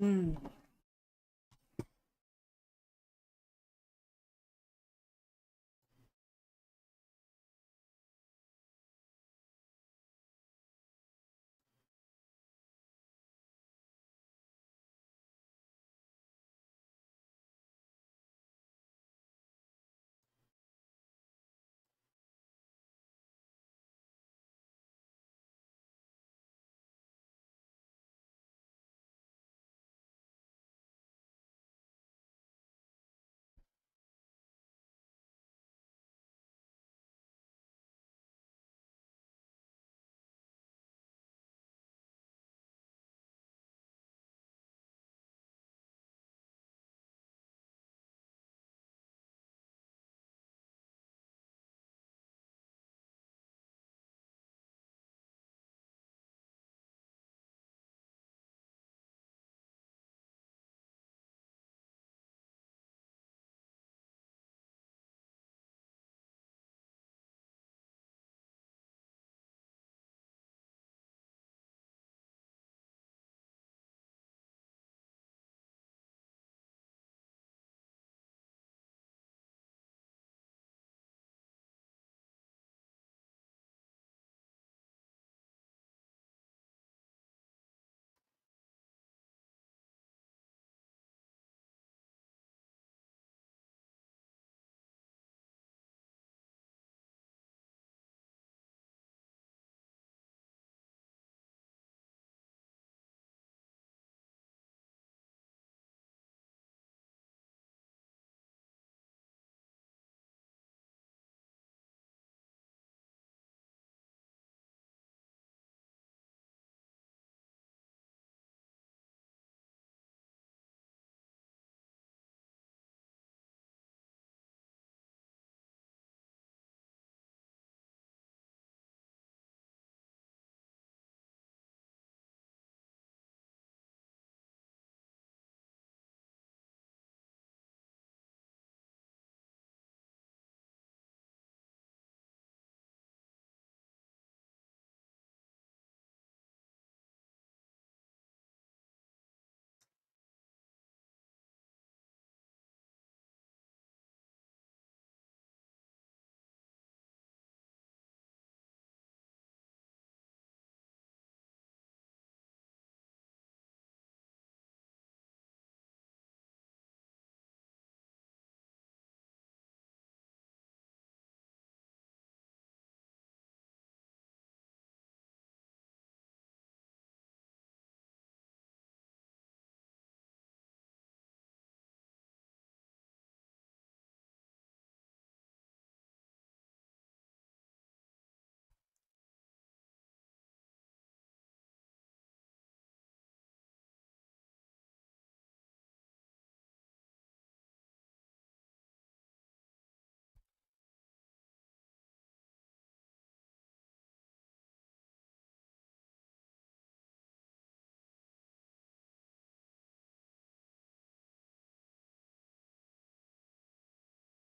Hmm.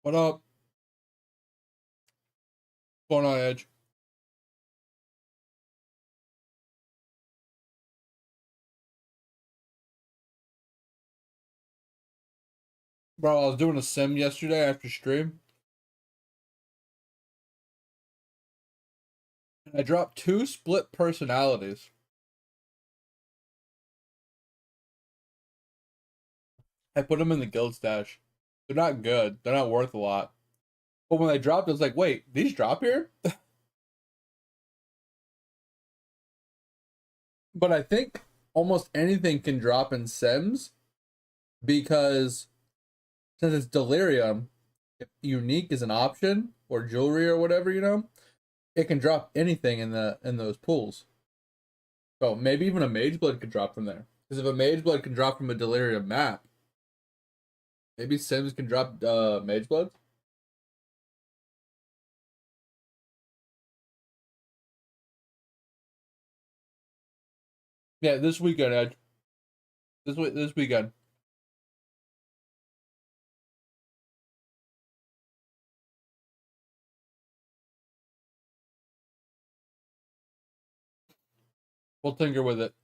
What up? What's going on, Edge? Bro, I was doing a sim yesterday after stream, and I dropped two split personalities. I put them in the guild stash. They're not good. They're not worth a lot. But when they dropped, I was like, wait, these drop here? But I think almost anything can drop in sims because since it's delirium, if unique is an option or jewelry or whatever, it can drop anything in those pools. So maybe even a mage blood could drop from there. Because if a mage blood can drop from a delirium map, maybe Sims can drop Mage Blood. Yeah, this weekend, Edge. This weekend. We'll tinker with it.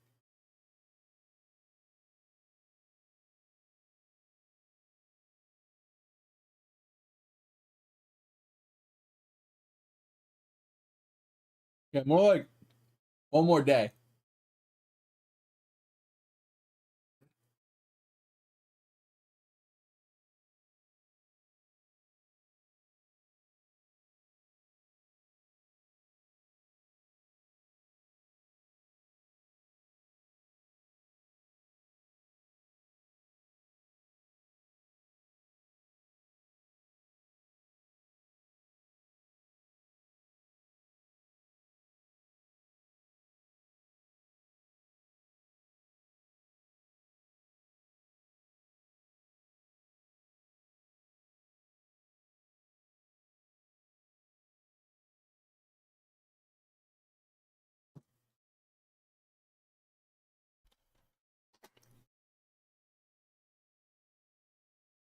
Yeah, more like one more day.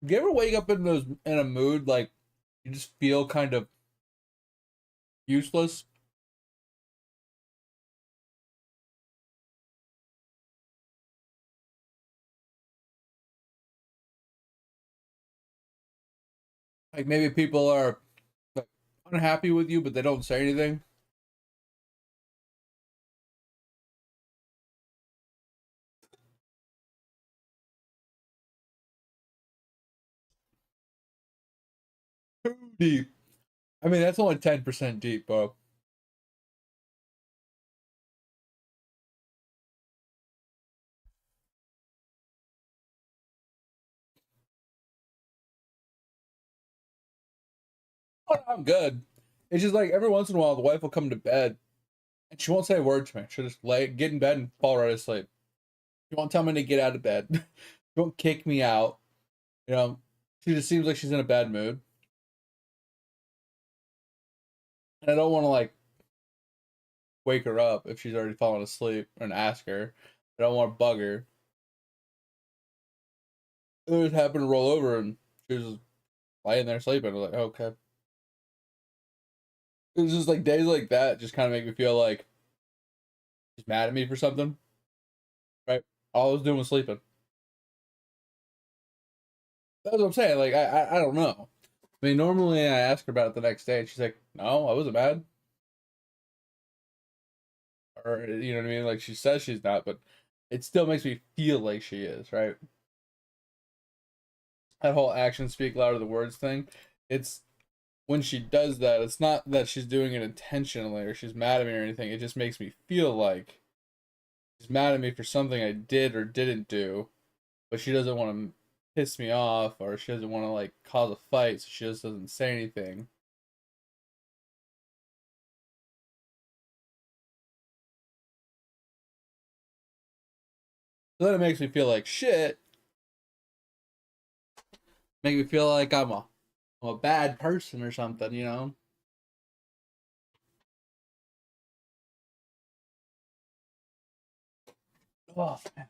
Do you ever wake up in a mood like you just feel kind of useless? Like maybe people are like unhappy with you, but they don't say anything. Too deep. I mean, that's only 10% deep, bro. Oh, I'm good. It's just like every once in a while, the wife will come to bed and she won't say a word to me. She'll just get in bed and fall right asleep. She won't tell me to get out of bed. She won't kick me out. You know, she just seems like she's in a bad mood. And I don't want to like wake her up if she's already fallen asleep and ask her. I don't want to bug her. It just happened to roll over and she was just laying there sleeping. I was like, okay. It was just like days like that just kind of make me feel like she's mad at me for something, right? All I was doing was sleeping. That's what I'm saying. Like, I don't know. I mean, normally I ask her about it the next day and she's like, no, I wasn't mad. Or, you know what I mean? Like, she says she's not, but it still makes me feel like she is, right? That whole actions speak louder than words thing. It's when she does that, it's not that she's doing it intentionally or she's mad at me or anything. It just makes me feel like she's mad at me for something I did or didn't do, but she doesn't want to piss me off or she doesn't want to like cause a fight, so she just doesn't say anything. So then it makes me feel like shit. Make me feel like I'm a bad person or something, you know? Oh, man.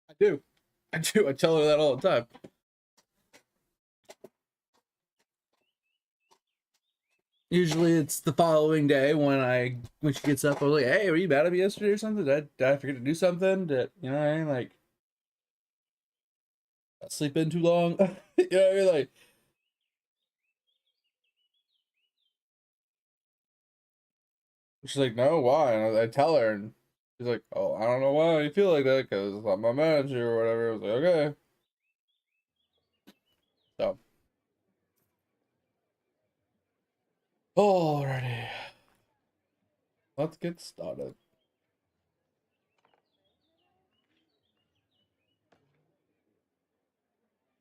I do. I do. I tell her that all the time. Usually it's the following day when she gets up. I was like, "Hey, were you mad at me yesterday or something? Did I forget to do something? Did you know what I mean? Like, I sleep in too long? You know what I mean? Like, she's like, no, why? And I tell her, and she's like, oh, I don't know why you feel like that because I'm my manager or whatever. I was like, okay. So, alrighty, let's get started.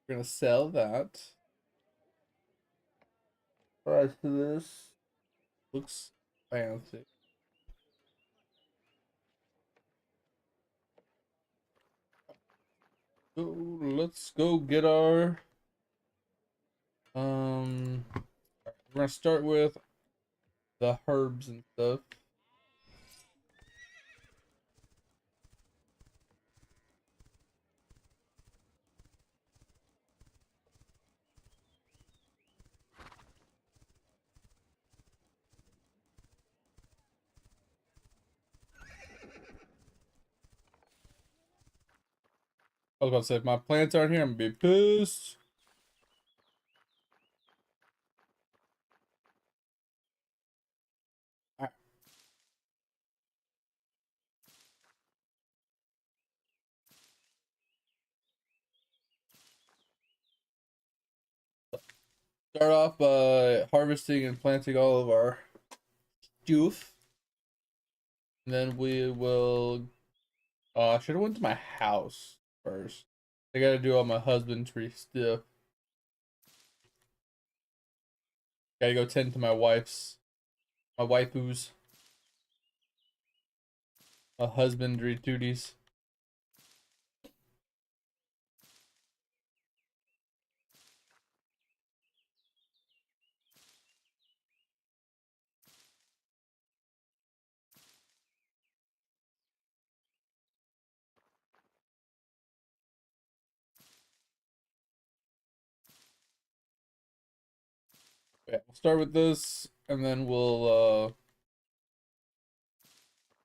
We're gonna sell that. Price to this looks fancy. So let's go get our we're gonna start with the herbs and stuff. I was about to say, if my plants aren't here, I'm gonna be pissed. Alright. Start off by harvesting and planting all of our stuff. And then we will I should have went to my house first. I gotta do all my husbandry stuff. Gotta go tend to my waifu's husbandry duties. Yeah, we'll start with this, and then we'll I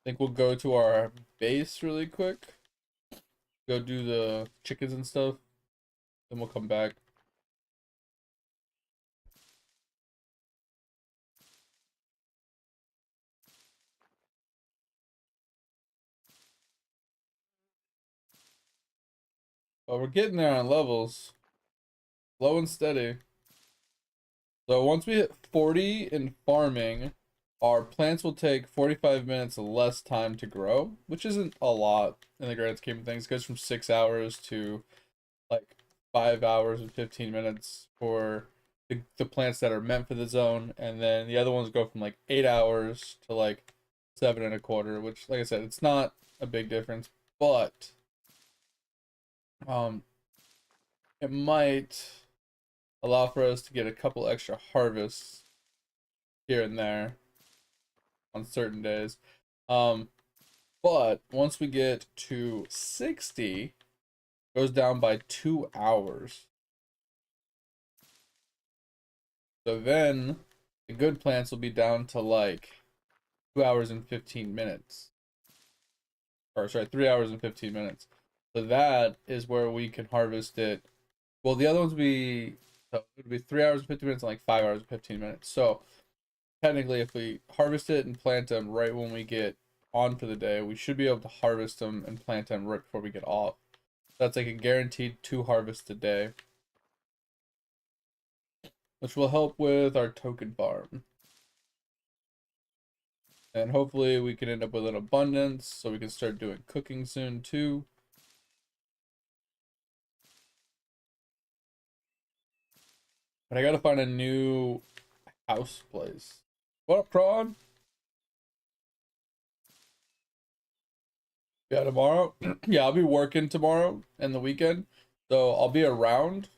think we'll go to our base really quick. Go do the chickens and stuff. Then we'll come back. But we're getting there on levels. Slow and steady. So once we hit 40 in farming, our plants will take 45 minutes less time to grow, which isn't a lot in the grand scheme of things. It goes from 6 hours to like 5 hours and 15 minutes for the plants that are meant for the zone, and then the other ones go from like 8 hours to like 7 1/4, which, like I said, it's not a big difference, but um it might allow for us to get a couple extra harvests here and there on certain days. Um, but once we get to 60, it goes down by 2 hours. So then the good plants will be down to like 2 hours and 15 minutes. Or sorry, 3 hours and 15 minutes. So that is where we can harvest it. Well, the other ones would be, so it would be 3 hours and 50 minutes and like 5 hours and 15 minutes. So technically, if we harvest it and plant them right when we get on for the day, we should be able to harvest them and plant them right before we get off. That's like a guaranteed 2 harvests a day, which will help with our token farm. And hopefully we can end up with an abundance so we can start doing cooking soon too. But I gotta find a new house place. What up, Prawn? Yeah, tomorrow. Yeah, I'll be working tomorrow and the weekend. So I'll be around,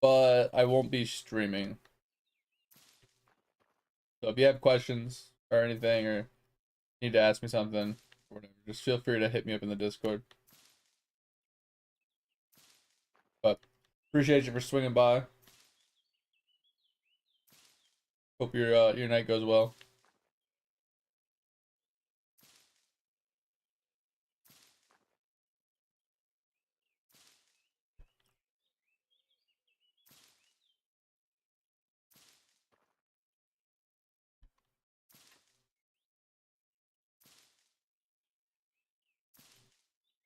but I won't be streaming. So if you have questions or anything, or need to ask me something or whatever, just feel free to hit me up in the Discord. But appreciate you for swinging by. Hope your night goes well.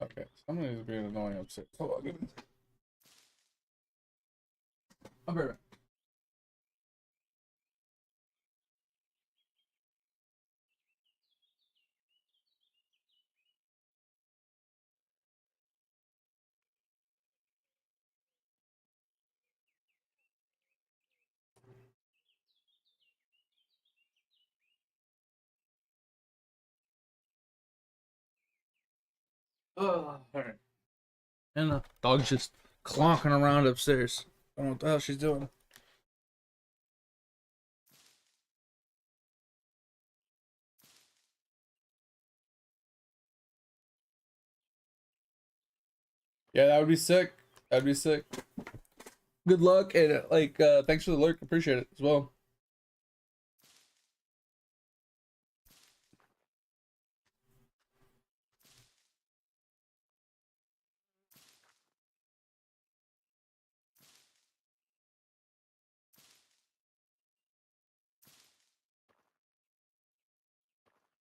Okay, somebody's being annoying upstairs. Hold on, give me. I'll be right back. Oh, all right. And the dog's just clonking around upstairs. I don't know what the hell she's doing. Yeah, that would be sick. That'd be sick. Good luck and thanks for the lurk. Appreciate it as well.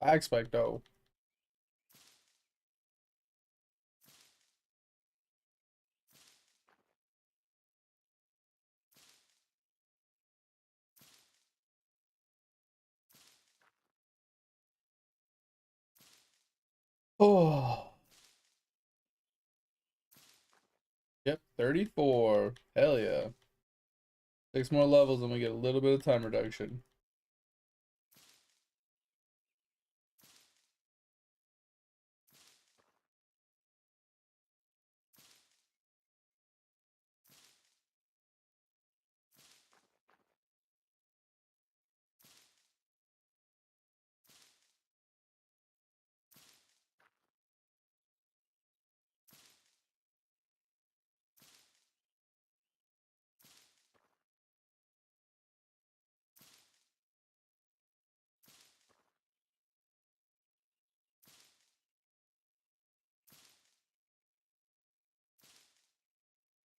I expect though. Oh, yep, 34. Hell yeah. 6 more levels and we get a little bit of time reduction.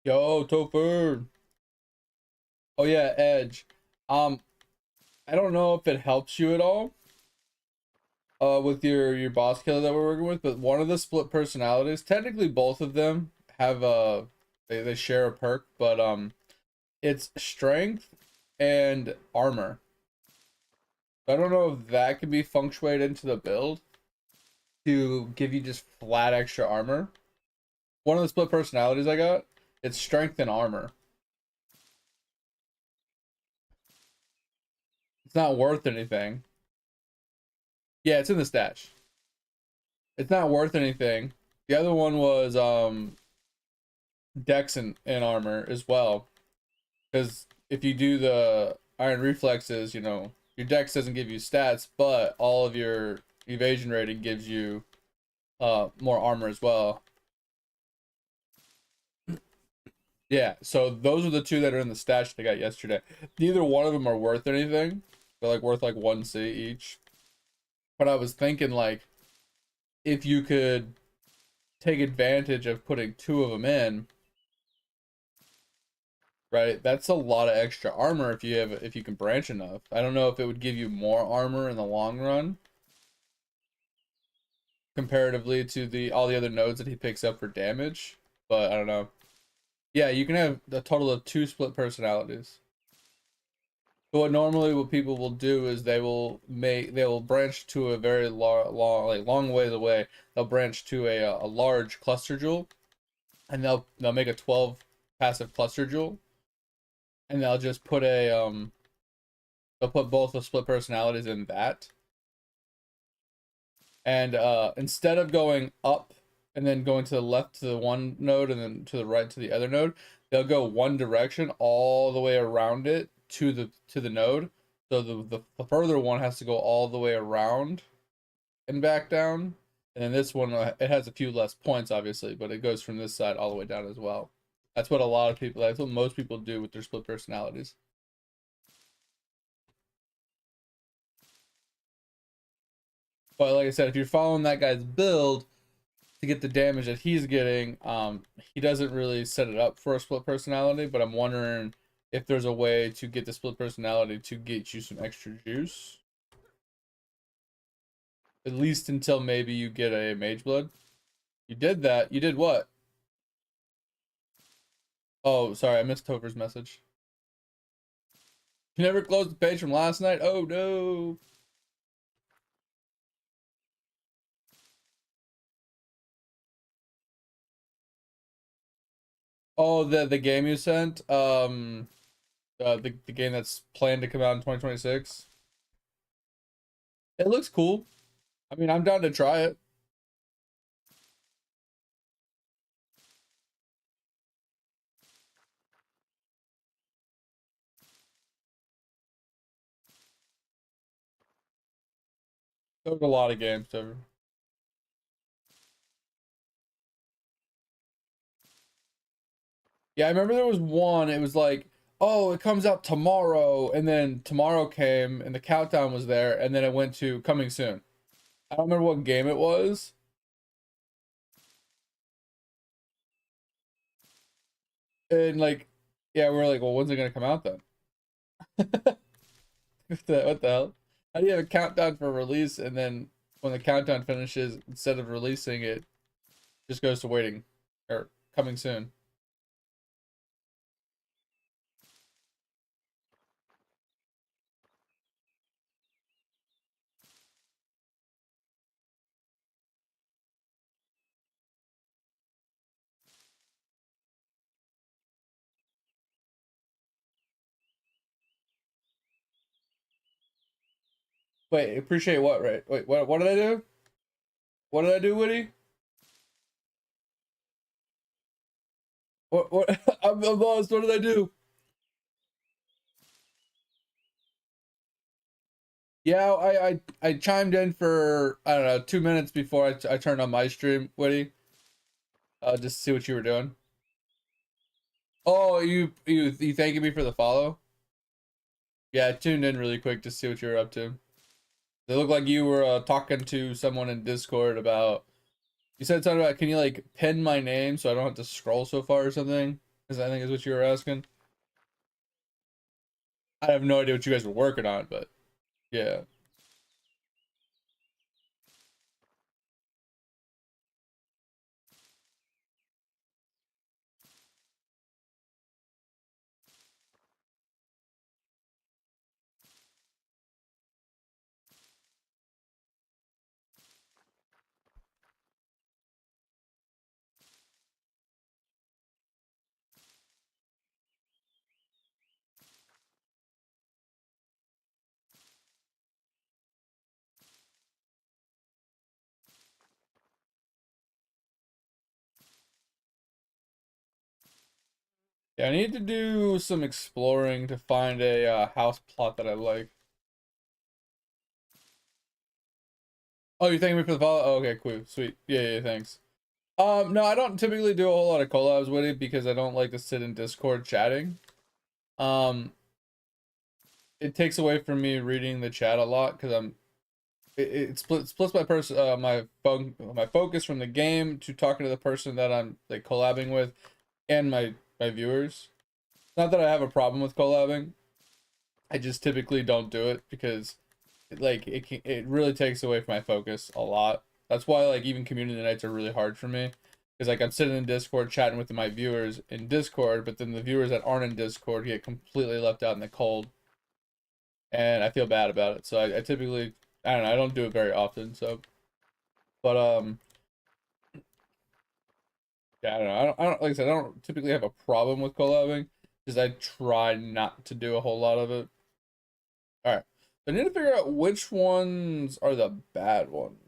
Yo, Topher. Oh yeah, Edge. Um, I don't know if it helps you at all with your boss killer that we're working with, but one of the split personalities, technically both of them have they share a perk, but it's strength and armor. I don't know if that can be functionated into the build to give you just flat extra armor. One of the split personalities I got, it's strength and armor. It's not worth anything. Yeah, it's in the stash. It's not worth anything. The other one was dex and armor as well. Because if you do the iron reflexes, you know, your dex doesn't give you stats, but all of your evasion rating gives you more armor as well. Yeah, so those are the two that are in the stash that I got yesterday. Neither one of them are worth anything. They're like worth like 1C each. But I was thinking like if you could take advantage of putting two of them in, right? That's a lot of extra armor if you can branch enough. I don't know if it would give you more armor in the long run comparatively to the all the other nodes that he picks up for damage, but I don't know. Yeah, you can have a total of 2 split personalities. But what people will do is they will branch to a very long ways away. They'll branch to a large cluster jewel, and they'll make a 12 passive cluster jewel, and they'll put both the split personalities in that, and instead of going up and then going to the left to the one node and then to the right to the other node, they'll go one direction all the way around it to the node. So the further one has to go all the way around and back down, and then this one it has a few less points obviously, but it goes from this side all the way down as well. That's what most people do with their split personalities. But like I said, if you're following that guy's build to get the damage that he's getting, he doesn't really set it up for a split personality, but I'm wondering if there's a way to get the split personality to get you some extra juice. At least until maybe you get a mage blood. You did that. You did what? Oh, sorry, I missed Topher's message. You never closed the page from last night? Oh no. Oh, the game you sent? The game that's planned to come out in 2026. It looks cool. I mean, I'm down to try it. There's a lot of games, Topher. Yeah, I remember there was one, it was like, oh, it comes out tomorrow, and then tomorrow came and the countdown was there, and then it went to coming soon. I don't remember what game it was. And like, yeah, we're like, well, when's it gonna come out then? What the hell? How do you have a countdown for release, and then when the countdown finishes, instead of releasing it, just goes to waiting or coming soon? Wait, appreciate what, right? Wait, what did I do? What did I do, Woody? What I'm lost. What did I do? Yeah, I chimed in for I don't know 2 minutes before I turned on my stream, Woody. Just to see what you were doing. Oh, you thanking me for the follow? Yeah, I tuned in really quick to see what you were up to. It looked like you were talking to someone in Discord about. You said something about, can you like pin my name so I don't have to scroll so far or something? Because I think is what you were asking. I have no idea what you guys were working on, but yeah. Yeah, I need to do some exploring to find a house plot that I like. Oh, you're thanking me for the follow? Oh, okay, cool, sweet. Yeah, yeah, thanks. No, I don't typically do a whole lot of collabs with it because I don't like to sit in Discord chatting. Um, it takes away from me reading the chat a lot because it splits my focus from the game to talking to the person that I'm like collabing with and my viewers. Not that I have a problem with collabing. I just typically don't do it because it really takes away from my focus a lot. That's why like even community nights are really hard for me. Because like I'm sitting in Discord chatting with my viewers in Discord, but then the viewers that aren't in Discord get completely left out in the cold, and I feel bad about it. So I typically I don't know, I don't do it very often. So, but yeah, I don't know. I don't like I said I don't typically have a problem with collabing because I try not to do a whole lot of it. All right, so I need to figure out which ones are the bad ones.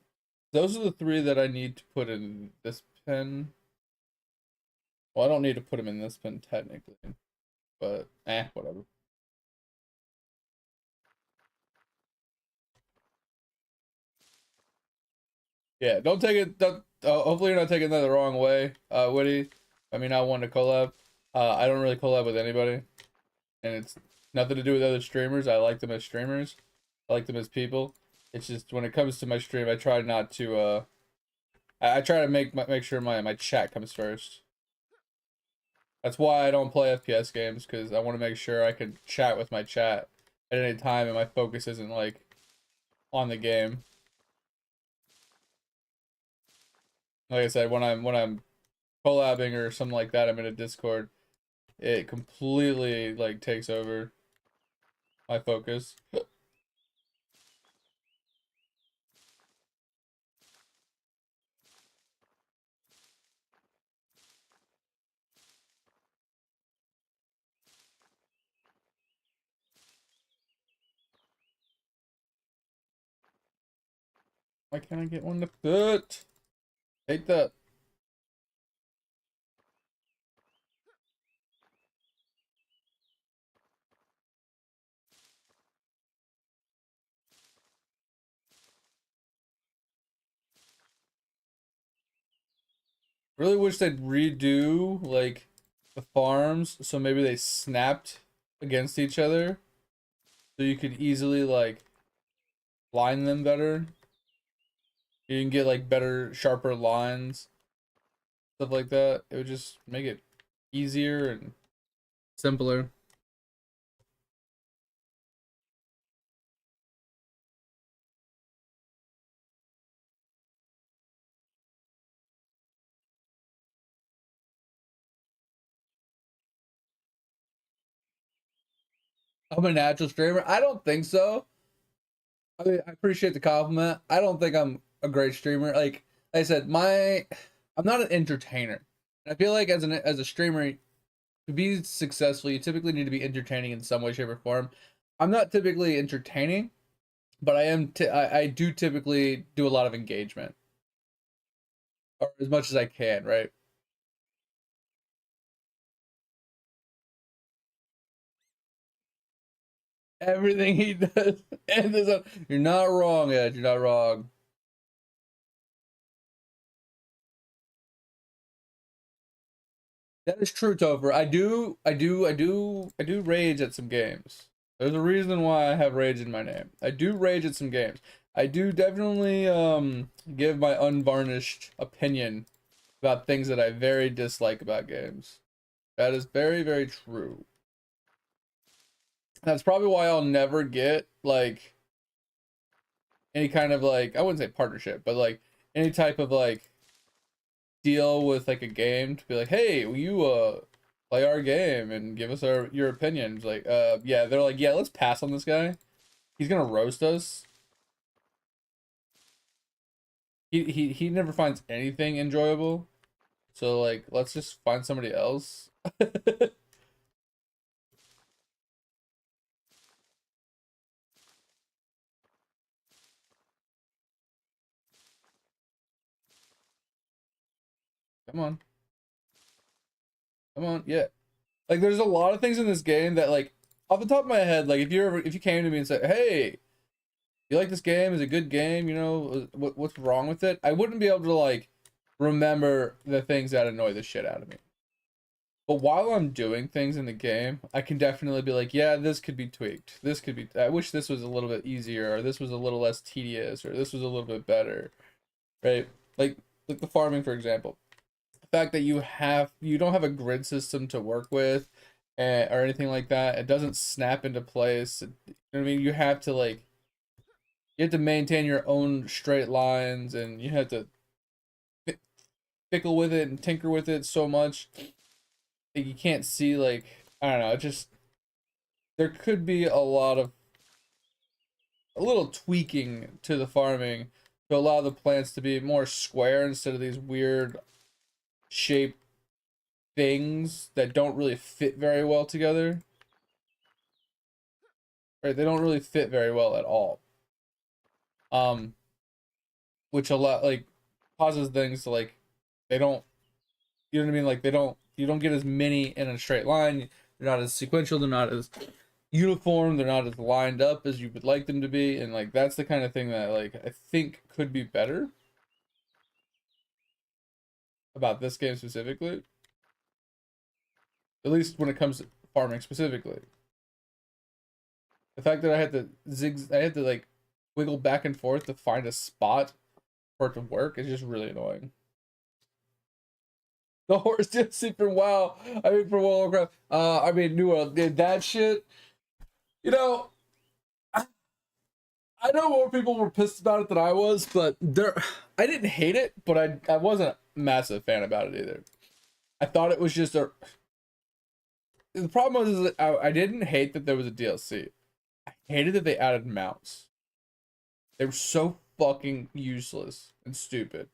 Those are the three that I need to put in this pen. Well, I don't need to put them in this pen technically, but whatever. Yeah, don't take it. Hopefully, you're not taking that the wrong way, Woody. I mean, I want to collab. I don't really collab with anybody, and it's nothing to do with other streamers. I like them as streamers. I like them as people. It's just when it comes to my stream, I try not to. I try to make sure my chat comes first. That's why I don't play FPS games because I want to make sure I can chat with my chat at any time and my focus isn't like on the game. Like I said, when I'm collabing or something like that, I'm in a Discord. It completely like takes over my focus. Why can't I get one to fit? Hate that. Really wish they'd redo like the farms so maybe they snapped against each other so you could easily like line them better. You can get like better, sharper lines, stuff like that. It would just make it easier and simpler. I'm a natural streamer. I don't think so. I mean, I appreciate the compliment. I don't think I'm a great streamer. Like I said, I'm not an entertainer. I feel like as a streamer, to be successful, you typically need to be entertaining in some way, shape, or form. I'm not typically entertaining, but I do typically do a lot of engagement, or as much as I can, right? Everything he does, and you're not wrong, Ed. You're not wrong. That is true, Topher. I do rage at some games. There's a reason why I have rage in my name. I do rage at some games. I do definitely give my unvarnished opinion about things that I very dislike about games. That is very, very true. That's probably why I'll never get like any kind of like, I wouldn't say partnership, but like any type of like deal with like a game to be like, hey, will you play our game and give us your opinions? Like, yeah, they're like, yeah, let's pass on this guy. He's gonna roast us. He never finds anything enjoyable. So like, let's just find somebody else. Come on, come on, yeah. Like, there's a lot of things in this game that like, off the top of my head, like if you came to me and said, hey, you like this game? Is it a good game? You know, what's wrong with it? I wouldn't be able to like remember the things that annoy the shit out of me. But while I'm doing things in the game, I can definitely be like, yeah, this could be tweaked. This could be, I wish this was a little bit easier, or this was a little less tedious, or this was a little bit better, right? Like, like the farming, for example. The fact that you don't have a grid system to work with, or anything like that. It doesn't snap into place. You know what I mean? You have to maintain your own straight lines, and you have to fickle with it and tinker with it so much that you can't see, like, I don't know, it just, there could be a little tweaking to the farming to allow the plants to be more square instead of these weird shaped things that don't really fit very well together. Right? They don't really fit very well at all. Um, which a lot like causes things to like they don't, you know what I mean? Like you don't get as many in a straight line. They're not as sequential, they're not as uniform, they're not as lined up as you would like them to be, and like that's the kind of thing that like I think could be better about this game specifically, at least when it comes to farming specifically. The fact that I had to like wiggle back and forth to find a spot for it to work is just really annoying. The horse did see for WoW. I mean, for World of Warcraft. I mean, New World did that shit. You know, I know more people were pissed about it than I was, but I didn't hate it, but I wasn't a massive fan about it either. I thought it was just a. The problem was is that I didn't hate that there was a DLC. I hated that they added mounts. They were so fucking useless and stupid.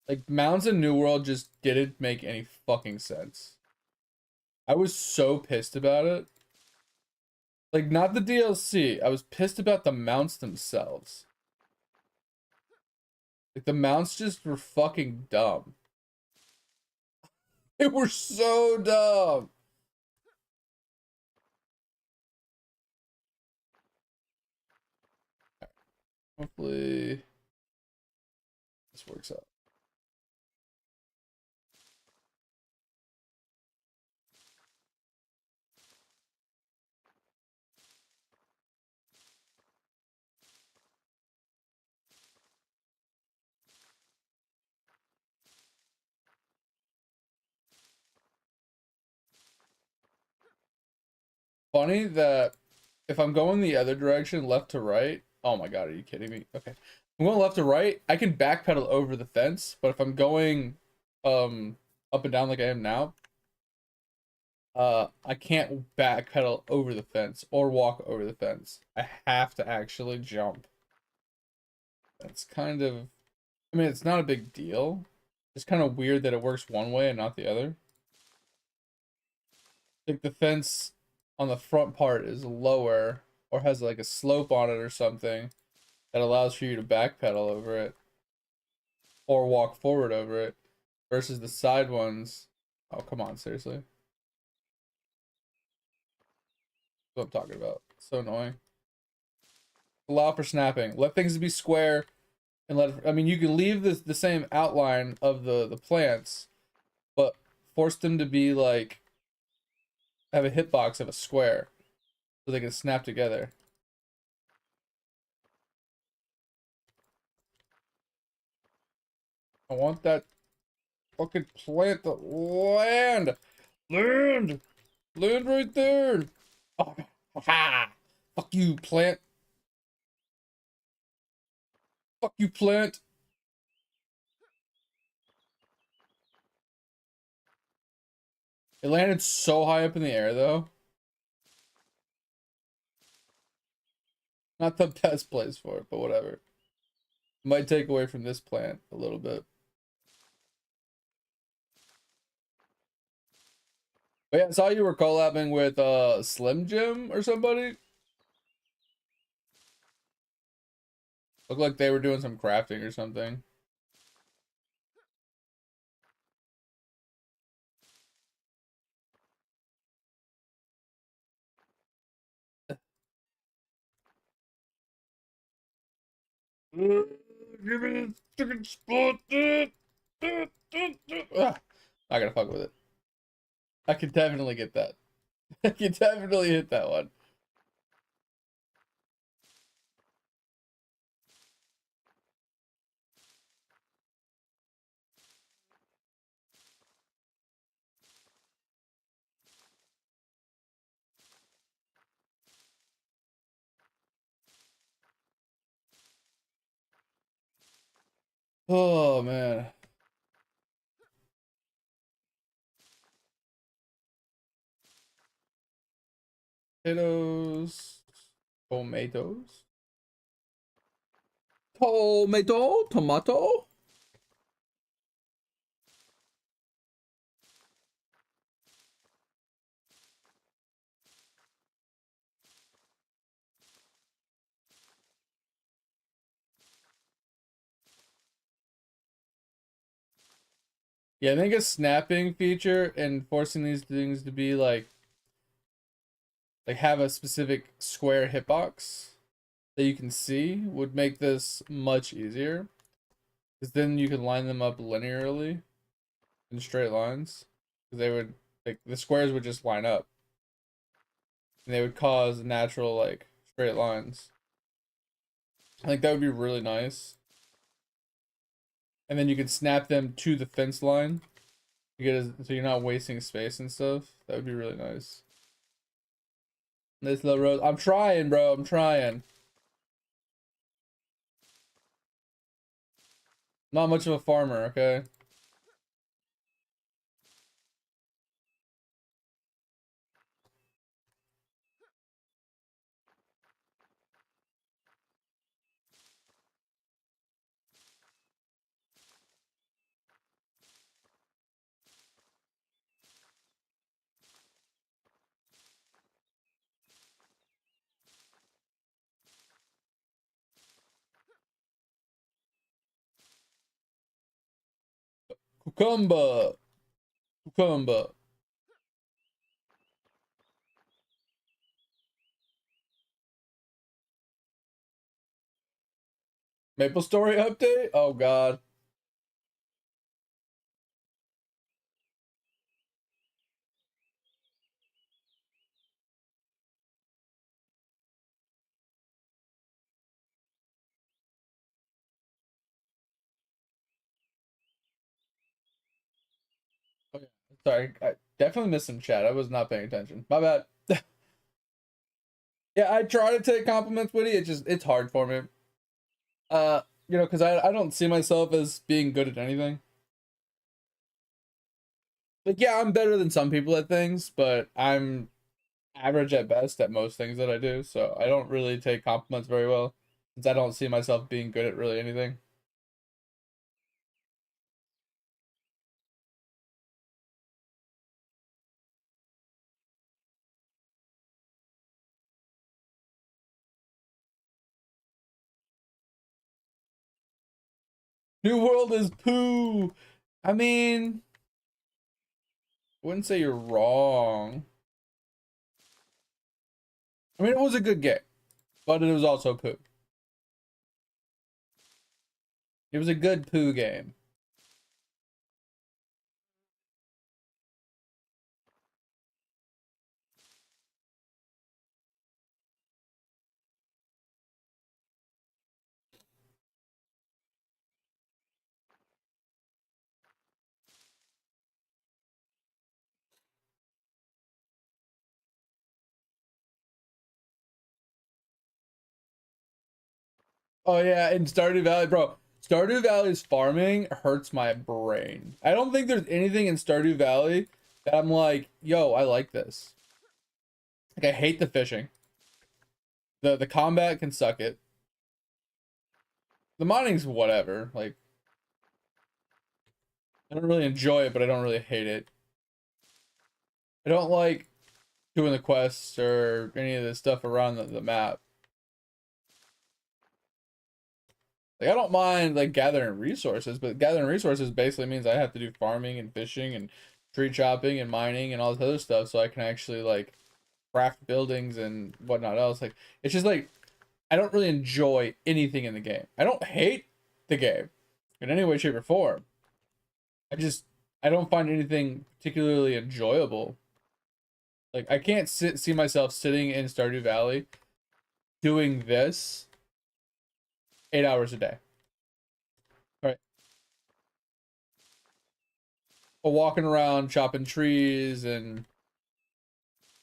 Like mounts in New World just didn't make any fucking sense. I was so pissed about it. Like, not the DLC. I was pissed about the mounts themselves. Like, the mounts just were fucking dumb. They were so dumb. Hopefully, this works out. Funny that if I'm going the other direction, left to right. Oh my god, are you kidding me? Okay. I'm going left to right, I can backpedal over the fence, but if I'm going up and down like I am now, I can't backpedal over the fence or walk over the fence. I have to actually jump. That's kind of, I mean, it's not a big deal. It's kind of weird that it works one way and not the other. Like the fence on the front part is lower or has like a slope on it or something that allows for you to backpedal over it or walk forward over it versus the side ones. Oh, come on, seriously. That's what I'm talking about. So annoying. Allow for snapping. Let things be square and I mean, you can leave the same outline of the plants, but force them to be like, have a hitbox of a square so they can snap together. I want that fucking plant to land. Land! Land right there! Oh, ha! Fuck you, plant. Fuck you, plant. It landed so high up in the air, though. Not the best place for it, but whatever. Might take away from this plant a little bit. But yeah, I saw you were collabing with Slim Jim or somebody. Looked like they were doing some crafting or something. Give me the chicken spot. Not gonna fuck with it. I can definitely get that. I can definitely hit that one. Oh man. Potatoes. Tomatoes. Tomato. Yeah, I think a snapping feature and forcing these things to be like have a specific square hitbox that you can see would make this much easier. Because then you can line them up linearly in straight lines. Because they would, like, the squares would just line up. And they would cause natural, like, straight lines. I think that would be really nice. And then you could snap them to the fence line. So you're not wasting space and stuff. That would be really nice. This little rose. I'm trying, bro. I'm trying. Not much of a farmer, okay? Cucumber. Cucumber. Maple Story update? Oh, God. Oh, yeah. Sorry. I definitely missed some chat. I was not paying attention. My bad. Yeah, I try to take compliments, Witty. It's hard for me. you know, because I don't see myself as being good at anything. Like, yeah, I'm better than some people at things, but I'm average at best at most things that I do. So I don't really take compliments very well, since I don't see myself being good at really anything. New World is poo. I mean, I wouldn't say you're wrong. I mean, it was a good game, but it was also poo. It was a good poo game. Oh yeah, in Stardew Valley, bro. Stardew Valley's farming hurts my brain. I don't think there's anything in Stardew Valley that I'm like, yo, I like this. Like I hate the fishing. The combat can suck it. The mining's whatever. Like I don't really enjoy it, but I don't really hate it. I don't like doing the quests or any of the stuff around the map. Like I don't mind like gathering resources, but gathering resources basically means I have to do farming and fishing and tree chopping and mining and all this other stuff so I can actually like craft buildings and whatnot else. Like it's just like I don't really enjoy anything in the game. I don't hate the game in any way, shape, or form. I just I don't find anything particularly enjoyable. Like I can't see myself sitting in Stardew Valley doing this 8 hours a day. Right. Or walking around chopping trees and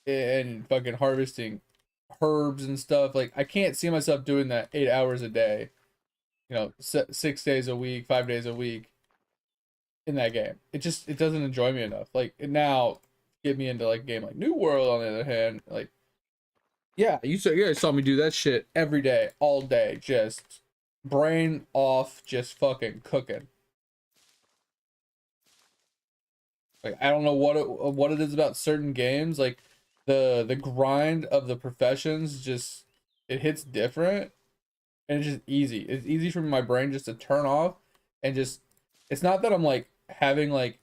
fucking harvesting herbs and stuff. Like I can't see myself doing that 8 hours a day. You know, 6 days a week, 5 days a week in that game. It doesn't enjoy me enough. Like now, get me into like a game like New World. On the other hand, like yeah, you guys saw me do that shit every day, all day, just brain off, just fucking cooking. Like I don't know what it is about certain games, like the grind of the professions just it hits different and it's just easy. It's easy for my brain just to turn off and just it's not that I'm like having like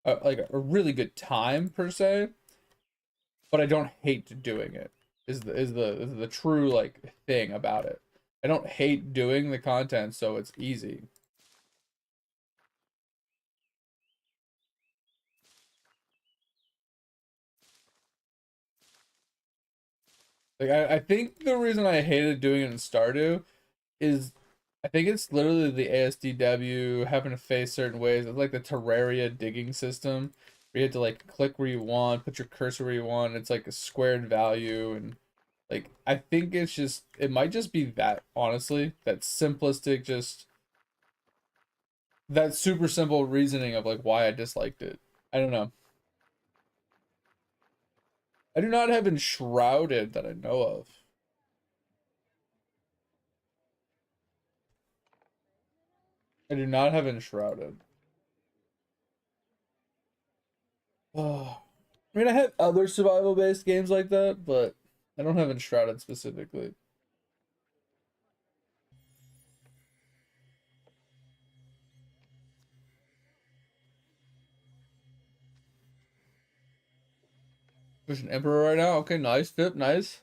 a really good time per se, but I don't hate doing it. Is the true like thing about it. I don't hate doing the content, so it's easy. Like I think the reason I hated doing it in Stardew is I think it's literally the ASDW having to face certain ways. It's like the Terraria digging system where you have to like click where you want, put your cursor where you want. It's like a squared value and like I think it's just it might just be that honestly, that simplistic just that super simple reasoning of like why I disliked it. I don't know. I do not have Enshrouded that I know of. I do not have Enshrouded. Oh, I mean, I have other survival-based games like that, but I don't have Enshrouded specifically. There's an Emperor right now. Okay, nice, Pip, nice.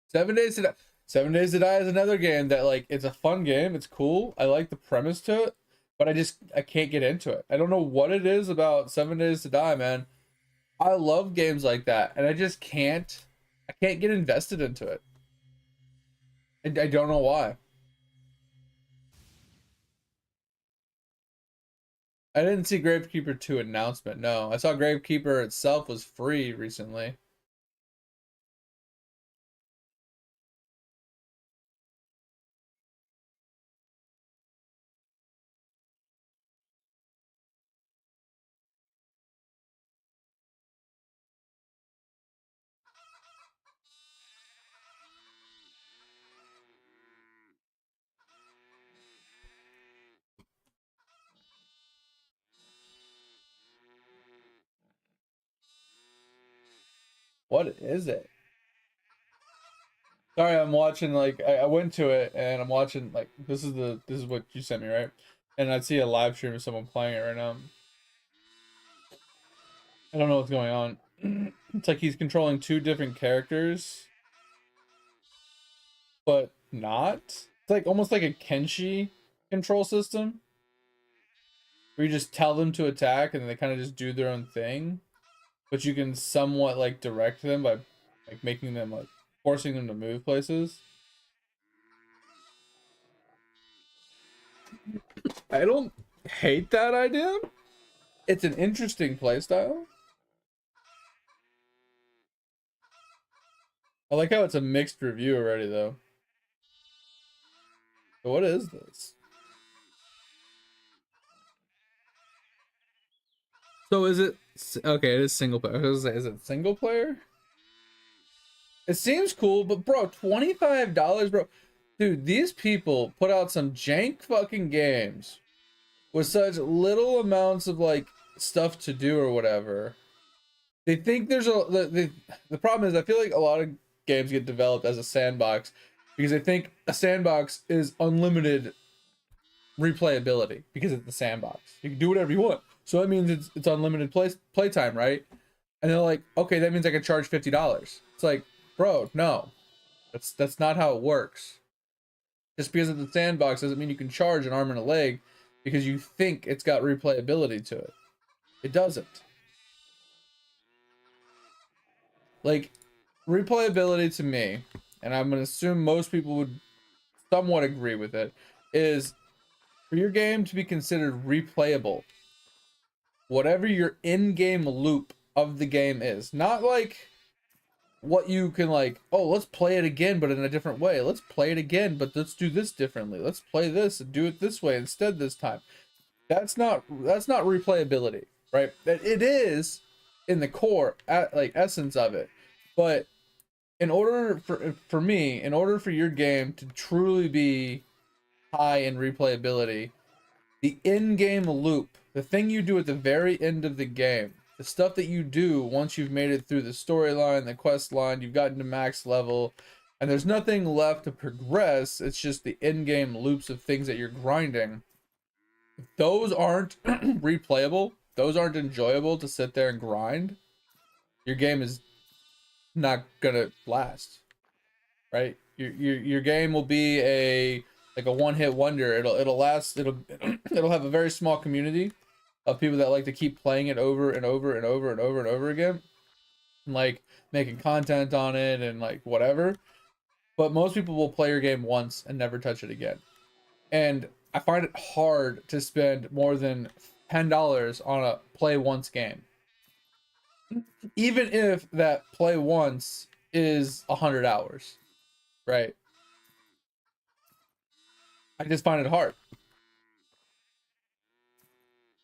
7 Days to Die. 7 Days to Die is another game that like it's a fun game. It's cool. I like the premise to it, but I can't get into it. I don't know what it is about 7 Days to Die, man. I love games like that, and I just can't. I can't get invested into it. I don't know why. I didn't see Gravekeeper 2 announcement. No, I saw Gravekeeper itself was free recently. What is it? Sorry, I'm watching like I went to it and I'm watching like this is what you sent me, right? And I see a live stream of someone playing it right now. I don't know what's going on. It's like he's controlling two different characters, but not. It's like almost like a Kenshi control system where you just tell them to attack and then they kind of just do their own thing, but you can somewhat like direct them by like making them like forcing them to move places. I don't hate that idea. It's an interesting playstyle. I like how it's a mixed review already though. So what is this? So is it okay? It is single player. I was gonna say, is it single player? It seems cool, but bro, $25, bro. Dude, these people put out some jank fucking games with such little amounts of like stuff to do or whatever. They think there's the problem is I feel like a lot of games get developed as a sandbox because they think a sandbox is unlimited replayability because it's the sandbox. You can do whatever you want. So that means it's unlimited playtime, right? And they're like, okay, that means I can charge $50. It's like, bro, no. That's not how it works. Just because it's a sandbox doesn't mean you can charge an arm and a leg because you think it's got replayability to it. It doesn't. Like, replayability to me, and I'm gonna assume most people would somewhat agree with it, is for your game to be considered replayable, whatever your in-game loop of the game is. Not like what you can like, oh, let's play it again, but in a different way. Let's play it again, but let's do this differently. Let's play this and do it this way instead this time. That's not replayability, right? It is in the core, like essence of it, but in order for me, in order for your game to truly be high in replayability, the in-game loop, the thing you do at the very end of the game, the stuff that you do once you've made it through the storyline, the quest line, you've gotten to max level, and there's nothing left to progress, it's just the in-game loops of things that you're grinding. Those aren't replayable. Those aren't enjoyable to sit there and grind. Your game is not gonna last, right? Your game will be a like a one-hit wonder. It'll last. It'll have a very small community of people that like to keep playing it over and over and over and over and over again, and like making content on it and like whatever. But most people will play your game once and never touch it again. And I find it hard to spend more than $10 on a play once game, even if that play once is 100 hours, right? I just find it hard.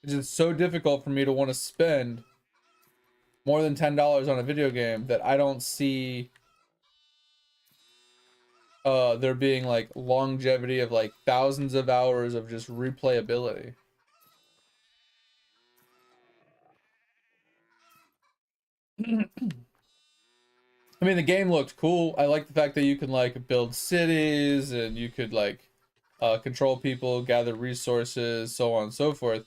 It's just so difficult for me to want to spend more than $10 on a video game that I don't see there being like longevity of like thousands of hours of just replayability. I mean, the game looked cool. I like the fact that you can like build cities and you could like control people, gather resources, so on and so forth.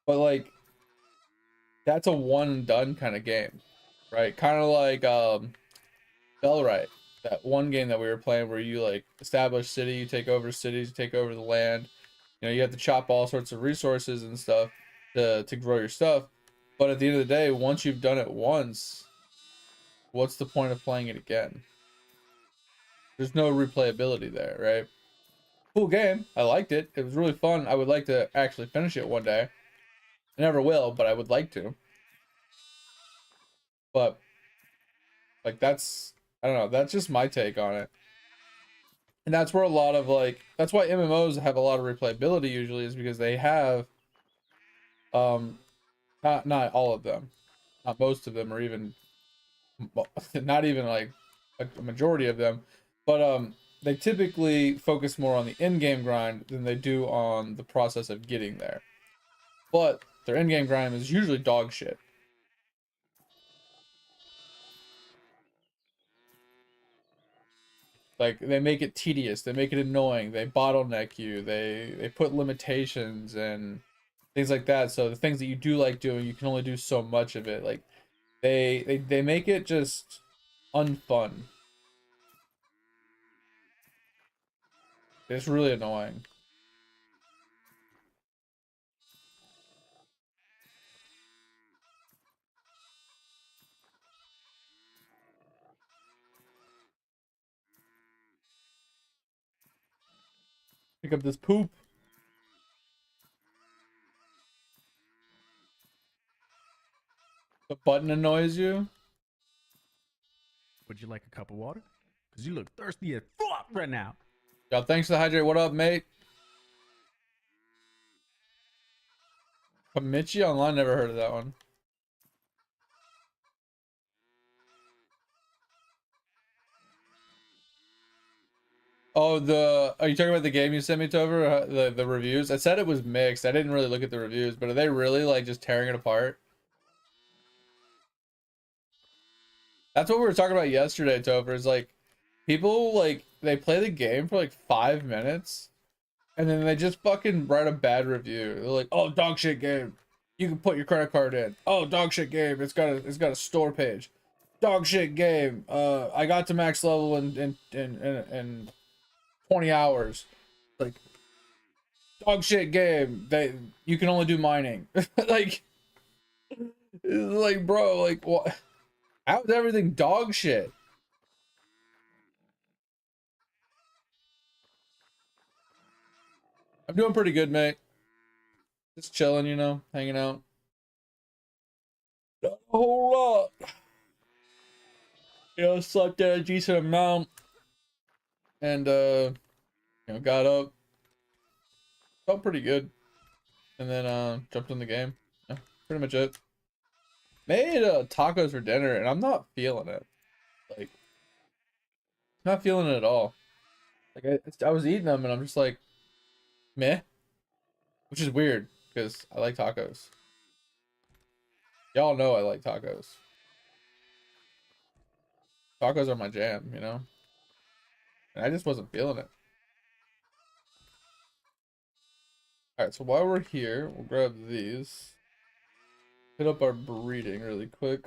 But like, that's a one and done kind of game, right? Kind of like Bellright, that one game that we were playing where you like establish city, you take over cities, you take over the land. You know, you have to chop all sorts of resources and stuff to grow your stuff. But at the end of the day, once you've done it once, what's the point of playing it again? There's no replayability there, right? Cool game. I liked it. It was really fun. I would like to actually finish it one day. I never will, but I would like to. But like that's, I don't know, that's just my take on it. And that's where a lot of like, that's why MMOs have a lot of replayability usually, is because they have not all of them, not most of them, or even not even like a majority of them, but they typically focus more on the in-game grind than they do on the process of getting there. But their in-game grind is usually dog shit. Like they make it tedious, they make it annoying, they bottleneck you, they put limitations and things like that. So the things that you do like doing, you can only do so much of it. Like they make it just unfun. It's really annoying. Pick up this poop. The button annoys you. Would you like a cup of water? Because you look thirsty as fuck right now. Yo, thanks for the hydrate. What up, mate? Kamichi Online, never heard of that one. Oh, are you talking about the game you sent me, Tover? The reviews? I said it was mixed. I didn't really look at the reviews, but are they really like just tearing it apart? That's what we were talking about yesterday, Tover. Is like people like they play the game for like 5 minutes and then they just fucking write a bad review. They're like, "Oh, dog shit game. You can put your credit card in." "Oh, dog shit game. It's got a store page." "Dog shit game. I got to max level in 20 hours." Like, dog shit game. You can only do mining. Like, bro, like what? How's everything dog shit? I'm doing pretty good, mate. Just chilling, you know, hanging out. Not a whole lot. You know, slept at a decent amount and got up. Felt pretty good. And then jumped in the game. Yeah, pretty much it. Made tacos for dinner and I'm not feeling it. Like, not feeling it at all. Like I was eating them and I'm just like meh, which is weird because I like tacos. Y'all know I like tacos. Tacos are my jam, you know? And I just wasn't feeling it. Alright, so while we're here, we'll grab these. Hit up our breeding really quick.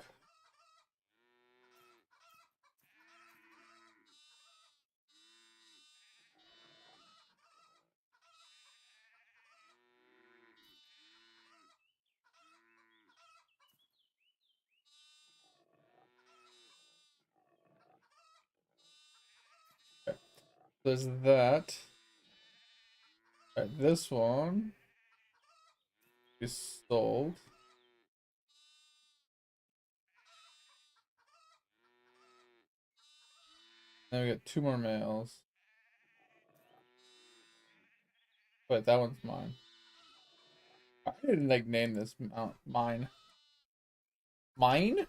Okay. There's that. Alright, this one is sold. Then we got 2 more males. Wait, that one's mine. I didn't like name this mine. Mine?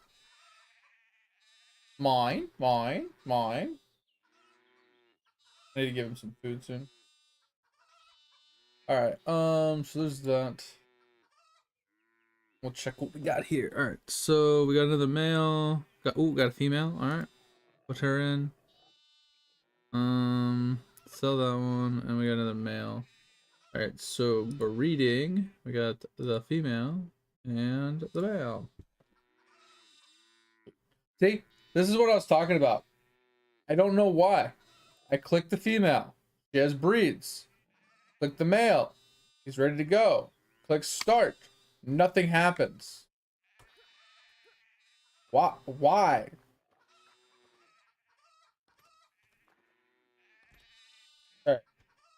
Mine. I need to give him some food soon. Alright, so there's that. We'll check what we got here. Alright, so we got another male. Got a female. Alright. Put her in. Sell that one, and we got another male. Alright, so breeding, we got the female and the male. See, this is what I was talking about. I don't know why. I click the female. She has breeds. Click the male. He's ready to go. Click start. Nothing happens. Why? Why? Alright.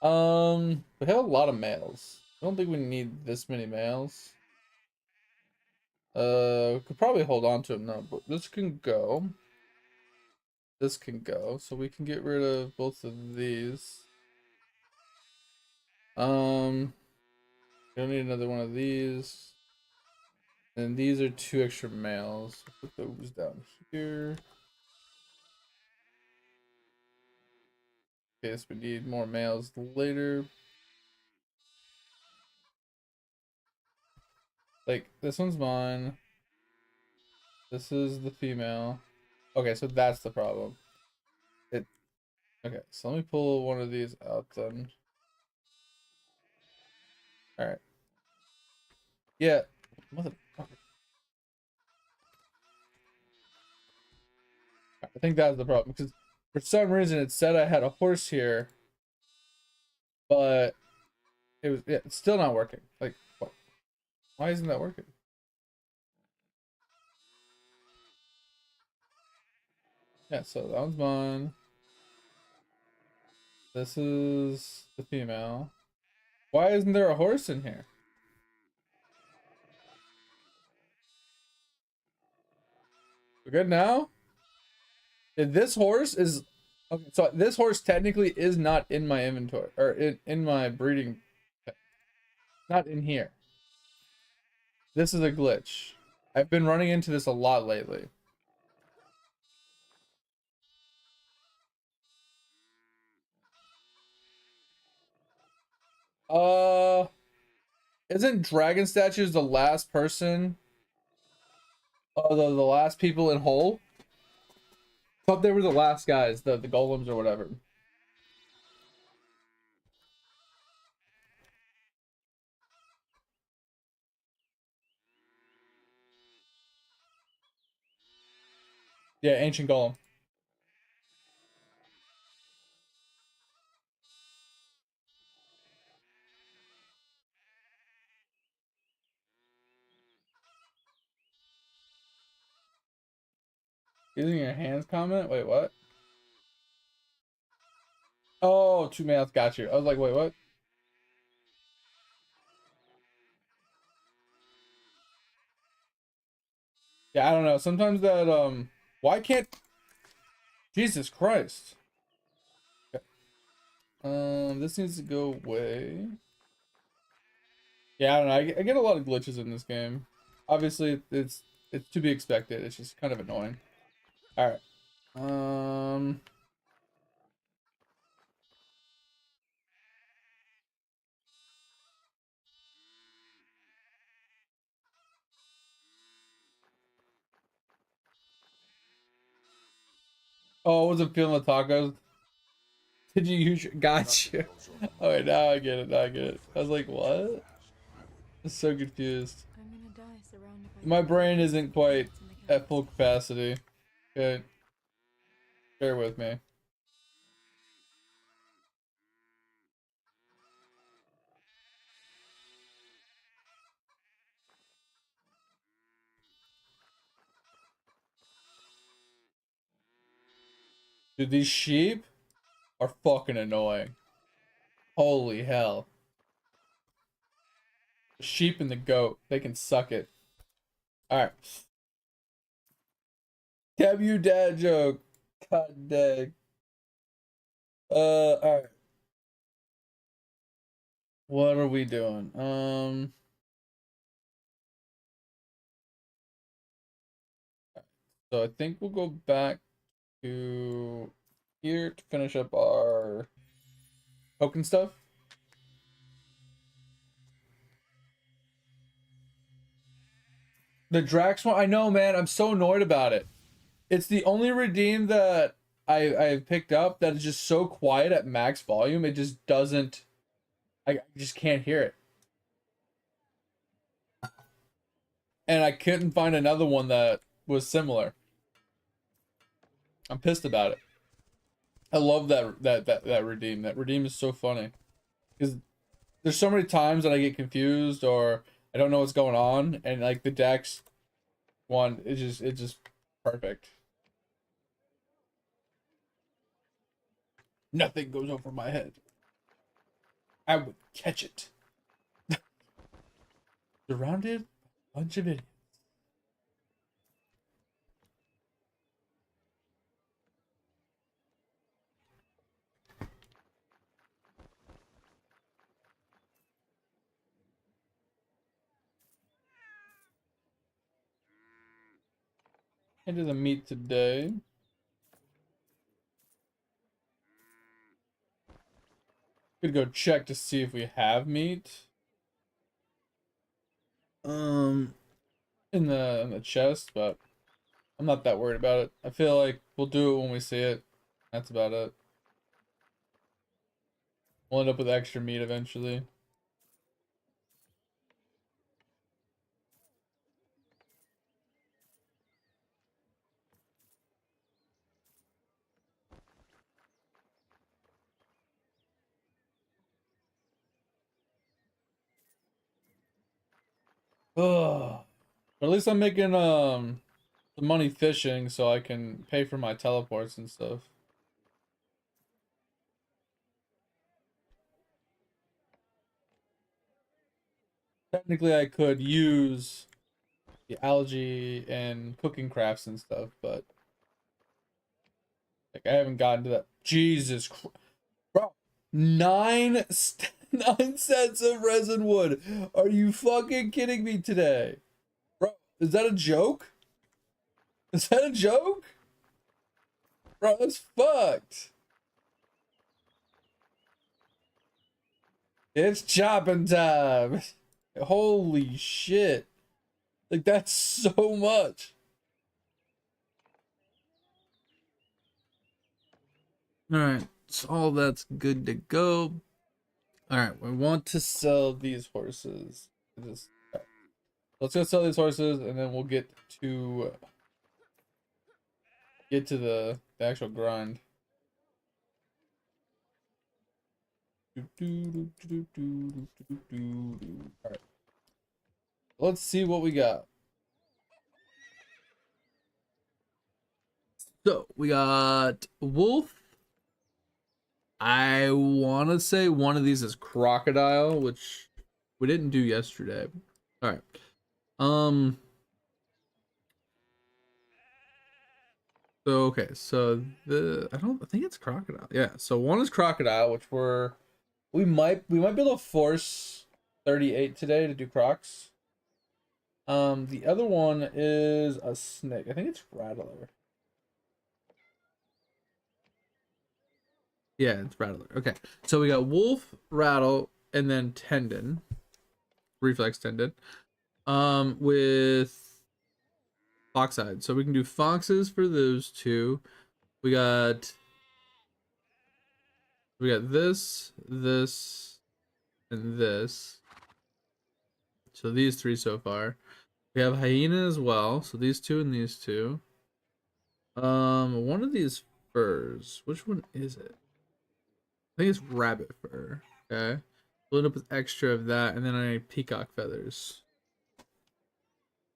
We have a lot of males. I don't think we need this many males. We could probably hold on to them now, but this can go. This can go, so we can get rid of both of these. We don't need another one of these. And these are 2 extra males. Put those down here. Okay, so we need more males later. Like, this one's mine. This is the female. Okay, so that's the problem. Okay, so let me pull one of these out then. Alright. Yeah. Motherfucker. I think that's the problem, because for some reason it said I had a horse here, but it's still not working. Like, what? Why isn't that working? Yeah, so that one's mine. This is the female. Why isn't there a horse in here? We're good now? This horse is okay, so this horse technically is not in my inventory or in my breeding pet. Not in here. This is a glitch. I've been running into this a lot lately. Isn't Dragon Statues the last person? The last people in Hole? I thought they were the last guys, the golems or whatever. Yeah, ancient golem. Using your hands comment? Wait, what? Oh, 2 mouths, got you. I was like, wait, what? Yeah, I don't know. Sometimes that why can't Jesus Christ? Okay. This needs to go away. Yeah, I don't know. I get a lot of glitches in this game. Obviously, it's to be expected. It's just kind of annoying. All right. Oh, I wasn't feeling the tacos. Did you use your... Gotcha. Oh, wait, now I get it. Now I get it. I was like, what? I'm so confused. My brain isn't quite at full capacity. Okay. Bear with me. Dude, these sheep are fucking annoying. Holy hell. The sheep and the goat, they can suck it. Alright. Cabu dad joke. God dang. Alright. What are we doing? So I think we'll go back to here to finish up our token stuff. The Drax one, I know, man. I'm so annoyed about it. It's the only redeem that I've picked up that is just so quiet at max volume. It just doesn't. I just can't hear it. And I couldn't find another one that was similar. I'm pissed about it. I love that redeem. That redeem is so funny because there's so many times that I get confused or I don't know what's going on, and like the Dex one is just perfect. Nothing goes over my head. I would catch it. Surrounded by a bunch of idiots. Into the meat today. Could go check to see if we have meat. In the chest, but I'm not that worried about it. I feel like we'll do it when we see it. That's about it. We'll end up with extra meat eventually. Ugh. But at least I'm making some money fishing so I can pay for my teleports and stuff. Technically I could use the algae and cooking crafts and stuff, but like I haven't gotten to that. Jesus Christ. Bro, 9 sets of resin wood. Are you fucking kidding me today? Bro, is that a joke? Is that a joke? Bro, that's fucked. It's chopping time. Holy shit. Like, that's so much. Alright, so all that's good to go. Alright, we want to sell these horses. Let's go sell these horses and then we'll get to the actual grind. Alright. Let's see what we got. So we got wolf. I want to say one of these is crocodile, which we didn't do yesterday. All right. So okay, so I think it's crocodile. Yeah. So one is crocodile, which we might be able to force 38 today to do crocs. The other one is a snake. I think it's rattler. Yeah, it's rattler. Okay. So we got wolf, rattle, and then tendon. Reflex tendon. With foxhide. So we can do foxes for those two. We got this, and this. So these three so far. We have hyena as well. So these two and these two. One of these furs. Which one is it? I think it's rabbit fur. Okay. We'll end up with extra of that, and then I need peacock feathers.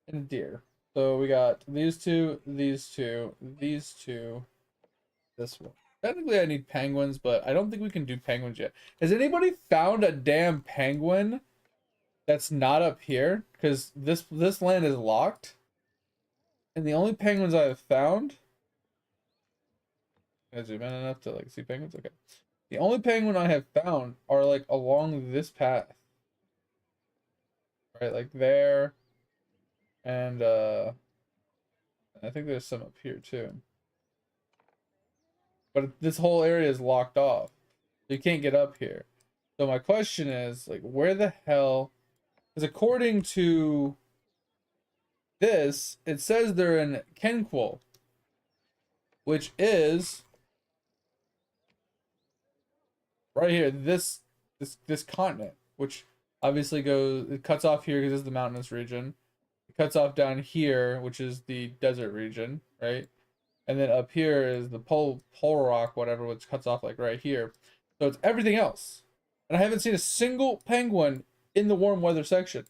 And a deer. So we got these two, these two, these two, this one. Technically I need penguins, but I don't think we can do penguins yet. Has anybody found a damn penguin that's not up here? Because this land is locked. And the only penguins I have found... Can I zoom in enough to like see penguins? Okay. The only penguin I have found are like along this path. Right, like there. And I think there's some up here too. But this whole area is locked off. So you can't get up here. So my question is, like, where the hell... Because according to this, it says they're in Kenquil, which is right here, this continent, which obviously it cuts off here because this is the mountainous region. It cuts off down here, which is the desert region, right? And then up here is the polar rock, whatever, which cuts off like right here. So it's everything else. And I haven't seen a single penguin in the warm weather section.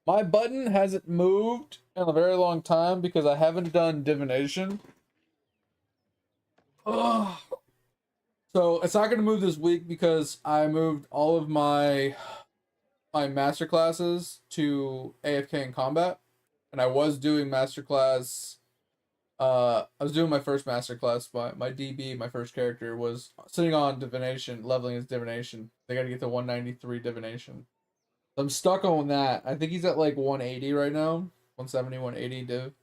My button hasn't moved in a very long time because I haven't done divination. Oh. So it's not going to move this week because I moved all of my master classes to AFK and combat, and I was doing masterclass. I was doing my first masterclass. My DB, my first character, was sitting on divination, leveling his divination. They got to get to 193 divination. So I'm stuck on that. I think he's at like 180 right now, 170, 180 div.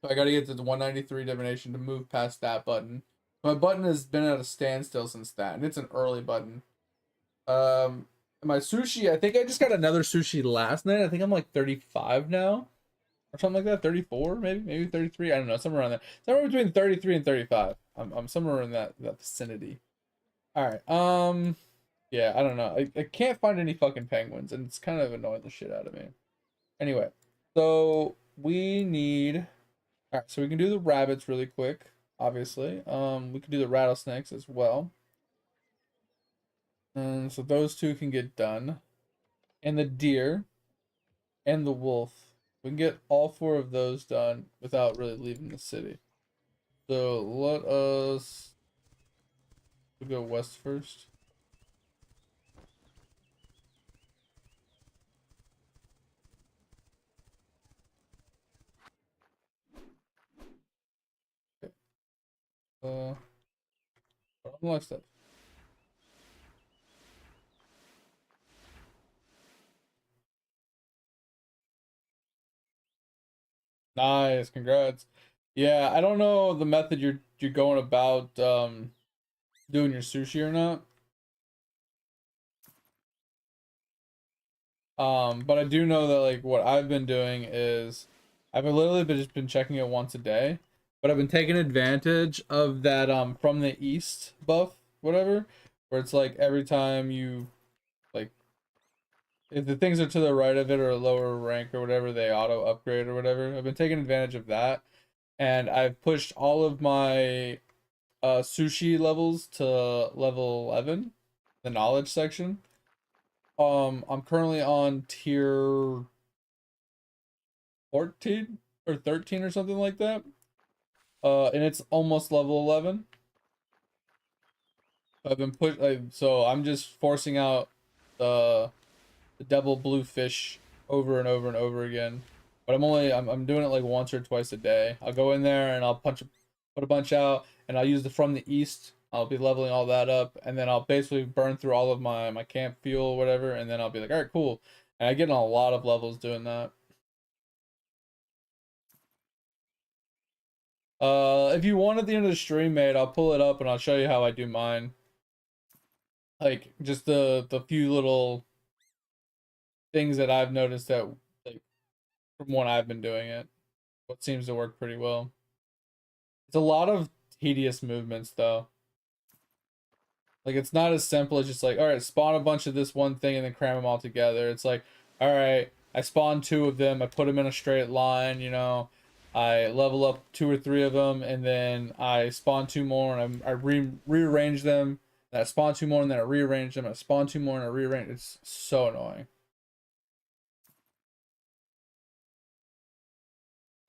So I got to get to the 193 divination to move past that button. My button has been at a standstill since that, and it's an early button. My sushi, I think I just got another sushi last night. I think I'm like 35 now, or something like that. 34, maybe 33. I don't know, somewhere around there. Somewhere between 33 and 35. I'm somewhere in that vicinity. All right. Yeah, I don't know. I can't find any fucking penguins, and it's kind of annoying the shit out of me. Anyway, so we need. All right, so we can do the rabbits really quick. Obviously, we can do the rattlesnakes as well. And so those two can get done. And the deer and the wolf. We can get all four of those done without really leaving the city. So let us go west first. Okay. Unlock stuff. Nice, congrats. Yeah, I don't know the method you're going about doing your sushi or not. But I do know that like what I've been doing is I've literally just been checking it once a day, but I've been taking advantage of that from the east buff, whatever, where it's like every time you like if the things are to the right of it or a lower rank or whatever, they auto upgrade or whatever. I've been taking advantage of that, and I've pushed all of my sushi levels to level 11, the knowledge section. I'm currently on tier 14 or 13 or something like that. And it's almost level 11. I've been pushed, so I'm just forcing out the double blue fish over and over and over again. But I'm doing it like once or twice a day. I'll go in there and I'll put a bunch out, and I'll use the from the east. I'll be leveling all that up, and then I'll basically burn through all of my camp fuel or whatever, and then I'll be like, all right, cool. And I get on a lot of levels doing that. If you want at the end of the stream, mate, I'll pull it up and I'll show you how I do mine. Like just the few little things that I've noticed that like from when I've been doing it, what seems to work pretty well. It's a lot of tedious movements though. Like it's not as simple as just like, all right, spawn a bunch of this one thing and then cram them all together. It's like, all right, I spawn two of them, I put them in a straight line, you know, I level up two or three of them, and then I spawn two more and I rearrange them. And I spawn two more and then I rearrange them. I spawn two more and I rearrange. It's so annoying.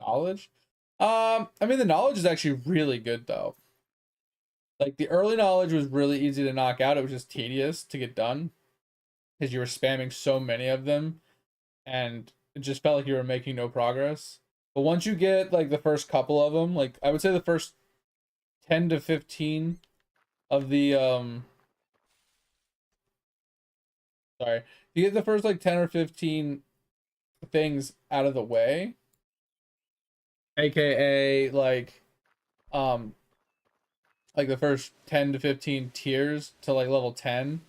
Knowledge. I mean the knowledge is actually really good though. Like the early knowledge was really easy to knock out. It was just tedious to get done because you were spamming so many of them, and it just felt like you were making no progress. But once you get like the first couple of them, like I would say the first 10 to 15 of the sorry, you get the first like 10 or 15 things out of the way, aka um like the first 10 to 15 tiers to like level 10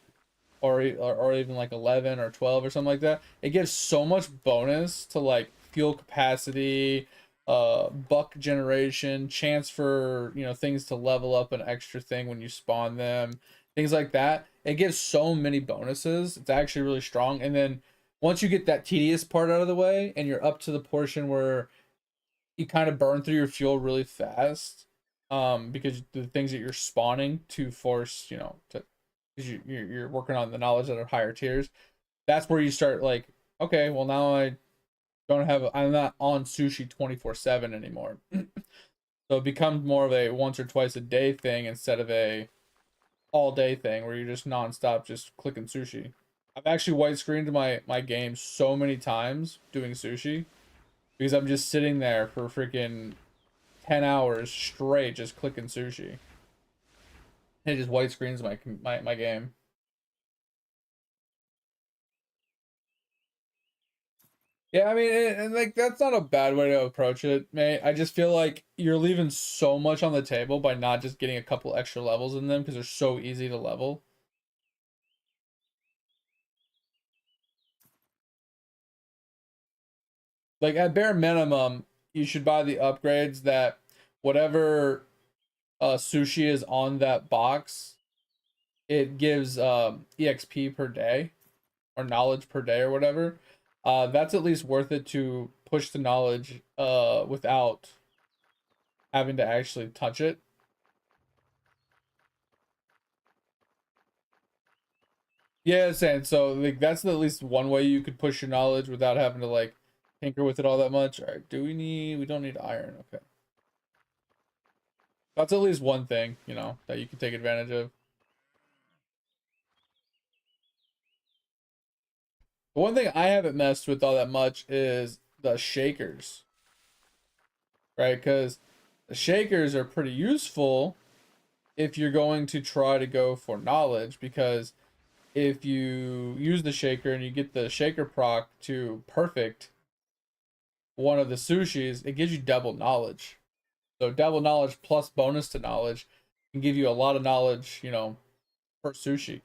or even like 11 or 12 or something like that, it gives so much bonus to like fuel capacity, buck generation, chance for, you know, things to level up an extra thing when you spawn them, things like that. It gives so many bonuses. It's actually really strong. And then once you get that tedious part out of the way and you're up to the portion where you kind of burn through your fuel really fast, because the things that you're spawning to force, you know, to because you're working on the knowledge that are higher tiers. That's where you start like, okay, well now I'm not on sushi 24/7 anymore. So it becomes more of a once or twice a day thing instead of a all day thing where you're just nonstop just clicking sushi. I've actually white screened my game so many times doing sushi because I'm just sitting there for freaking 10 hours straight just clicking sushi. And it just white screens my game. Yeah, I mean, and like that's not a bad way to approach it, mate. I just feel like you're leaving so much on the table by not just getting a couple extra levels in them because they're so easy to level. Like at bare minimum, you should buy the upgrades that whatever sushi is on that box, it gives EXP per day or knowledge per day or whatever. That's at least worth it to push the knowledge without having to actually touch it. Yeah, saying so like that's at least one way you could push your knowledge without having to like tinker with it all that much. All right, we don't need iron. Okay. That's at least one thing, you know, that you can take advantage of. The one thing I haven't messed with all that much is the shakers, right? Because the shakers are pretty useful if you're going to try to go for knowledge, because if you use the shaker and you get the shaker proc to perfect one of the sushis, it gives you double knowledge. So double knowledge plus bonus to knowledge can give you a lot of knowledge, you know, per sushi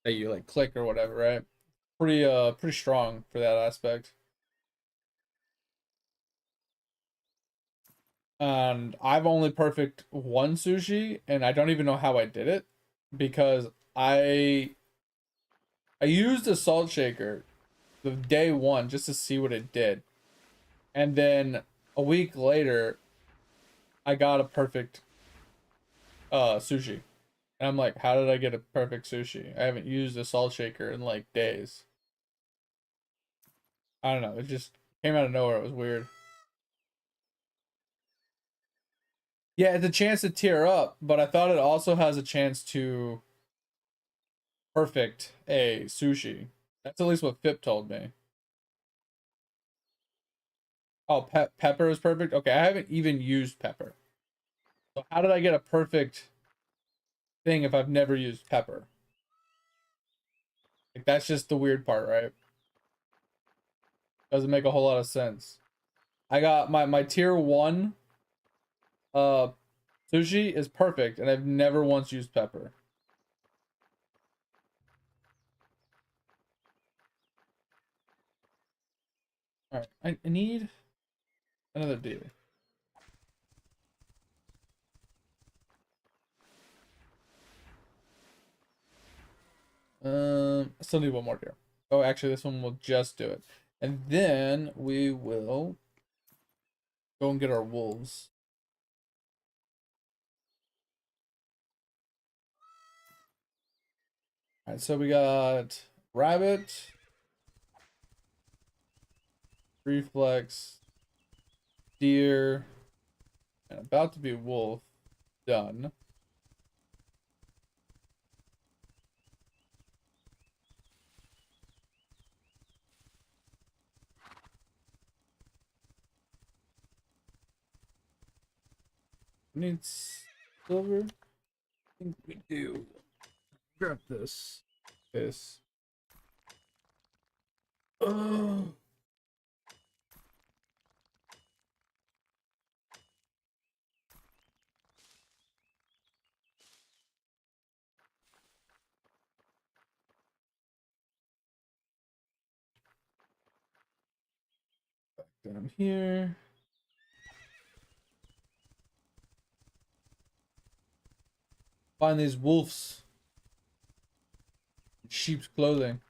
that you like click or whatever, right? Pretty strong for that aspect. And I've only perfect one sushi and I don't even know how I did it because I I used a salt shaker the day one just to see what it did. And then a week later I got a perfect sushi. And I'm like, how did I get a perfect sushi? I haven't used a salt shaker in like days. I don't know. It just came out of nowhere. It was weird. Yeah, it's a chance to tear up, but I thought it also has a chance to perfect a sushi. That's at least what Fip told me. Oh, pepper is perfect. Okay, I haven't even used pepper. So how did I get a perfect thing if I've never used pepper? Like that's just the weird part, right? Doesn't make a whole lot of sense. I got my tier 1 uh sushi is perfect and I've never once used pepper. All right, I need another deer. I still need one more deer. Oh, actually, this one will just do it. And then we will go and get our wolves. All right, so we got rabbit, reflex, deer, and about to be wolf. Done. Need silver? I think we do. Grab this. This. Oh. Down here. Find these wolves in sheep's clothing.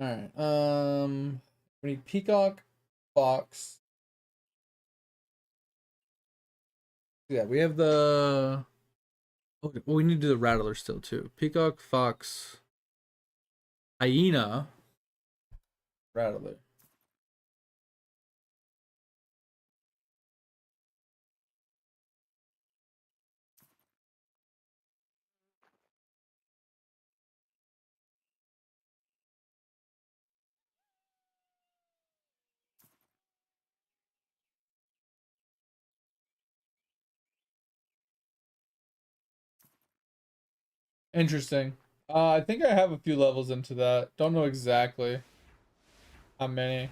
All right. We need peacock, fox. Yeah, we have the Oh, well, we need to do the rattler still too. Peacock, fox, hyena, rattler. Interesting. I think I have a few levels into that. Don't know exactly how many.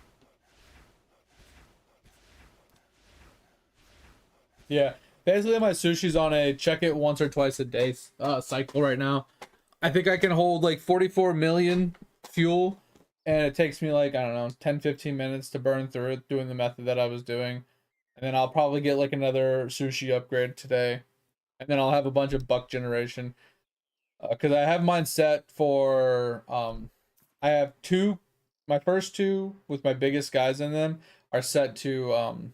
Yeah, basically my sushi's on a check it once or twice a day cycle right now. I think I can hold like 44 million fuel, and it takes me like, I don't know, 10-15 minutes to burn through it doing the method that I was doing. And then I'll probably get like another sushi upgrade today. And then I'll have a bunch of buck generation. Because I have mine set for, I have two, my first two with my biggest guys in them are set to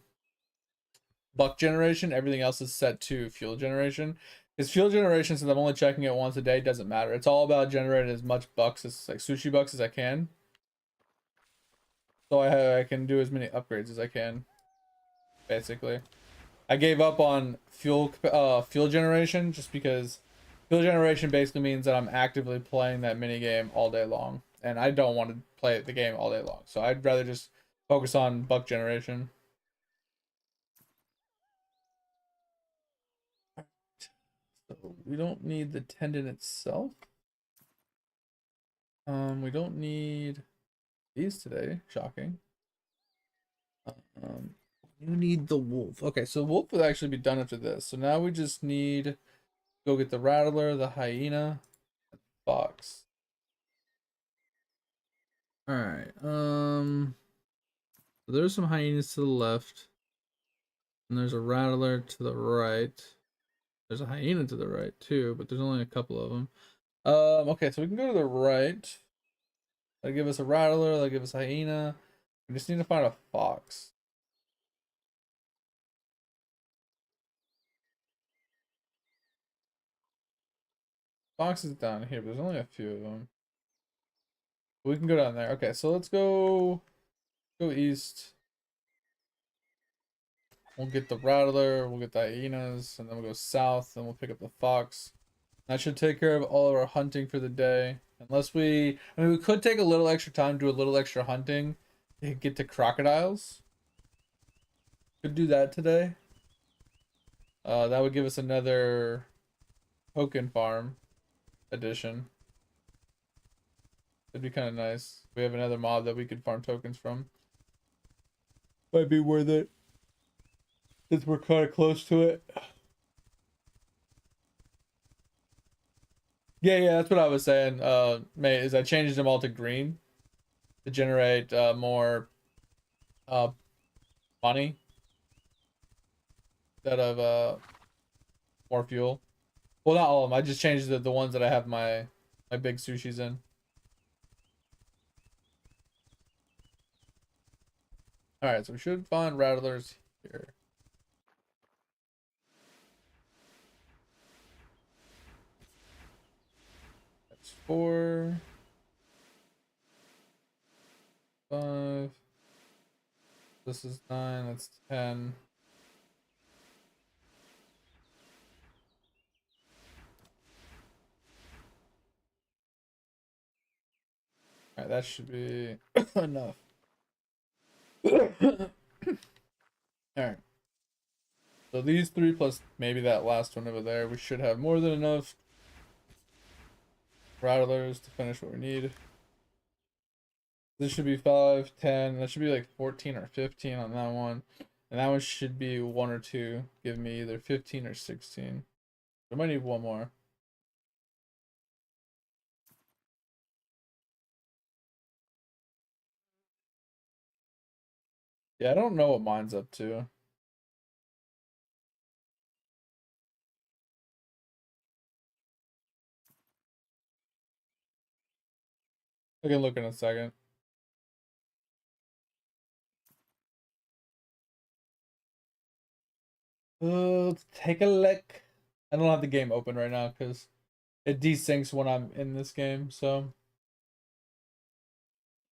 buck generation. Everything else is set to fuel generation. Because fuel generation, since I'm only checking it once a day, doesn't matter. It's all about generating as much bucks as like sushi bucks as I can. So I can do as many upgrades as I can. Basically, I gave up on fuel generation just because fuel generation basically means that I'm actively playing that mini game all day long, and I don't want to play the game all day long. So I'd rather just focus on buck generation. So we don't need the tendon itself. We don't need these today. Shocking. Um, you need the wolf. Okay, so wolf would actually be done after this. So now we just need go get the rattler, the hyena, fox. All right. So there's some hyenas to the left, and there's a rattler to the right. There's a hyena to the right too, but there's only a couple of them. Okay, so we can go to the right. That'll give us a rattler. That'll give us a hyena. We just need to find a fox. Fox is down here, but there's only a few of them. We can go down there. Okay, so let's go east. We'll get the rattler, we'll get the hyenas, and then we'll go south, and we'll pick up the fox. That should take care of all of our hunting for the day. Unless I mean, we could take a little extra time, do a little extra hunting, to get to crocodiles. Could do that today. That would give us another token farm addition. It'd be kind of nice. We have another mob that we could farm tokens from. Might be worth it, since we're kind of close to it. Yeah, that's what I was saying. Mate, is I changed them all to green to generate more uh money instead of more fuel. Well, not all of them. I just changed the ones that I have my big sushis in. All right, so we should find rattlers here. That's 4, 5. This is 9. That's 10. All right, that should be enough. All right. So these 3 plus maybe that last one over there, we should have more than enough rattlers to finish what we need. This should be 5, 10. That should be like 14 or 15 on that one. And that one should be 1 or 2. Give me either 15 or 16. I might need one more. Yeah, I don't know what mine's up to. I can look in a second. Let's take a look. I don't have the game open right now because it desyncs when I'm in this game, so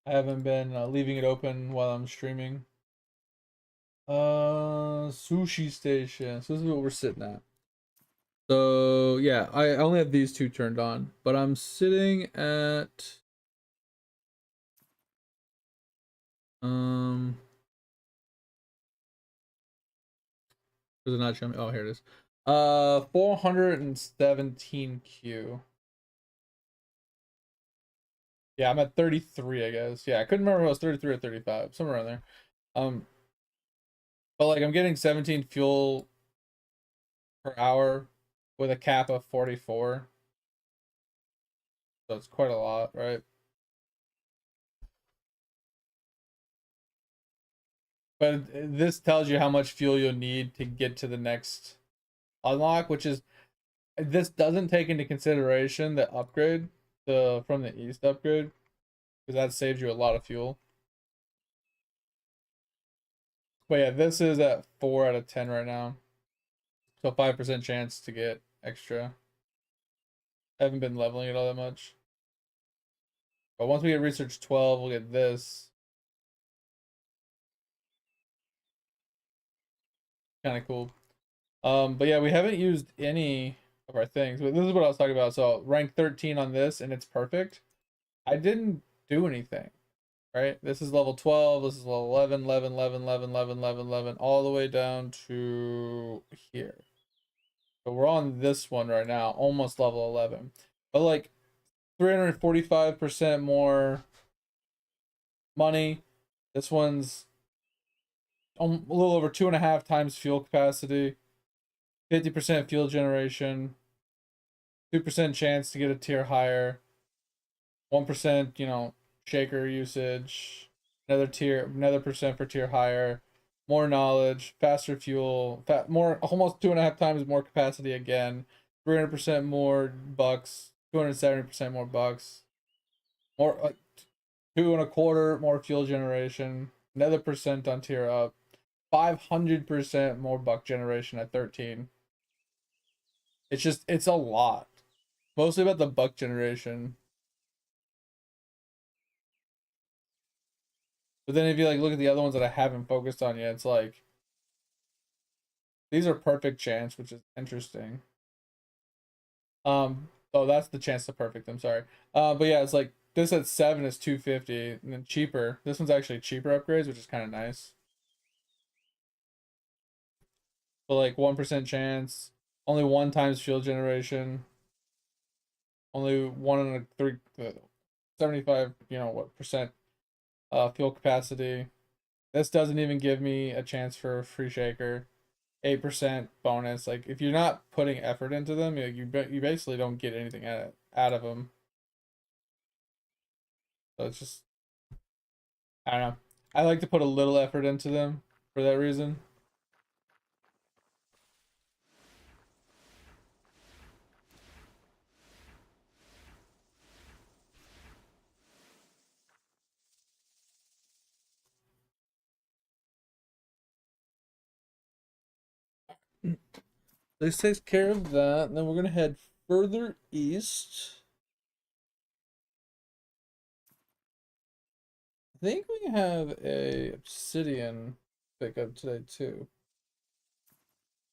I haven't been leaving it open while I'm streaming. Sushi station. So this is what we're sitting at. So yeah, I only have these two turned on, but I'm sitting at does it not show me? Oh, here it is. 417Q. Yeah, I'm at 33, I guess. Yeah, I couldn't remember if I was 33 or 35, somewhere around there. But like I'm getting 17 fuel per hour with a cap of 44. So it's quite a lot, right? But this tells you how much fuel you'll need to get to the next unlock, which is this doesn't take into consideration the upgrade, the from the east upgrade, because that saves you a lot of fuel. But yeah, this is at 4 out of 10 right now. So 5% chance to get extra. I haven't been leveling it all that much. But once we get research 12, we'll get this. Kind of cool. But yeah, we haven't used any of our things. But this is what I was talking about. So rank 13 on this, and it's perfect. I didn't do anything, right? This is level 12. This is level 11, 11, 11, 11, 11, 11, 11, all the way down to here. So we're on this one right now, almost level 11. But like 345% more money. This one's a little over 2.5 times fuel capacity, 50% fuel generation, 2% chance to get a tier higher, 1%, shaker usage, another percent for tier higher, more knowledge, faster fuel, more almost 2.5 times more capacity again, 300% more bucks, 270% more bucks, more 2.25 more fuel generation, another percent on tier up, 500% more buck generation at 13. It's a lot. Mostly about the buck generation. But then if you like look at the other ones that I haven't focused on yet, it's like these are perfect chance, which is interesting. Oh, that's the chance to perfect. I'm sorry. But yeah, it's like this at 7 is 250, and then cheaper. This one's actually cheaper upgrades, which is kind of nice. But like 1% chance, only 1 times fuel generation, only 1 in 75, percent fuel capacity. This doesn't even give me a chance for a free shaker. 8% bonus. Like if you're not putting effort into them, you basically don't get anything out of them. So it's just I don't know. I like to put a little effort into them for that reason. This takes care of that. And then we're gonna head further east. I think we have a obsidian pickup today too.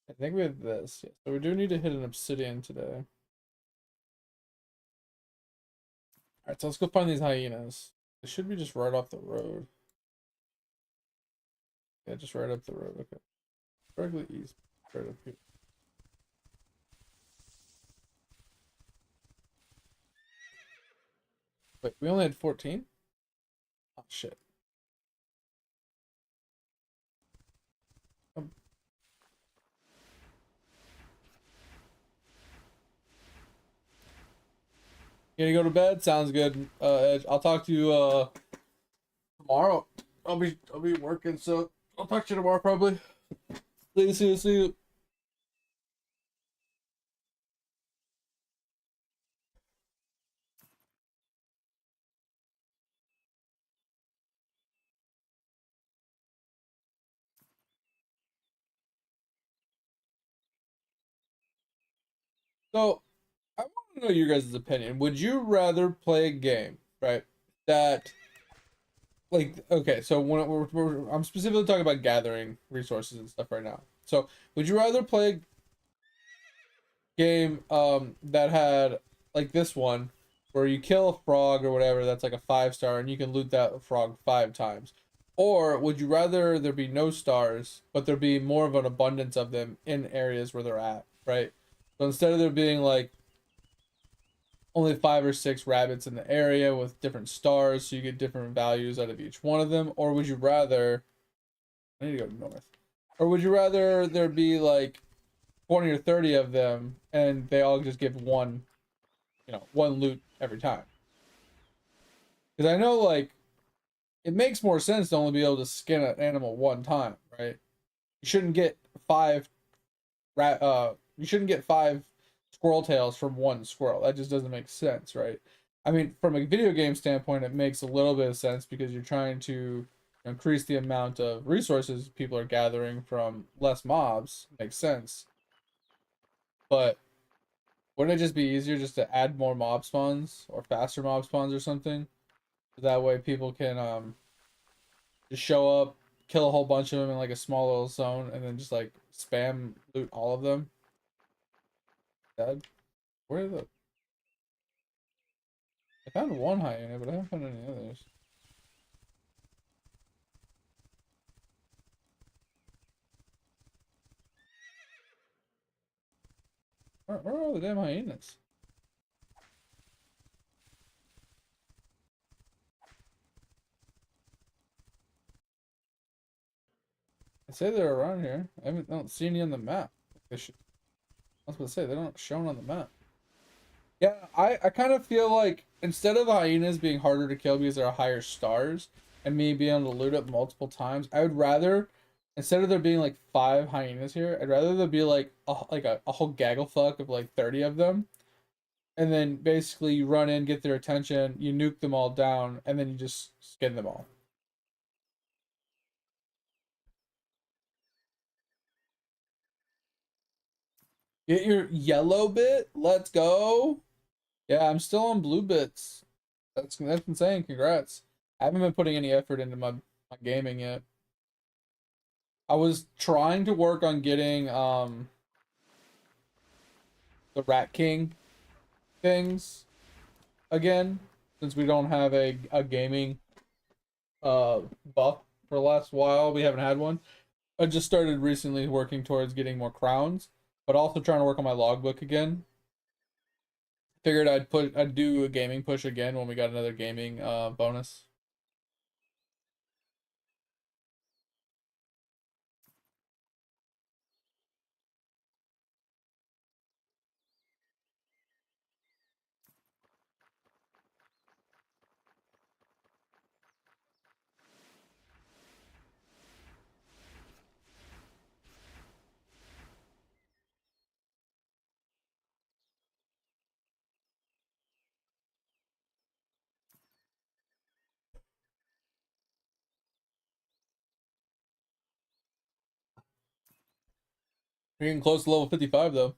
I think we have this. Yeah. So we do need to hit an obsidian today. Alright, so let's go find these hyenas. They should be just right off the road. Yeah, just right up the road. Okay. Directly east. Right up here. Wait, we only had 14? Oh, shit. Um, you gonna go to bed? Sounds good. Edge. I'll talk to you tomorrow. I'll be working, so I'll talk to you tomorrow probably. See you. So I want to know your guys' opinion. Would you rather play a game, right? That like okay, so when I'm specifically talking about gathering resources and stuff right now. So would you rather play a game that had like this one where you kill a frog or whatever that's like a 5 star and you can loot that frog 5 times? Or would you rather there be no stars, but there be more of an abundance of them in areas where they're at, right? So instead of there being like only 5 or 6 rabbits in the area with different stars, so you get different values out of each one of them, or would you rather I need to go north. Or would you rather there be like 20 or 30 of them and they all just give one, one loot every time? Because I know like it makes more sense to only be able to skin an animal one time, right? You shouldn't get five you shouldn't get 5 squirrel tails from one squirrel. That just doesn't make sense, right? I mean, from a video game standpoint, it makes a little bit of sense because you're trying to increase the amount of resources people are gathering from less mobs. Makes sense. But wouldn't it just be easier just to add more mob spawns or faster mob spawns or something? That way people can just show up, kill a whole bunch of them in like a small little zone, and then just like spam loot all of them. Dead. Where are the? I found one hyena, but I haven't found any others. Where are all the damn hyenas? I say they're around here. I don't see any on the map. They should. I was about to say they're not shown on the map. Yeah, I kind of feel like instead of the hyenas being harder to kill because there are higher stars and me being able to loot up multiple times, I would rather instead of there being like 5 hyenas here, I'd rather there be like a whole gaggle fuck of like 30 of them. And then basically you run in, get their attention, you nuke them all down, and then you just skin them all. Get your yellow bit. Let's go. Yeah, I'm still on blue bits. That's insane. Congrats. I haven't been putting any effort into my gaming yet. I was trying to work on getting the Rat King things again, since we don't have a gaming buff for the last while. We haven't had one. I just started recently working towards getting more crowns, but also trying to work on my logbook again. Figured I'd do a gaming push again when we got another gaming bonus. We're getting close to level 55 though.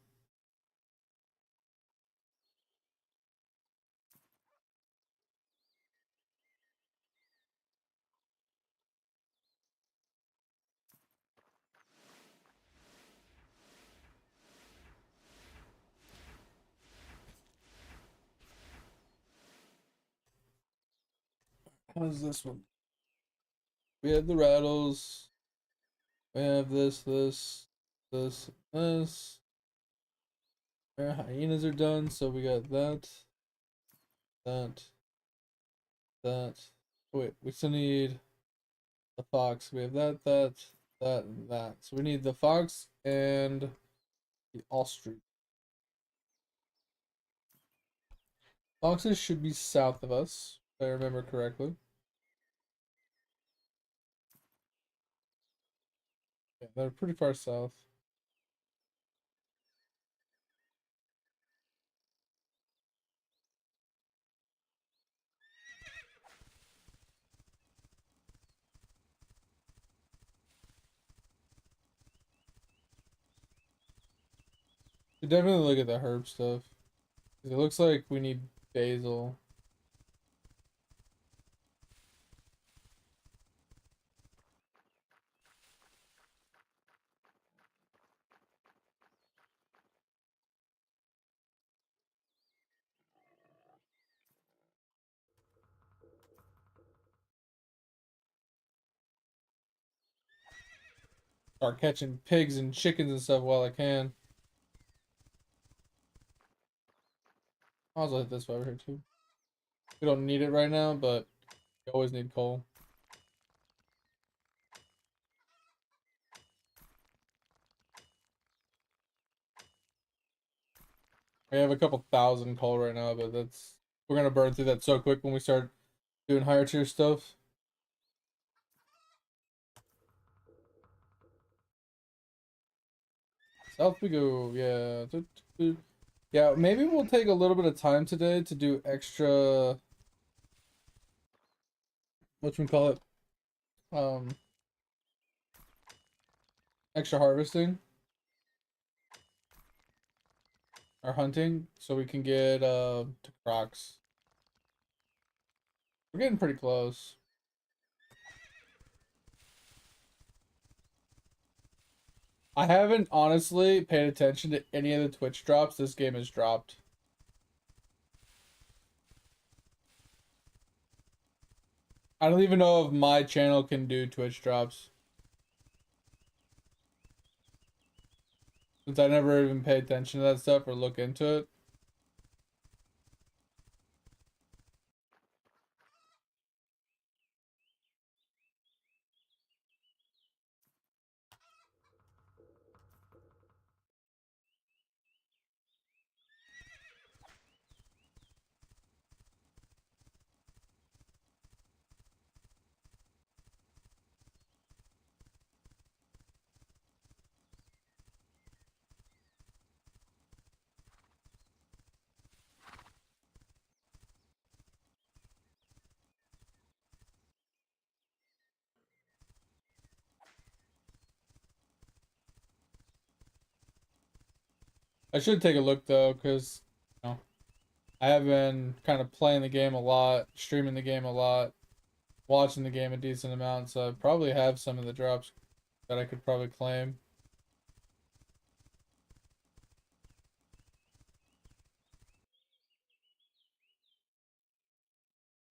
How's this one? We have the rattles. We have this. Our hyenas are done, so we got that, that, that. Oh, wait, we still need the fox. We have that, and that. So we need the fox and the ostrich. Foxes should be south of us, if I remember correctly. Yeah, they're pretty far south. should definitely look at the herb stuff. It looks like we need basil. Start catching pigs and chickens and stuff while I can. I'll also hit this over here too. We don't need it right now, but we always need coal. We have a couple thousand coal right now, but we're gonna burn through that so quick when we start doing higher tier stuff. South we go, yeah. Yeah, maybe we'll take a little bit of time today to do extra, whatchamacallit, extra harvesting or hunting so we can get to crocs. We're getting pretty close. I haven't honestly paid attention to any of the Twitch drops this game has dropped. I don't even know if my channel can do Twitch drops. Since I never even pay attention to that stuff or look into it. I should take a look though, because you know, I have been kind of playing the game a lot, streaming the game a lot, watching the game a decent amount, so I probably have some of the drops that I could probably claim.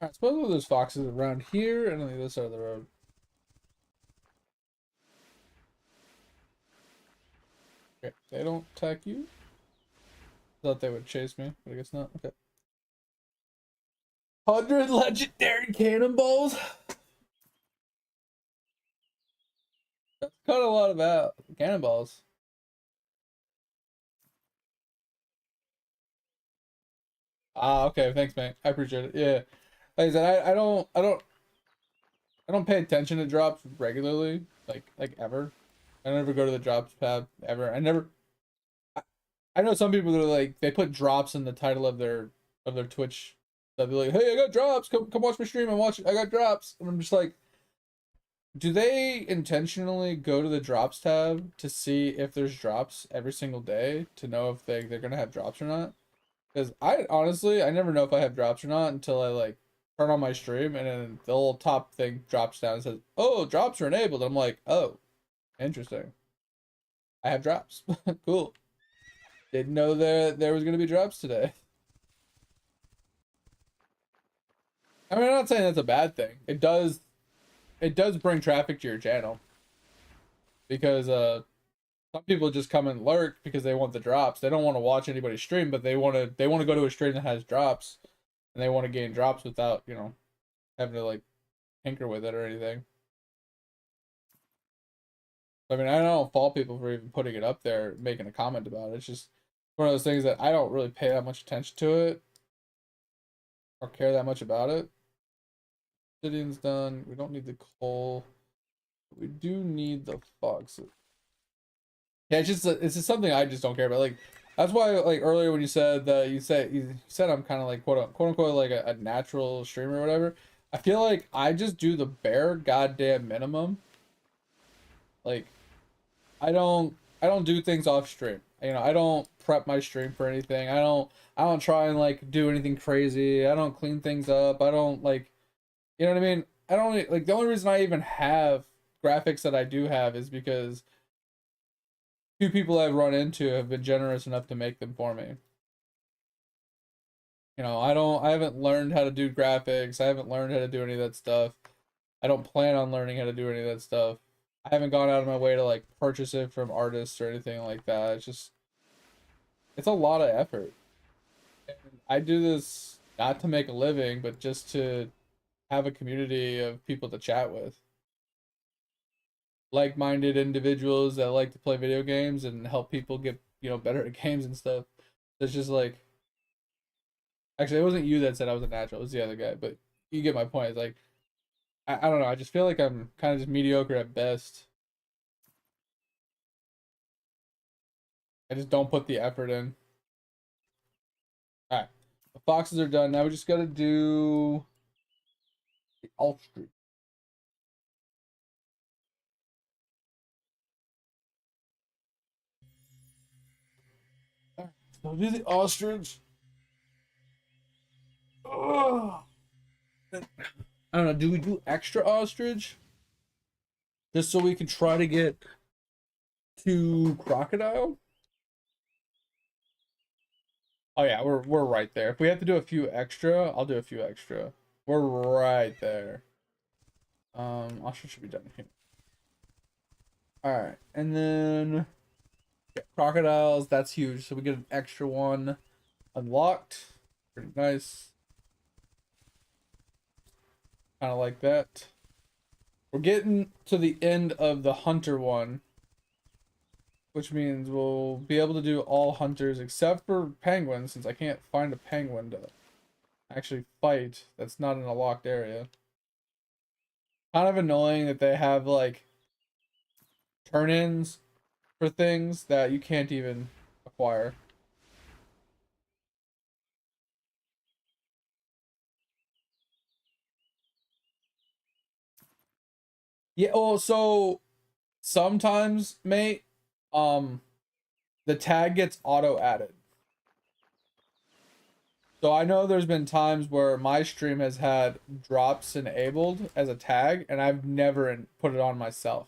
Alright, suppose there's foxes around here and on the other side of the road. Okay, they don't attack you. Thought they would chase me, but I guess not. Okay. 100 legendary cannonballs? That's kind of a lot of cannonballs. Ah, okay, thanks, man. I appreciate it. Yeah. Like I said, I don't pay attention to drops regularly, like ever. I never go to the drops tab ever. I know some people that are like they put drops in the title of their Twitch. They'll be like, "Hey, I got drops. Come watch my stream and watch it. I got drops." And I'm just like, do they intentionally go to the drops tab to see if there's drops every single day to know if they're gonna have drops or not? Because I honestly I never know if I have drops or not until I like turn on my stream and then the little top thing drops down and says, "Oh, drops are enabled." I'm like, "Oh, interesting. I have drops. Cool. Didn't know there was gonna be drops today." I mean, I'm not saying that's a bad thing. It does bring traffic to your channel because some people just come and lurk because they want the drops. They don't want to watch anybody stream, but they want to go to a stream that has drops and they want to gain drops without, having to like tinker with it or anything. I mean, I don't fault people for even putting it up there, making a comment about it. It's just one of those things that I don't really pay that much attention to it or care that much about it. Obsidian's done. We don't need the coal. We do need the foxes. Yeah, it's just something I just don't care about. Like that's why like earlier when you said that you said I'm kind of like quote unquote like a natural streamer or whatever. I feel like I just do the bare goddamn minimum. Like I don't do things off stream. I don't prep my stream for anything. I don't try and like do anything crazy. I don't clean things up. I don't like, you know what I mean? I don't like, the only reason I even have graphics that I do have is because two people I've run into have been generous enough to make them for me. You know, I haven't learned how to do graphics. I haven't learned how to do any of that stuff. I don't plan on learning how to do any of that stuff. I haven't gone out of my way to like purchase it from artists or anything like that. It's just, it's a lot of effort. And I do this not to make a living, but just to have a community of people to chat with. Like-minded individuals that like to play video games and help people get, you know, better at games and stuff. It's just like, actually, it wasn't you that said I was a natural. It was the other guy, but you get my point. It's like, I don't know. I just feel like I'm kind of just mediocre at best. I just don't put the effort in. All right, the foxes are done. Now we just got to do the ostrich. All right, so do the ostrich. Oh. I don't know. Do we do extra ostrich just so we can try to get to crocodile? Oh yeah, we're right there. If we have to do a few extra, I'll do a few extra. We're right there. Ostrich should be done here. All right, and then yeah, crocodiles. That's huge. So we get an extra one unlocked. Pretty nice. Kind of like that. We're getting to the end of the hunter one, which means we'll be able to do all hunters except for penguins, since I can't find a penguin to actually fight that's not in a locked area. Kind of annoying that they have like turn-ins for things that you can't even acquire. Yeah, well, so sometimes, mate, the tag gets auto added. So I know there's been times where my stream has had drops enabled as a tag, and I've never put it on myself.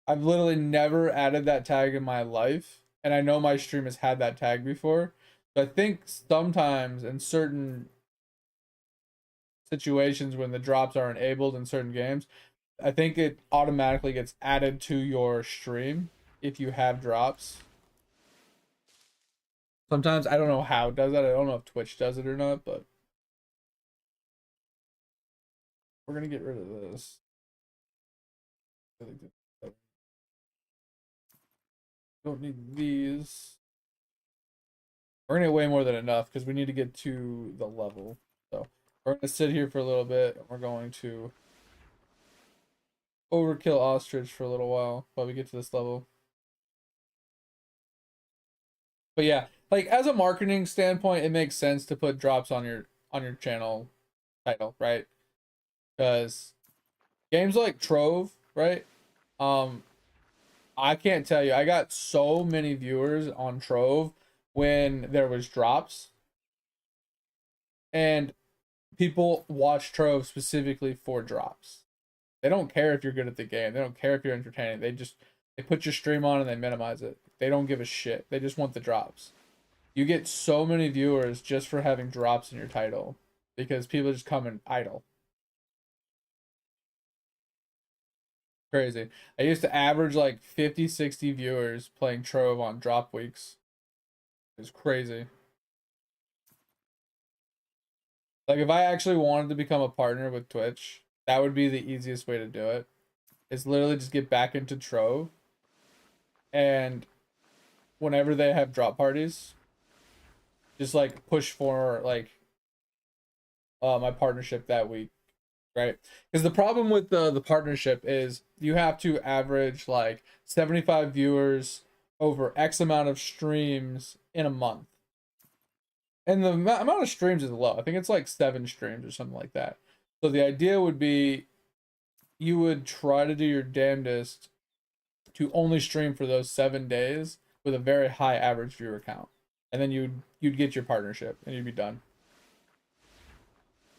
I've literally never added that tag in my life, and I know my stream has had that tag before. But I think sometimes in certain situations when the drops are enabled in certain games, I think it automatically gets added to your stream if you have drops. Sometimes I don't know how it does that. I don't know if Twitch does it or not, but we're gonna get rid of this. Don't need these. We're gonna get way more than enough because we need to get to the level. So we're gonna sit here for a little bit, and we're going to overkill ostrich for a little while while we get to this level. But yeah, like as a marketing standpoint, it makes sense to put drops on your channel title, right? Because games like Trove, right? I can't tell you. I got so many viewers on Trove when there was drops, and people watch Trove specifically for drops. They don't care if you're good at the game. They don't care if you're entertaining. They put your stream on and they minimize it. They don't give a shit. They just want the drops. You get so many viewers just for having drops in your title because people just come and idle. Crazy. I used to average like 50, 60 viewers playing Trove on drop weeks. It's crazy. Like if I actually wanted to become a partner with Twitch, that would be the easiest way to do it. Is literally just get back into Trove, and whenever they have drop parties, just like push for like my partnership that week, right? Because the problem with the partnership is you have to average like 75 viewers over X amount of streams in a month. And the amount of streams is low. I think it's like 7 streams or something like that. So the idea would be you would try to do your damnedest to only stream for those 7 days with a very high average viewer count, and then you'd get your partnership and you'd be done.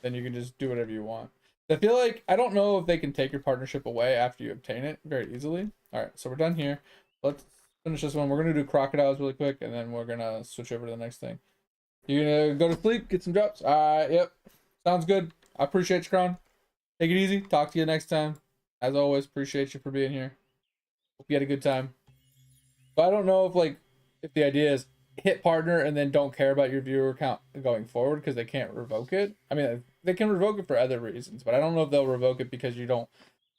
Then you can just do whatever you want. I feel like, I don't know if they can take your partnership away after you obtain it very easily. All right, so we're done here. Let's finish this one. We're gonna do crocodiles really quick, and then we're gonna switch over to the next thing. You gonna go to sleep, get some drops? All right, yep, sounds good. I appreciate you, Crown. Take it easy. Talk to you next time. As always, appreciate you for being here. Hope you had a good time. But I don't know if the idea is hit partner and then don't care about your viewer count going forward because they can't revoke it. I mean, they can revoke it for other reasons, but I don't know if they'll revoke it because you don't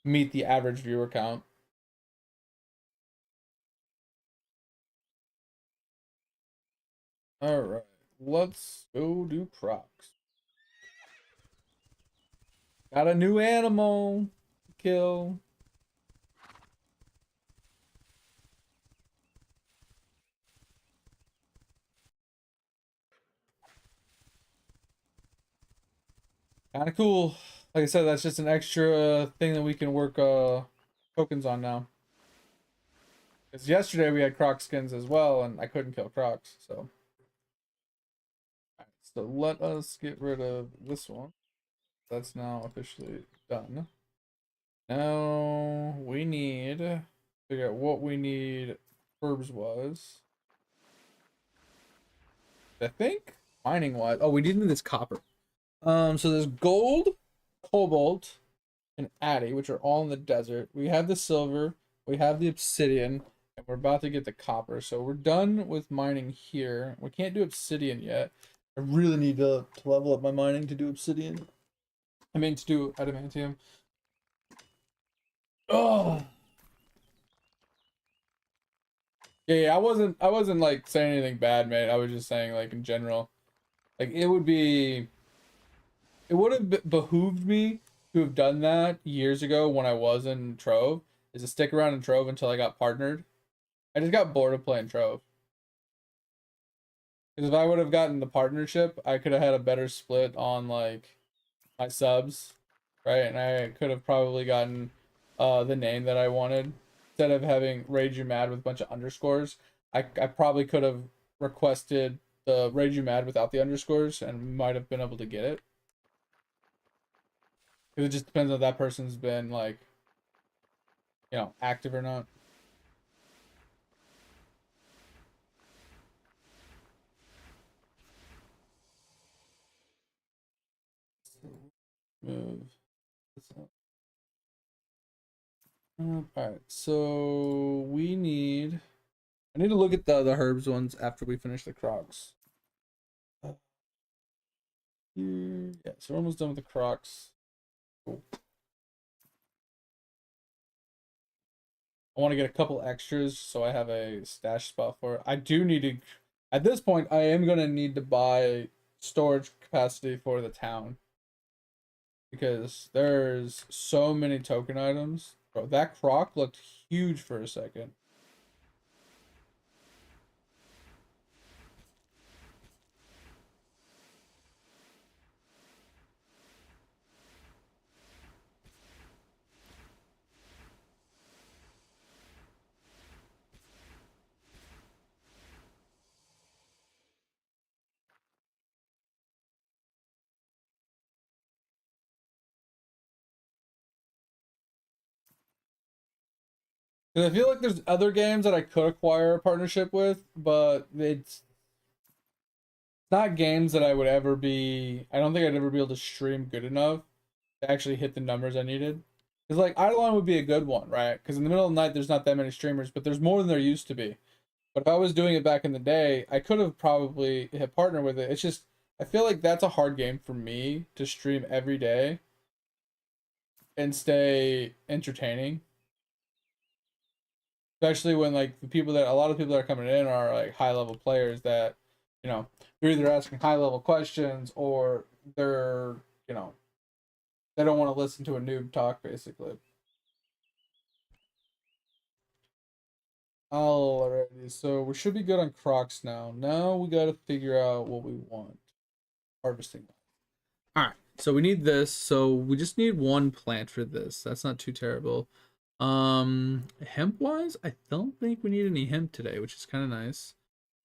meet the average viewer count. All right, let's go do Crocs. Got a new animal to kill. Kind of cool. Like I said, that's just an extra thing that we can work tokens on now. Because yesterday we had Croc skins as well, and I couldn't kill Crocs, so. Alright, so let us get rid of this one. That's now officially done. Now we need to figure out what we need herbs was. I think mining wise. Oh, we didn't need this copper. So there's gold, cobalt, and addy, which are all in the desert. We have the silver, we have the obsidian, and we're about to get the copper. So we're done with mining here. We can't do obsidian yet. I really need to level up my mining to do obsidian. I mean, to do adamantium. Oh. Yeah, I wasn't like saying anything bad, mate. I was just saying like in general. Like it would have behooved me to have done that years ago when I was in Trove, is to stick around in Trove until I got partnered. I just got bored of playing Trove. Because if I would have gotten the partnership, I could have had a better split on like my subs, right? And I could have probably gotten the name that I wanted. Instead of having RageUMad with a bunch of underscores, I probably could have requested the RageUMad without the underscores and might have been able to get it. Because it just depends on if that person's been like, active or not. Move this up. Alright, so we need... I need to look at the herbs ones after we finish the crocs. Here, yeah, so we're almost done with the crocs. Cool. I want to get a couple extras so I have a stash spot for it. I do need to... At this point, I am going to need to buy storage capacity for the town. Because there's so many token items. Bro, that croc looked huge for a second. Because I feel like there's other games that I could acquire a partnership with, but it's not games that I would ever be... I don't think I'd ever be able to stream good enough to actually hit the numbers I needed. Because, like, Eidolon would be a good one, right? Because in the middle of the night, there's not that many streamers, but there's more than there used to be. But if I was doing it back in the day, I could have probably hit partner with it. It's just, I feel like that's a hard game for me to stream every day and stay entertaining. Especially when like a lot of people that are coming in are like high level players that, they're either asking high level questions or they're, they don't want to listen to a noob talk basically. Alrighty, so we should be good on crocs now. Now we got to figure out what we want. Harvesting. Alright, so we need this. So we just need one plant for this. That's not too terrible. Hemp wise, I don't think we need any hemp today, which is kind of nice.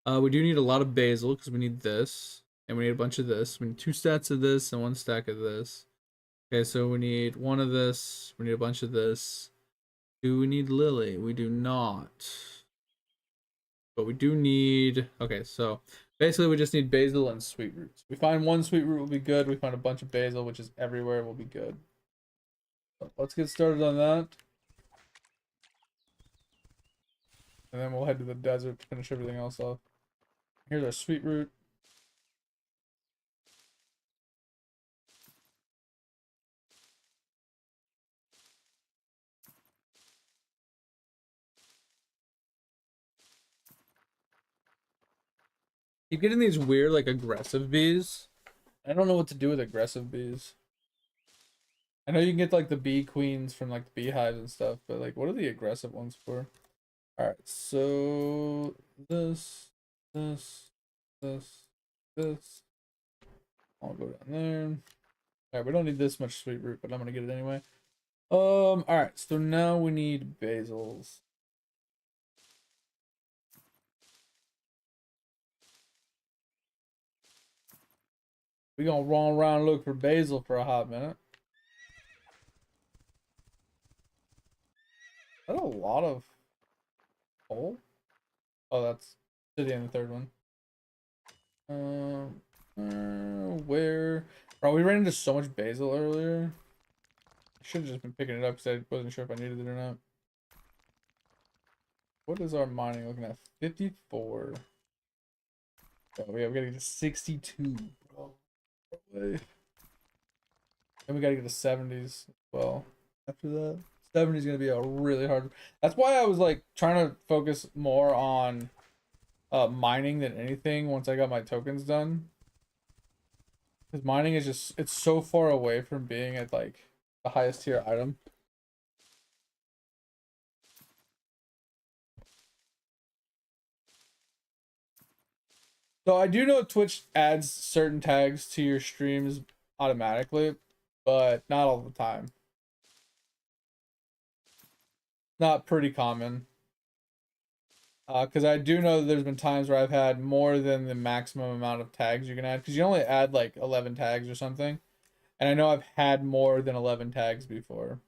We do need a lot of basil because we need this, and we need a bunch of this. We need 2 stacks of this and 1 stack of this. Okay, so we need 1 of this. We need a bunch of this. Do we need lily? We do not. But we do need. Okay, so basically we just need basil and sweet roots. We find 1 sweet root will be good. We find a bunch of basil, which is everywhere, will be good. So let's get started on that. And then we'll head to the desert to finish everything else off. Here's our sweet root. Keep getting these weird, like, aggressive bees. I don't know what to do with aggressive bees. I know you can get, like, the bee queens from, like, the beehives and stuff, but, like, what are the aggressive ones for? Alright, so this. I'll go down there. Alright, we don't need this much sweet root, but I'm gonna get it anyway. Alright, so now we need basils. We gonna run around and look for basil for a hot minute. Is that a lot of coal? Oh, that's city and the 3rd one. Where? Bro, we ran into so much basil earlier. I should have just been picking it up because I wasn't sure if I needed it or not. What is our mining looking at? 54. Oh, yeah, we gotta get to 62. Bro. And we gotta get to 70s as well. After that, 70 is gonna be a really hard. That's why I was like trying to focus more on mining than anything once I got my tokens done. Because mining is just, it's so far away from being at like the highest tier item. So I do know Twitch adds certain tags to your streams automatically, but not all the time. Not pretty common. Because I do know that there's been times where I've had more than the maximum amount of tags you can add. Because you only add like 11 tags or something. And I know I've had more than 11 tags before.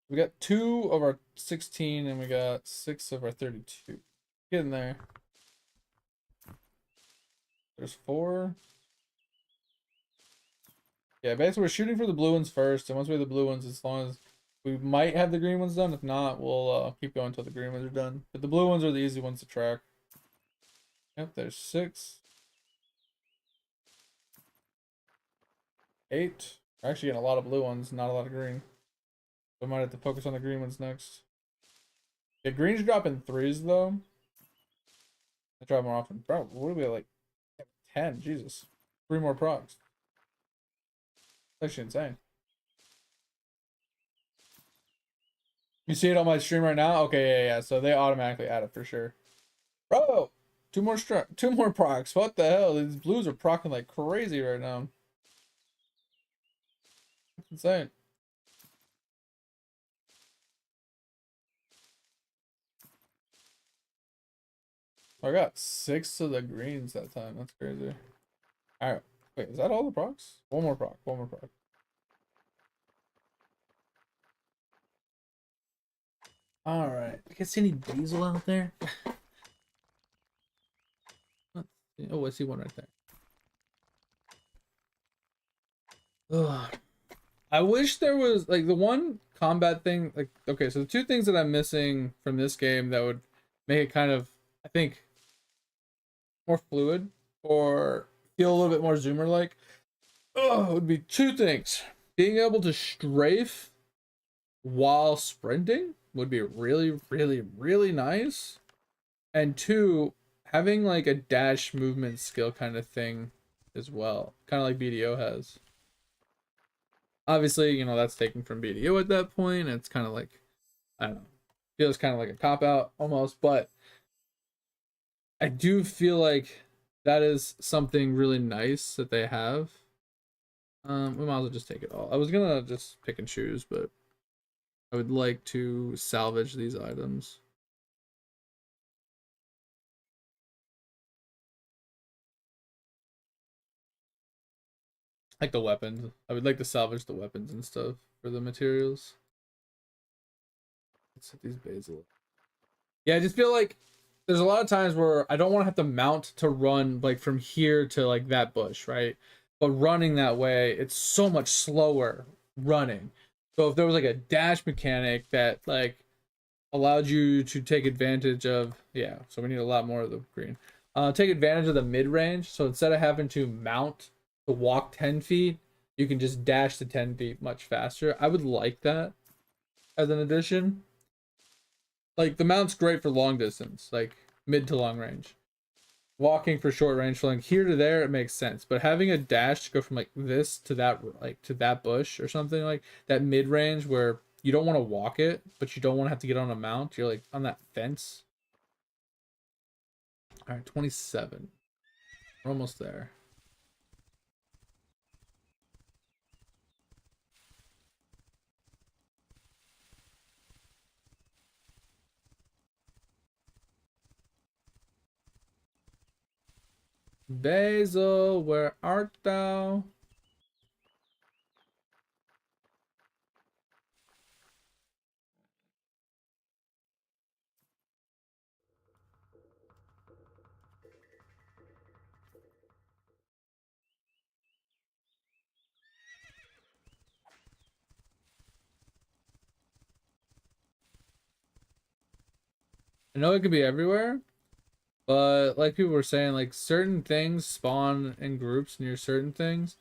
We got 2 of our 16 and we got 6 of our 32. Getting there. There's 4. Yeah, basically we're shooting for the blue ones first, and once we have the blue ones, as long as we might have the green ones done. If not, we'll keep going until the green ones are done. But the blue ones are the easy ones to track. Yep, there's 6. 8. We're actually getting a lot of blue ones, not a lot of green. So I might have to focus on the green ones next. Yeah, green's dropping 3s though. I drop more often. Bro, what are we at, like 10? Jesus. 3 more procs. That's actually insane. You see it on my stream right now? Okay, yeah. So they automatically add it for sure. Bro, 2 more procs. What the hell? These blues are procking like crazy right now. It's insane. I got 6 of the greens that time. That's crazy. Alright. Wait, is that all the procs? One more proc. One more proc. Alright. I can see any basil out there. Oh, I see one right there. Ugh. I wish there was like the one combat thing. Like, okay, so the 2 things that I'm missing from this game that would make it kind of, I think, more fluid or feel a little bit more Zoomer like. Oh, it would be 2 things. Being able to strafe while sprinting would be really, really, really nice. And 2, having like a dash movement skill kind of thing as well, kind of like BDO has. Obviously, you know, that's taken from BDO at that point. It's kind of like, I don't know, feels kind of like a cop out almost, but I do feel like that is something really nice that they have. We might as well just take it all. I was gonna just pick and choose, but I would like to salvage these items. Like the weapons. I would like to salvage the weapons and stuff for the materials. Let's set these basil. Yeah, I just feel like there's a lot of times where I don't want to have to mount to run like from here to like that bush, right? But running that way, it's so much slower running. So if there was like a dash mechanic that like allowed you to take advantage of, yeah, so we need a lot more of the green. Take advantage of the mid range. So instead of having to mount to walk 10 feet, you can just dash to 10 feet much faster. I would like that as an addition. Like the mount's great for long distance, like mid to long range. Walking for short range, from like here to there, it makes sense. But having a dash to go from like this to that, like to that bush or something like that mid range where you don't want to walk it, but you don't want to have to get on a mount. You're like on that fence. All right, 27. We're almost there. Basil, where art thou? I know it could be everywhere, but like people were saying, like certain things spawn in groups near certain things,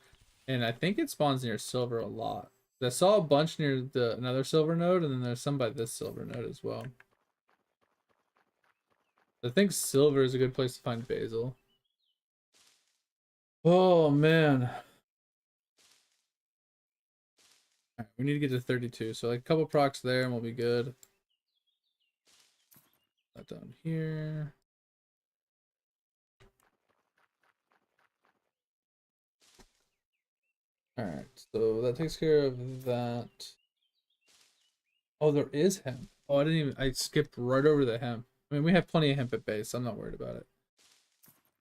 and I think it spawns near silver a lot. I saw a bunch near the another silver node, and then there's some by this silver node as well. I think silver is a good place to find basil. Oh man. Alright, we need to get to 32, so like a couple procs there and we'll be good. That down here. Alright, so that takes care of that. Oh, there is hemp. Oh, I skipped right over the hemp. I mean, we have plenty of hemp at base, so I'm not worried about it.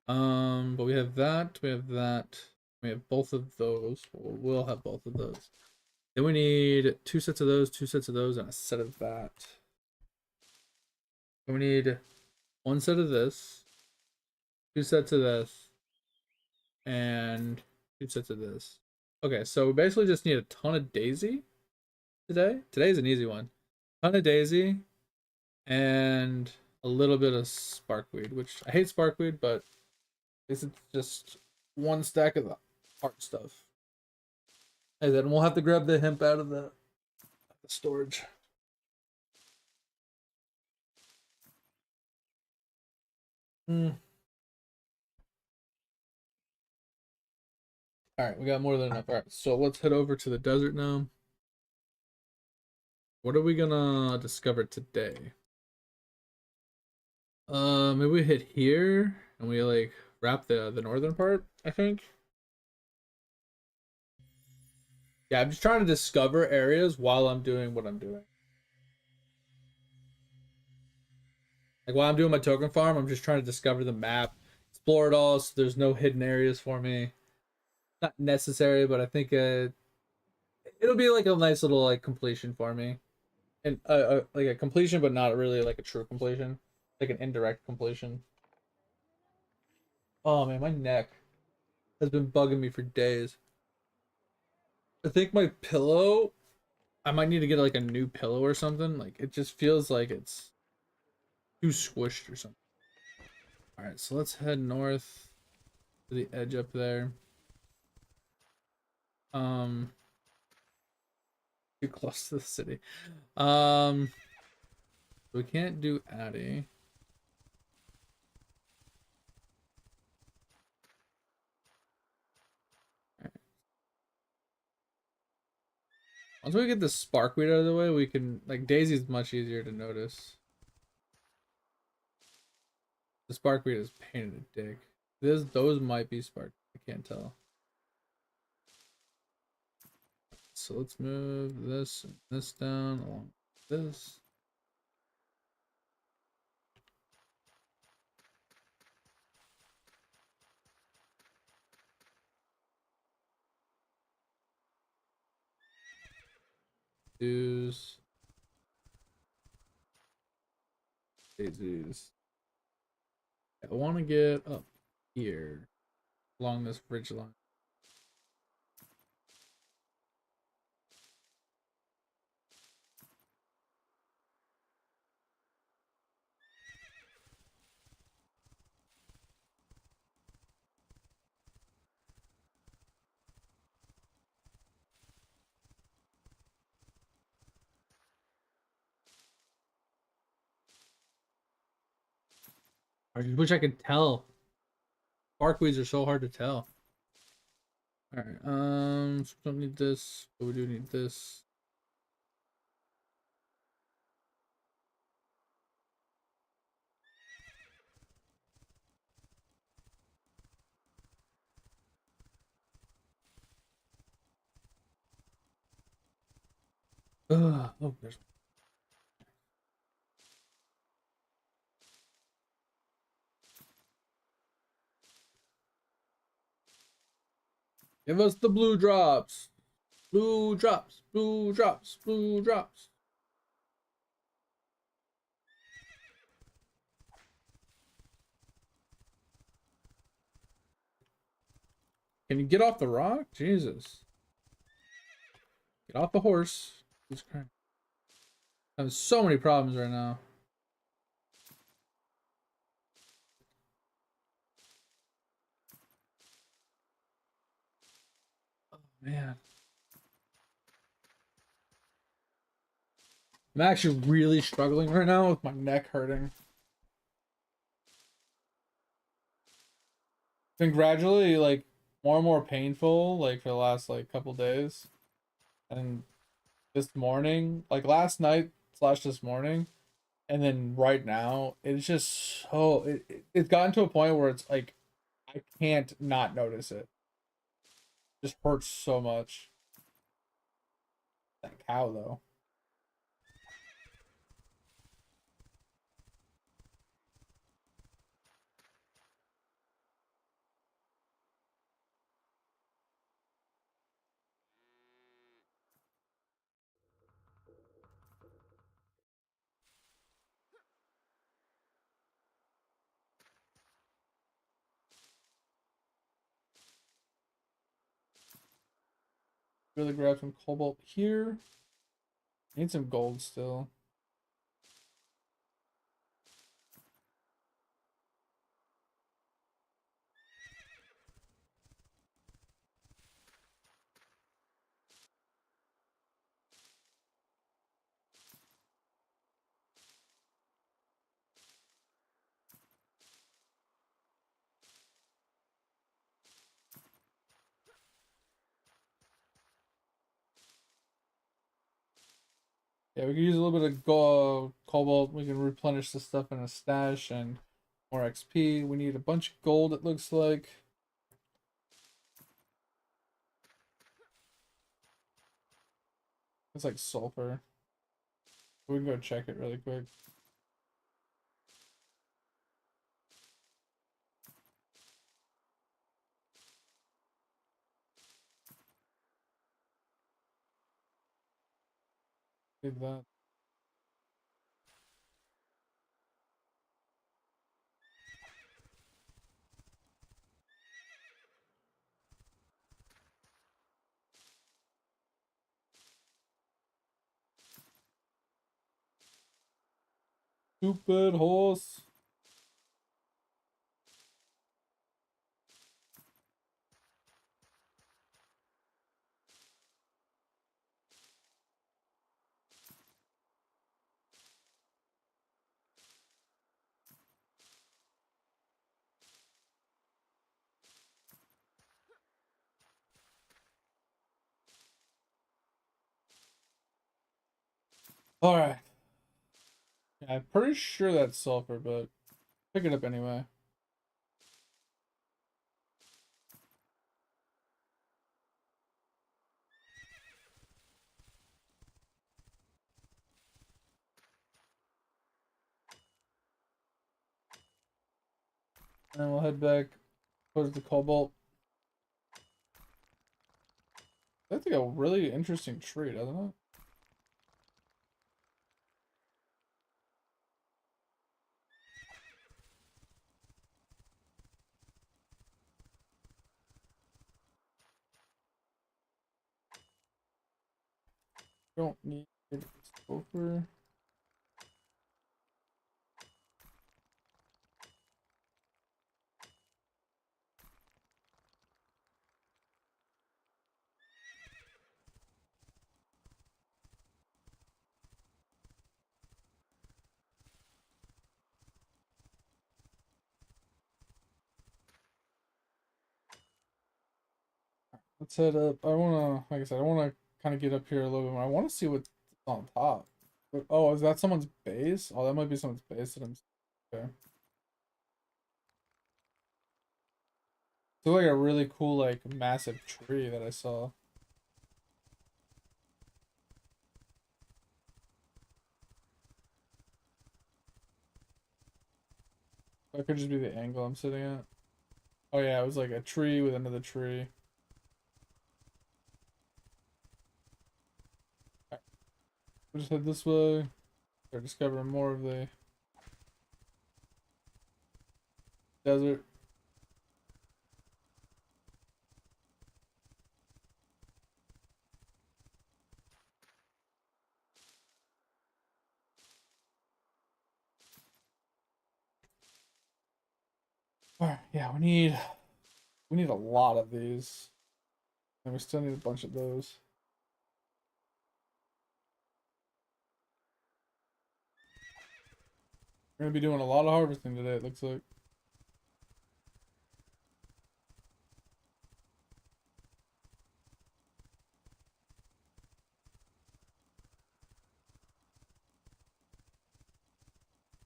But we have that, we have that. We have both of those. We'll have both of those. Then we need 2 sets of those, 2 sets of those, and a set of that. And we need 1 set of this, 2 sets of this, and 2 sets of this. Okay, so we basically just need a ton of daisy today. Today's an easy one. Ton of daisy and a little bit of sparkweed, which I hate sparkweed, but this is just 1 stack of the art stuff. And then we'll have to grab the hemp out of the storage. All right, we got more than enough. All right, so let's head over to the desert now. What are we gonna discover today? Maybe we hit here and we like wrap the northern part, I think. Yeah, I'm just trying to discover areas while I'm doing what I'm doing. Like while I'm doing my token farm, I'm just trying to discover the map, explore it all, so there's no hidden areas for me. Not necessary, but I think it'll be like a nice little like completion for me, and like a completion, but not really like a true completion, like an indirect completion. Oh man, my neck has been bugging me for days. I think my pillow, I might need to get like a new pillow or something. Like it just feels like it's too squished or something. All right, so let's head north to the edge up there. Um, too close to the city. Um, we can't do Addy. Once we get the sparkweed out of the way, we can, like, Daisy's much easier to notice. The sparkweed is a pain in the dick. Those might be spark. I can't tell. So let's move this and this down along with this. Daisies. I want to get up here along this ridge line. I just wish I could tell. Sparkweeds are so hard to tell. Alright, so we don't need this, but we do need this. Oh, there's. Give us the blue drops. Blue drops, blue drops, blue drops. Can you get off the rock? Jesus. Get off the horse. Jesus Christ. I have so many problems right now. Oh, man. I'm actually really struggling right now with my neck hurting. It's been gradually, like, more and more painful, like, for the last, like, couple days. And this morning, like, last night slash this morning, and then right now, it's just so... It's gotten to a point where it's, like, I can't not notice it. It just hurts so much. That cow, though. Really grab some cobalt here. Need some gold still. Yeah, we can use a little bit of cobalt. We can replenish the stuff in a stash and more XP. We need a bunch of gold, it looks like. It's like sulfur. We can go check it really quick. Did that. Stupid horse. All right. Yeah, I'm pretty sure that's sulfur, but pick it up anyway. And then we'll head back towards the cobalt. That's like a really interesting tree, doesn't it? Don't need sulfur. Let's head up. I wanna, like I said, I wanna kind of get up here a little bit more. I want to see what's on top. Oh, is that someone's base? Oh, that might be someone's base that I'm. Okay. It's like a really cool, like massive tree that I saw. That could just be the angle I'm sitting at. Oh yeah, it was like a tree with another tree. Alright, we'll just head this way. Start discovering more of the desert. Alright, yeah, we need a lot of these. And we still need a bunch of those. We're gonna be doing a lot of harvesting today, it looks like.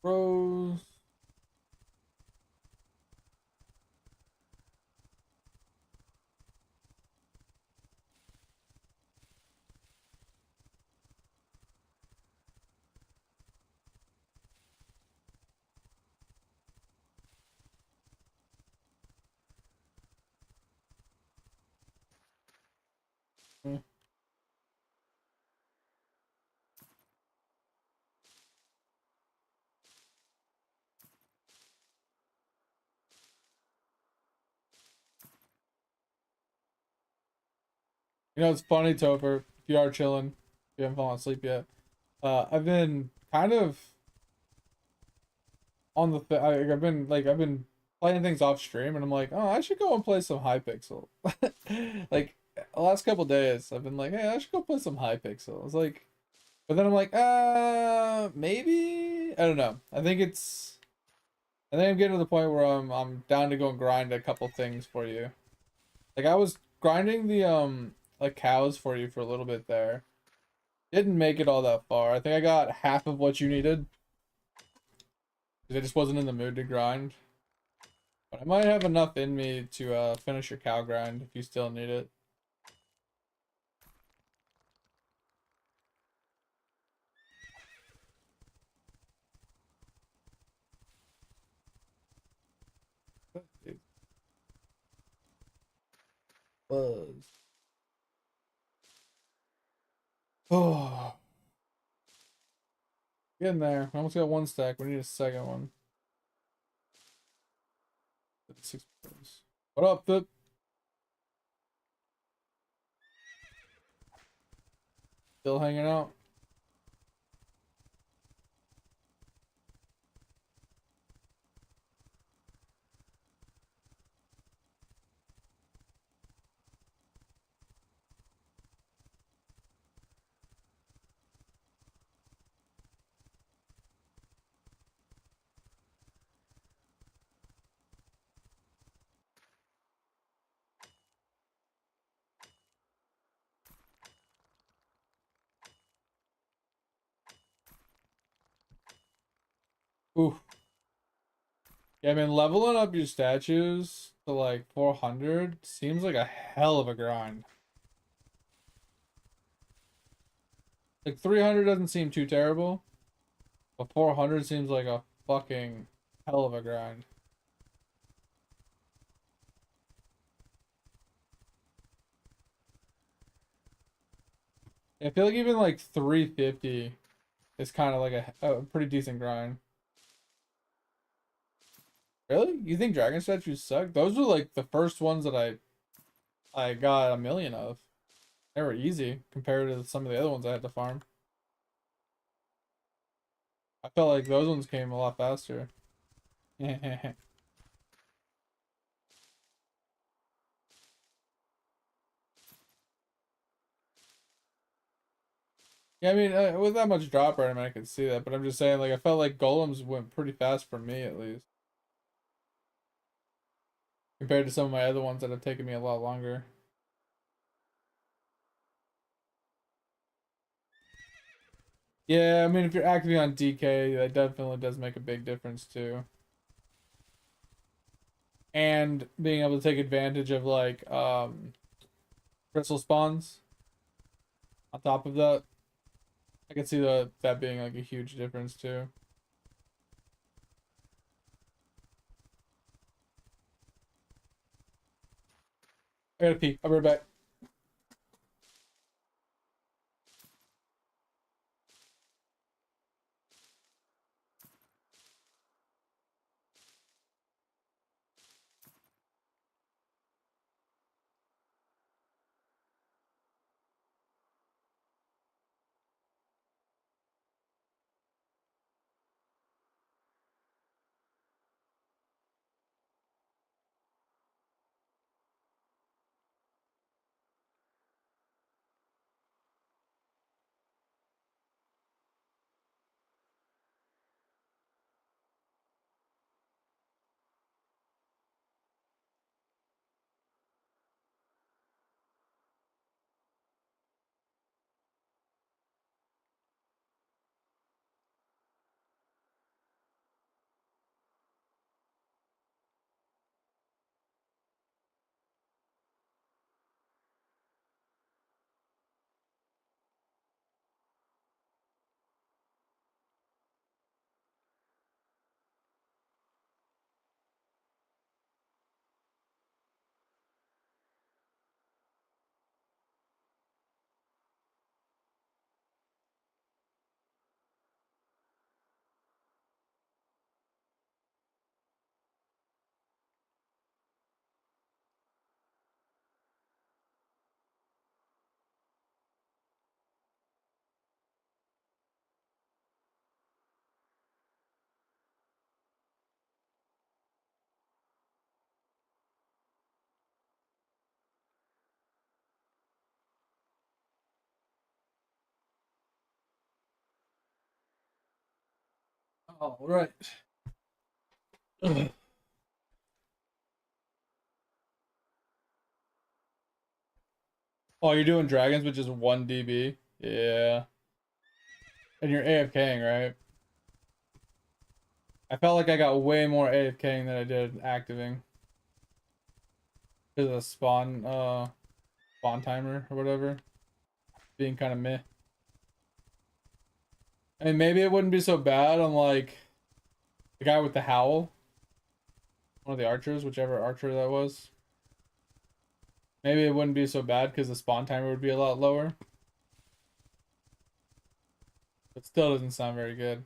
Rose. Yeah. You know, it's funny, Topher, if you are chilling, if you haven't fallen asleep yet. I've been kind of on the I've been playing things off stream, and I'm like, oh, I should go and play some Hypixel. Like the last couple days, I've been like, hey, I should go play some Hypixel. I was like, but then I'm like, maybe I don't know. I think I'm getting to the point where I'm down to go and grind a couple things for you. Like I was grinding the like cows for you for a little bit there. Didn't make it all that far. I think I got half of what you needed. Because I just wasn't in the mood to grind. But I might have enough in me to finish your cow grind if you still need it. Buzz. Oh, getting there. I almost got one stack. We need a second one. 6 buzz. What up, Fip? Still hanging out? Ooh. Yeah, I mean, leveling up your statues to like 400 seems like a hell of a grind. Like 300 doesn't seem too terrible, but 400 seems like a fucking hell of a grind. I feel like even like 350 is kind of like a pretty decent grind. Really? You think dragon statues suck? Those were like the first ones that I got a million of. They were easy compared to some of the other ones I had to farm. I felt like those ones came a lot faster. Yeah, I mean, with that much drop rate, I mean, I could see that, but I'm just saying, like, I felt like golems went pretty fast for me, at least, compared to some of my other ones that have taken me a lot longer. Yeah, I mean, if you're actively on DK, that definitely does make a big difference, too. And being able to take advantage of, like, crystal spawns on top of that. I can see that being, like, a huge difference, too. I gotta pee. I'll be right back. All right. Oh, you're doing dragons with just 1 DB? Yeah. And you're AFKing, right? I felt like I got way more AFKing than I did activing. Because of the spawn timer or whatever. Being kind of meh. I mean, maybe it wouldn't be so bad on, like, the guy with the howl. One of the archers, whichever archer that was. Maybe it wouldn't be so bad because the spawn timer would be a lot lower. But still doesn't sound very good.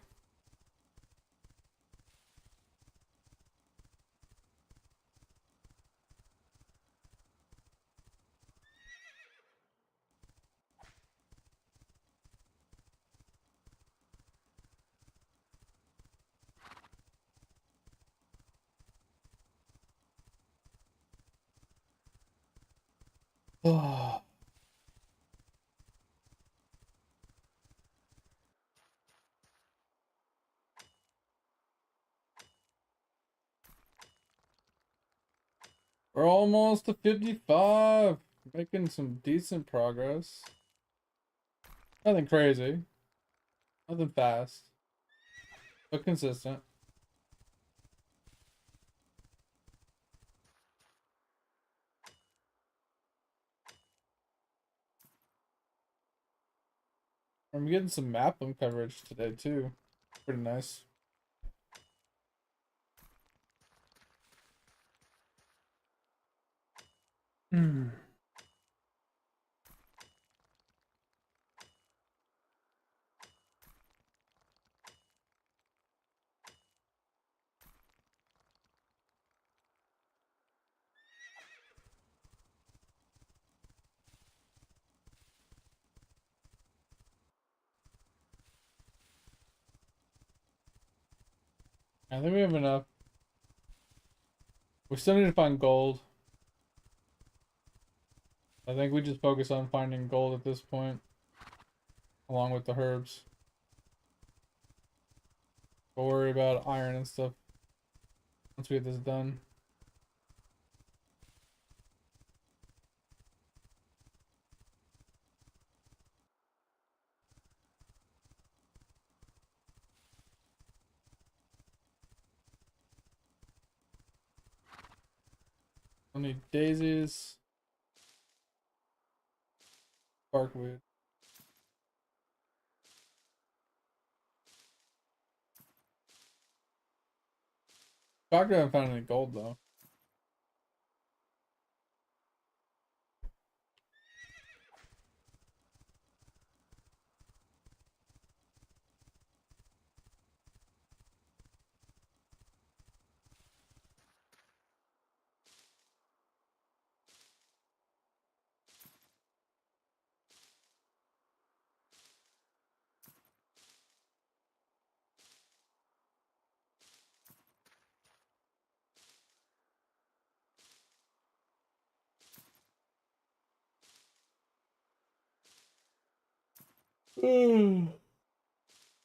Oh. We're almost to 55. Making some decent progress. Nothing crazy. Nothing fast. But consistent. I'm getting some Maplin coverage today too. Pretty nice. Hmm. I think we have enough. We still need to find gold. I think we just focus on finding gold at this point, along with the herbs. We'll worry about iron and stuff once we get this done. I need daisies, barkwood. Doctor haven't found any gold though.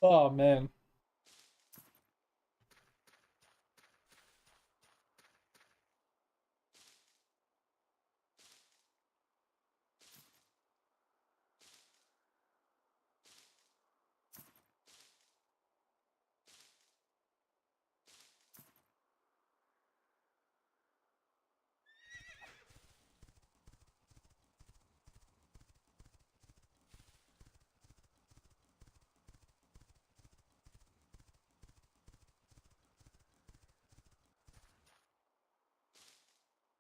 Oh man.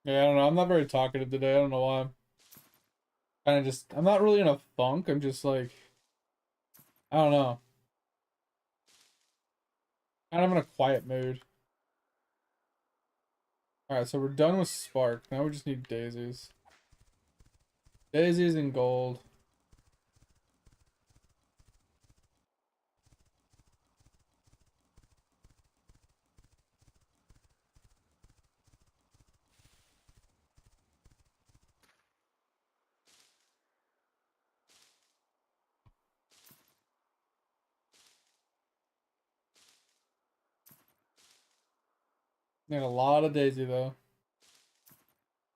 Yeah, I don't know. I'm not very talkative today. I don't know why. Kind of just, I'm not really in a funk. I'm just like, I don't know. Kind of in a quiet mood. Alright, so we're done with spark. Now we just need daisies. Daisies and gold. Need a lot of daisy though.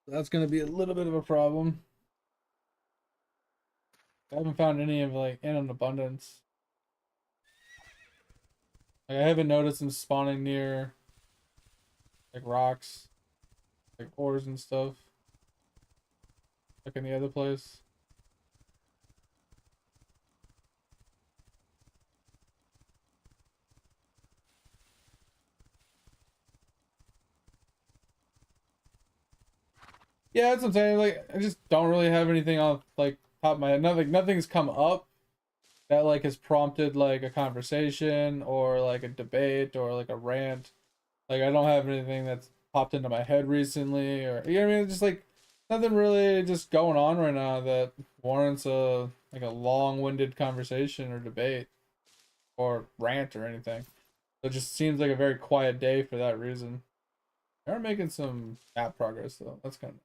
That's gonna be a little bit of a problem. I haven't found any of like in an abundance. Like I haven't noticed them spawning near like rocks, like ores and stuff. Like in the other place. Yeah, that's what I'm saying. Like I just don't really have anything on like top of my head. Nothing's come up that like has prompted like a conversation or like a debate or like a rant. Like I don't have anything that's popped into my head recently or you know what I mean? Just like nothing really just going on right now that warrants a like a long-winded conversation or debate or rant or anything. It just seems like a very quiet day for that reason. We are making some app progress though. That's kind of.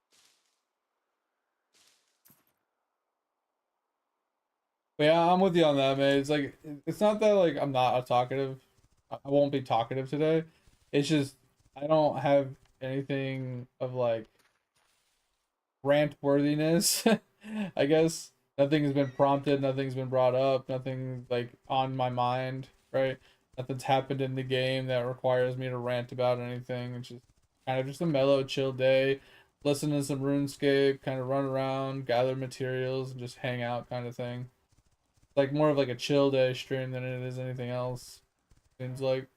But yeah, I'm with you on that, man. It's like it's not that like I'm not a talkative. I won't be talkative today. It's just I don't have anything of like rant worthiness. I guess nothing has been prompted, nothing's been brought up, nothing like on my mind, right? Nothing's happened in the game that requires me to rant about anything. It's just kind of just a mellow, chill day. Listen to some RuneScape, kind of run around, gather materials, and just hang out kind of thing. Like more of like a chill day stream than it is anything else. Seems like.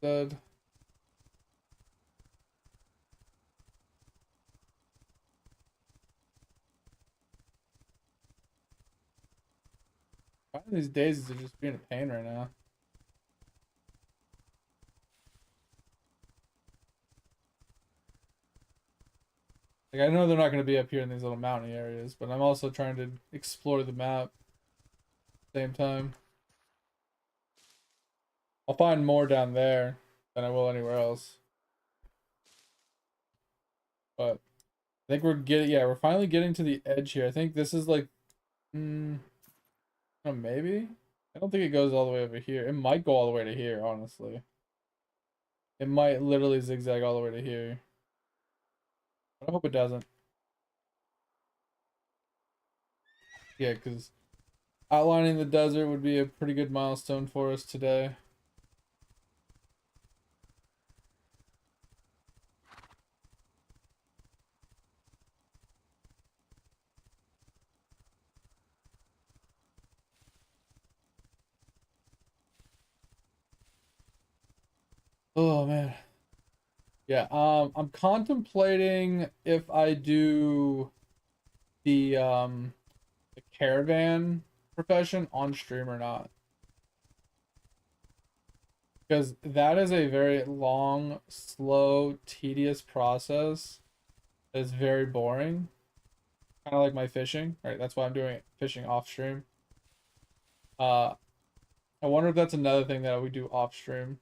Dead. Finding these daisies are just being a pain right now. Like I know they're not going to be up here in these little mountain areas, but I'm also trying to explore the map at the same time. I'll find more down there than I will anywhere else. But I think we're finally getting to the edge here. I think this is like, oh, maybe? I don't think it goes all the way over here. It might go all the way to here, honestly. It might literally zigzag all the way to here. I hope it doesn't. Yeah, because outlining the desert would be a pretty good milestone for us today. Oh man. Yeah, I'm contemplating if I do the caravan profession on stream or not. Because that is a very long, slow, tedious process. It's very boring. Kind of like my fishing, right? That's why I'm doing fishing off stream. Uh, I wonder if that's another thing that we do off stream.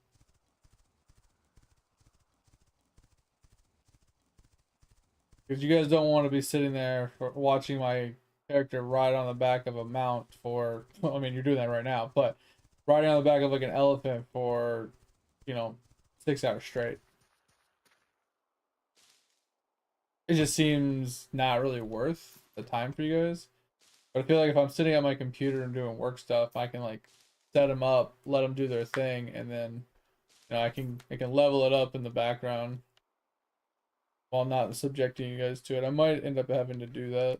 Because you guys don't want to be sitting there for watching my character ride on the back of a mount for, I mean, you're doing that right now, but riding on the back of like an elephant for, 6 hours straight. It just seems not really worth the time for you guys. But I feel like if I'm sitting at my computer and doing work stuff, I can like set them up, let them do their thing, and then I can level it up in the background while not subjecting you guys to it. I might end up having to do that.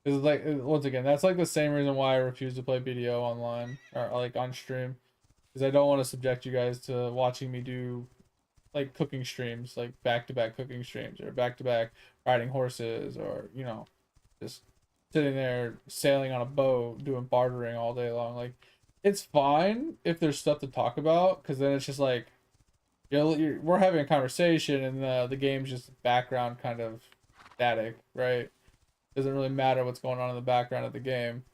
It's like, once again, that's like the same reason why I refuse to play BDO online or like on stream, because I don't want to subject you guys to watching me do like cooking streams, like back-to-back cooking streams or back-to-back riding horses, or just sitting there sailing on a boat doing bartering all day long. Like, it's fine if there's stuff to talk about, because then it's just like, we're having a conversation and the game's just background kind of static, right? Doesn't really matter what's going on in the background of the game.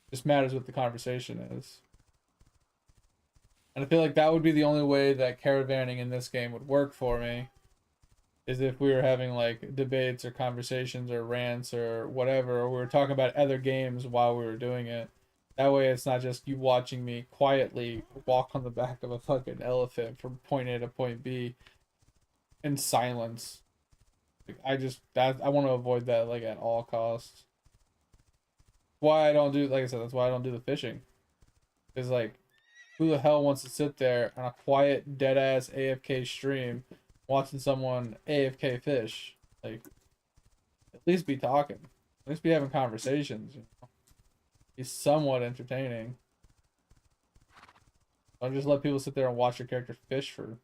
It just matters what the conversation is. And I feel like that would be the only way that caravanning in this game would work for me, is if we were having like debates or conversations or rants or whatever, or we were talking about other games while we were doing it. That way it's not just you watching me quietly walk on the back of a fucking elephant from point A to point B in silence. I want to avoid that like at all costs. Why I don't do, like I said, that's why I don't do the fishing. Because like, who the hell wants to sit there on a quiet, dead ass AFK stream watching someone AFK fish? Like, at least be talking. At least be having conversations. Be somewhat entertaining. Don't just let people sit there and watch your character fish for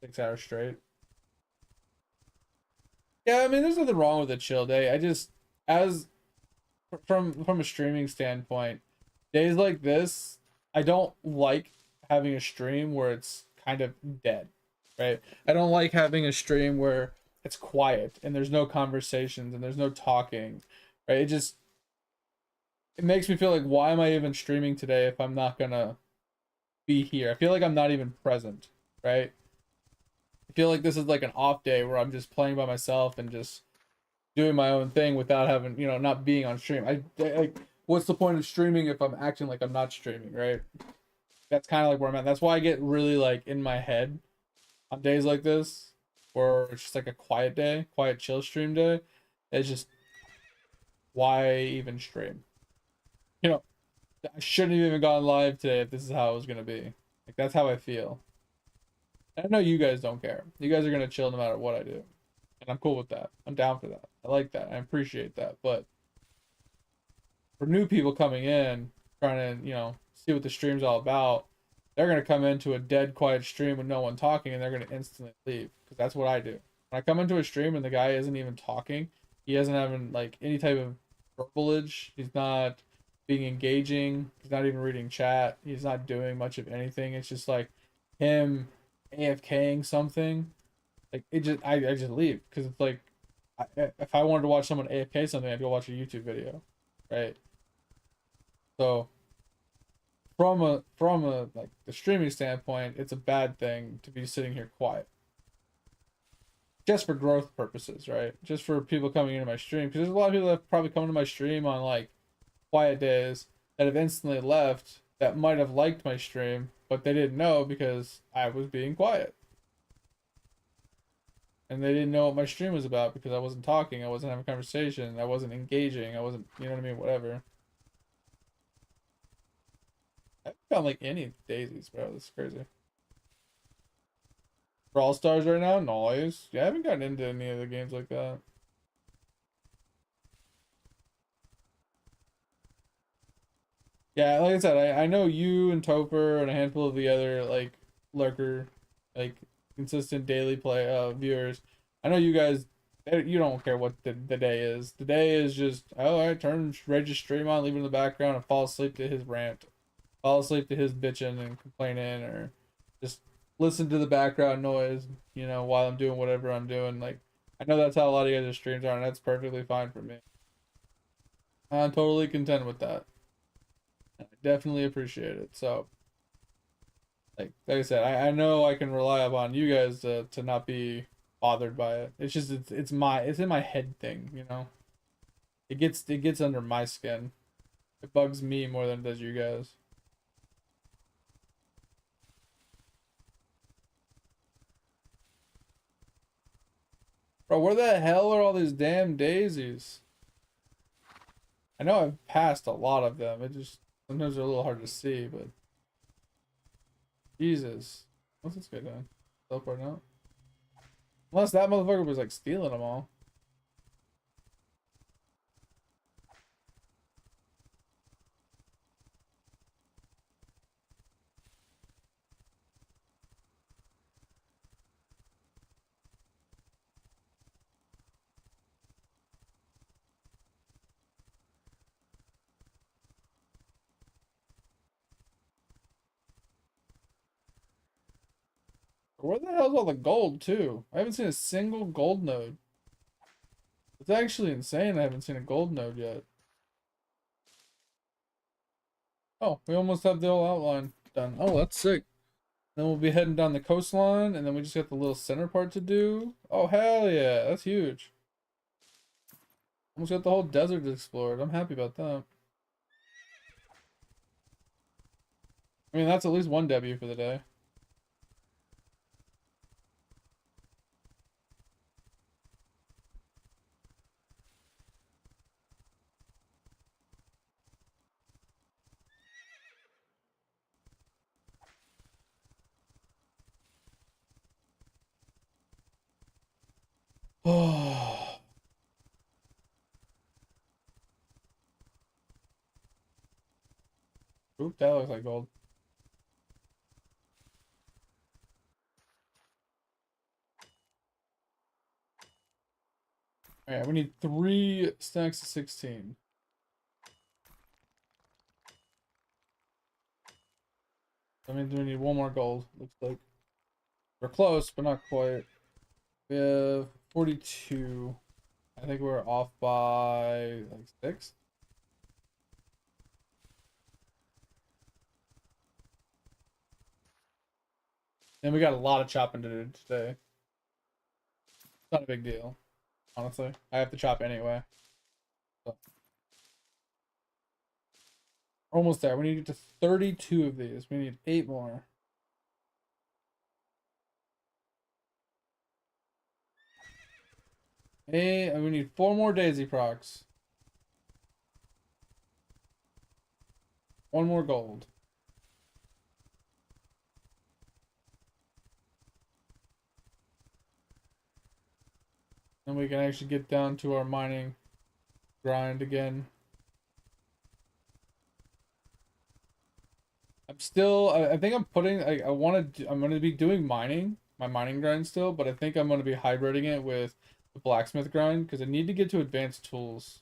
6 hours straight. Yeah, I mean, there's nothing wrong with a chill day. I just, as from a streaming standpoint, days like this, I don't like having a stream where it's kind of dead, right? I don't like having a stream where it's quiet and there's no conversations and there's no talking, right? It makes me feel like, why am I even streaming today if I'm not gonna be here? I feel like I'm not even present, right? I feel like this is like an off day where I'm just playing by myself and just doing my own thing without having, not being on stream. I like, what's the point of streaming if I'm acting like I'm not streaming, right? That's kind of like where I'm at. That's why I get really like in my head on days like this, where it's just like a quiet day, quiet chill stream day. It's just, why even stream? You know, I shouldn't have even gone live today if this is how it was gonna be. Like that's how I feel. I know you guys don't care. You guys are gonna chill no matter what I do. And I'm cool with that. I'm down for that. I like that. I appreciate that. But for new people coming in, trying to, see what the stream's all about, they're gonna come into a dead quiet stream with no one talking and they're gonna instantly leave. Because that's what I do. When I come into a stream and the guy isn't even talking, he isn't having like any type of verbalage, he's not being engaging, he's not even reading chat, he's not doing much of anything. It's just like him AFKing something. Like I just leave because it's like if I wanted to watch someone AFK something, I'd go watch a YouTube video, right? So from a like the streaming standpoint, it's a bad thing to be sitting here quiet. Just for growth purposes, right? Just for people coming into my stream, because there's a lot of people that have probably come to my stream on like quiet days that have instantly left that might have liked my stream, but they didn't know because I was being quiet. And they didn't know what my stream was about because I wasn't talking, I wasn't having a conversation, I wasn't engaging, I wasn't, you know what I mean, whatever. I haven't found like any daisies, bro. This is crazy. Brawl Stars right now, noise. Yeah, I haven't gotten into any of the games like that. Yeah, like I said, I know you and Topher and a handful of the other like lurker, like consistent daily play viewers. I know you guys, you don't care what the day is. The day is just, oh, I turn Rage's stream on, leave it in the background, and fall asleep to his rant, fall asleep to his bitching and complaining, or just listen to the background noise, while I'm doing whatever I'm doing. Like, I know that's how a lot of you guys' streams are, and that's perfectly fine for me. I'm totally content with that. I definitely appreciate it. So, like I said, I know I can rely upon you guys to not be bothered by it. It's just it's in my head thing. It gets under my skin. It bugs me more than it does you guys. Bro, where the hell are all these damn daisies? I know I've passed a lot of them. It just sometimes they're a little hard to see, but Jesus. What's this guy doing? Teleport out? Unless that motherfucker was like stealing them all. Where the hell's all the gold too? I haven't seen a single gold node. It's actually insane I haven't seen a gold node yet. Oh, we almost have the whole outline done. Oh, that's sick. Then we'll be heading down the coastline, and then we just got the little center part to do. Oh, hell yeah. That's huge. Almost got the whole desert explored. I'm happy about that. I mean, that's at least one W for the day. Oh. Oop, that looks like gold. Alright, we need 3 stacks of 16. I mean, we need 1 more gold, looks like. We're close, but not quite. We have 42. I think we're off by like 6. And we got a lot of chopping to do today. It's not a big deal, honestly. I have to chop anyway. So. We're almost there. We need to get to 32 of these. We need 8 more. Hey, we need 4 more daisy procs. One more gold. Then we can actually get down to our mining grind again. I think I'm putting, I'm going to be doing my mining grind still, but I think I'm going to be hybriding it with the blacksmith grind because I need to get to advanced tools.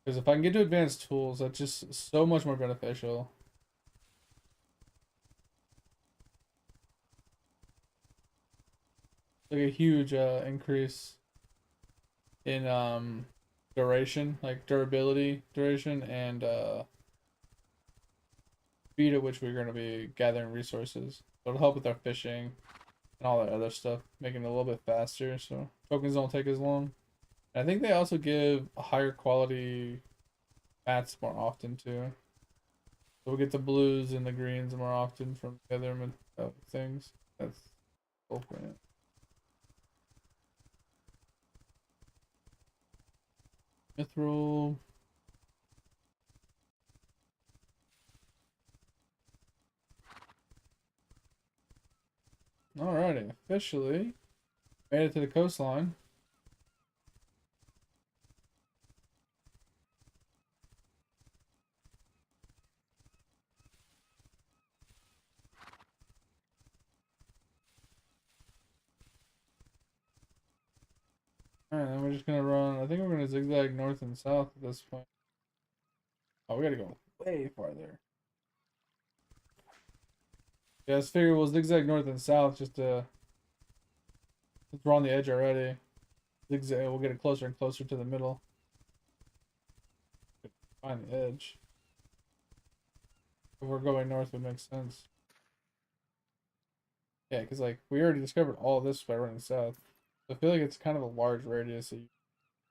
Because if I can get to advanced tools, that's just so much more beneficial. Like a huge increase in duration, like durability, duration, and speed at which we're going to be gathering resources. So it'll help with our fishing and all that other stuff, making it a little bit faster so tokens don't take as long. And I think they also give a higher quality mats more often too. So we'll get the blues and the greens more often from the other things. That's cool for it. Mithril. Alrighty, officially made it to the coastline. Alright, then we're just gonna run. I think we're gonna zigzag north and south at this point. Oh, we gotta go way farther. Yeah, let's figure we'll zigzag north and south just to. We're on the edge already. Zigzag, we'll get it closer and closer to the middle. Find the edge. If we're going north, it makes sense. Yeah, because like we already discovered all this by running south. So I feel like it's kind of a large radius. So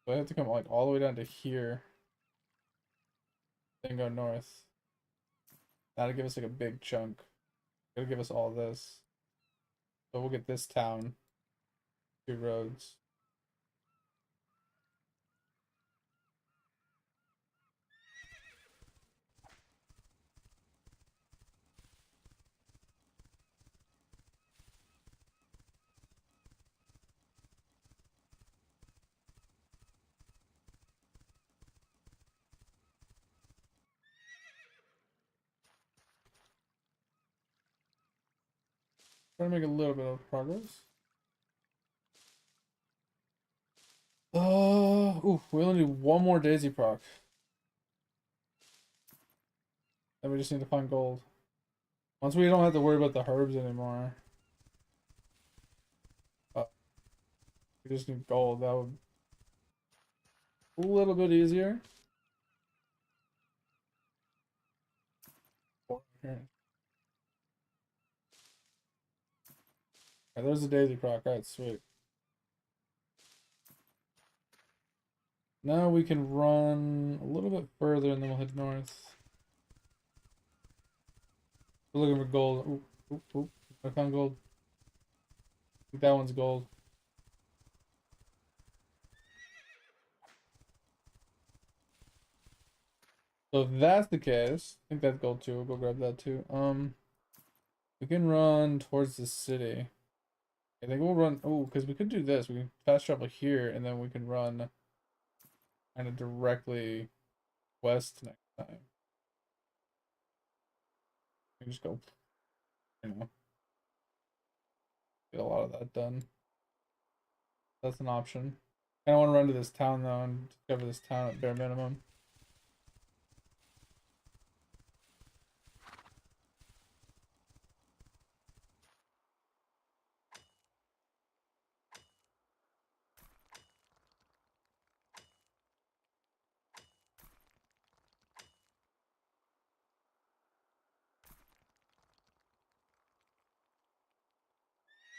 I have to come like all the way down to here, then go north. That'll give us like a big chunk. It'll give us all this. So we'll get this town, 2 roads. Trying to make a little bit of progress. Ooh, we only need one more daisy proc. Then we just need to find gold. Once we don't have to worry about the herbs anymore. We just need gold. That would be a little bit easier. Okay. There's the daisy proc. Alright, sweet. Now we can run a little bit further and then we'll head north. We're looking for gold. Oop, oop, oop. I found gold. I think that one's gold. So if that's the case, I think that's gold too. We'll go grab that too. We can run towards the city. I think we'll run. Oh, because we could do this. We can fast travel here, and then we can run kind of directly west next time. We can just go, get a lot of that done. That's an option. I don't want to run to this town though and discover this town at bare minimum.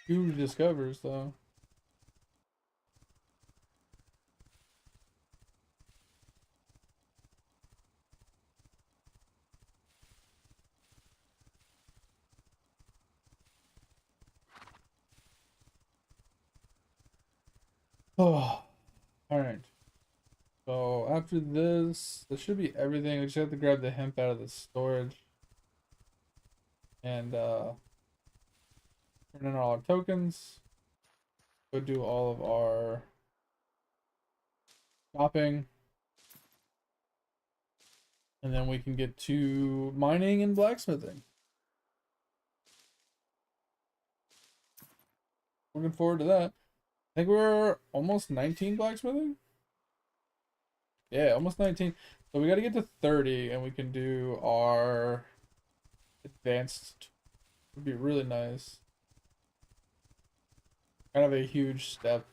Who discovers though? Oh, all right. So after this, that should be everything. We just have to grab the hemp out of the storage. And turn in all our tokens. Go do all of our shopping. And then we can get to mining and blacksmithing. Looking forward to that. I think we're almost 19 blacksmithing. Yeah, almost 19. So we got to get to 30 and we can do our advanced. Would be really nice. Kind of a huge step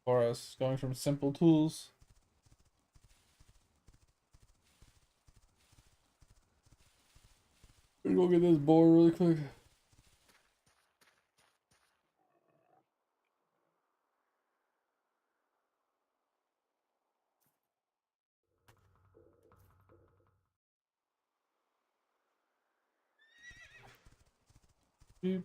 for us, going from simple tools. Let's go get this board really quick. Beep.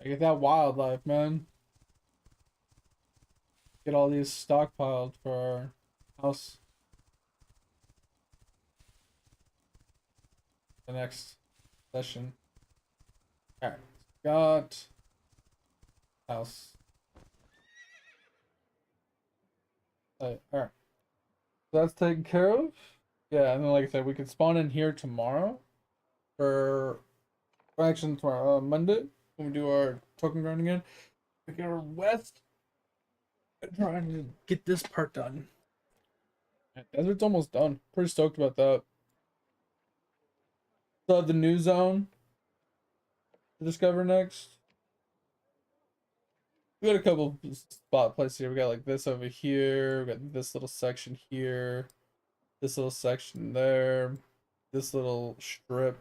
I get that wildlife, man. Get all these stockpiled for our house. The next session. Alright. Got house. Alright. So that's taken care of. Yeah, and then like I said, we could spawn in here tomorrow for action tomorrow, Monday, when we do our token grind again. We get our west and trying to get this part done. Desert's almost done. Pretty stoked about that. Still have the new zone to discover next. We got a couple spot places here. We got like this over here. We got this little section here. This little section there. This little strip.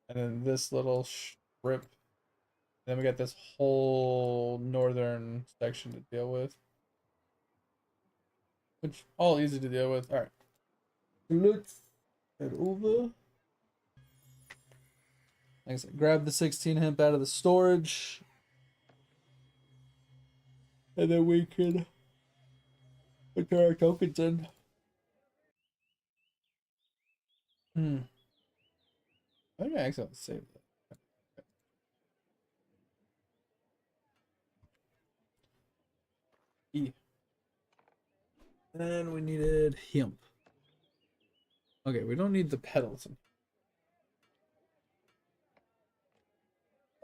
And then this little strip. Then we got this whole northern section to deal with. Which all easy to deal with. Alright. Let's head over. Like I said, grab the 16 hemp out of the storage. And then we can put our tokens in. I think I accidentally saved that. E. And we needed hemp. Okay, we don't need the petals.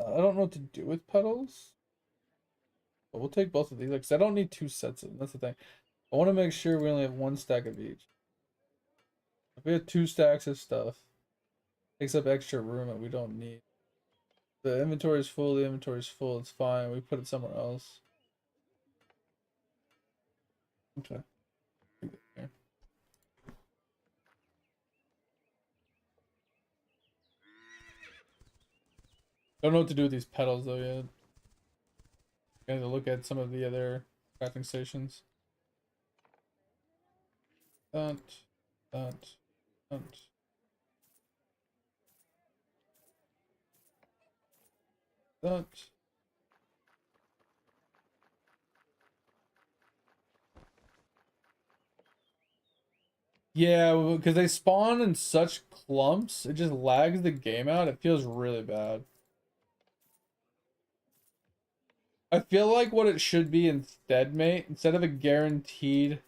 I don't know what to do with petals. But we'll take both of these. Because I don't need 2 sets of them. That's the thing. I want to make sure we only have 1 stack of each. If we have 2 stacks of stuff, it takes up extra room that we don't need. The inventory is full. The inventory is full. It's fine. We put it somewhere else. Okay. Okay. Don't know what to do with these petals though yet. I have to look at some of the other crafting stations. That. Yeah, because they spawn in such clumps, it just lags the game out. It feels really bad. I feel like what it should be instead, mate, instead of a guaranteed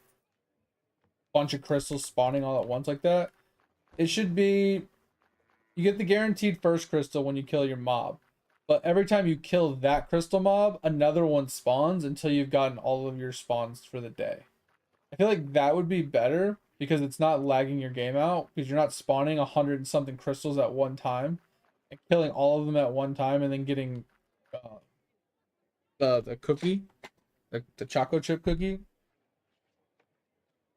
bunch of crystals spawning all at once like that, it should be you get the guaranteed first crystal when you kill your mob. But every time you kill that crystal mob, another one spawns until you've gotten all of your spawns for the day. I feel like that would be better because it's not lagging your game out because you're not spawning 100 and something crystals at one time and killing all of them at one time and then getting the cookie, the choco chip cookie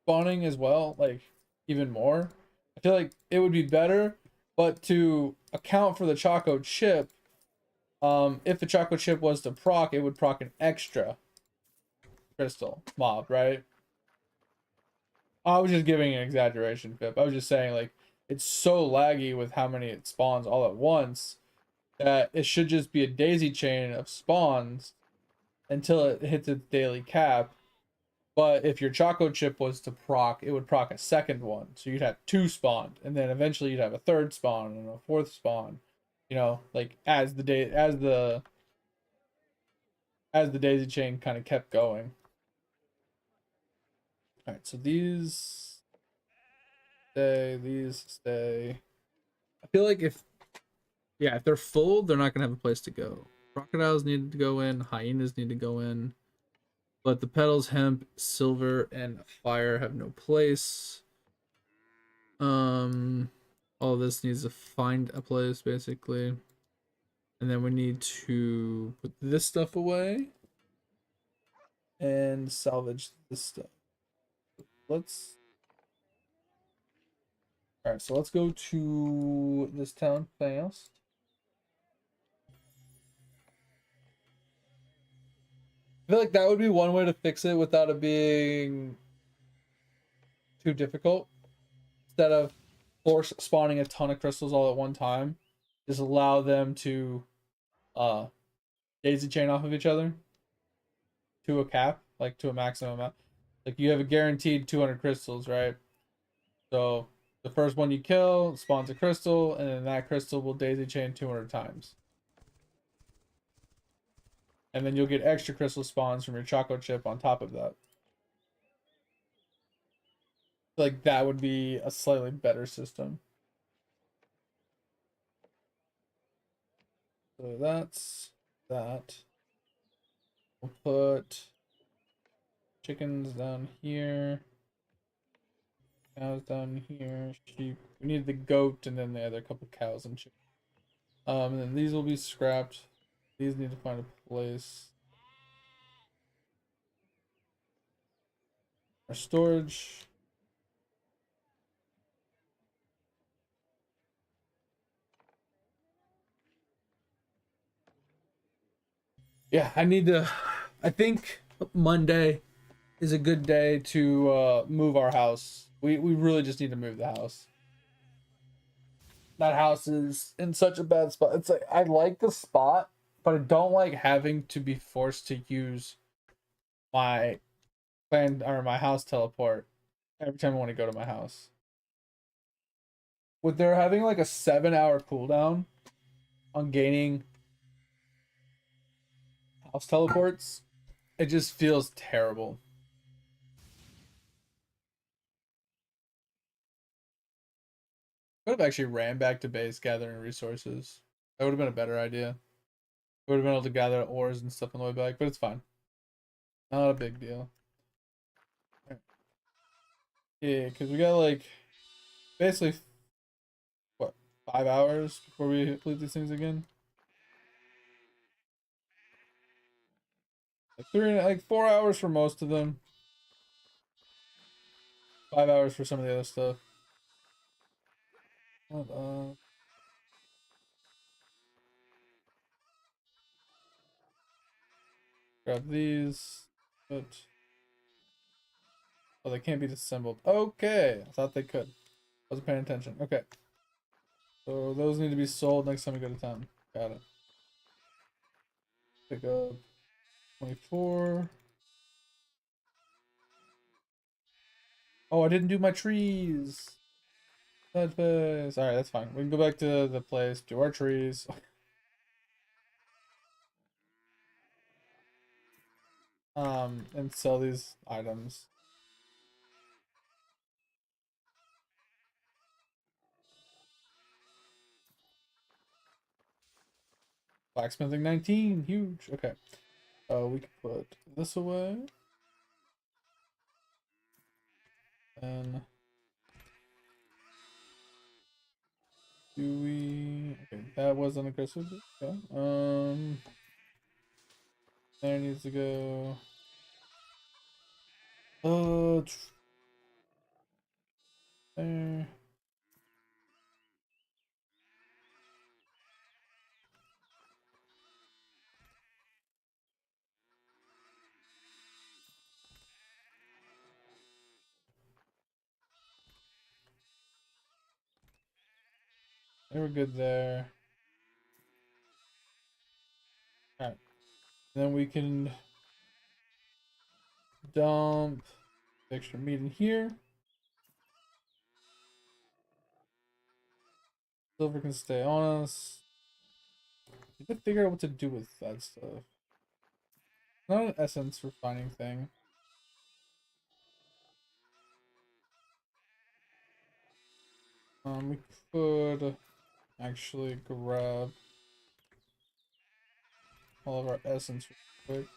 spawning as well, like even more. I feel like it would be better, but to account for the choco chip, if the choco chip was to proc, it would proc an extra crystal mob, right? I was just giving an exaggeration, Pip. I was just saying, like, it's so laggy with how many it spawns all at once that it should just be a daisy chain of spawns until it hits its daily cap. But if your choco chip was to proc, it would proc a second one. So you'd have two spawned, and then eventually you'd have a third spawn and a fourth spawn. You know, like as the daisy chain kind of kept going. All right, so these stay. I feel like if they're full, they're not gonna have a place to go. Crocodiles need to go in, hyenas need to go in, but the petals, hemp, silver, and fire have no place. All this needs to find a place basically, and then we need to put this stuff away and salvage this stuff. Let's. All right, so let's go to this town. Anything else? I feel like that would be one way to fix it without it being too difficult. Instead of force spawning a ton of crystals all at one time, just allow them to uh daisy chain off of each other to a cap, like to a maximum amount. Like you have a guaranteed 200 crystals, right? So the first one you kill spawns a crystal, and then that crystal will daisy chain 200 times. And then you'll get extra crystal spawns from your chocolate chip on top of that. Like that would be a slightly better system. So that's that. We'll put chickens down here. Cows down here. Sheep. We need the goat and then the other couple cows and chickens. And then these will be scrapped. These need to find a place. Our storage. Yeah, I think Monday is a good day to move our house. We really just need to move the house. That house is in such a bad spot. It's like I like the spot, but I don't like having to be forced to use my my house teleport every time I want to go to my house. With there having like a 7-hour cooldown on gaining house teleports, it just feels terrible. I could have actually ran back to base gathering resources. That would have been a better idea. Would have been able to gather ores and stuff on the way back, but it's fine. Not a big deal. Yeah, because we got like basically what 5 hours before we complete these things again. Like 4 hours for most of them. 5 hours for some of the other stuff. Grab these. But oh, they can't be disassembled. Okay, I thought they could. Wasn't paying attention. Okay, so those need to be sold next time we go to town. Got it. Pick up 24. Oh, I didn't do my trees. That face. All right, that's fine. We can go back to the place, do our trees. And sell these items. Blacksmithing 19, huge. Okay. We can put this away. And do we? Okay, that wasn't aggressive. Okay. There needs to go. There. They were good there. Alright. Then we can dump extra meat in here. Silver can stay on us. We need to figure out what to do with that stuff. Not an essence refining thing. We could actually grab all of our essence real quick.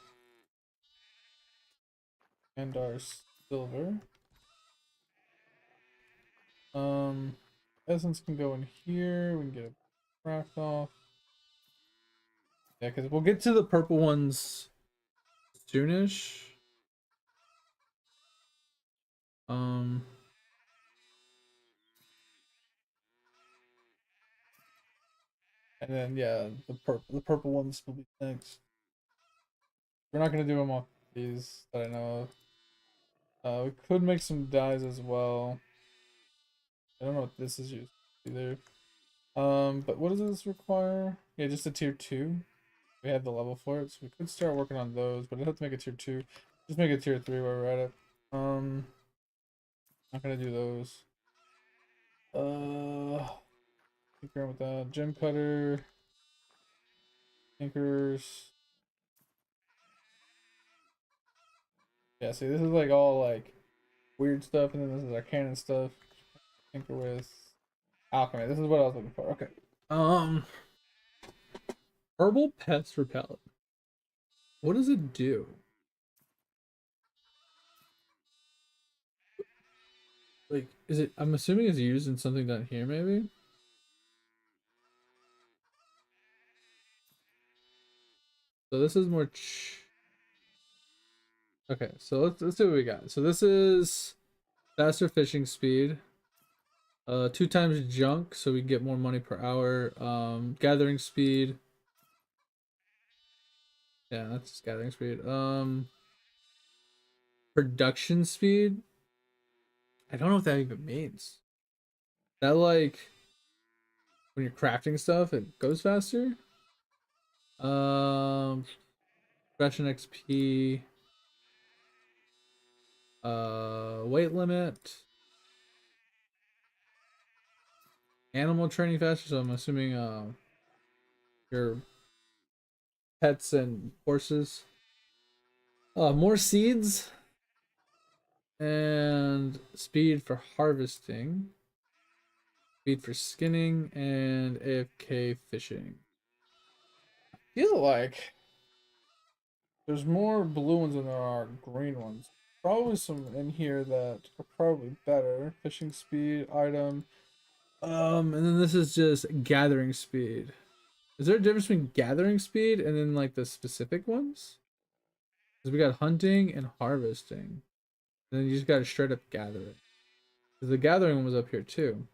And our silver. Essence can go in here. We can get it cracked off. Yeah, because we'll get to the purple ones soonish. And then yeah, the purple ones will be next. We're not gonna do them all these that I know of. We could make some dyes as well. I don't know what this is used either. But what does this require? Yeah, just a tier 2. We have the level for it, so we could start working on those, but I have to make a tier 2. Just make a tier 3 while we're at it. Not gonna do those. Keep going with that. Gem cutter. Tinkers. Yeah, see, this is like all like weird stuff, and then this is our canon stuff. Tinker with alchemy. This is what I was looking for. Okay. Herbal pest repellent. What does it do? Like, is it? I'm assuming it's used in something down here, maybe. So this is more. Okay, so let's see what we got. So this is faster fishing speed. 2 times junk, so we get more money per hour. Gathering speed. Yeah, that's just gathering speed. Production speed. I don't know what that even means. That like when you're crafting stuff, it goes faster. Progression XP. Weight limit. Animal training faster, so I'm assuming your pets and horses. More seeds and speed for harvesting, speed for skinning, and AFK fishing. I feel like there's more blue ones than there are green ones. Probably some in here that are probably better. Fishing speed, item. And then this is just gathering speed. Is there a difference between gathering speed and then like the specific ones? Because we got hunting and harvesting. And then you just got to straight up gather it. Because the gathering one was up here too.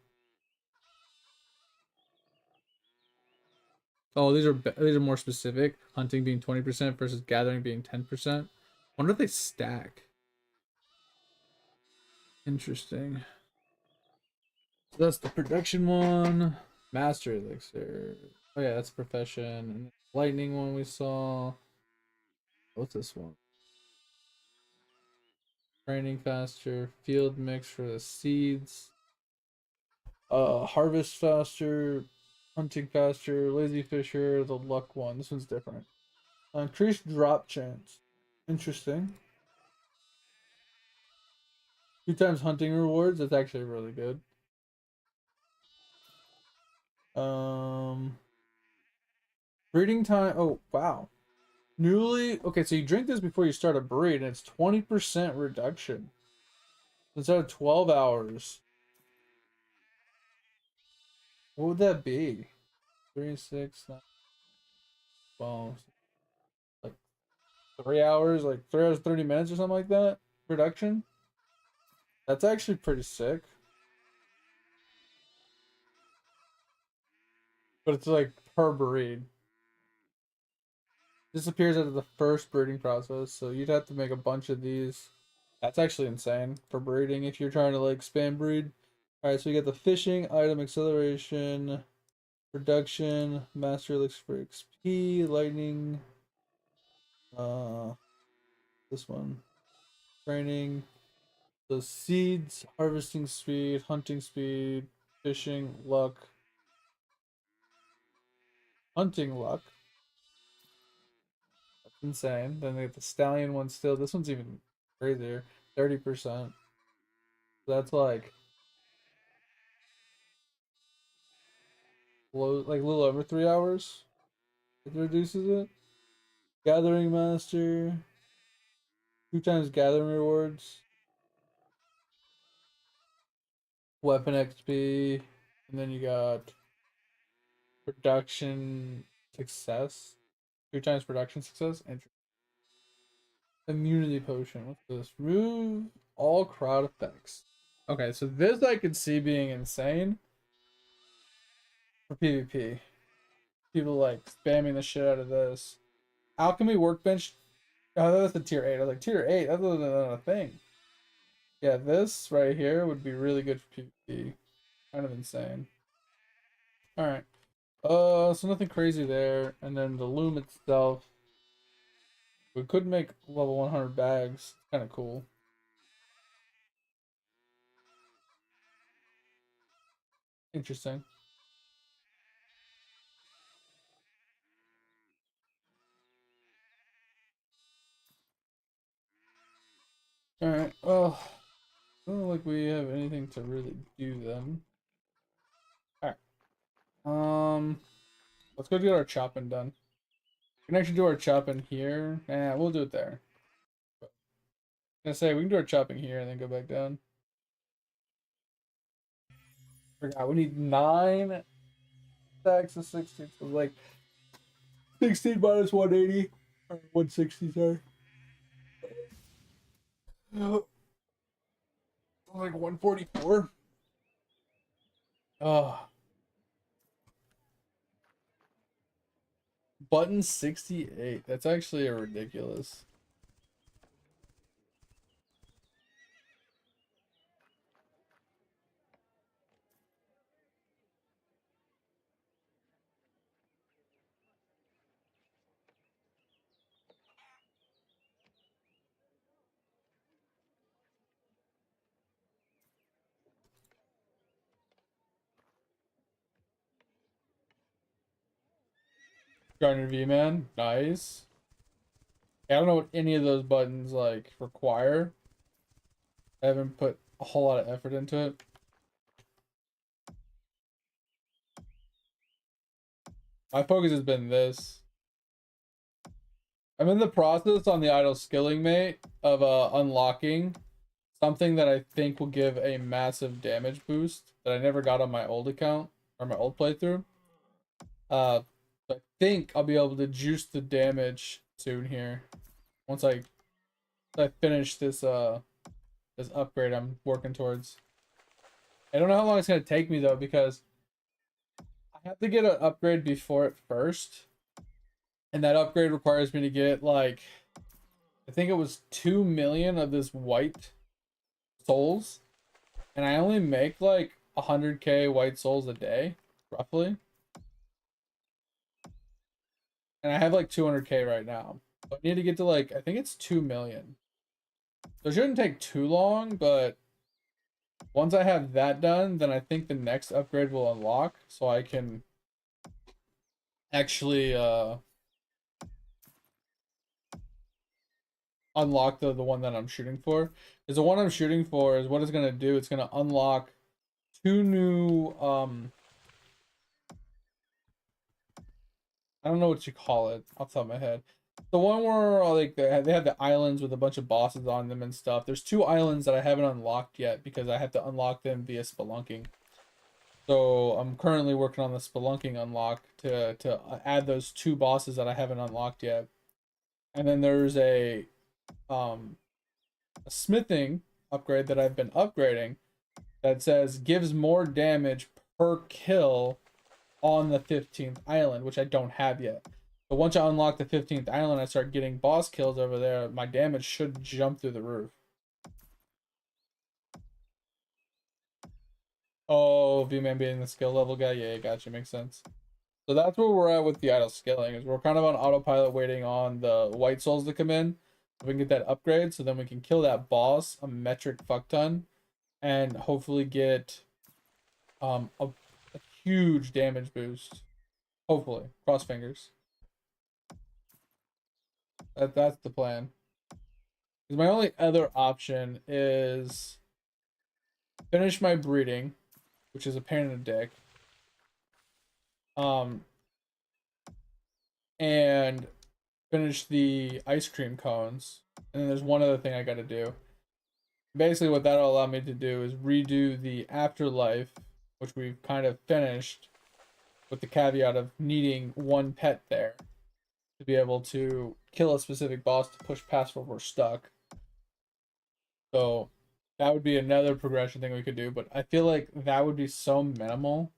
Oh, these are more specific. Hunting being 20% versus gathering being 10%. Wonder if they stack. Interesting. So that's the production one. Master elixir. Oh yeah, that's profession. And the lightning one we saw. What's this one? Training faster. Field mix for the seeds. Harvest faster. Hunting faster. Lazy fisher. The luck one. This one's different. Increased drop chance. Interesting. 2 times hunting rewards. That's actually really good. Breeding time. Oh, wow. Okay, so you drink this before you start a breed, and it's 20% reduction. Instead of 12 hours. What would that be? 3, 6, 9, 12. Like 3 hours, like 3 hours, 30 minutes or something like that? Reduction? That's actually pretty sick. But it's like per breed. Disappears after the first breeding process, so you'd have to make a bunch of these. That's actually insane for breeding if you're trying to like spam breed. Alright, so we get the fishing, item acceleration, Production, master looks for XP, lightning. This one. Training. The seeds, harvesting speed, hunting speed, fishing, luck. Hunting luck. That's insane. Then they get the stallion one still. This one's even crazier. 30%. That's like low, like a little over 3 hours. It reduces it. Gathering master. 2 times gathering rewards. Weapon XP. And then you got production success. 2 times production success. And immunity potion. What's this? Remove all crowd effects. Okay, so this I could see being insane for PvP. People like spamming the shit out of this. Alchemy workbench. Oh, that's a tier 8. I was like, tier 8? That's not a thing. Yeah, this right here would be really good for PvP. Kind of insane. Alright. So nothing crazy there. And then the loom itself. We could make level 100 bags. Kind of cool. Interesting. Alright, well, I don't look like we have anything to really do then. Alright. Let's go get our chopping done. We can actually do our chopping here. We'll do it there. I was gonna say, we can do our chopping here and then go back down. Forgot, we need 9 stacks of 16. So like 16 minus 180. Or 160, sorry. Like 144. Oh. Button 68. That's actually a ridiculous. Garner V man, nice. I don't know what any of those buttons like require. I haven't put a whole lot of effort into it. My focus has been this. I'm in the process on the idle skilling mate of unlocking something that I think will give a massive damage boost that I never got on my old account or my old playthrough. I think I'll be able to juice the damage soon here once I finish this this upgrade I'm working towards. I don't know how long it's gonna take me though, because I have to get an upgrade before it first, and that upgrade requires me to get like, I think it was 2 million of this white souls, and I only make like 100k white souls a day, roughly, and I have like 200k right now. So I need to get to like, I think it's 2 million. So it shouldn't take too long, but once I have that done, then I think the next upgrade will unlock, so I can actually unlock the one that I'm shooting for. Because the one I'm shooting for is what it's gonna do. It's gonna unlock 2 new I don't know what you call it off the top of my head. The one where like they have the islands with a bunch of bosses on them and stuff. There's 2 islands that I haven't unlocked yet because I have to unlock them via spelunking. So I'm currently working on the spelunking unlock to add those 2 bosses that I haven't unlocked yet. And then there's a smithing upgrade that I've been upgrading that says gives more damage per kill on the 15th island, which I don't have yet. But once I unlock the 15th island, I start getting boss kills over there, my damage should jump through the roof. Oh, V-Man being the skill level guy? Yeah, gotcha, makes sense. So that's where we're at with the idle skilling. Is we're kind of on autopilot waiting on the white souls to come in. So we can get that upgrade, so then we can kill that boss, a metric fuck ton, and hopefully get a huge damage boost. Hopefully. Cross fingers. That's the plan. Because my only other option is finish my breeding, which is a pain in the dick. And finish the ice cream cones. And then there's one other thing I gotta do. Basically, what that'll allow me to do is redo the afterlife, which we've kind of finished, with the caveat of needing one pet there to be able to kill a specific boss to push past where we're stuck. So that would be another progression thing we could do, but I feel like that would be so minimal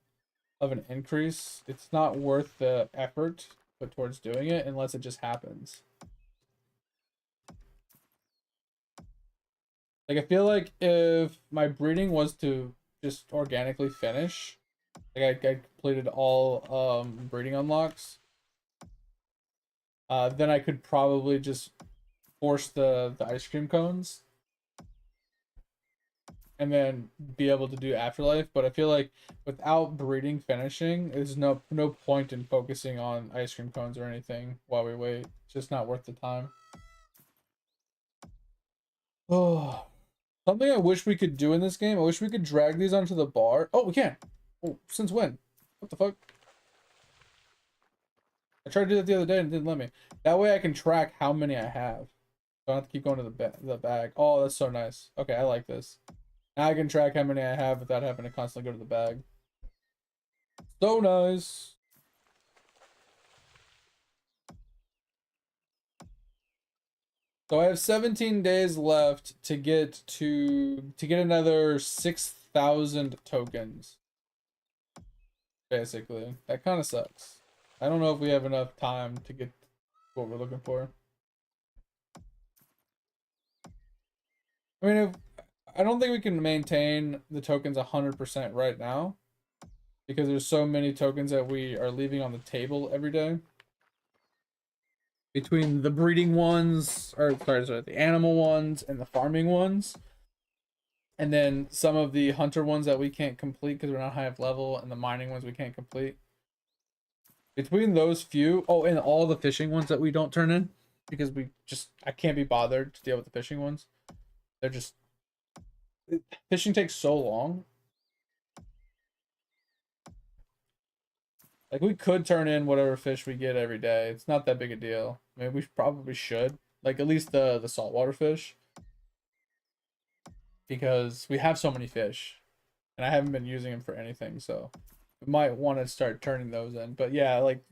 of an increase. It's not worth the effort put towards doing it unless it just happens. Like, I feel like if my breeding was to just organically finish, like I completed all breeding unlocks, then I could probably just force the ice cream cones and then be able to do afterlife. But I feel like without breeding finishing, there's no point in focusing on ice cream cones or anything while we wait. It's just not worth the time. Oh, something I wish we could do in this game. I wish we could drag these onto the bar. Oh, we can. Oh, since when? What the fuck? I tried to do that the other day and it didn't let me. That way I can track how many I have. Don't have to keep going to the bag. Oh, that's so nice. Okay, I like this. Now I can track how many I have without having to constantly go to the bag. So nice. So I have 17 days left to get another 6,000 tokens. Basically, that kind of sucks. I don't know if we have enough time to get what we're looking for. I mean, I don't think we can maintain the tokens 100% right now because there's so many tokens that we are leaving on the table every day. Between the breeding ones, or sorry, the animal ones and the farming ones, and then some of the hunter ones that we can't complete because we're not high enough level, and the mining ones we can't complete. Between those few, oh, and all the fishing ones that we don't turn in because I can't be bothered to deal with the fishing ones. They're just, fishing takes so long. Like, we could turn in whatever fish we get every day. It's not that big a deal. I mean, we probably should. Like, at least the saltwater fish. Because we have so many fish. And I haven't been using them for anything, so we might want to start turning those in. But yeah, like,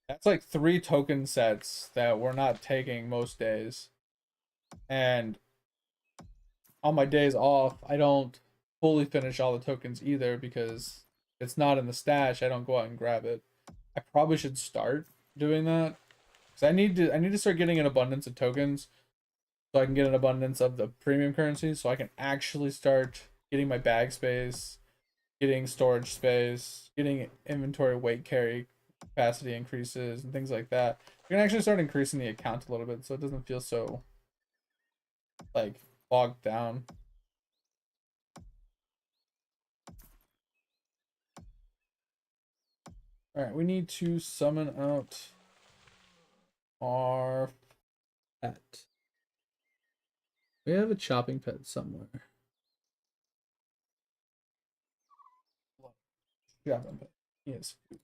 that's like 3 token sets that we're not taking most days. And on my days off, I don't fully finish all the tokens either because it's not in the stash. I don't go out and grab it. I probably should start doing that because I need to start getting an abundance of tokens so I can get an abundance of the premium currency so I can actually start getting my bag space, getting storage space, getting inventory weight carry capacity increases and things like that. I can actually start increasing the account a little bit so it doesn't feel so like bogged down. Alright, we need to summon out our pet. We have a chopping pet somewhere. Chopping pet. Yes. We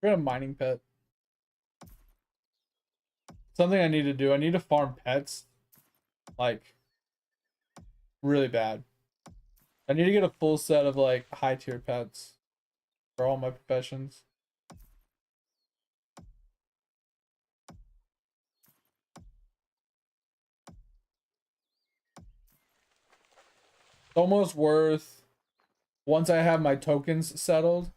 got a mining pet. Something I need to do. I need to farm pets. Like, really bad. I need to get a full set of, like, high tier pets for all my professions. It's almost worth, once I have my tokens settled,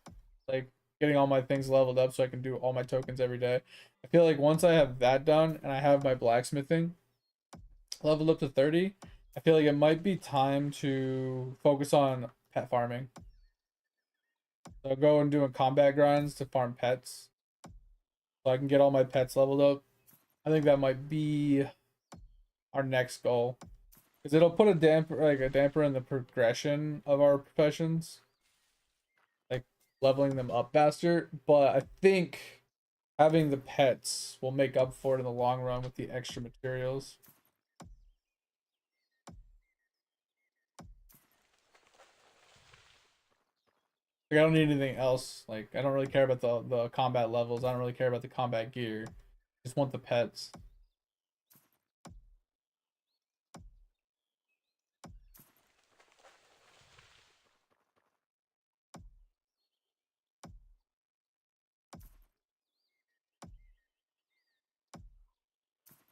like getting all my things leveled up so I can do all my tokens every day. I feel like once I have that done and I have my blacksmithing leveled up to 30, I feel like it might be time to focus on pet farming. So I'll go and doing combat grinds to farm pets. So I can get all my pets leveled up. I think that might be our next goal. Because it'll put a damper in the progression of our professions. Like leveling them up faster. But I think having the pets will make up for it in the long run with the extra materials. Like, I don't need anything else. Like, I don't really care about the combat levels. I don't really care about the combat gear. Just want the pets.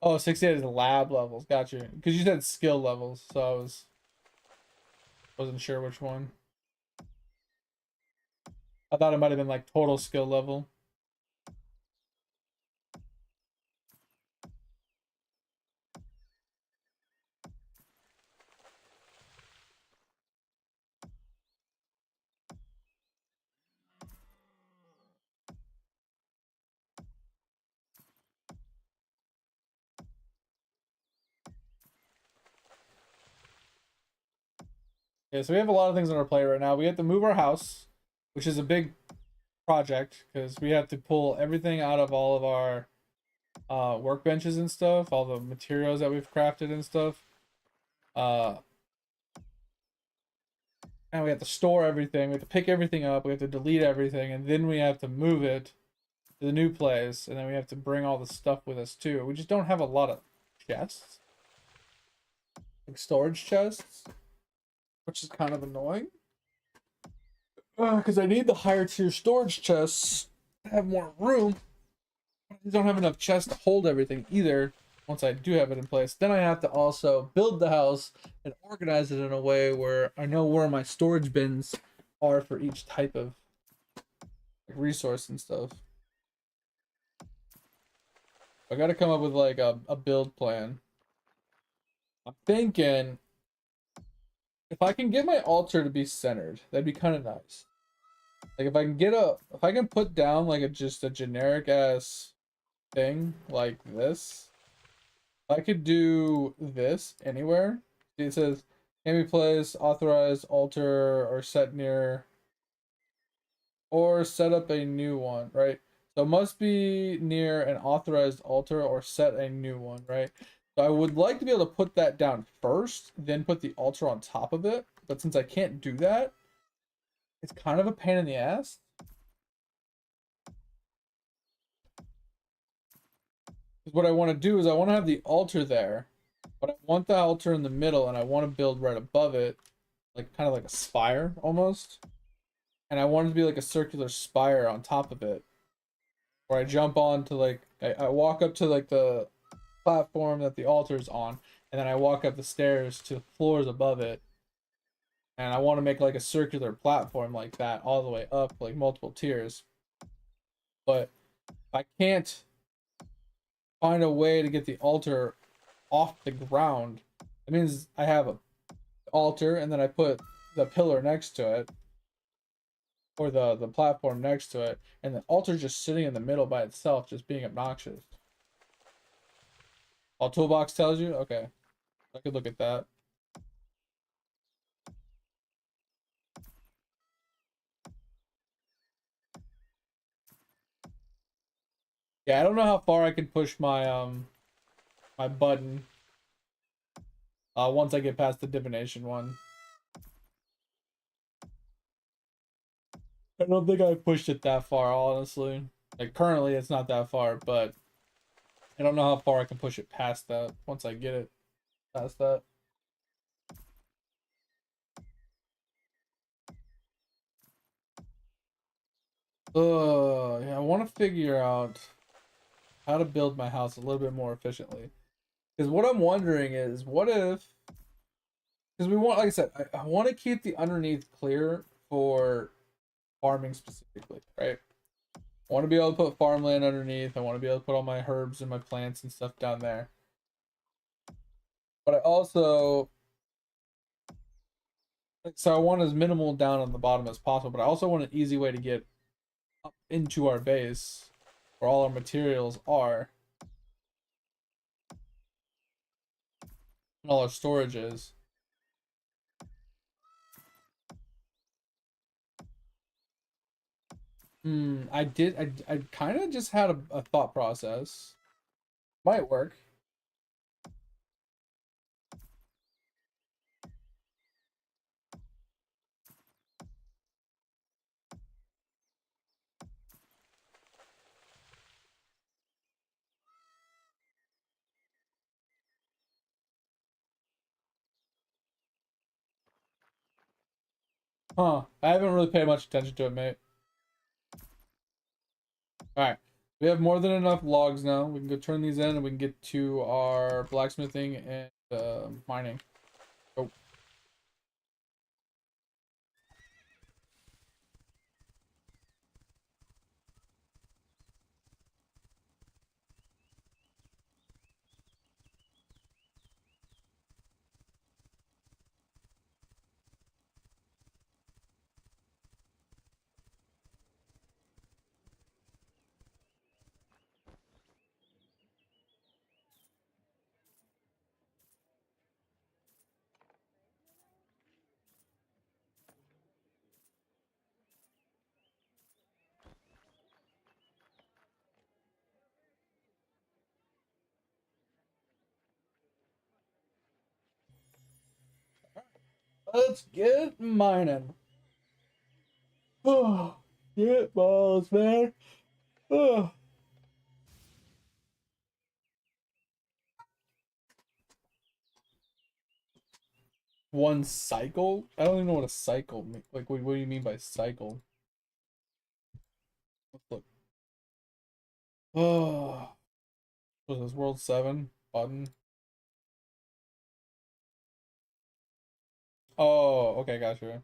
Oh, 68 is lab levels. Got you. Because you said skill levels, so wasn't sure which one. I thought it might have been like total skill level. Yeah, so we have a lot of things on our plate right now. We have to move our house, which is a big project because we have to pull everything out of all of our workbenches and stuff, all the materials that we've crafted and stuff. And we have to store everything. We have to pick everything up. We have to delete everything, and then we have to move it to the new place, and then we have to bring all the stuff with us too. We just don't have a lot of chests, like storage chests, which is kind of annoying. Because I need the higher tier storage chests to have more room. I don't have enough chests to hold everything either. Once I do have it in place, then I have to also build the house and organize it in a way where I know where my storage bins are for each type of resource and stuff. I got to come up with like a build plan. I'm thinking if I can get my altar to be centered, that'd be kind of nice. Like if I can put down like just a generic ass thing like this. I could do this anywhere. It says can be placed, authorized, alter, or set near, or set up a new one, right? So it must be near an authorized altar or set a new one, right? So I would like to be able to put that down first, then put the altar on top of it. But since I can't do that, it's kind of a pain in the ass. Because what I want to do is I want to have the altar there, but I want the altar in the middle and I want to build right above it, like kind of like a spire almost. And I want it to be like a circular spire on top of it. Where I jump on to like, I walk up to like the platform that the altar is on, and then I walk up the stairs to the floors above it. And I want to make like a circular platform like that all the way up, like multiple tiers. But I can't find a way to get the altar off the ground. It means I have a altar and then I put the pillar next to it, or the platform next to it, and the altar's just sitting in the middle by itself, just being obnoxious. All toolbox tells you? Okay. I could look at that. Yeah, I don't know how far I can push my button once I get past the divination one. I don't think I pushed it that far, honestly. Like currently it's not that far, but I don't know how far I can push it past that once I get it past that. Yeah, I want to figure out how to build my house a little bit more efficiently. Because what I'm wondering is, what if, because we want, like I said, I want to keep the underneath clear for farming specifically, right? I want to be able to put farmland underneath. I want to be able to put all my herbs and my plants and stuff down there. But I also So I want as minimal down on the bottom as possible, but I also want an easy way to get up into our base where all our materials are and all our storage is. I kind of just had a thought process. Might work. Huh. I haven't really paid much attention to it, mate. Alright. We have more than enough logs now. We can go turn these in and we can get to our blacksmithing and mining. Oh. Let's get mining. Oh, get balls, man. Oh. One cycle? I don't even know what a cycle means. Like, what do you mean by cycle? Let's look. Oh, what is this? World 7 button. Oh, okay, gotcha.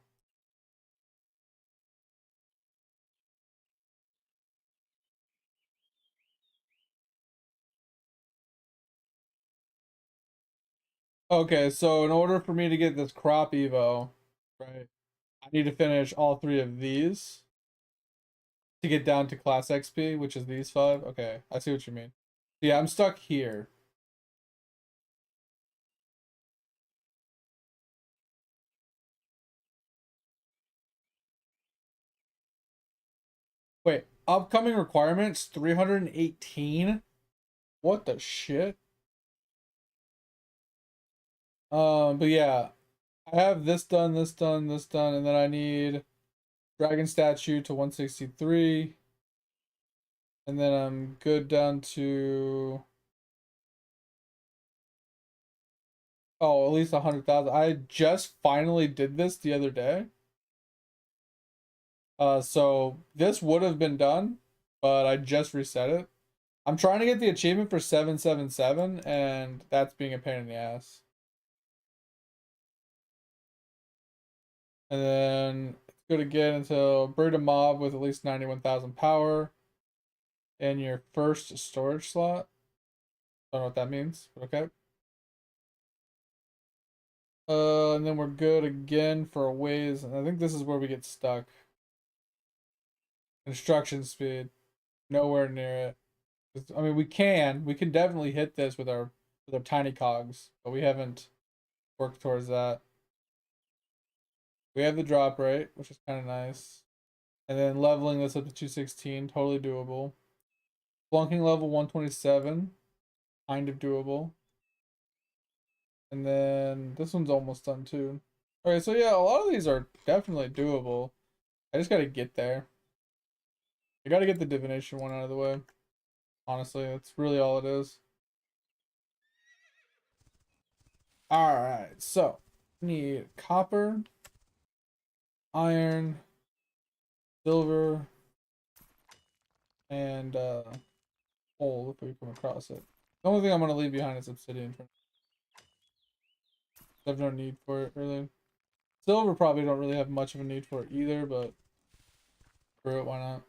Okay, so in order for me to get this crop evo, right, I need to finish all 3 of these to get down to class XP, which is these 5. Okay, I see what you mean. Yeah, I'm stuck here. Wait, upcoming requirements 318? What the shit? But yeah, I have this done, this done, this done, and then I need dragon statue to 163. And then I'm good down to at least 100,000. I just finally did this the other day. So this would have been done, but I just reset it. I'm trying to get the achievement for 777, and that's being a pain in the ass. And then it's good again until breed a mob with at least 91,000 power in your first storage slot. Don't know what that means, but okay. And then we're good again for a ways, and I think this is where we get stuck. Construction speed, nowhere near it. I mean, we can definitely hit this with our tiny cogs, but we haven't worked towards that. We have the drop rate, which is kind of nice, and then leveling this up to 216, totally doable. Flunking level 127, kind of doable. And then this one's almost done too. Okay, so yeah, a lot of these are definitely doable. I just gotta get there. I gotta get the divination one out of the way. Honestly, that's really all it is. Alright, so need copper, iron, silver, and coal if we come across it. The only thing I'm gonna leave behind is obsidian. I have no need for it really. Silver probably don't really have much of a need for it either, but screw it, why not?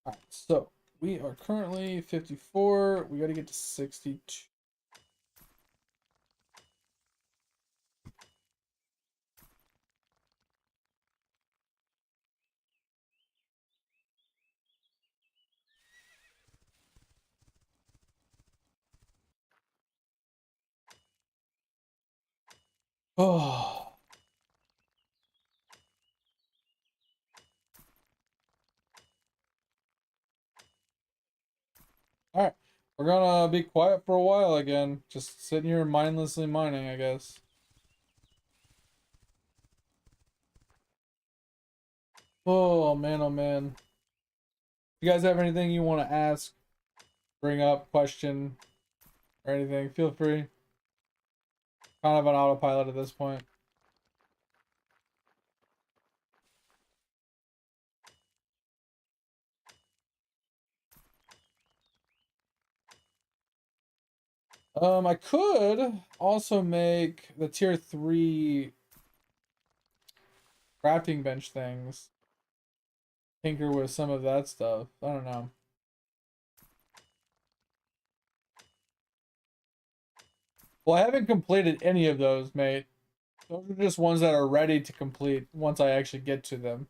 Alright, so we are currently 54. We gotta get to 62. Oh. Alright. We're gonna be quiet for a while again. Just sitting here mindlessly mining, I guess. Oh man, oh man. You guys have anything you want to ask, bring up, question, or anything, feel free. Kind of on autopilot at this point. I could also make the tier 3 crafting bench things. Tinker with some of that stuff. I don't know. Well, I haven't completed any of those, mate. Those are just ones that are ready to complete once I actually get to them.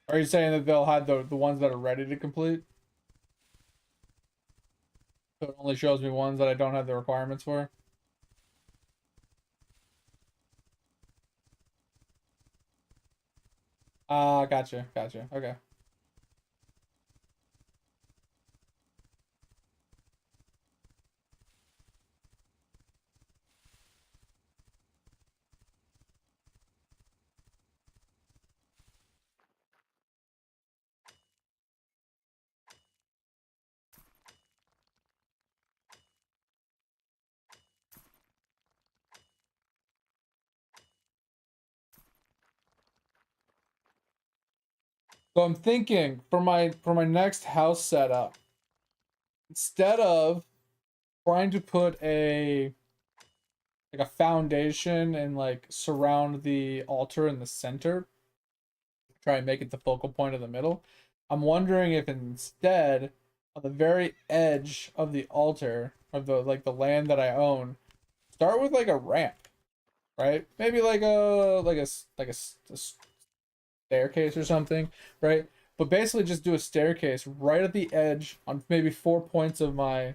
Are you saying that they'll have the ones that are ready to complete? So it only shows me ones that I don't have the requirements for? Ah, gotcha, gotcha. Okay. So I'm thinking for my next house setup, instead of trying to put a foundation and like surround the altar in the center, try and make it the focal point of the middle, I'm wondering if instead on the very edge of the altar of the land that I own, start with like a ramp, right? Maybe like a staircase or something, right? But basically just do a staircase right at the edge on maybe 4 points of my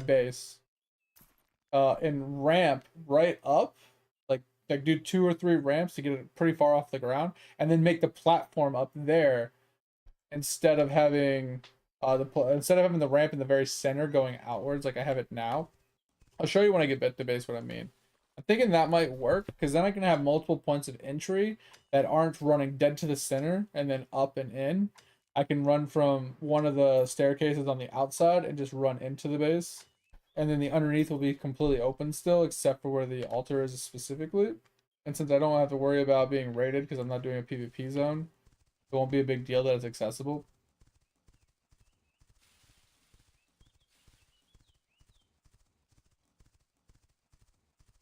base, and ramp right up, like do 2 or 3 ramps to get it pretty far off the ground, and then make the platform up there instead of having instead of having the ramp in the very center going outwards like I have it now. I'll show you when I get back to base what I mean. I'm thinking that might work because then I can have multiple points of entry that aren't running dead to the center and then up and in. I can run from one of the staircases on the outside and just run into the base. And then the underneath will be completely open still, except for where the altar is specifically. And since I don't have to worry about being raided because I'm not doing a PvP zone, it won't be a big deal that it's accessible.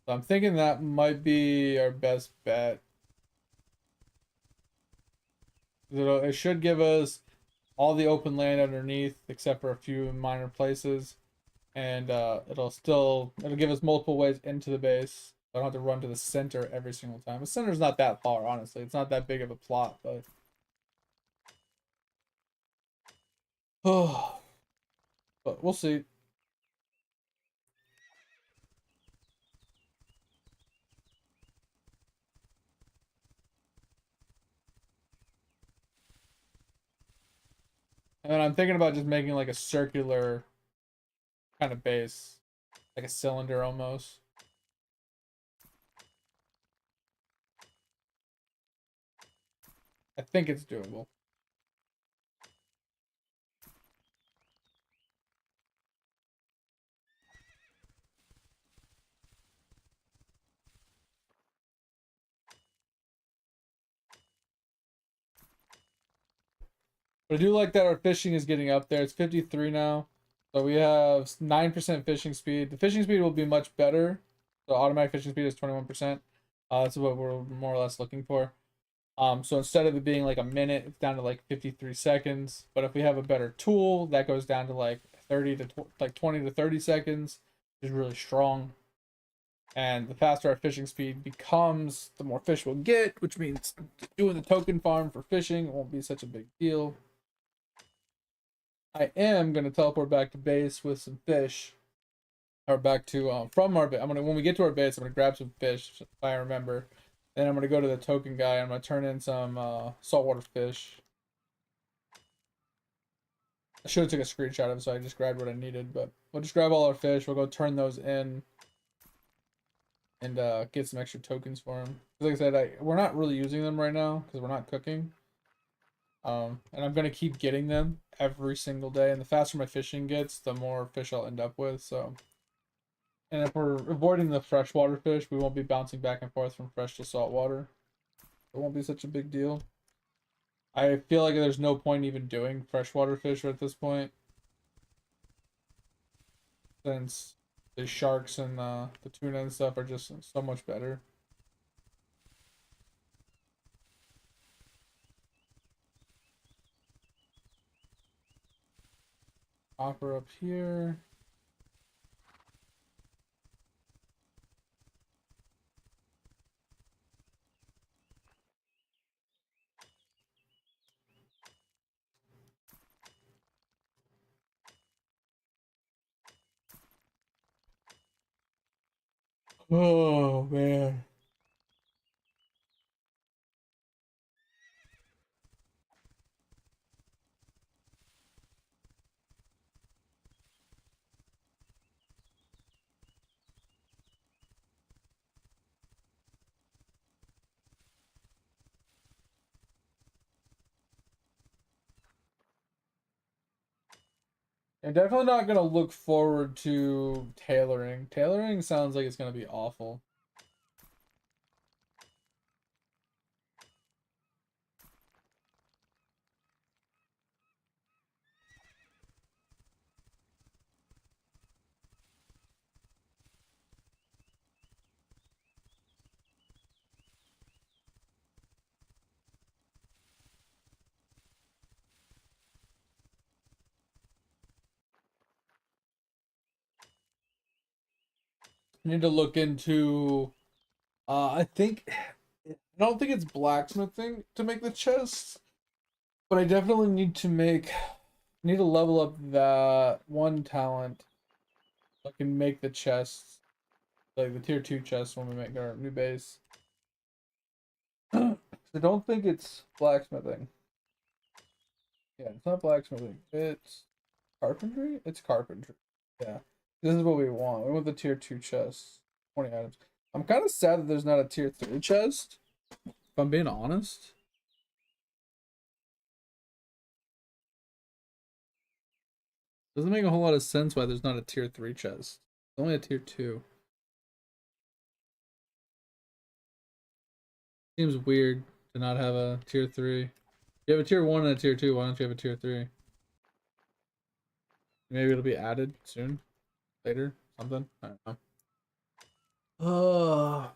So I'm thinking that might be our best bet. It should give us all the open land underneath, except for a few minor places, and it'll give us multiple ways into the base. I don't have to run to the center every single time. The center's not that far, honestly. It's not that big of a plot, but oh, but we'll see. And then I'm thinking about just making like a circular kind of base, like a cylinder almost. I think it's doable. But I do like that our fishing is getting up there. It's 53 now. So we have 9% fishing speed. The fishing speed will be much better. The automatic fishing speed is 21%. That's what we're more or less looking for. So instead of it being like a minute, it's down to like 53 seconds. But if we have a better tool, that goes down to like 20 to 30 seconds, which is really strong. And the faster our fishing speed becomes, the more fish we'll get, which means doing the token farm for fishing won't be such a big deal. I am going to teleport back to base with some fish Or back to from our base. When we get to our base, I'm gonna grab some fish if I remember. Then I'm gonna go to the token guy. I'm gonna turn in some saltwater fish. I should have took a screenshot of it, so I just grabbed what I needed. But we'll just grab all our fish. We'll go turn those in and get some extra tokens for them. Like I said, we're not really using them right now because we're not cooking. And I'm gonna keep getting them every single day. And the faster my fishing gets, the more fish I'll end up with. So. And if we're avoiding the freshwater fish, we won't be bouncing back and forth from fresh to saltwater. It won't be such a big deal. I feel like there's no point even doing freshwater fish at this point. Since the sharks and the tuna and stuff are just so much better. Hopper up here. Oh man. I'm definitely not gonna look forward to tailoring. Tailoring sounds like it's gonna be awful. I need to look into I don't think it's blacksmithing to make the chests, but I definitely need to level up that one talent so I can make the chests, like the tier 2 chests when we make our new base. I don't think it's blacksmithing. Yeah, it's not blacksmithing. It's carpentry? It's carpentry. Yeah. This is what we want. We want the tier 2 chests. 20 items. I'm kind of sad that there's not a tier 3 chest, if I'm being honest. Doesn't make a whole lot of sense why there's not a tier 3 chest. It's only a tier 2. Seems weird to not have a tier 3. You have a tier 1 and a tier 2, why don't you have a tier 3? Maybe it'll be added soon. Later. Something. I don't know. Oh.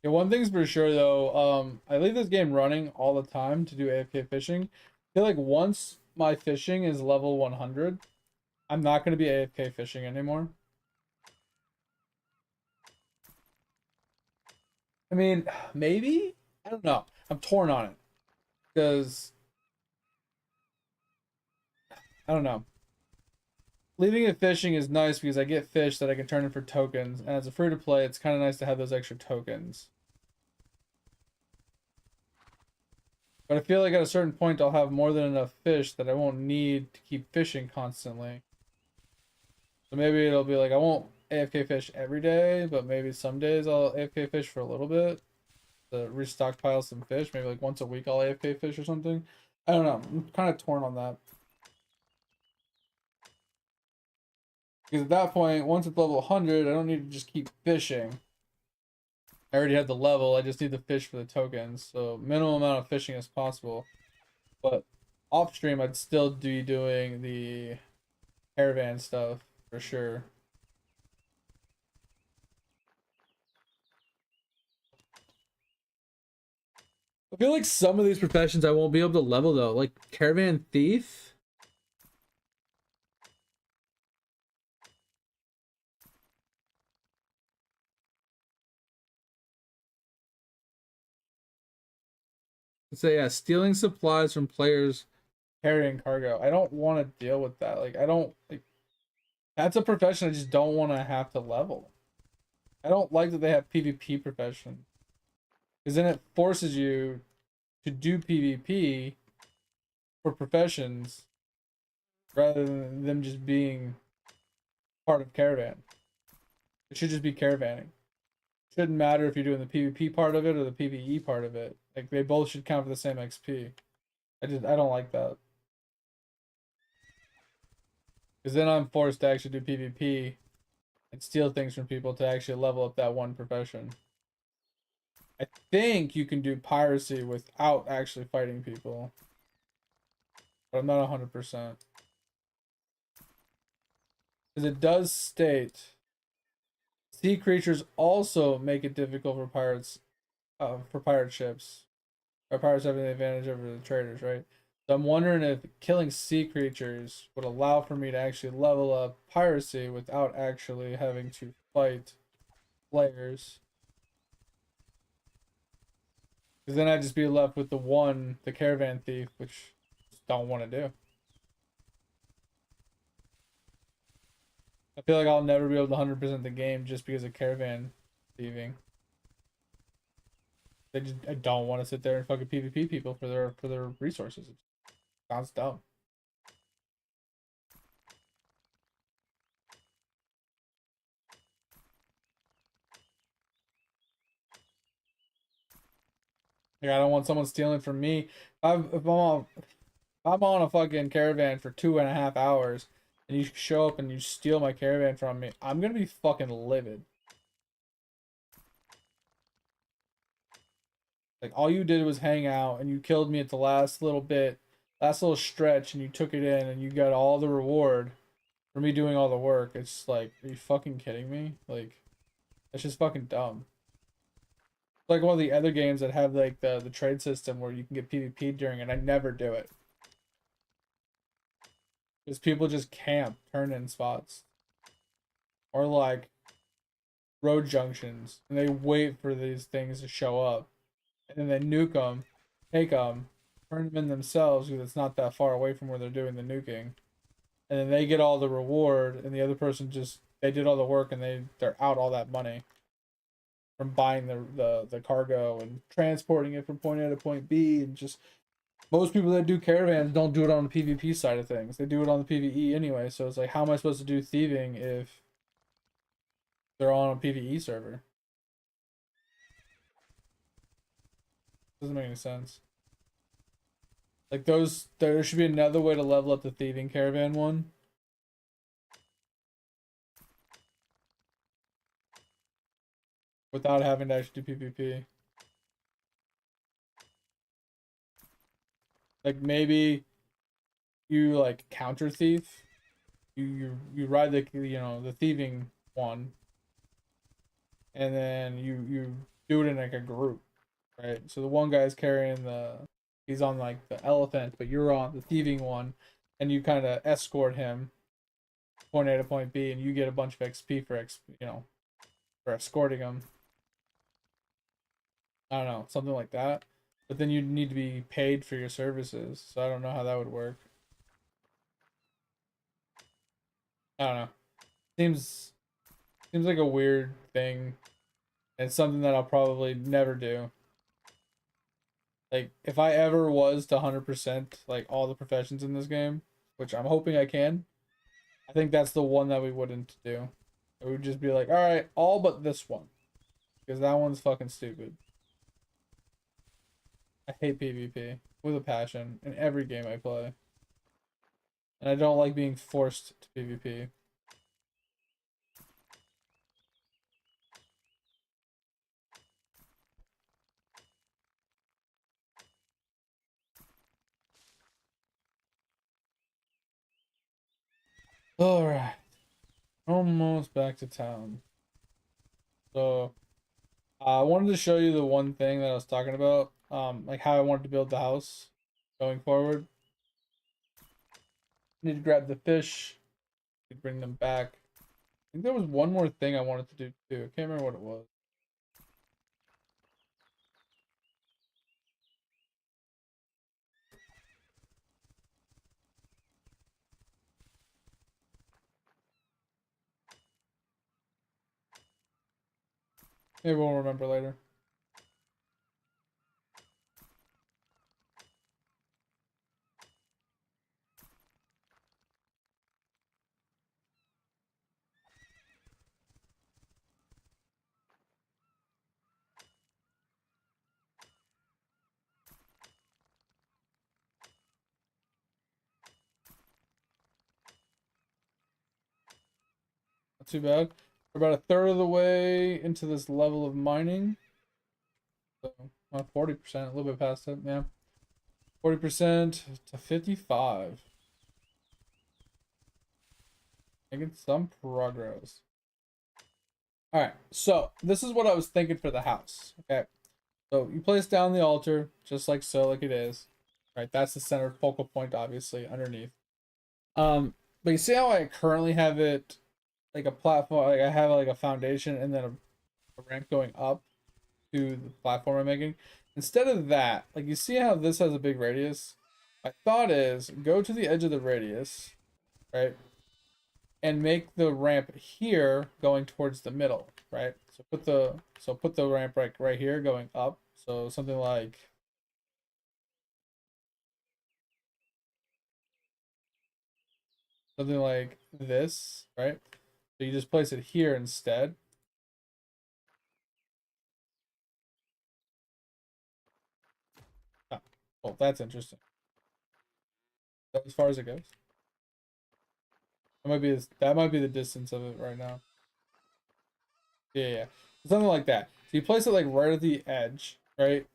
Yeah, one thing's for sure though, I leave this game running all the time to do AFK fishing. I feel like once my fishing is level 100, I'm not going to be AFK fishing anymore. I mean, maybe? I don't know. I'm torn on it. Because, I don't know. Leaving it fishing is nice because I get fish that I can turn in for tokens. And as a free to play, it's kind of nice to have those extra tokens. But I feel like at a certain point, I'll have more than enough fish that I won't need to keep fishing constantly. So maybe it'll be like I won't AFK fish every day, but maybe some days I'll AFK fish for a little bit to restockpile some fish. Maybe like once a week I'll AFK fish or something. I don't know. I'm kind of torn on that. Because at that point, once it's level 100, I don't need to just keep fishing. I already have the level. I just need to fish for the tokens. So minimum amount of fishing as possible. But off stream, I'd still be doing the caravan stuff. for sure. I feel like some of these professions I won't be able to level though, like caravan thief. So yeah, stealing supplies from players carrying cargo. I don't want to deal with that. Like I don't like that's a profession I just don't want to have to level. I don't like that they have PvP profession. Because then it forces you to do PvP for professions rather than them just being part of caravan. It should just be caravanning. It shouldn't matter if you're doing the PvP part of it or the PvE part of it. Like they both should count for the same XP. I don't like that. Because then I'm forced to actually do PvP and steal things from people to actually level up that one profession. I think you can do piracy without actually fighting people. But I'm not 100%. Because it does state sea creatures also make it difficult for pirates, for pirate ships. Or pirates having the advantage over the traders, right? So I'm wondering if killing sea creatures would allow for me to actually level up piracy without actually having to fight players. Because then I'd just be left with the caravan thief, which I just don't want to do. I feel like I'll never be able to 100% the game just because of caravan thieving. I don't want to sit there and fucking PvP people for their resources. It sounds dumb. Like I don't want someone stealing from me. If I'm on a fucking caravan for 2.5 hours and you show up and you steal my caravan from me, I'm gonna be fucking livid. Like all you did was hang out and you killed me at the last little bit, last little stretch, and you took it in and you got all the reward for me doing all the work. It's like, are you fucking kidding me? Like, that's just fucking dumb. It's like one of the other games that have like the trade system where you can get PvP during it. I never do it. Because people just camp, turn in spots. Or like road junctions and they wait for these things to show up. And then they nuke them, take them, turn them in themselves because it's not that far away from where they're doing the nuking. And then they get all the reward and the other person just, they did all the work and they're out all that money from buying the cargo and transporting it from point A to point B. And just most people that do caravans don't do it on the PvP side of things. They do it on the PvE anyway. So it's like, how am I supposed to do thieving if they're on a PvE server? Doesn't make any sense. Like there should be another way to level up the thieving caravan one. Without having to actually do PvP. Like maybe you like counter thief. You ride the thieving one, and then you do it in like a group, right? So the one guy's carrying he's on like the elephant, but you're on the thieving one, and you kind of escort him point A to point B, and you get a bunch of XP for escorting him. I don't know, something like that. But then you need to be paid for your services, so I don't know how that would work. I don't know. Seems like a weird thing. It's something that I'll probably never do. Like if I ever was to 100% like all the professions in this game, which I'm hoping I can, I think that's the one that we wouldn't do. It would just be like, all right, all but this one, because that one's fucking stupid. I hate PvP with a passion in every game I play, and I don't like being forced to PvP. All right. Almost back to town. So I wanted to show you the one thing that I was talking about, like how I wanted to build the house going forward. Need to grab the fish, bring them back. I think there was one more thing I wanted to do too. I can't remember what it was. Maybe we'll remember later. Not too bad. We're about a third of the way into this level of mining. So, 40%, a little bit past it, yeah. 40% to 55. Making some progress. Alright, so this is what I was thinking for the house. Okay. So you place down the altar, just like so, like it is. Right, that's the center focal point, obviously, underneath. But you see how I currently have it like a platform, like I have like a foundation and then a ramp going up to the platform I'm making. Instead of that, like you see how this has a big radius? My thought is go to the edge of the radius, right? And make the ramp here going towards the middle, right? So put the ramp right here going up. So something like this, right? So you just place it here instead. Oh, well, that's interesting. That's as far as it goes. That might be the distance of it right now. Yeah, yeah. Something like that. So you place it like right at the edge, right?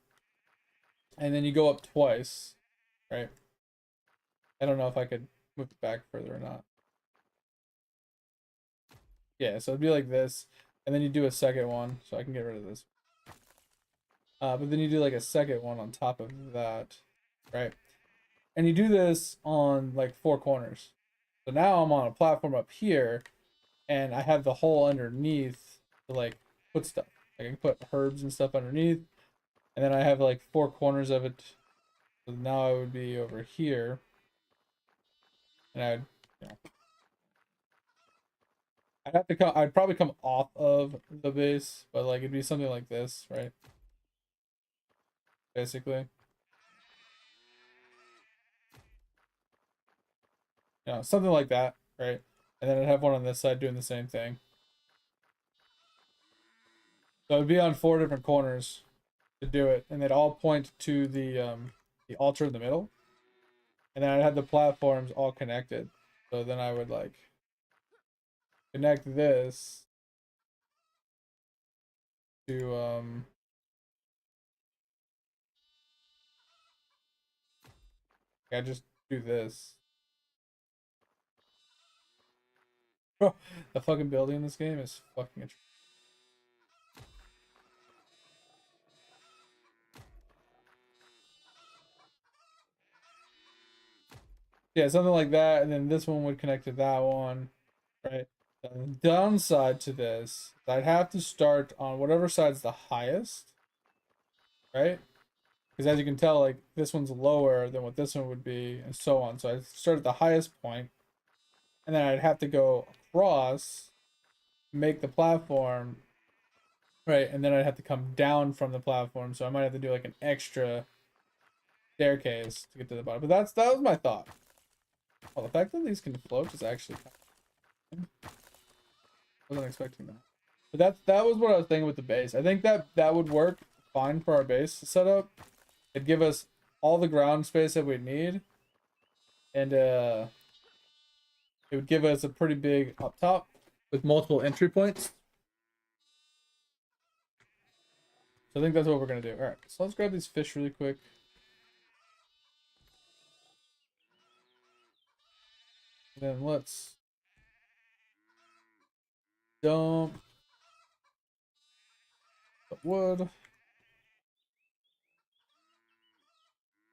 And then you go up twice, right? I don't know if I could move it back further or not. Yeah, so it'd be like this, and then you do a second one, so I can get rid of this. But then you do like a second one on top of that, right? And you do this on like 4 corners. So now I'm on a platform up here, and I have the hole underneath to like put stuff. Like I can put herbs and stuff underneath, and then I have like 4 corners of it. So now I would be over here, and you know, I'd have to come. I'd probably come off of the base, but like it'd be something like this, right? Basically, something like that, right? And then I'd have one on this side doing the same thing. So it'd be on 4 different corners to do it, and they'd all point to the altar in the middle, and then I'd have the platforms all connected. So then I would like connect this to I just do this. The fucking building in this game is fucking yeah, something like that, and then this one would connect to that one, right? The downside to this, I'd have to start on whatever side's the highest, right? Because as you can tell, like this one's lower than what this one would be, and so on. So I'd start at the highest point, and then I'd have to go across, make the platform, right? And then I'd have to come down from the platform. So I might have to do like an extra staircase to get to the bottom. But that was my thought. Well, the fact that these can float is actually wasn't expecting that. But that was what I was thinking with the base. I think that would work fine for our base setup. It'd give us all the ground space that we need, and it would give us a pretty big up top with multiple entry points. So I think that's what we're gonna do. All right, so let's grab these fish really quick. And then let's dump the wood.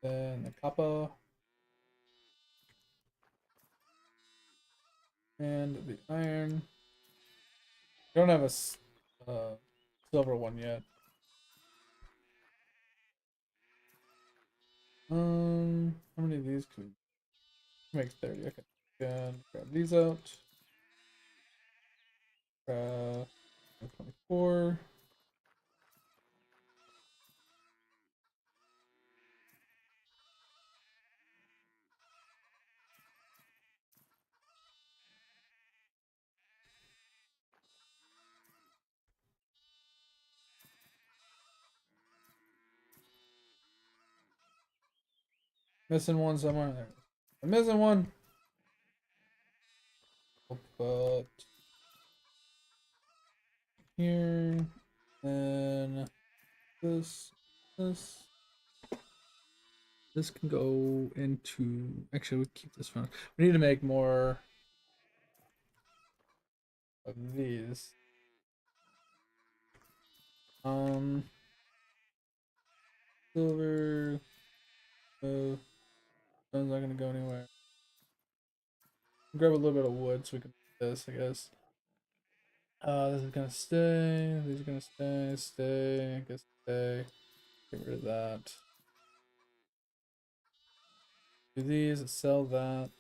Then the copper. And the iron. I don't have a silver one yet. How many of these could we make? 30. Okay. Then grab these out. Grab 24. Missing one somewhere there. I'm missing one. We'll put here. Then this. This can go into. Actually, we keep this one. We need to make more of these. Silver. Stone's not gonna go anywhere. Grab a little bit of wood so we can do this, I guess. This is gonna stay. These are gonna stay. I guess stay. Get rid of that. Do these, sell that.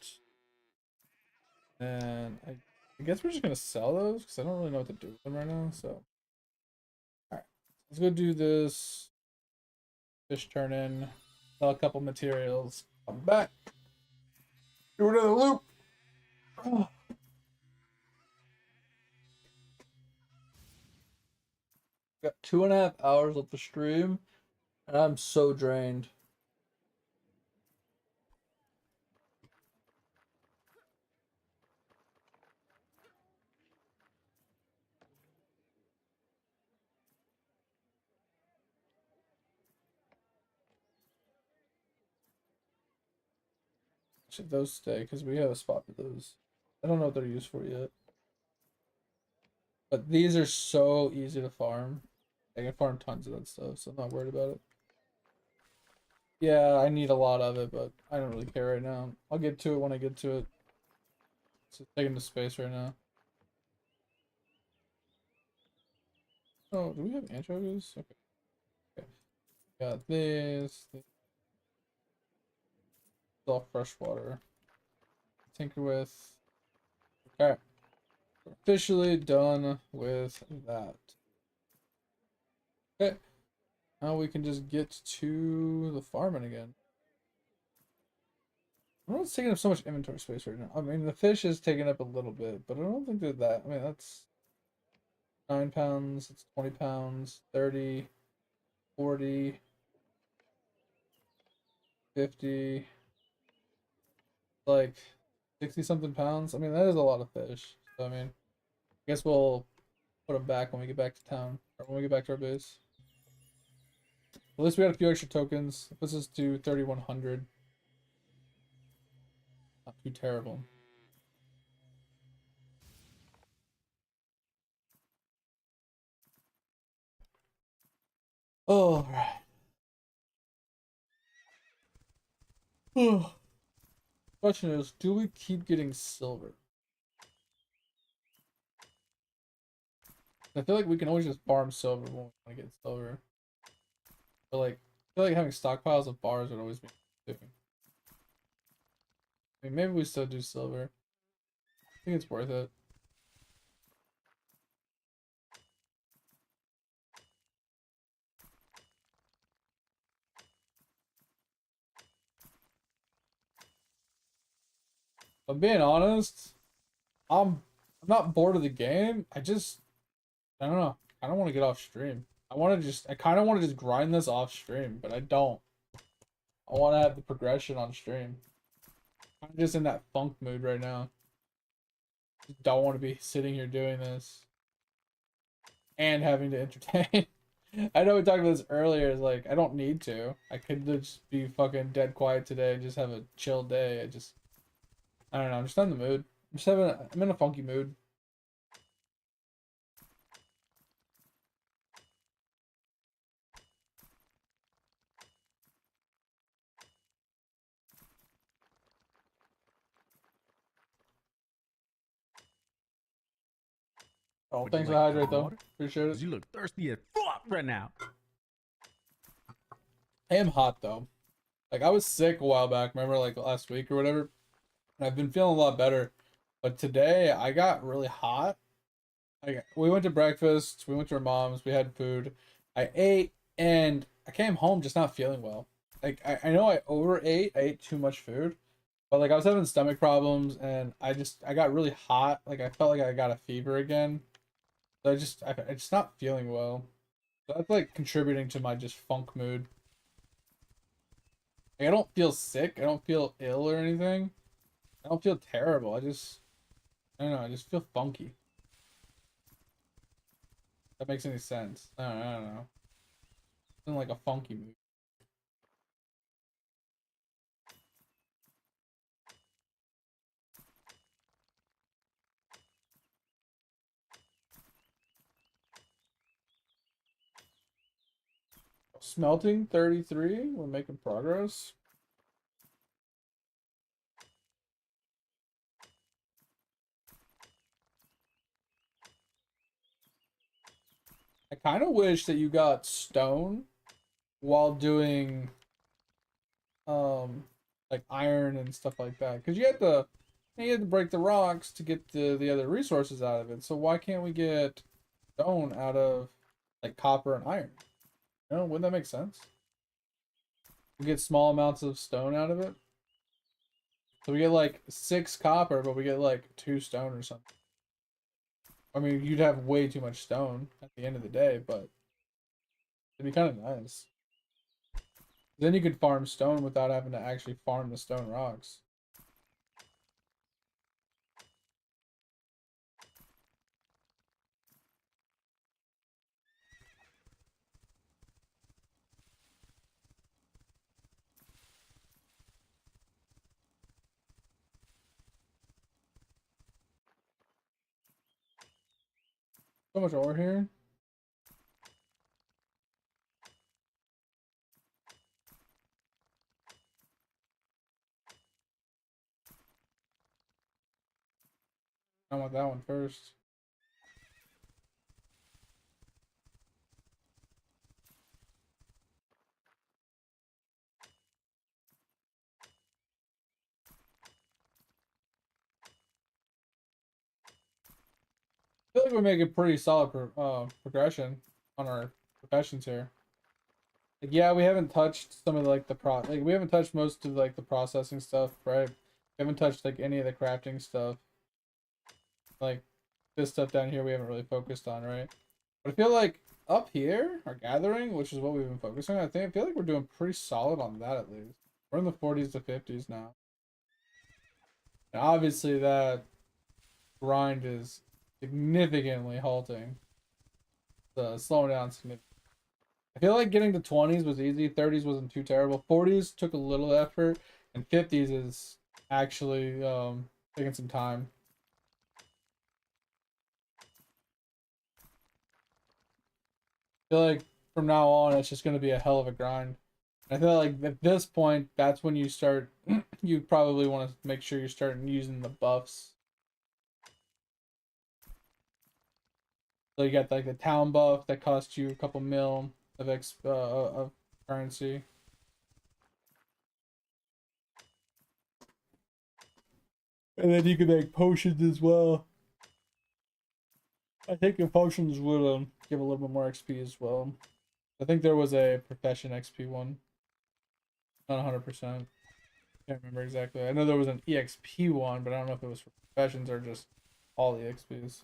And I guess we're just gonna sell those because I don't really know what to do with them right now. So, alright, let's go do this. Fish turn in, sell a couple materials, come back, do another loop. Oh. Got 2.5 hours of the stream, and I'm so drained. Should those stay? Because we have a spot for those. I don't know what they're used for yet. But these are so easy to farm. I can farm tons of that stuff, so I'm not worried about it. Yeah, I need a lot of it, but I don't really care right now. I'll get to it when I get to it. It's taking the space right now. Oh, do we have anchovies? Okay. Okay. Got this. It's all fresh water. Tinker with. Okay. We're officially done with that. Okay. Now we can just get to the farming again. I don't know what's taking up so much inventory space right now. I mean, the fish is taking up a little bit, but I don't think they're that. I mean, that's 9 pounds, it's 20 pounds, 30, 40, 50, like 60 something pounds. I mean, that is a lot of fish. So, I mean, I guess we'll put them back when we get back to town, or when we get back to our base. At least we got a few extra tokens. It puts us to 3,100. Not too terrible. All right. Question is, do we keep getting silver? I feel like we can always just farm silver when we want to get silver. But like, I feel like having stockpiles of bars would always be different. I mean, maybe we still do silver. I think it's worth it. But being honest, I'm not bored of the game. I don't know. I don't want to get off stream. I kind of want to just grind this off stream, but I don't. I want to have the progression on stream. I'm just in that funk mood right now. Just don't want to be sitting here doing this and having to entertain. I know we talked about this earlier. It's like, I don't need to. I could just be fucking dead quiet today and just have a chill day. I don't know. I'm just not in the mood. I'm in a funky mood. Oh, Would you thanks for like the hydrate some though. water? Appreciate it. Cause you look thirsty as fuck right now. I am hot though. Like I was sick a while back, remember like last week or whatever. And I've been feeling a lot better. But today I got really hot. Like we went to breakfast, we went to our mom's, we had food. I ate and I came home just not feeling well. Like I know I overate, I ate too much food. But like I was having stomach problems and I got really hot. Like I felt like I got a fever again. So I just not feeling well. So that's like contributing to my just funk mood. Like, I don't feel sick. I don't feel ill or anything. I don't feel terrible. I don't know. I just feel funky. If that makes any sense. I don't know. Feeling like a funky mood. Smelting 33. We're making progress. I kind of wish that you got stone while doing um like iron and stuff like that, because you had to break the rocks to get the other resources out of it. So why can't we get stone out of like copper and iron? You know, wouldn't that make sense? We get small amounts of stone out of it. So we get like 6 copper, but we get like 2 stone or something. I mean, you'd have way too much stone at the end of the day, but it'd be kind of nice. Then you could farm stone without having to actually farm the stone rocks. So much ore here. I want that one first. I feel like we're making pretty solid progression on our professions here. Like, yeah, we haven't touched some of like like we haven't touched most of like the processing stuff, right? We haven't touched like any of the crafting stuff. Like this stuff down here we haven't really focused on, right? But I feel like up here, our gathering, which is what we've been focusing on, I feel like we're doing pretty solid on that at least. We're in the 40s to 50s now. And obviously that grind is significantly halting. Slowing down significantly. I feel like getting to 20s was easy, 30s wasn't too terrible. 40s took a little effort, and 50s is actually taking some time. I feel like from now on it's just going to be a hell of a grind. I feel like at this point that's when you start you probably want to make sure you're starting using the buffs. So you got like the town buff that costs you a couple mil of currency. And then you can make potions as well. I think your potions would give a little bit more XP as well. I think there was a profession XP one. Not 100%. Can't remember exactly. I know there was an EXP one, but I don't know if it was for professions or just all the XPs.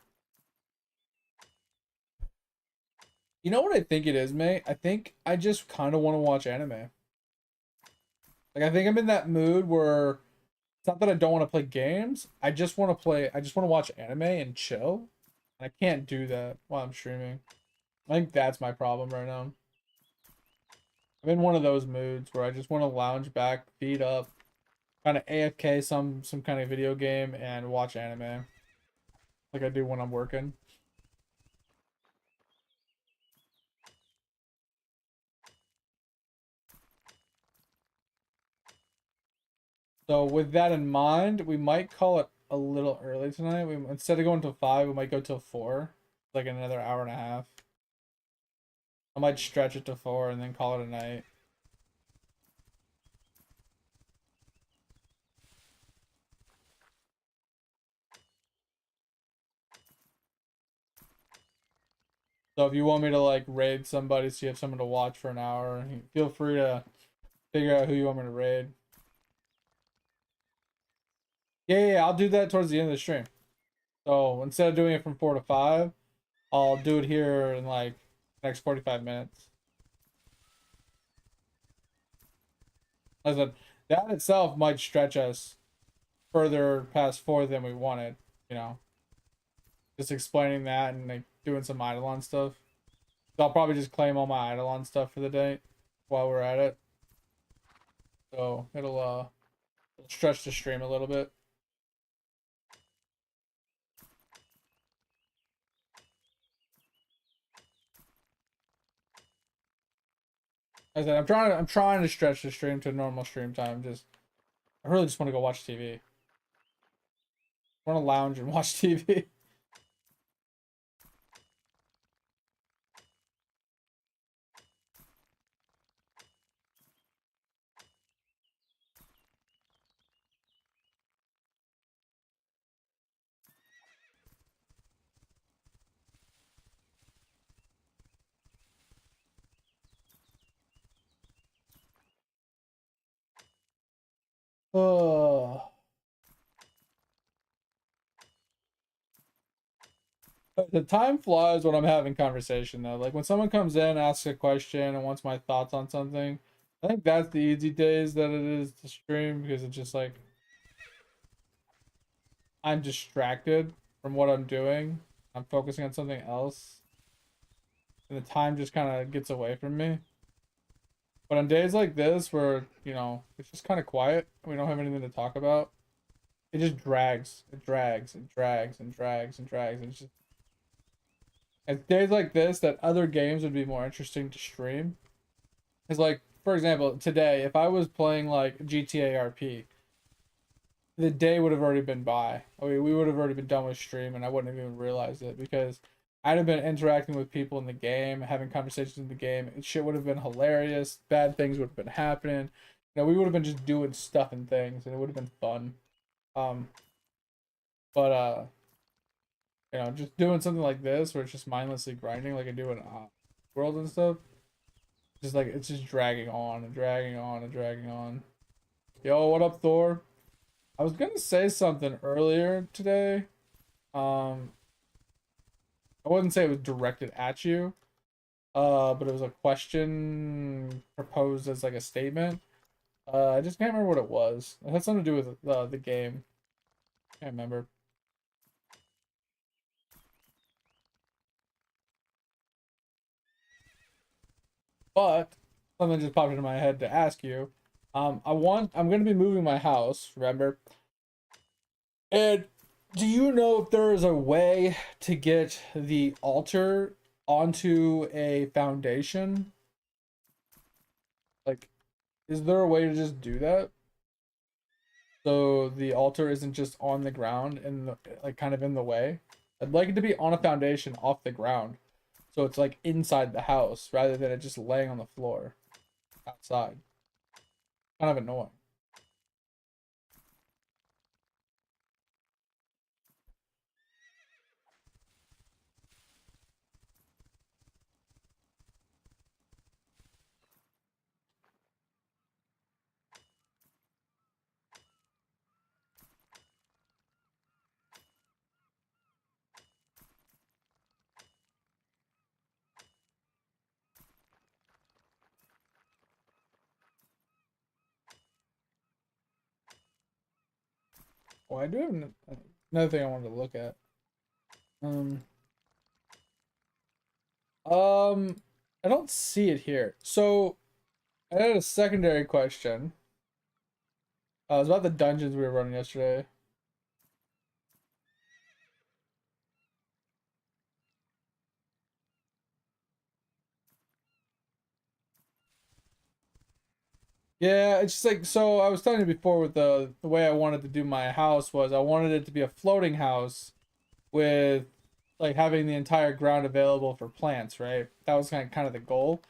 You know what I think it is, mate? I think I just kind of want to watch anime. Like, I think I'm in that mood where it's not that I don't want to play games. I just want to play, I just want to watch anime and chill. And I can't do that while I'm streaming. I think that's my problem right now. I'm in one of those moods where I just want to lounge back, feet up, kind of AFK some kind of video game and watch anime. Like I do when I'm working. So with that in mind, we might call it a little early tonight. We instead of going till 5, we might go till 4. like another hour and a half. I might stretch it to 4 and then call it a night. So if you want me to like raid somebody so you have someone to watch for an hour, feel free to figure out who you want me to raid. Yeah, I'll do that towards the end of the stream. So instead of doing it from 4 to 5, I'll do it here in like next 45 minutes. As I said, that itself might stretch us further past 4 than we wanted, you know. Just explaining that and like doing some Eidolon stuff. So I'll probably just claim all my Eidolon stuff for the day while we're at it. So it'll stretch the stream a little bit. As I said, I'm trying to stretch the stream to normal stream time. I really just want to go watch TV. I want to lounge and watch TV. Oh. The time flies when I'm having conversation though. Like when someone comes in, asks a question, and wants my thoughts on something, I think that's the easy days that it is to stream because it's just like I'm distracted from what I'm doing. I'm focusing on something else, and the time just kind of gets away from me. But on days like this, where it's just kind of quiet, we don't have anything to talk about, it just drags. It drags and drags and drags and drags. And it's days like this that other games would be more interesting to stream. It's like, for example, today, if I was playing like GTA RP, the day would have already been by. I mean, we would have already been done with stream, and I wouldn't have even realized it because I'd have been interacting with people in the game, having conversations in the game, and shit would have been hilarious. Bad things would have been happening. We would have been just doing stuff and things, and it would have been fun. Um, but just doing something like this where it's just mindlessly grinding like I do in World and stuff. Just like it's just dragging on and dragging on and dragging on. Yo, what up, Thor? I was gonna say something earlier today. I wouldn't say it was directed at you. But it was a question proposed as like a statement. I just can't remember what it was. It had something to do with the game. Can't remember. But something just popped into my head to ask you. I'm gonna be moving my house, remember? And do you know if there is a way to get the altar onto a foundation? Like, is there a way to just do that? So the altar isn't just on the ground and like kind of in the way. I'd like it to be on a foundation off the ground. So it's like inside the house rather than it just laying on the floor outside. Kind of annoying. Oh, I do have another thing I wanted to look at. Um, I don't see it here. So I had a secondary question. It was about the dungeons we were running yesterday. Yeah, it's just like so I was telling you before with the way I wanted to do my house was I wanted it to be a floating house with like having the entire ground available for plants, right? That was kind of the goal.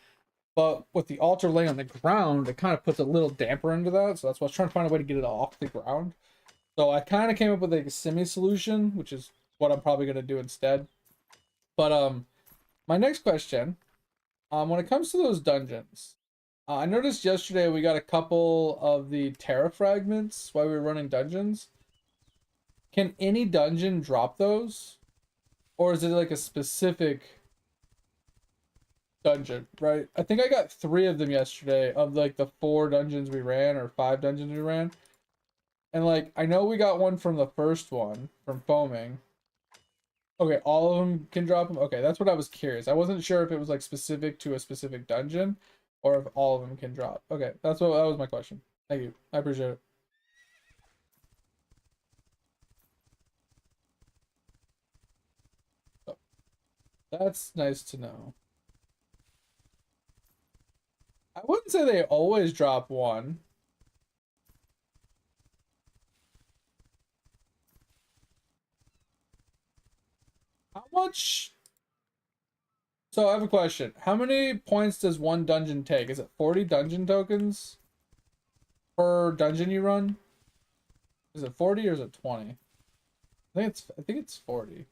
But with the altar laying on the ground, it kind of puts a little damper into that. So that's why I was trying to find a way to get it off the ground. So I kind of came up with like a semi-solution, which is what I'm probably gonna do instead. But my next question, when it comes to those dungeons, I noticed yesterday we got a couple of the Terra fragments while we were running dungeons. Can any dungeon drop those? Or is it like a specific dungeon, right? I think I got 3 of them yesterday of like the 4 dungeons we ran or 5 dungeons we ran. And like I know we got one from the first one from foaming. Okay, all of them can drop them. Okay, that's what I was curious. I wasn't sure if it was like specific to a specific dungeon or if all of them can drop. Okay, that was my question. Thank you. I appreciate it. So, that's nice to know. I wouldn't say they always drop one. How much? So I have a question. How many points does one dungeon take? Is it 40 dungeon tokens per dungeon you run? Is it 40 or is it 20? I think it's 40.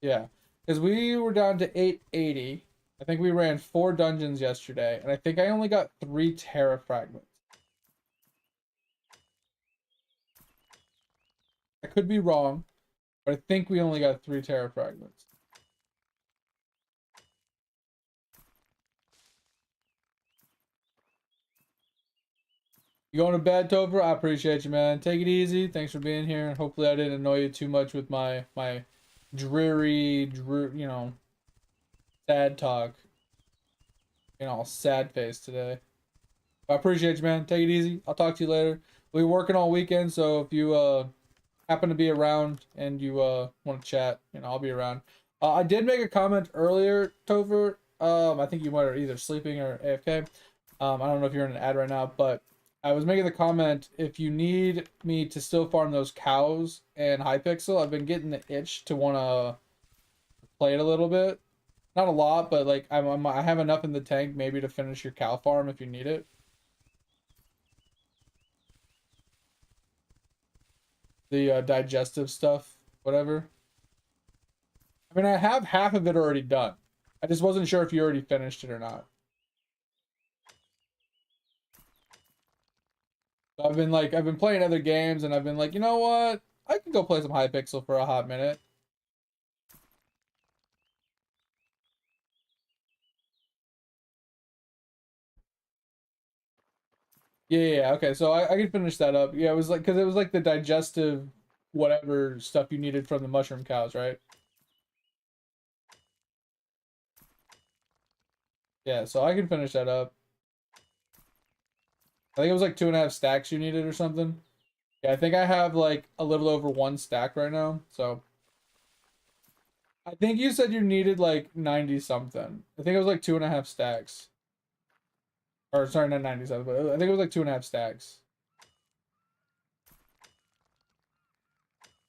Yeah. Because we were down to 880. I think we ran 4 dungeons yesterday, and I think I only got 3 Terra fragments. I could be wrong, but I think we only got 3 Terra fragments. You going to bed, Topher? I appreciate you, man. Take it easy. Thanks for being here. Hopefully I didn't annoy you too much with my dreary, sad talk. Sad face today. I appreciate you, man. Take it easy. I'll talk to you later. We'll be working all weekend, so if you happen to be around and you want to chat, I'll be around. I did make a comment earlier, Topher. I think you might are either sleeping or AFK. I don't know if you're in an ad right now, but I was making the comment, if you need me to still farm those cows and Hypixel, I've been getting the itch to want to play it a little bit. Not a lot, but like I have enough in the tank maybe to finish your cow farm if you need it. The digestive stuff, whatever. I mean, I have half of it already done. I just wasn't sure if you already finished it or not. So I've been playing other games and I've been like, you know what? I can go play some Hypixel for a hot minute. Yeah, okay. So I can finish that up. Yeah, it was like because it was like the digestive whatever stuff you needed from the mushroom cows, right? Yeah, so I can finish that up. I think it was like 2.5 stacks you needed or something. Yeah, I think I have like a little over 1 stack right now. So I think you said you needed like 90 something. I think it was like 2.5 stacks. Or sorry, not 97, but I think it was like 2.5 stacks.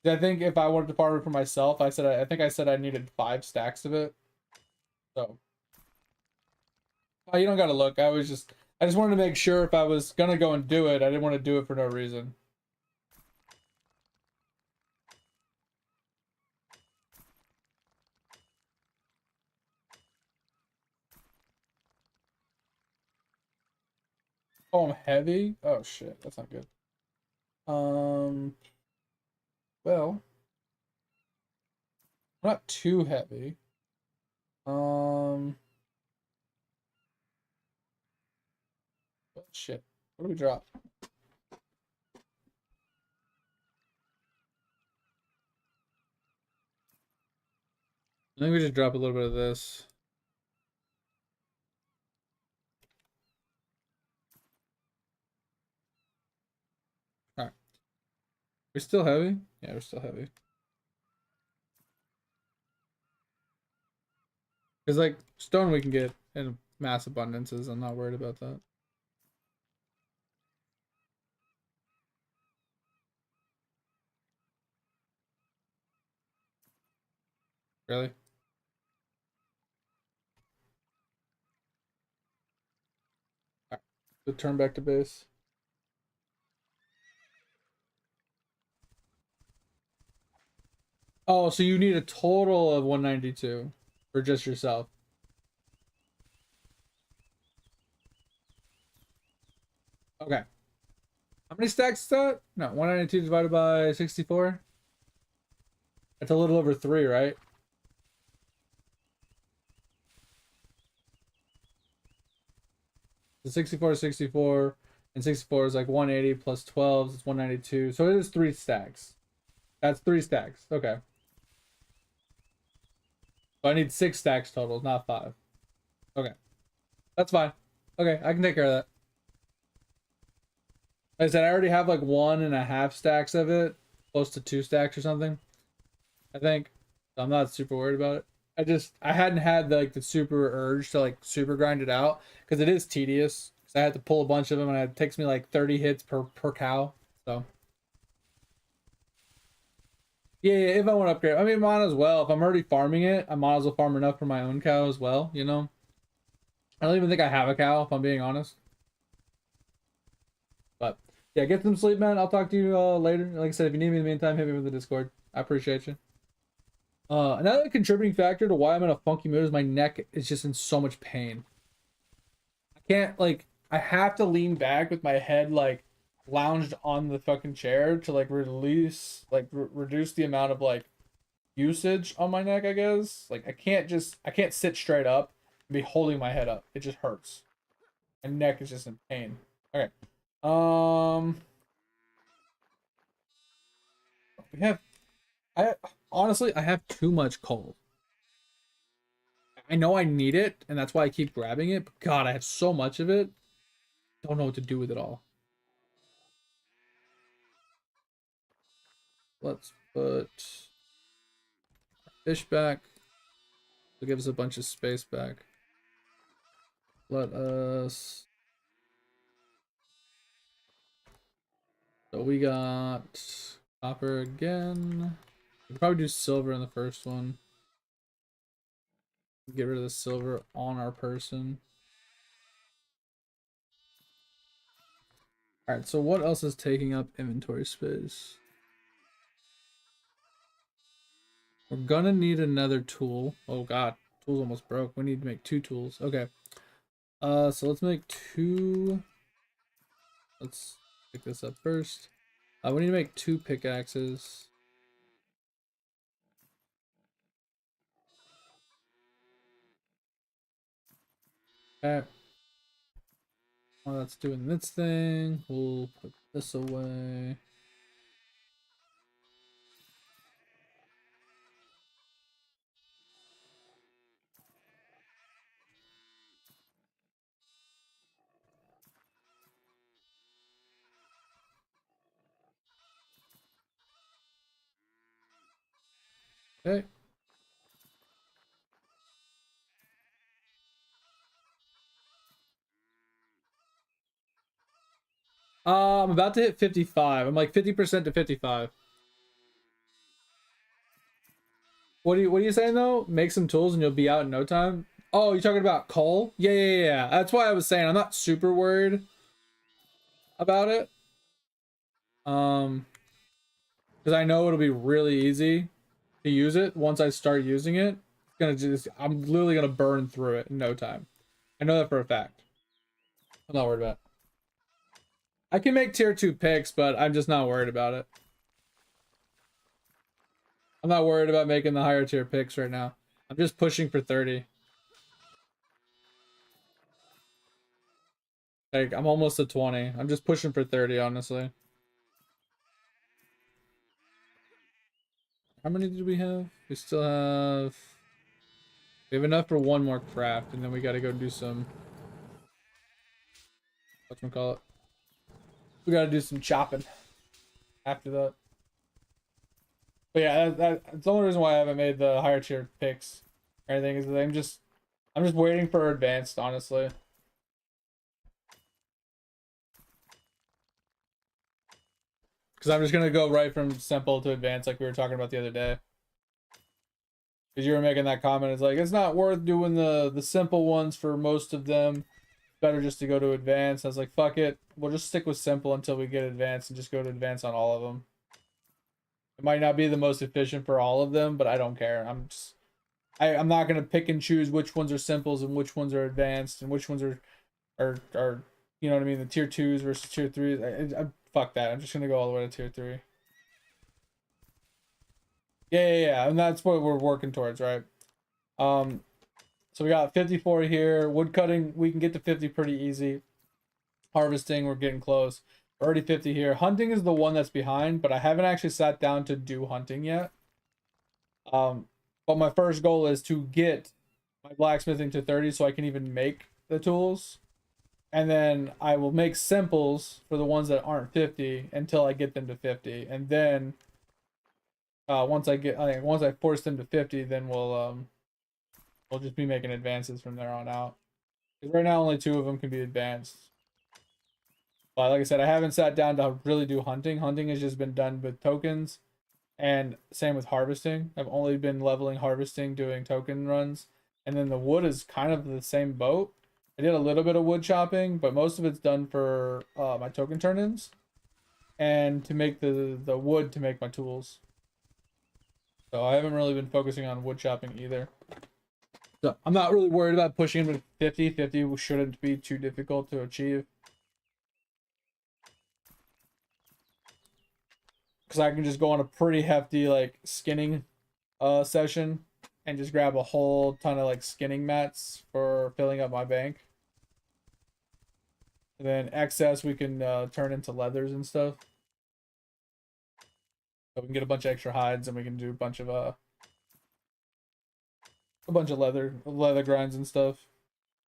I think if I wanted to farm it for myself, I think I said I needed 5 stacks of it. So oh, you don't gotta look. I just wanted to make sure if I was gonna go and do it, I didn't want to do it for no reason. Oh, I'm heavy? Oh shit, that's not good. Um, well, I'm not too heavy. Um, oh, shit. What do we drop? I think we just drop a little bit of this. Alright. We're still heavy? Yeah, we're still heavy. Because, like, stone we can get in mass abundances. I'm not worried about that. Really? Alright. So turn back to base. Oh, so you need a total of 192 for just yourself. Okay. How many stacks is that? No, 192 divided by 64? That's a little over 3, right? So 64 is 64, and 64 is like 180 plus 12 is 192. So it is 3 stacks. That's 3 stacks. Okay. So I need 6 stacks total, not 5. Okay. That's fine. Okay, I can take care of that. Like I said, I already have like 1.5 stacks of it, close to 2 stacks or something, I think. So I'm not super worried about it. I hadn't had the super urge to like super grind it out because it is tedious. Because I had to pull a bunch of them and it takes me like 30 hits per cow. So yeah, if I want to upgrade, I mean, might as well. If I'm already farming it, I might as well farm enough for my own cow as well. You know, I don't even think I have a cow if I'm being honest. But yeah, get some sleep, man. I'll talk to you later. Like I said, if you need me in the meantime, hit me with the Discord. I appreciate you. Another contributing factor to why I'm in a funky mood is my neck is just in so much pain. I can't I have to lean back with my head like lounged on the fucking chair to like release reduce the amount of like usage on my neck, I guess. Like I can't sit straight up and be holding my head up. It just hurts. My neck is just in pain. Okay. We have I honestly I have too much coal. I know I need it, and that's why I keep grabbing it, but God, I have so much of it. Don't know what to do with it all. Let's put fish back. It'll give us a bunch of space back. Let us... So we got copper again. We could probably do silver in the first one. Get rid of the silver on our person. Alright, so what else is taking up inventory space? We're gonna need another tool. Oh god, tool's almost broke. We need to make 2 tools. Okay. So let's make 2. Let's pick this up first. We need to make 2 pickaxes. Okay. While that's doing this thing, we'll put this away. Okay. I'm about to hit 55. I'm like 50% to 55. What are you saying though? Make some tools and you'll be out in no time. Oh, you're talking about coal? Yeah. That's why I was saying I'm not super worried about it. Because I know it'll be really easy to use it once I start using it. I'm literally gonna burn through it in no time. I know that for a fact. I'm not worried about it. I can make tier 2 picks, but I'm just not worried about it. I'm not worried about making the higher tier picks right now. I'm just pushing for 30. Like, I'm almost at 20. I'm just pushing for 30, honestly. How many did we have? We still have... We have enough for 1 more craft, and then we gotta go do some... Whatchamacallit? We gotta do some chopping after that. But yeah, that's the only reason why I haven't made the higher tier picks or anything is that I'm just waiting for advanced, honestly. Because I'm just gonna go right from simple to advanced like we were talking about the other day. Because you were making that comment, it's like, it's not worth doing the simple ones for most of them. Better just to go to advanced. I was like, fuck it. We'll just stick with simple until we get advanced and just go to advanced on all of them. It might not be the most efficient for all of them, but I don't care. I'm not gonna pick and choose which ones are simples and which ones are advanced and which ones are you know what I mean, the tier 2s versus tier 3s. Fuck that. I'm just gonna go all the way to tier 3. Yeah, and that's what we're working towards, right? So we got 54 here. Wood cutting, we can get to 50 pretty easy. Harvesting, we're getting close. We're already 50 here. Hunting is the one that's behind, but I haven't actually sat down to do hunting yet. But my first goal is to get my blacksmithing to 30 so I can even make the tools. And then I will make simples for the ones that aren't 50 until I get them to 50. And then once I force them to 50, then we'll just be making advances from there on out. Because right now only 2 of them can be advanced. But like I said, I haven't sat down to really do hunting. Hunting has just been done with tokens. And same with harvesting. I've only been leveling harvesting, doing token runs. And then the wood is kind of the same boat. I did a little bit of wood chopping, but most of it's done for my token turn-ins. And to make the wood to make my tools. So I haven't really been focusing on wood chopping either. So I'm not really worried about pushing him to 50. 50 shouldn't be too difficult to achieve. Because I can just go on a pretty hefty like skinning session and just grab a whole ton of like skinning mats for filling up my bank. And then excess we can turn into leathers and stuff. So we can get a bunch of extra hides and we can do a bunch of leather grinds and stuff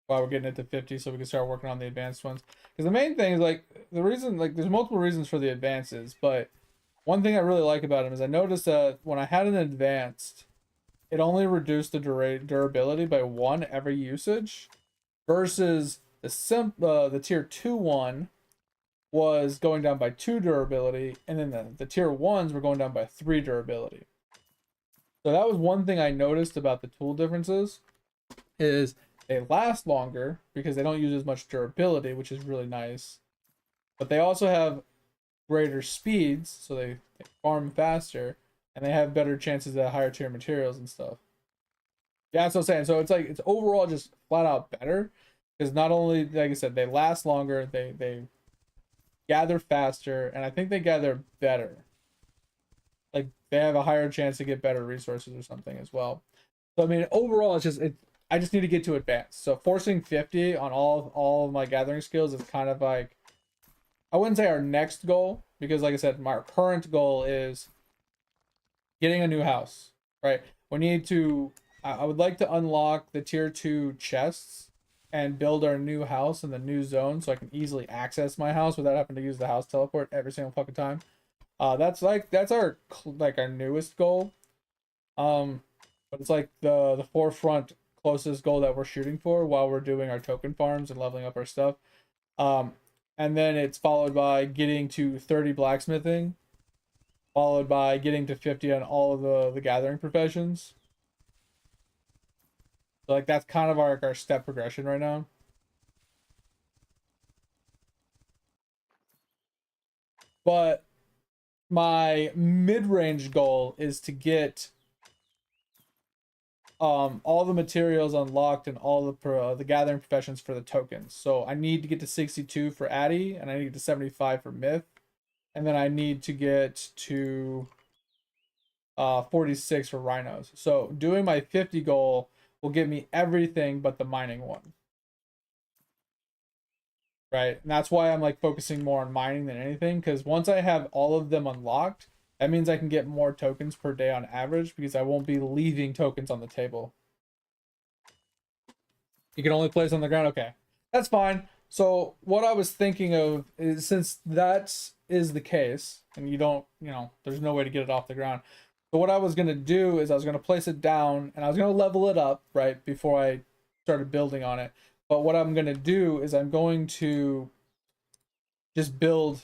while we're getting it to 50 so we can start working on the advanced ones. Because the main thing is like the reason, like there's multiple reasons for the advances, but one thing I really like about them is I noticed that when I had an advanced, it only reduced the durability by 1 every usage, versus the tier 2 one was going down by 2 durability, and then the tier 1s were going down by 3 durability. So that was one thing I noticed about the tool differences, is they last longer because they don't use as much durability, which is really nice. But they also have greater speeds, so they farm faster, and they have better chances at higher tier materials and stuff. Yeah, that's what I'm saying. So it's like it's overall just flat out better, because not only, like I said, they last longer, they gather faster, and I think they gather better. Like they have a higher chance to get better resources or something as well. So I mean, overall, I just need to get to advanced. So forcing 50 on all of my gathering skills is kind of like, I wouldn't say our next goal, because like I said, my current goal is getting a new house, right? We need to, I would like to unlock the tier 2 chests and build our new house in the new zone so I can easily access my house without having to use the house teleport every single fucking time. That's our newest goal. But it's like the forefront closest goal that we're shooting for while we're doing our token farms and leveling up our stuff. And then it's followed by getting to 30 blacksmithing, followed by getting to 50 on all of the gathering professions. So like that's kind of our step progression right now. But my mid-range goal is to get all the materials unlocked and all the gathering professions for the tokens. So I need to get to 62 for Addy, and I need to get to 75 for Myth, and then I need to get to 46 for Rhinos. So doing my 50 goal will give me everything but the mining one. Right? And that's why I'm like focusing more on mining than anything, because once I have all of them unlocked, that means I can get more tokens per day on average, because I won't be leaving tokens on the table. You can only place on the ground. Okay, that's fine. So what I was thinking of is, since that is the case, and you don't, there's no way to get it off the ground. So what I was going to do is I was going to place it down, and I was going to level it up, right, before I started building on it. But what I'm going to do is I'm going to just build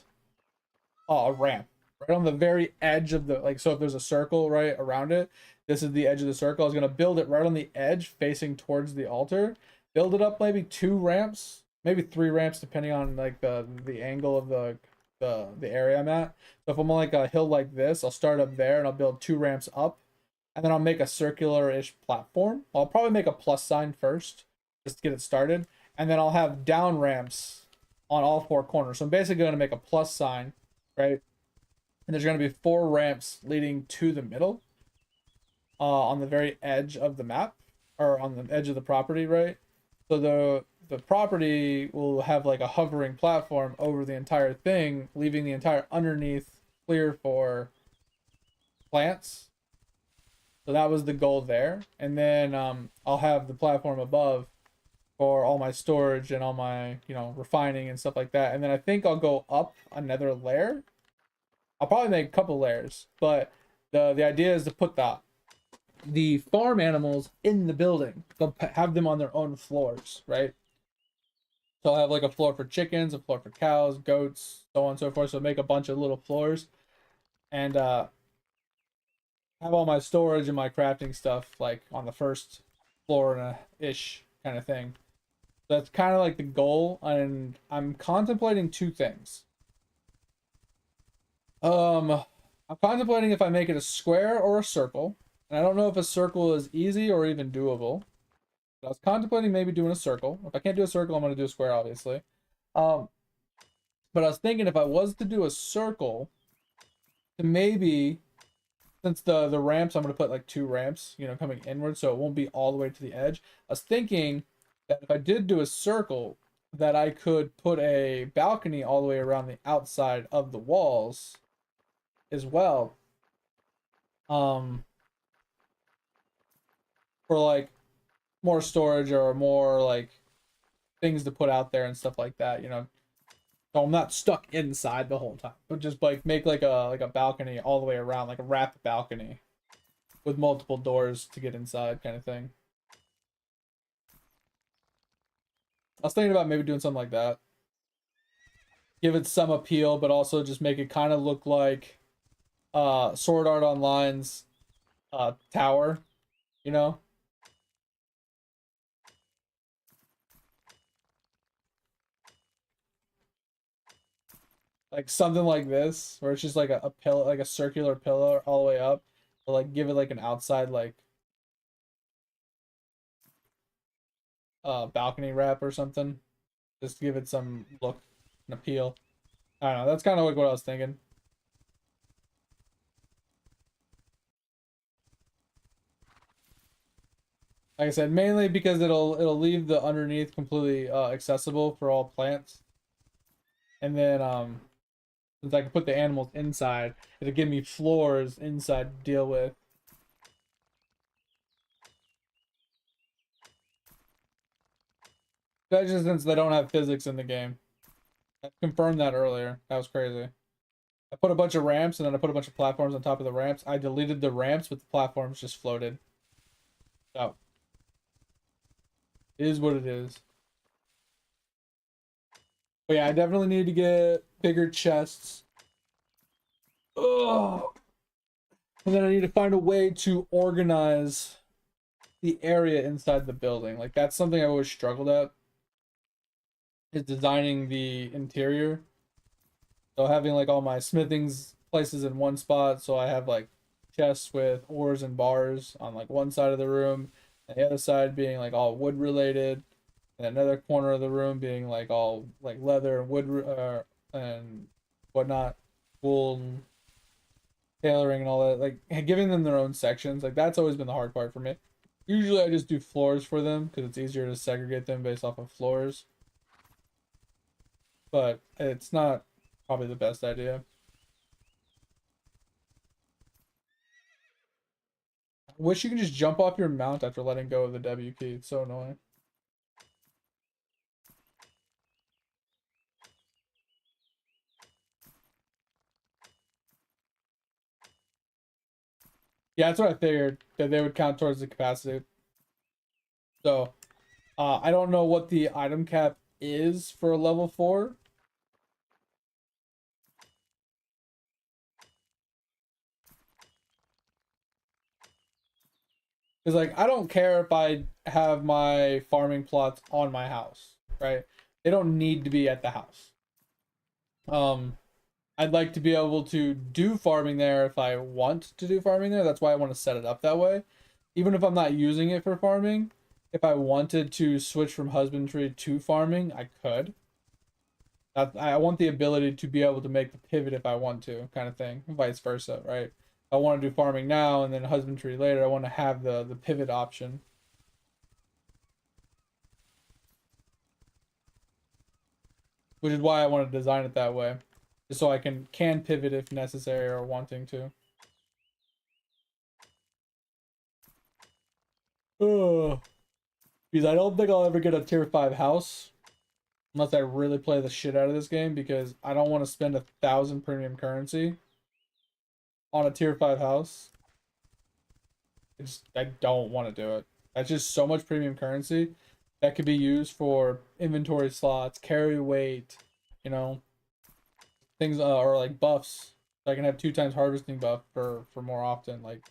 a ramp right on the very edge of the, like, so if there's a circle right around it, This is the edge of the circle. I was gonna build it right on the edge, facing towards the altar. Build it up maybe 2 ramps, maybe 3 ramps, depending on like the angle of the area I'm at. So if I'm on like a hill like this, I'll start up there and I'll build 2 ramps up, and then I'll make a circular-ish platform. I'll probably make a plus sign first, just to get it started, and then I'll have down ramps on all 4 corners. So I'm basically going to make a plus sign, right? And there's going to be 4 ramps leading to the middle, on the very edge of the map, or on the edge of the property, right? So the property will have like a hovering platform over the entire thing, leaving the entire underneath clear for plants. So that was the goal there. And then I'll have the platform above for all my storage and all my, refining and stuff like that. And then I think I'll go up another layer. I'll probably make a couple layers, but the idea is to put the farm animals in the building. They'll have them on their own floors, right? So I'll have like a floor for chickens, a floor for cows, goats, so on and so forth. So make a bunch of little floors, and have all my storage and my crafting stuff like on the first floor and a ish kind of thing. That's kind of like the goal, and I'm contemplating 2 things. I'm contemplating if I make it a square or a circle. And I don't know if a circle is easy or even doable. But I was contemplating maybe doing a circle. If I can't do a circle, I'm going to do a square, obviously. But I was thinking if I was to do a circle, to maybe, since the ramps, I'm going to put like 2 ramps, coming inward, so it won't be all the way to the edge. I was thinking that if I did do a circle, that I could put a balcony all the way around the outside of the walls as well. For like more storage or more like things to put out there and stuff like that, so I'm not stuck inside the whole time, but just like make like a balcony all the way around, like a wrap balcony with multiple doors to get inside kind of thing. I was thinking about maybe doing something like that, give it some appeal, but also just make it kind of look like Sword Art Online's tower, you know. Like something like this, where it's just like a pillar, like a circular pillar all the way up, or like give it like an outside like balcony wrap or something. Just give it some look and appeal. I don't know. That's kind of like what I was thinking. Like I said, mainly because it'll leave the underneath completely accessible for all plants, and then since I can put the animals inside, it'll give me floors inside to deal with. Especially since they don't have physics in the game. I confirmed that earlier. That was crazy. I put a bunch of ramps and then I put a bunch of platforms on top of the ramps. I deleted the ramps, but the platforms just floated. So, it is what it is. But yeah, I definitely need to get bigger chests. Oh. And then I need to find a way to organize the area inside the building. Like, that's something I always struggled at, is designing the interior. So having like all my smithing's places in one spot, so I have like chests with ores and bars on like one side of the room, and the other side being like all wood related, and another corner of the room being like all like leather and wood and whatnot, wool and tailoring and all that. Like giving them their own sections, like that's always been the hard part for me. Usually I just do floors for them because it's easier to segregate them based off of floors, but it's not probably the best idea. I wish you could just jump off your mount after letting go of the W key. It's so annoying. Yeah, that's what I figured, that they would count towards the capacity. So, I don't know what the item cap is for a level 4. Because like I don't care if I have my farming plots on my house, right? They don't need to be at the house. I'd like to be able to do farming there if I want to do farming there. That's why I want to set it up that way. Even if I'm not using it for farming, if I wanted to switch from husbandry to farming, I could. I want the ability to be able to make the pivot if I want to, kind of thing, vice versa, right? I want to do farming now and then husbandry later. I want to have the pivot option. Which is why I want to design it that way. Just so I can pivot if necessary or wanting to. Ugh. Because I don't think I'll ever get a tier 5 house. Unless I really play the shit out of this game. Because I don't want to spend 1,000 premium currency on a tier 5 house. I don't want to do it. That's just so much premium currency that could be used for inventory slots, carry weight, you know, things or like buffs. So I can have 2 times harvesting buff for more often. Like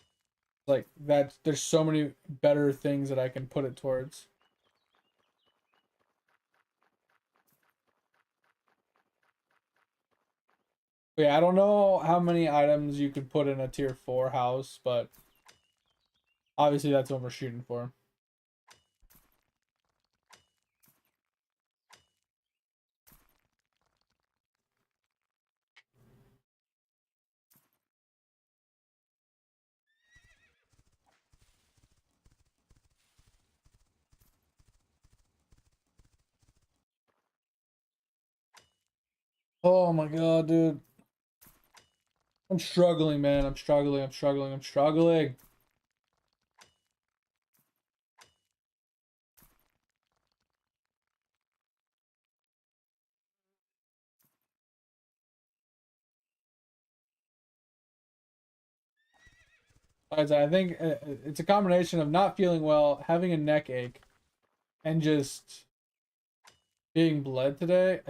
that. There's so many better things that I can put it towards. But yeah, I don't know how many items you could put in a tier 4 house, but obviously that's what we're shooting for. Oh my god, dude. I'm struggling, man. I'm struggling. I'm struggling. I'm struggling. I think it's a combination of not feeling well, having a neck ache, and just being bled today.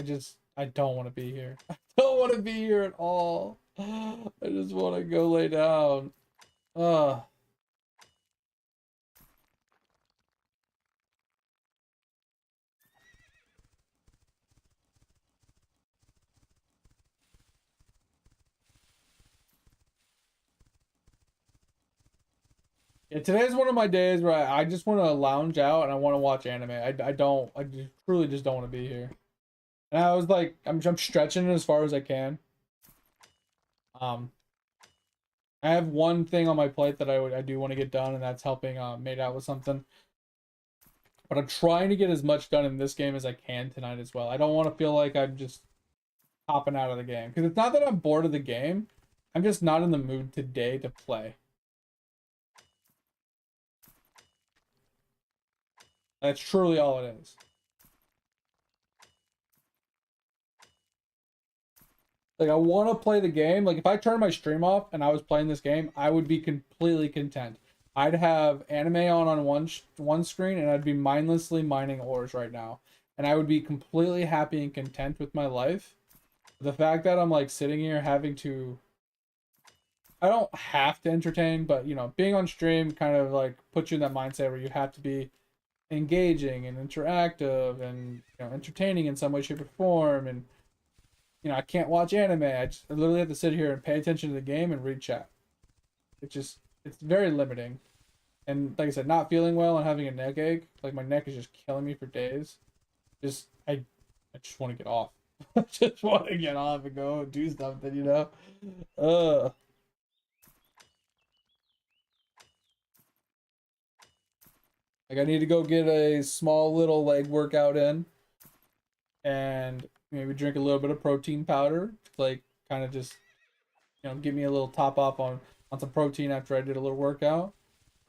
I don't want to be here. I don't want to be here at all. I just want to go lay down. Ugh. Yeah, today's one of my days where I just want to lounge out and I want to watch anime. I just truly just don't want to be here. And I was like, I'm stretching it as far as I can. I have one thing on my plate that I do want to get done, and that's helping mate out with something. But I'm trying to get as much done in this game as I can tonight as well. I don't want to feel like I'm just hopping out of the game. Because it's not that I'm bored of the game. I'm just not in the mood today to play. That's truly all it is. Like, I want to play the game. Like, if I turned my stream off and I was playing this game, I would be completely content. I'd have anime on one screen, and I'd be mindlessly mining ores right now. And I would be completely happy and content with my life. The fact that I'm, like, sitting here having to... I don't have to entertain, but, you know, being on stream kind of, like, puts you in that mindset where you have to be engaging and interactive and, you know, entertaining in some way, shape, or form, and you know, I can't watch anime. I literally have to sit here and pay attention to the game and read chat. It's very limiting. And like I said, not feeling well and having a neck ache, like my neck is just killing me for days. I just want to get off. I just want to get off and go do something, you know? Like I need to go get a small little leg workout in and maybe drink a little bit of protein powder, like kind of just, you know, give me a little top up on some protein after I did a little workout,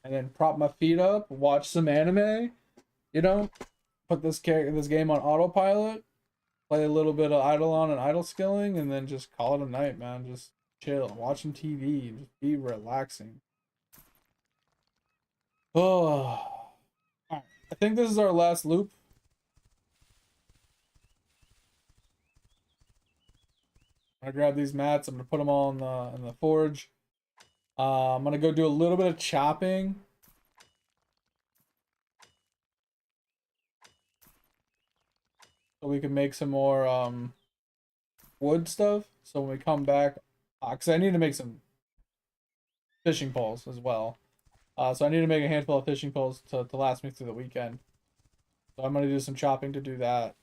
and then prop my feet up, watch some anime, you know, put this game on autopilot, play a little bit of Eidolon and idle skilling, and then just call it a night, man. Just chill, watch some TV, just be relaxing. Oh, I think this is our last loop. I'm gonna grab these mats. I'm gonna put them all in the forge. I'm gonna go do a little bit of chopping so we can make some more wood stuff. So when we come back, because I need to make some fishing poles as well. So I need to make a handful of fishing poles to last me through the weekend. So I'm gonna do some chopping to do that,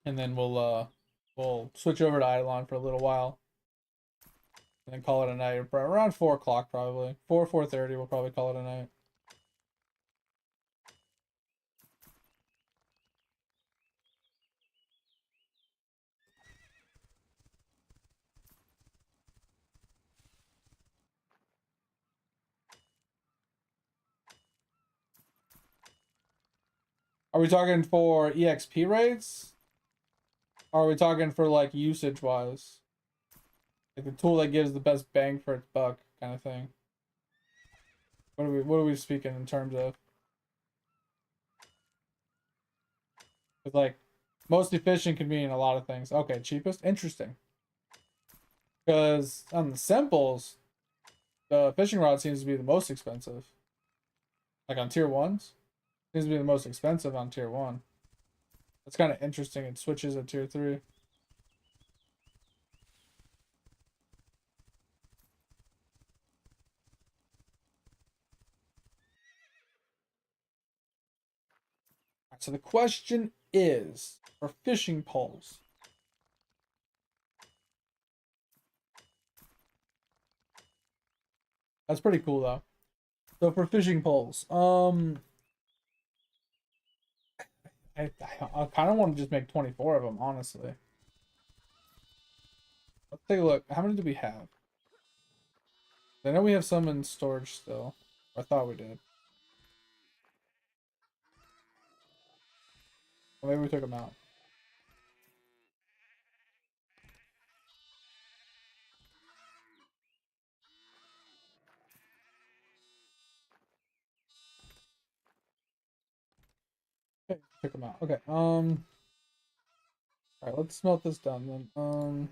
and then we'll switch over to Eidolon for a little while, and then call it a night. Around 4 o'clock probably. 4:30 we'll probably call it a night. Are we talking for EXP rates? Or are we talking for like usage wise? Like the tool that gives the best bang for its buck kind of thing. What are we speaking in terms of? It's like most efficient can mean a lot of things. Okay, cheapest? Interesting. Because on the simples, the fishing rod seems to be the most expensive. Like on tier ones. Seems to be the most expensive on tier 1. That's kind of interesting. It switches at tier 3. Right, so the question is, for fishing poles. That's pretty cool though. So for fishing poles, I kind of want to just make 24 of them, honestly. Let's take a look. How many do we have? I know we have some in storage still. I thought we did. Or maybe we took them out. Okay, took them out. Okay. All right. Let's smelt this down then. All right.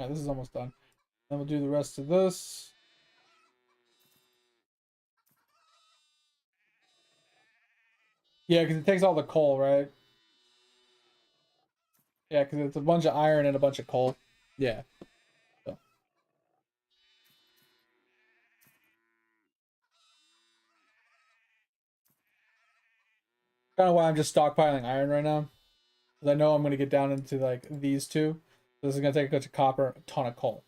This is almost done. Then we'll do the rest of this. Yeah, because it takes all the coal, right? Yeah, because it's a bunch of iron and a bunch of coal. Yeah. So. Kind of why I'm just stockpiling iron right now. Because I know I'm going to get down into like these two. So this is going to take a bunch of copper, a ton of coal.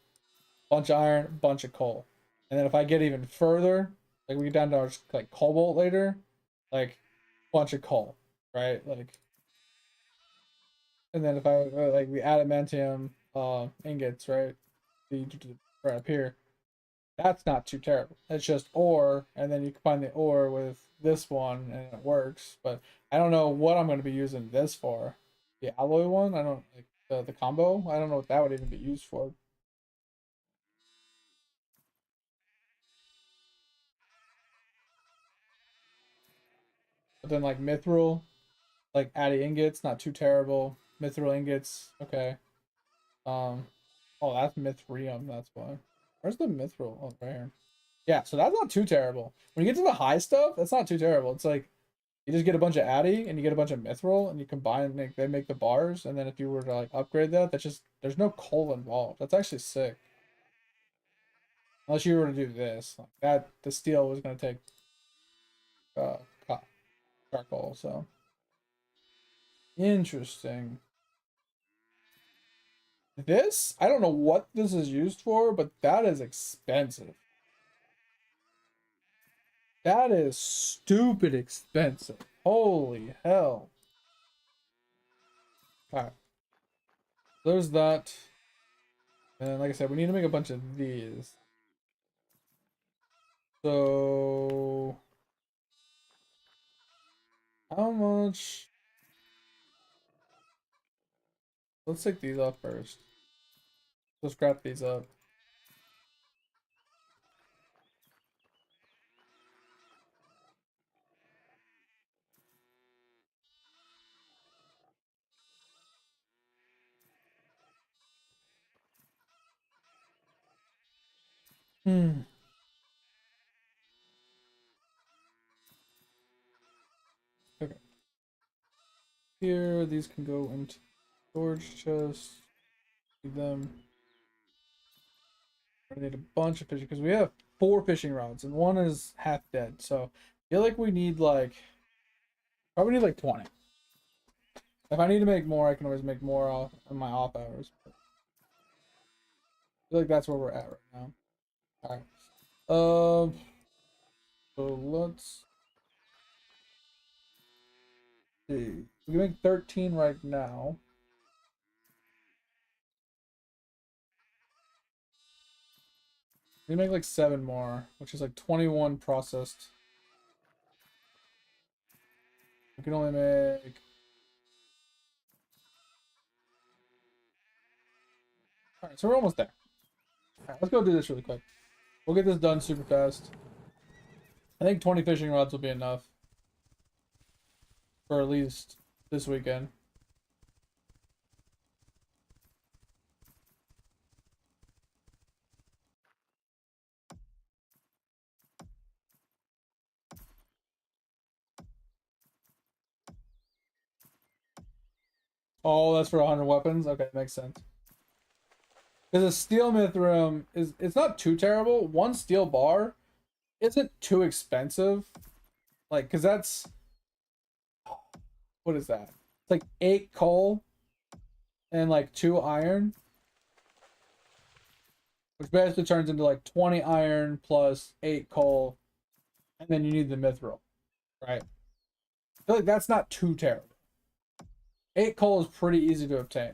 Bunch of iron, bunch of coal. And then if I get even further, like we get down to our, like cobalt later, like bunch of coal, right? Like, and then if I like the adamantium ingots, right? Right up here. That's not too terrible. It's just ore, and then you combine the ore with this one, and it works. But I don't know what I'm going to be using this for. The alloy one, I don't like the combo. I don't know what that would even be used for. But then like mithril, like Addy ingots, not too terrible. Mithril ingots, okay. Um, oh, that's mithrium. That's why. Where's the mithril? Oh, right here. Yeah, so that's not too terrible. When you get to the high stuff, that's not too terrible. It's like you just get a bunch of Addy and you get a bunch of mithril and you combine and they make the bars. And then if you were to like upgrade that, that's just there's no coal involved. That's actually sick. Unless you were to do this, like that, the steel was gonna take uh charcoal. So interesting. This I don't know what this is used for, but that is expensive. That is stupid expensive. Holy hell. Alright. There's that. And like I said, we need to make a bunch of these. So how much? Let's take these off first. Let's scrap these up. Hmm. Okay. Here, these can go into storage chest. Leave them. I need a bunch of fishing because we have 4 fishing rods and one is half dead. So I feel like we need like probably need like 20. If I need to make more, I can always make more off in my off hours. But I feel like that's where we're at right now. All right. So let's see. We can make 13 right now. We can make like 7 more, which is like 21 processed. We can only make. All right, so we're almost there. All right, let's go do this really quick. We'll get this done super fast. I think 20 fishing rods will be enough for at least this weekend. Oh, that's for 100 weapons? Okay, makes sense. Because a steel mithril it's not too terrible. One steel bar isn't too expensive. Like, because that's, what is that? It's like 8 coal and like 2 iron, which basically turns into like 20 iron plus 8 coal, and then you need the mithril, right? I feel like that's not too terrible. 8 coal is pretty easy to obtain.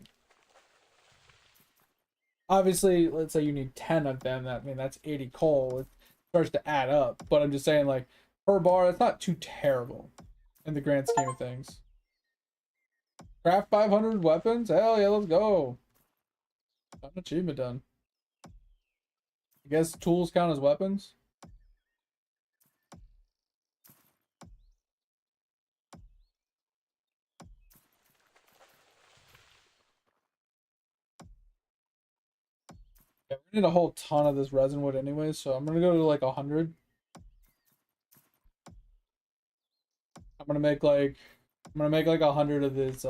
Obviously, let's say you need 10 of them. That's 80 coal. It starts to add up. But I'm just saying, like, per bar, it's not too terrible in the grand scheme of things. Craft 500 weapons? Hell yeah, let's go. Got an achievement done. I guess tools count as weapons. Yeah, we need a whole ton of this resin wood anyway, so I'm gonna go to like 100. I'm gonna make like 100 of this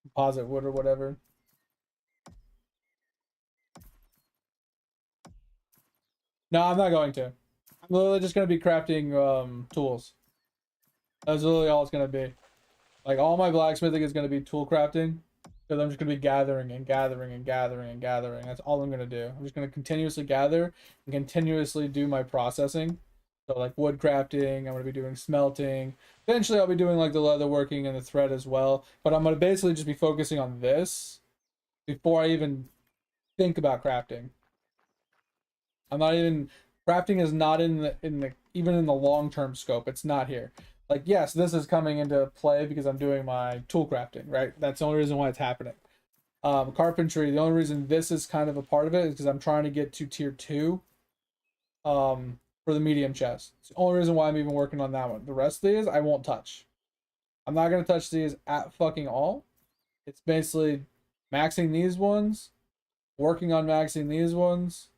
composite wood or whatever. No, I'm not going to. I'm literally just gonna be crafting tools. That's literally all it's gonna be. Like, all my blacksmithing is gonna be tool crafting. Because I'm just gonna be gathering and gathering and gathering and gathering. That's all I'm gonna do. I'm just gonna continuously gather and continuously do my processing. So like wood crafting, I'm gonna be doing smelting. Eventually I'll be doing like the leather working and the thread as well. But I'm gonna basically just be focusing on this before I even think about crafting. I'm not even crafting is not in the even in the long-term scope. It's not here. Like, yes, this is coming into play because I'm doing my tool crafting, right? That's the only reason why it's happening. Carpentry, the only reason this is kind of a part of it is because I'm trying to get to tier 2 for the medium chest. It's the only reason why I'm even working on that one. The rest of these I won't touch. I'm not going to touch these at fucking all. It's basically maxing these ones, working on maxing these ones,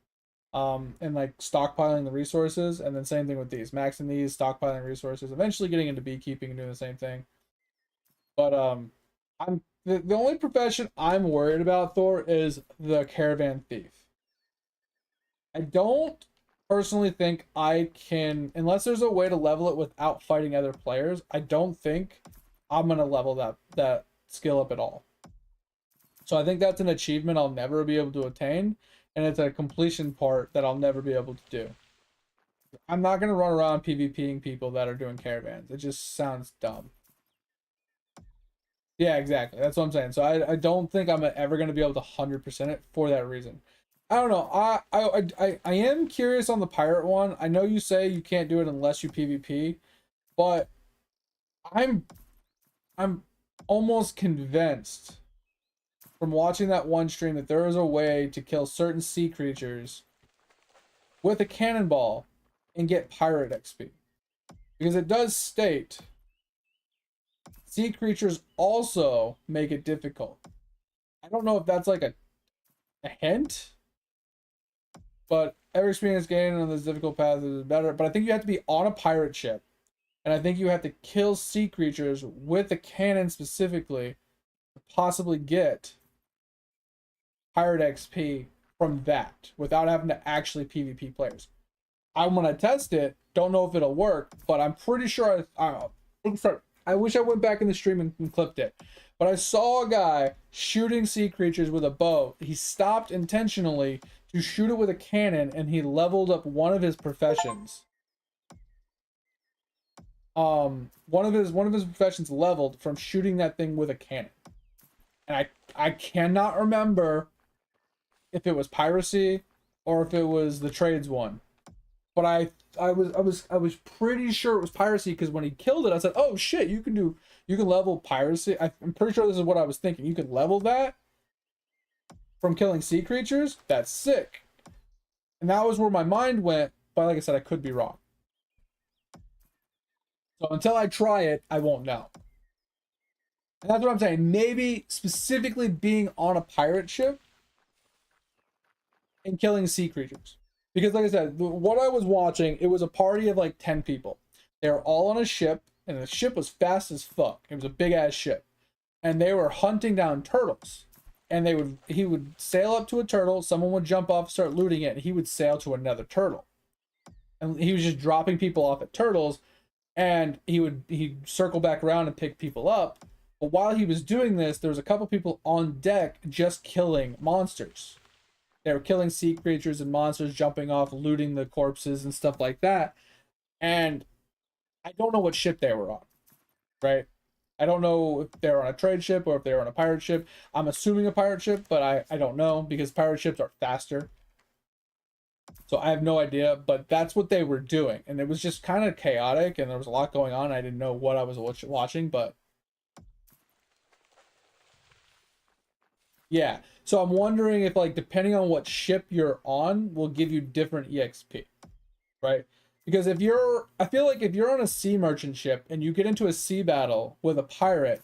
and like stockpiling the resources, and then same thing with these, maxing these, stockpiling resources, eventually getting into beekeeping and doing the same thing. But I'm the only profession I'm worried about, Thor, is the caravan thief. I don't personally think I can, unless there's a way to level it without fighting other players. I don't think I'm gonna level that skill up at all. So I think that's an achievement I'll never be able to attain, and it's a completion part that I'll never be able to do. I'm not gonna run around PvPing people that are doing caravans. It just sounds dumb. Yeah, exactly. That's what I'm saying. So I don't think I'm ever gonna be able to 100% it for that reason. I don't know. I am curious on the pirate one. I know you say you can't do it unless you PvP, but I'm I'm almost convinced from watching that one stream that there is a way to kill certain sea creatures with a cannonball and get pirate XP. Because it does state sea creatures also make it difficult. I don't know if that's like a hint but every experience gained on this difficult path is better. But I think you have to be on a pirate ship, and I think you have to kill sea creatures with a cannon specifically to possibly get pirate XP from that without having to actually PvP players. I'm gonna test it. Don't know if it'll work, but I'm pretty sure I wish I went back in the stream and clipped it. But I saw a guy shooting sea creatures with a bow. He stopped intentionally to shoot it with a cannon, and he leveled up one of his professions. One of his professions leveled from shooting that thing with a cannon. And I cannot remember if it was piracy or if it was the trades one. But I was pretty sure it was piracy, because when he killed it, I said, "Oh shit, you can level piracy." I'm pretty sure this is what I was thinking. You can level that from killing sea creatures. That's sick. And that was where my mind went. But like I said, I could be wrong. So until I try it, I won't know. And that's what I'm saying. Maybe specifically being on a pirate ship and killing sea creatures. Because like I said, what I was watching, it was a party of like 10 people. They were all on a ship, and the ship was fast as fuck. It was a big ass ship. And they were hunting down turtles. And he would sail up to a turtle, someone would jump off, start looting it, and he would sail to another turtle. And he was just dropping people off at turtles, and he'd circle back around and pick people up. But while he was doing this, there was a couple people on deck just killing monsters. They were killing sea creatures and monsters, jumping off, looting the corpses and stuff like that. And I don't know what ship they were on, right? I don't know if they were on a trade ship or if they were on a pirate ship. I'm assuming a pirate ship, but I don't know, because pirate ships are faster. So I have no idea, but that's what they were doing. And it was just kind of chaotic, and there was a lot going on. I didn't know what I was watching, but yeah. So I'm wondering if, like, depending on what ship you're on will give you different EXP, right? Because I feel like if you're on a sea merchant ship and you get into a sea battle with a pirate,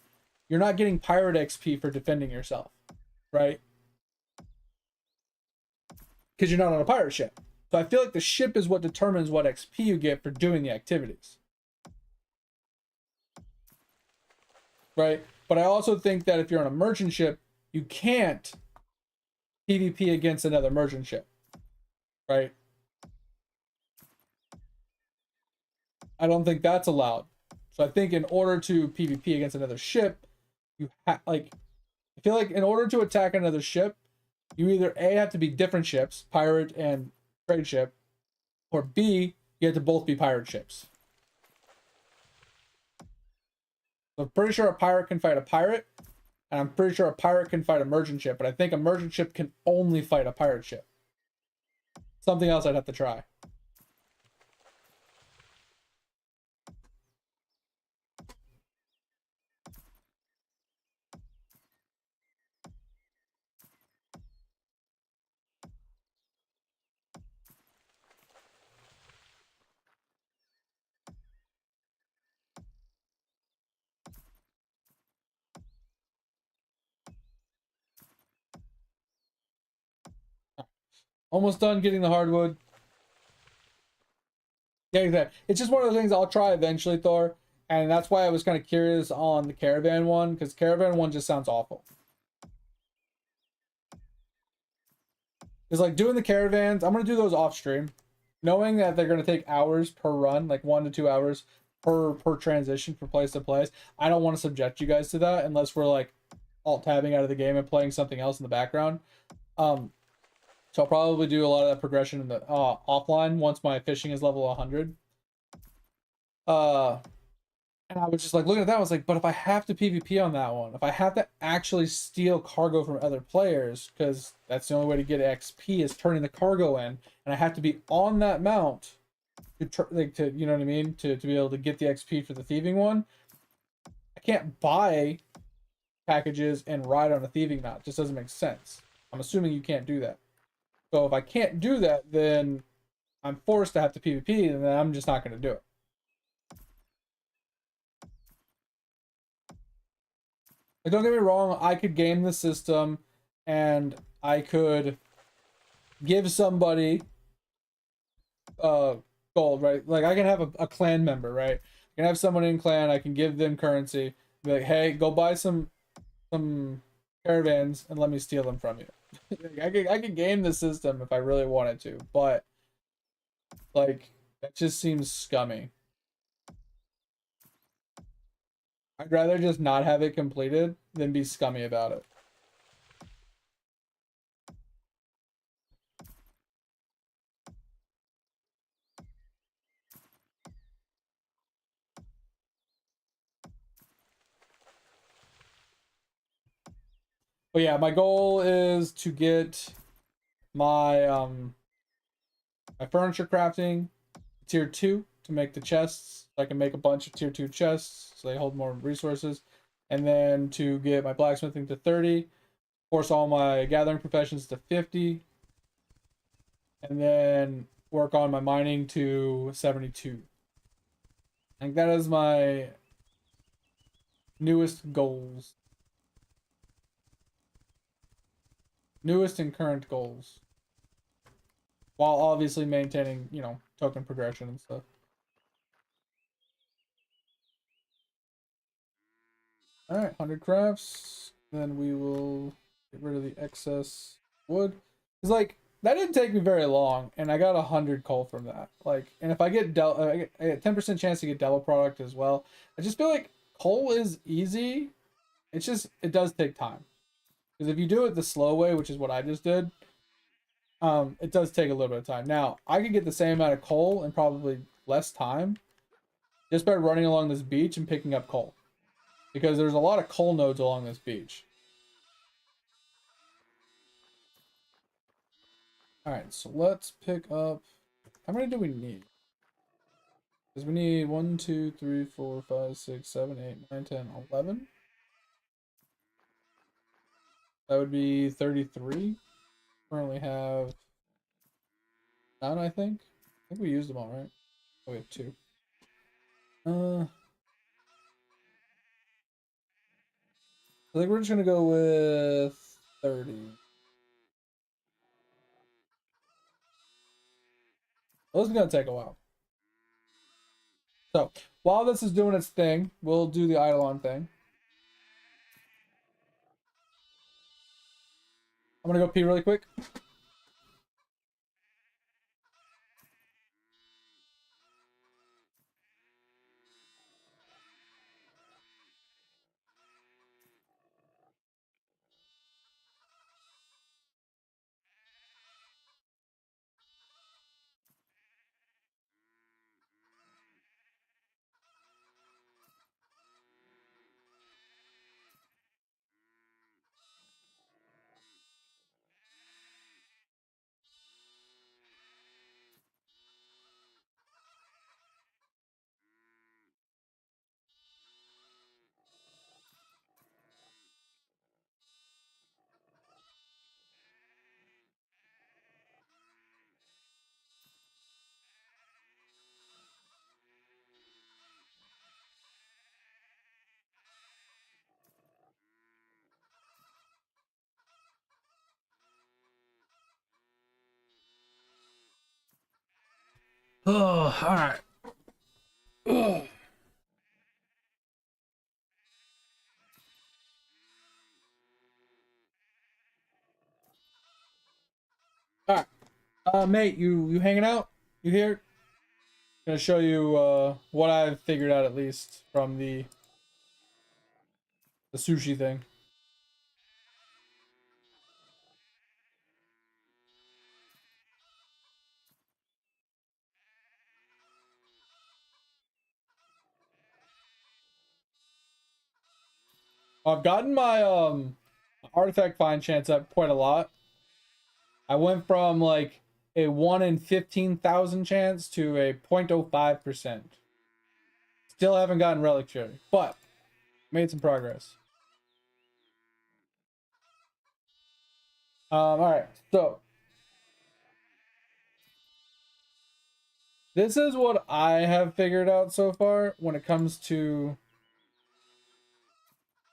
you're not getting pirate XP for defending yourself, right? Because you're not on a pirate ship. So I feel like the ship is what determines what XP you get for doing the activities, right? But I also think that if you're on a merchant ship, you can't PvP against another merchant ship, right? I don't think that's allowed. So I think in order to PvP against another ship, I feel like in order to attack another ship, you either A, have to be different ships, pirate and trade ship, or B, you have to both be pirate ships. So I'm pretty sure a pirate can fight a pirate, and I'm pretty sure a pirate can fight a merchant ship, but I think a merchant ship can only fight a pirate ship. Something else I'd have to try. Almost done getting the hardwood. Yeah, exactly. It's just one of those things I'll try eventually, Thor. And that's why I was kind of curious on the caravan one, because caravan one just sounds awful. It's like doing the caravans. I'm going to do those off stream, knowing that they're going to take hours per run, like 1 to 2 hours per transition from place to place. I don't want to subject you guys to that unless we're like alt tabbing out of the game and playing something else in the background. So I'll probably do a lot of that progression in the offline once my fishing is level 100. And I was just like looking at that, I was like, but if I have to PvP on that one, if I have to actually steal cargo from other players, because that's the only way to get XP is turning the cargo in, and I have to be on that mount to you know what I mean, to be able to get the XP for the thieving one, I can't buy packages and ride on a thieving mount. It just doesn't make sense. I'm assuming you can't do that. So if I can't do that, then I'm forced to have to PvP, and then I'm just not going to do it. Like, don't get me wrong, I could game the system and I could give somebody gold, right? Like I can have a clan member, right? I can have someone in clan. I can give them currency. Be like, hey, go buy some caravans and let me steal them from you. I could game the system if I really wanted to, but like that just seems scummy. I'd rather just not have it completed than be scummy about it. But yeah, my goal is to get my my furniture crafting tier 2 to make the chests. So I can make a bunch of tier 2 chests so they hold more resources. And then to get my blacksmithing to 30, force all my gathering professions to 50, and then work on my mining to 72. I think that is my newest goals. Newest and current goals. While obviously maintaining, you know, token progression and stuff. Alright, 100 crafts. Then we will get rid of the excess wood. It's like, that didn't take me very long, and I got 100 coal from that. Like, and if I get I get 10% chance to get devil product as well. I just feel like coal is easy. It's just, it does take time. Because if you do it the slow way, which is what I just did, it does take a little bit of time. Now, I could get the same amount of coal in probably less time just by running along this beach and picking up coal. Because there's a lot of coal nodes along this beach. Alright, so let's pick up... How many do we need? Because we need 1, 2, 3, 4, 5, 6, 7, 8, 9, 10, 11. That would be 33. Currently have 9, I think. I think we used them all, right? Oh, we have 2. I think we're just gonna go with 30. Well, this is gonna take a while. So, while this is doing its thing, we'll do the Eidolon thing. I'm gonna go pee really quick. Oh, all right. Ugh. All right, mate, you hanging out? You here? Gonna show you what I've figured out at least from the sushi thing. I've gotten my artifact find chance up quite a lot. I went from like a 1 in 15,000 chance to a 0.05%. Still haven't gotten reliquary, but made some progress. All right, so this is what I have figured out so far when it comes to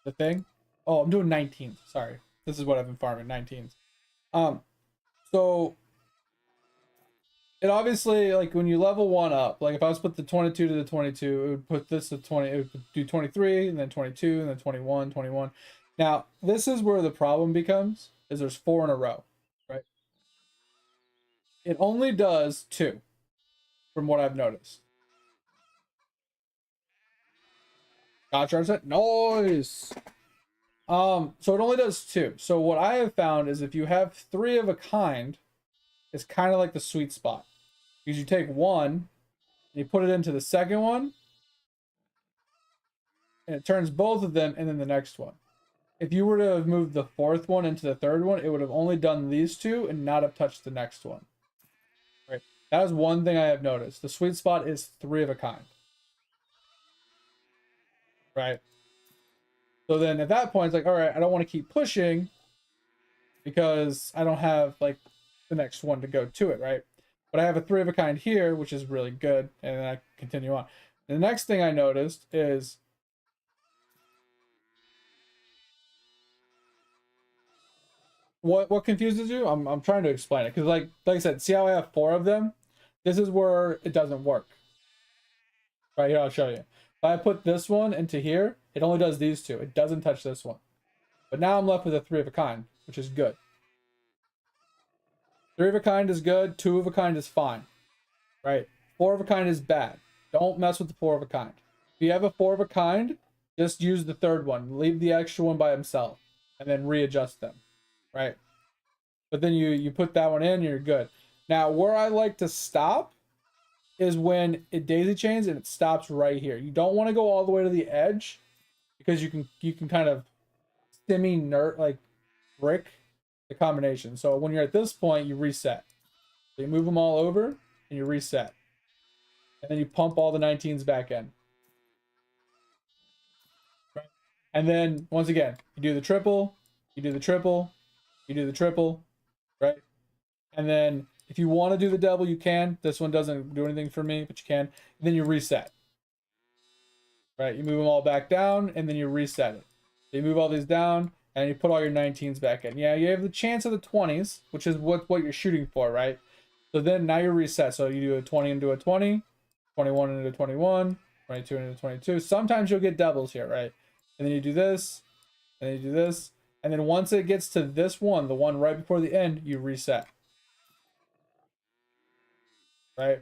the thing. Oh, I'm doing 19th. Sorry, this is what I've been farming, 19th. So It obviously, like when you level one up, like if I was to put the 22 to the 22, it would put this to 20, it would do 23 and then 22 and then 21, 21. Now, this is where the problem becomes, is there's 4 in a row, right? It only does 2 from what I've noticed. Gotcha, set noise. So it only does 2. So what I have found is if you have 3 of a kind, it's kind of like the sweet spot. Because you take one, you put it into the second one, and it turns both of them, and then the next one. If you were to have moved the 4th one into the 3rd one, it would have only done these 2 and not have touched the next one. Right. That is one thing I have noticed. The sweet spot is 3 of a kind. Right. So then at that point, it's like, all right, I don't want to keep pushing because I don't have like the next one to go to it, right? But I have a 3 of a kind here, which is really good, and then I continue on. The next thing I noticed is what confuses you? I'm trying to explain it because like I said, see how I have 4 of them? This is where it doesn't work. Right here, I'll show you. If I put this one into here, it only does these 2. It doesn't touch this one. But now I'm left with a 3 of a kind, which is good. 3 of a kind is good. 2 of a kind is fine. Right? 4 of a kind is bad. Don't mess with the 4 of a kind. If you have a 4 of a kind, just use the 3rd one. Leave the extra one by himself. And then readjust them. Right? But then you put that one in, and you're good. Now, where I like to stop is when it daisy chains and it stops right here. You don't want to go all the way to the edge because you can kind of brick the combination. So when you're at this point, you reset. So you move them all over and you reset. And then you pump all the 19s back in. Right? And then once again, you do the triple, you do the triple, you do the triple, right? And then if you want to do the double, you can. This one doesn't do anything for me, but you can. And then you reset. Right? You move them all back down, and then you reset it. So you move all these down, and you put all your 19s back in. Yeah, you have the chance of the 20s, which is what you're shooting for, right? So then now you're reset. So you do a 20 into a 20, 21 into a 21, 22 into a 22. Sometimes you'll get doubles here, right? And then you do this, and then you do this. And then once it gets to this one, the one right before the end, you reset. Right?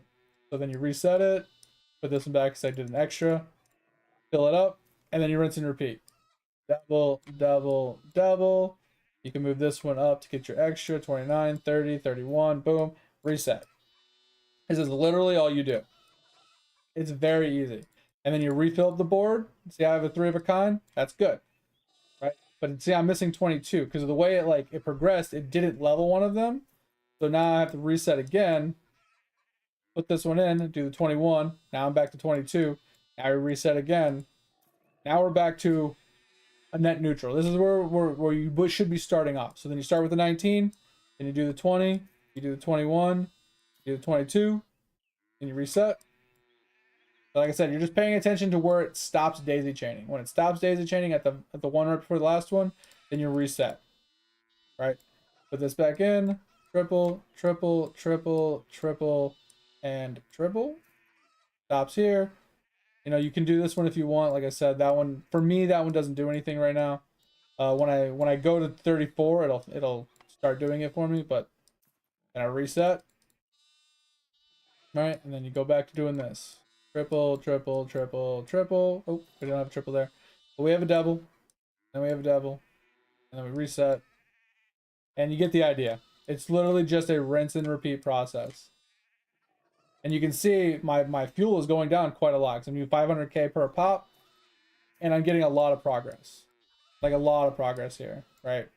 So then you reset it, put this one back because I did an extra, fill it up, and then you rinse and repeat. Double, double, double. You can move this one up to get your extra 29, 30, 31. Boom, reset. This is literally all you do. It's very easy. And then you refill up the board. See, I have a 3 of a kind. That's good, right? But see, I'm missing 22 because of the way it progressed. It didn't level one of them, so now I have to reset again. Put this one in, do the 21. Now I'm back to 22. Now we reset again. Now we're back to a net neutral. This is where you should be starting off. So then you start with the 19, then you do the 20, you do the 21, you do the 22, and you reset. But like I said, you're just paying attention to where it stops daisy chaining. When it stops daisy chaining at the one right before the last one, then you reset. Right? Put this back in. Triple, triple, triple, triple, and triple. Stops here. You know, you can do this one if you want. Like I said, that one for me, that one doesn't do anything right now. When I go to 34, it'll start doing it for me. But then I reset. Right, and then you go back to doing this. Triple, triple, triple, triple. Oh, we don't have a triple there. But we have a double. Then we have a double. And then we reset. And you get the idea. It's literally just a rinse and repeat process. And you can see my fuel is going down quite a lot. Because I'm doing 500k per pop. And I'm getting a lot of progress. Like a lot of progress here, right?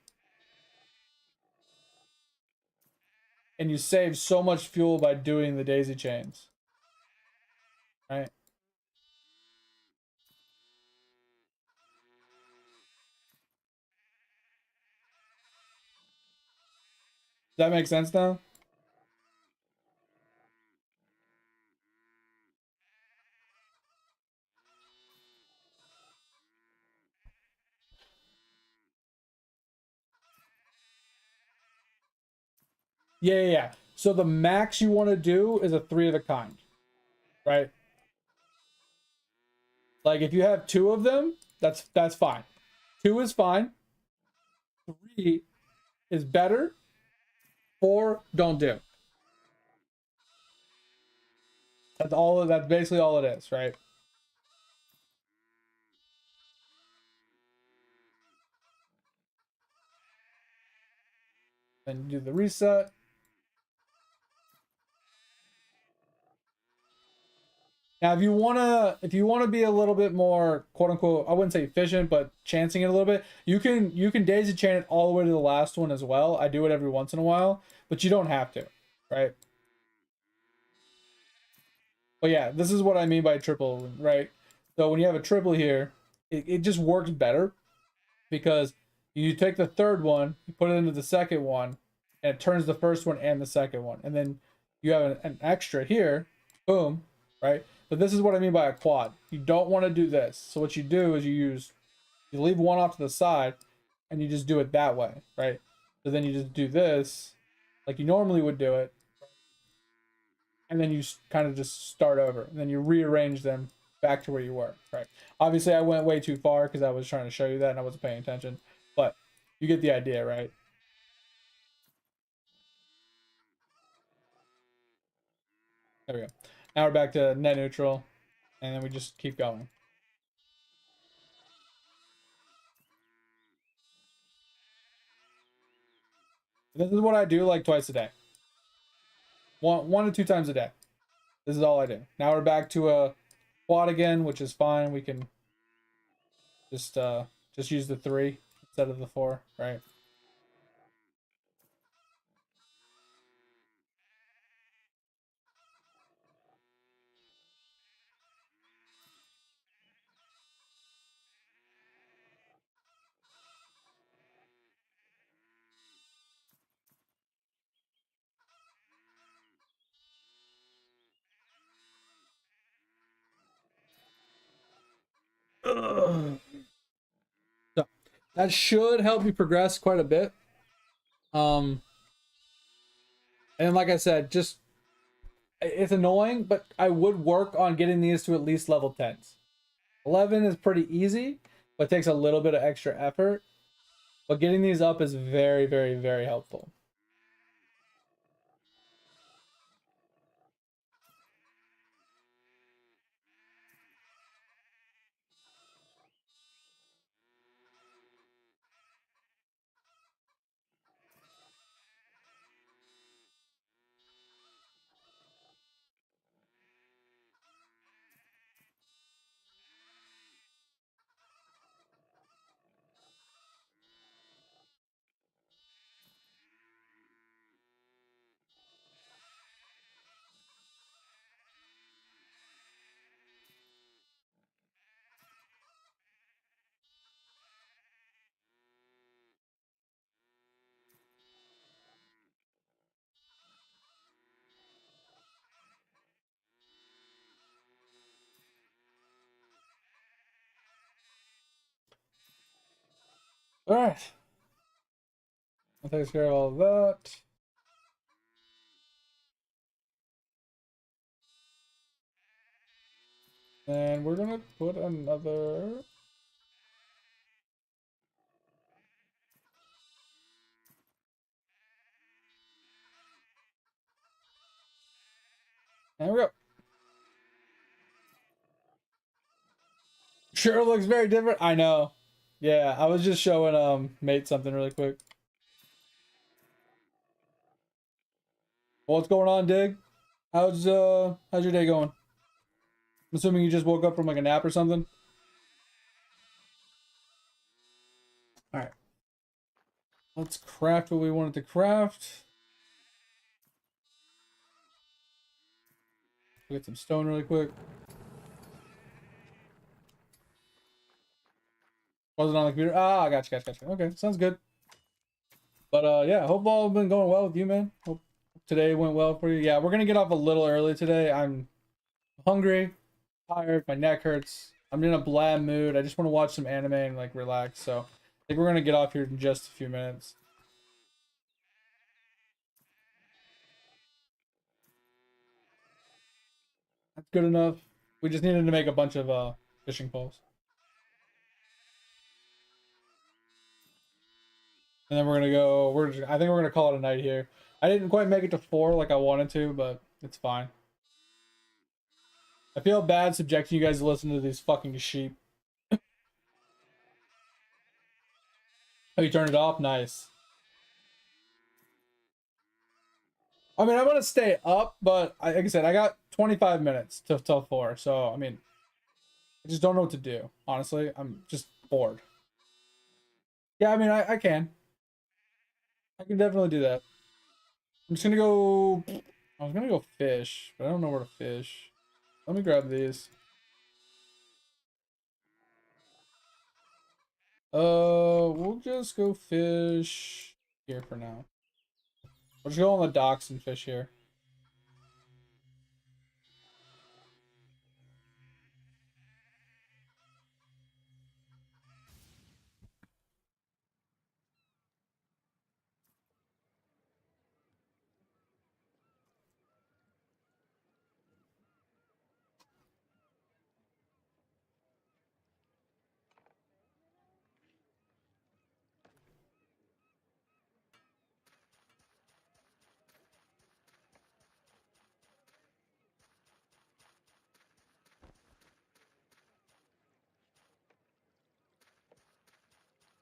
And you save so much fuel by doing the daisy chains. Right? Does that make sense now? Yeah. So the max you want to do is a 3 of a kind, right? Like if you have 2 of them, that's fine. 2 is fine. 3 is better. 4 don't do. That's basically all it is, right? Then do the reset. Now, if you wanna be a little bit more quote unquote, I wouldn't say efficient, but chancing it a little bit, you can daisy chain it all the way to the last one as well. I do it every once in a while, but you don't have to, right? But yeah, this is what I mean by triple, right? So when you have a triple here, it just works better because you take the third one, you put it into the second one, and it turns the first one and the second one, and then you have an extra here, boom, right? But this is what I mean by a quad. You don't want to do this. So what you do is you leave one off to the side, and you just do it that way, right? So then you just do this, like you normally would do it, and then you kind of just start over, and then you rearrange them back to where you were, right? Obviously, I went way too far because I was trying to show you that and I wasn't paying attention, but you get the idea, right? There we go. Now we're back to net neutral, and then we just keep going. This is what I do like twice a day. One to 2 times a day. This is all I do. Now we're back to a quad again, which is fine. We can just use the 3 instead of the 4, right? Ugh. So that should help you progress quite a bit. And like I said, just it's annoying, but I would work on getting these to at least level 10s. 11 is pretty easy, but takes a little bit of extra effort. But getting these up is very, very, very helpful. All right. That takes care of all of that. And we're gonna put another. There we go. Sure looks very different. I know. Yeah, I was just showing mate something really quick. What's going on, Dig? How's your day going? I'm assuming you just woke up from like a nap or something. All right. Let's craft what we wanted to craft. Get some stone really quick. Wasn't on the computer. Ah, gotcha. Okay, sounds good. But yeah, hope all been going well with you, man. Hope today went well for you. Yeah, we're gonna get off a little early today. I'm hungry, tired, my neck hurts. I'm in a bland mood. I just want to watch some anime and like relax. So I think we're gonna get off here in just a few minutes. That's good enough. We just needed to make a bunch of fishing poles. And then we're gonna go. I think we're gonna call it a night here. I didn't quite make it to 4 like I wanted to, but it's fine. I feel bad subjecting you guys to listen to these fucking sheep. Oh, you turned it off? Nice. I mean, I'm gonna stay up, but like I said, I got 25 minutes till 4. So I mean, I just don't know what to do. Honestly, I'm just bored. Yeah, I mean, I can. I can definitely do that. I'm just gonna go. I was gonna go fish, but I don't know where to fish. Let me grab these. We'll just go fish here for now. We'll just go on the docks and fish here.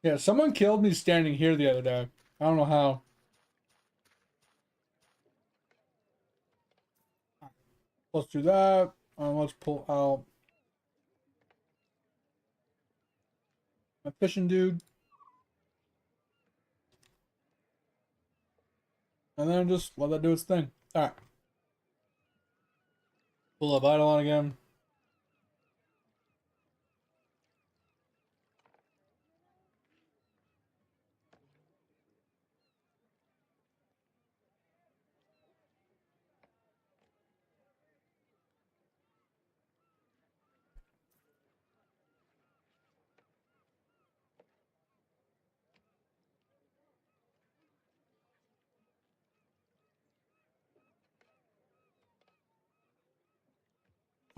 Yeah, someone killed me standing here the other day. I don't know how. Let's do that. Let's pull out my fishing dude. And then just let that do its thing. Alright. Pull up Vital on again.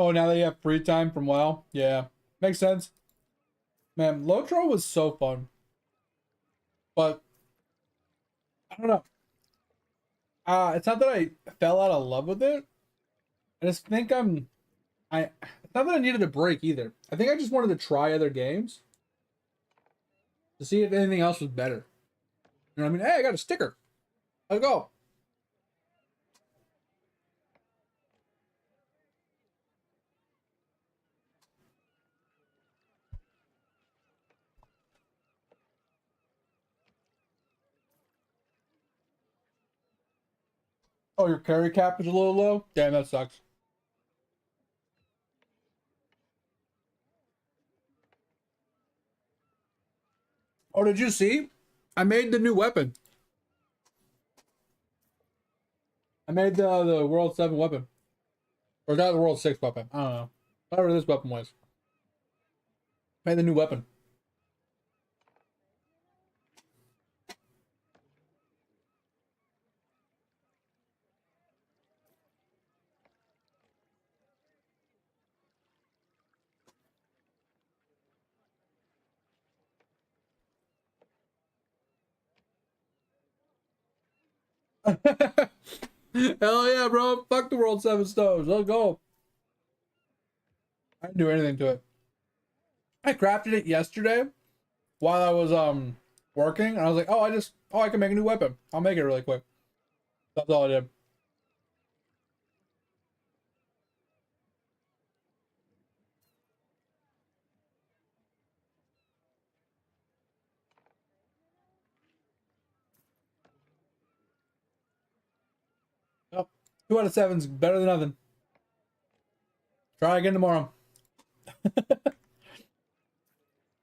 Oh, now that you have free time from WoW? Yeah. Makes sense. Man, Lotro was so fun. But I don't know. It's not that I fell out of love with it. I just think it's not that I needed a break either. I think I just wanted to try other games to see if anything else was better. You know what I mean? Hey, I got a sticker. Let's go. Oh, your carry cap is a little low? Damn, that sucks. Oh, did you see? I made the new weapon. I made the World 7 weapon. Or is that the World 6 weapon? I don't know. Whatever this weapon was. Made the new weapon. Hell yeah, bro. Fuck the World 7 stoves. Let's go. I didn't do anything to it. I crafted it yesterday while I was working, and I was like, I can make a new weapon. I'll make it really quick. That's all I did. Yep. 2 out of 7's better than nothing. Try again tomorrow.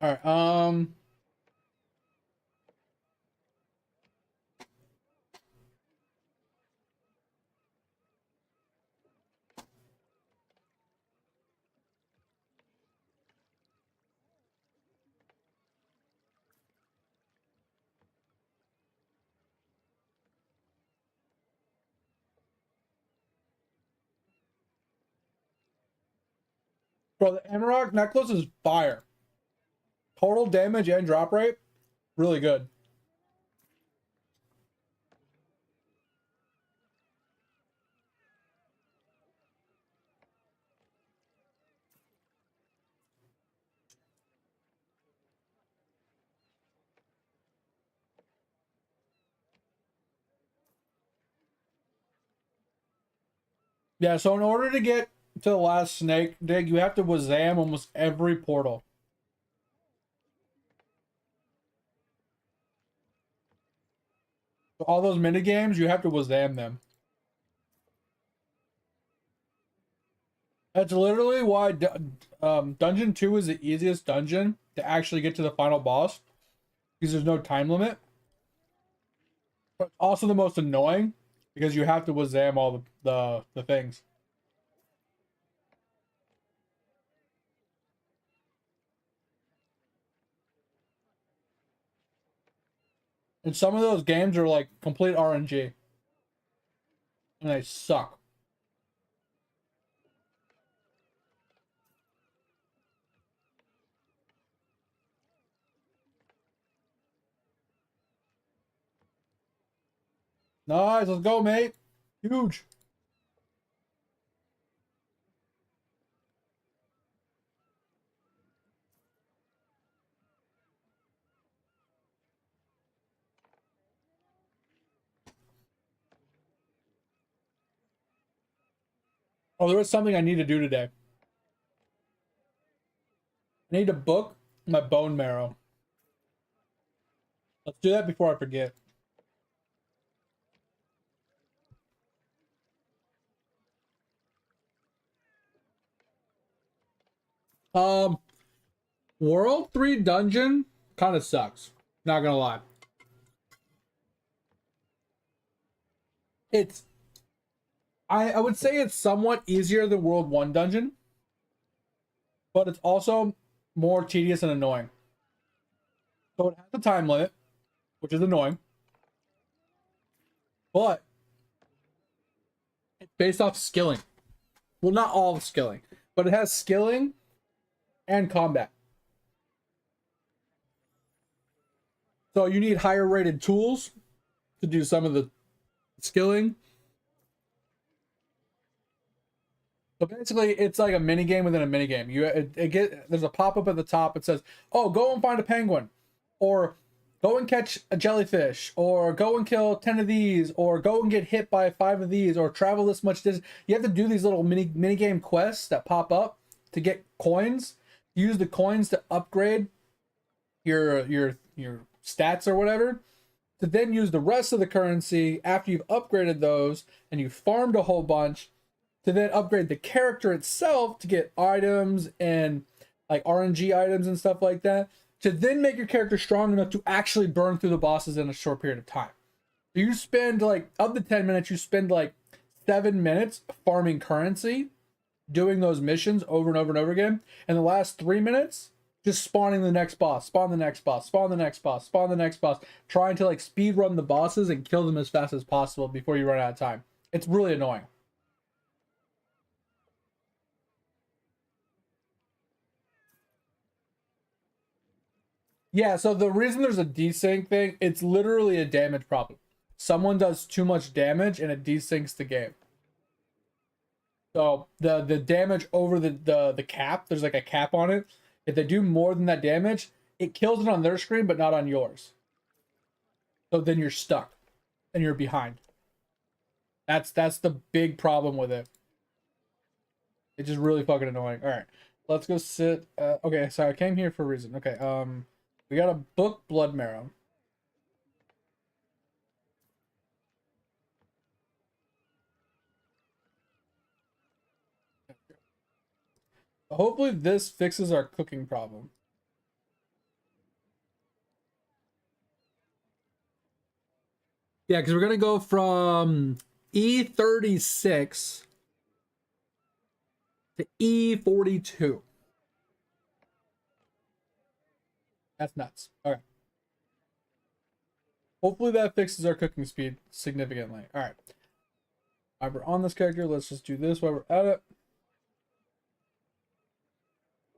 Alright, Bro, the Amarok necklace is fire. Total damage and drop rate, really good. Yeah, so in order to get to the last snake dig, you have to Wazam almost every portal. So all those mini games, you have to Wazam them. That's literally why Dungeon 2 is the easiest dungeon to actually get to the final boss, because there's no time limit. But also the most annoying, because you have to Wazam all the things. And some of those games are like complete RNG. And they suck. Nice, let's go, mate. Huge. Oh, there was something I need to do today. I need to book my bone marrow. Let's do that before I forget. World 3 dungeon kind of sucks. Not gonna lie. It's I would say it's somewhat easier than World 1 dungeon, but it's also more tedious and annoying. So it has a time limit, which is annoying. But it's based off skilling. Well, not all skilling, but it has skilling and combat. So you need higher rated tools to do some of the skilling. So basically, it's like a mini game within a mini game. There's a pop up at the top. It says, "Oh, go and find a penguin," or "Go and catch a jellyfish," or "Go and kill 10 of these," or "Go and get hit by 5 of these," or "Travel this much distance." You have to do these little mini game quests that pop up to get coins. Use the coins to upgrade your stats or whatever. To then use the rest of the currency after you've upgraded those and you farmed a whole bunch, to then upgrade the character itself to get items and like RNG items and stuff like that, to then make your character strong enough to actually burn through the bosses in a short period of time. So you spend like, of the 10 minutes, you spend like 7 minutes farming currency, doing those missions over and over and over again. And the last 3 minutes, just spawning the next boss, spawn the next boss, spawn the next boss, spawn the next boss, trying to like speed run the bosses and kill them as fast as possible before you run out of time. It's really annoying. Yeah, so the reason there's a desync thing, it's literally a damage problem. Someone does too much damage and it desyncs the game. So the damage over the cap, there's like a cap on it. If they do more than that damage, it kills it on their screen, but not on yours. So then you're stuck and you're behind. That's the big problem with it. It's just really fucking annoying. All right, let's go sit. Okay, so I came here for a reason. Okay, we got a book blood marrow. Hopefully this fixes our cooking problem. Yeah, because we're gonna go from E36 to E42. That's nuts. Okay. Hopefully that fixes our cooking speed significantly. All right. All right, we're on this character. Let's just do this while we're at it.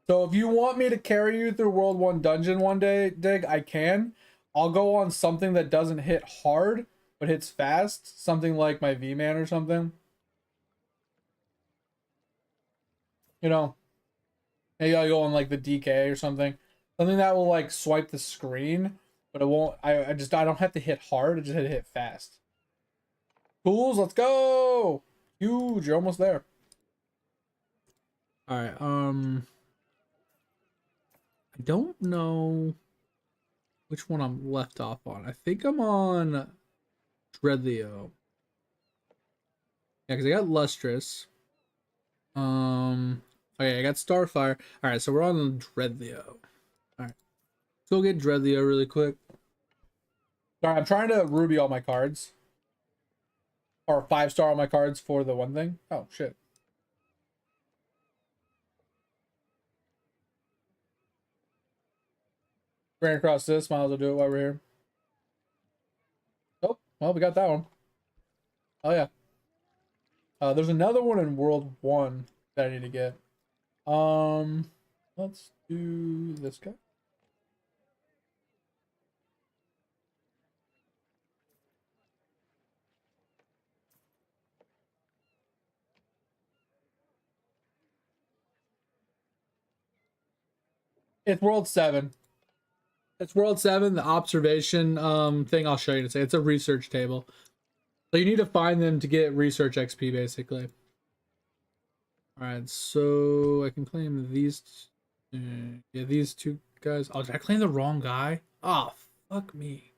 So if you want me to carry you through World 1 dungeon one day, Dig, I can. I'll go on something that doesn't hit hard, but hits fast. Something like my V-Man or something. You know, maybe I'll go on like the DK or something. Something that will like swipe the screen, but it won't, I don't have to hit hard, I just have to hit fast. Tools, let's go! Huge, you're almost there. All right. I don't know which one I'm left off on. I think I'm on Dreadleo. Yeah, because I got Lustrous. Okay, I got Starfire. All right, so we're on Dreadleo. All right, let's go get Dreadleo really quick. All right, I'm trying to Ruby all my cards. Or 5-star all my cards for the one thing. Oh, shit. Ran across this, might as well do it while we're here. Oh, well, we got that one. Oh, yeah. There's another one in World 1 that I need to get. Let's do this guy. It's World 7. It's World 7, the observation thing I'll show you in a second. It's a research table. So you need to find them to get research XP, basically. Alright, so I can claim these. Yeah, these two guys. Oh, did I claim the wrong guy? Oh, fuck me.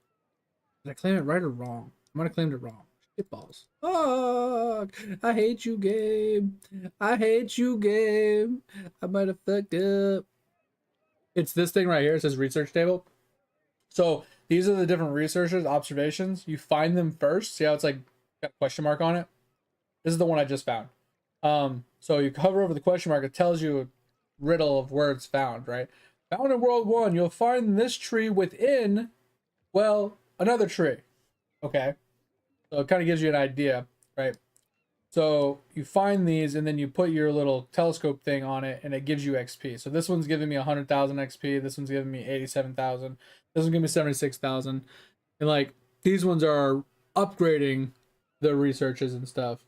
Did I claim it right or wrong? I might have claimed it wrong. Shitballs. Fuck! I hate you, game. I hate you, game. I might have fucked up. It's this thing right here. It says research table. So these are the different researchers, observations. You find them first. See how it's like got a question mark on it? This is the one I just found. So you hover over the question mark. It tells you a riddle of where it's found, right? Found in World 1, you'll find this tree within, well, another tree. Okay. So it kind of gives you an idea, right? So you find these and then you put your little telescope thing on it and it gives you XP. So this one's giving me 100,000 XP. This one's giving me 87,000. This one's giving me 76,000. And like these ones are upgrading the researches and stuff.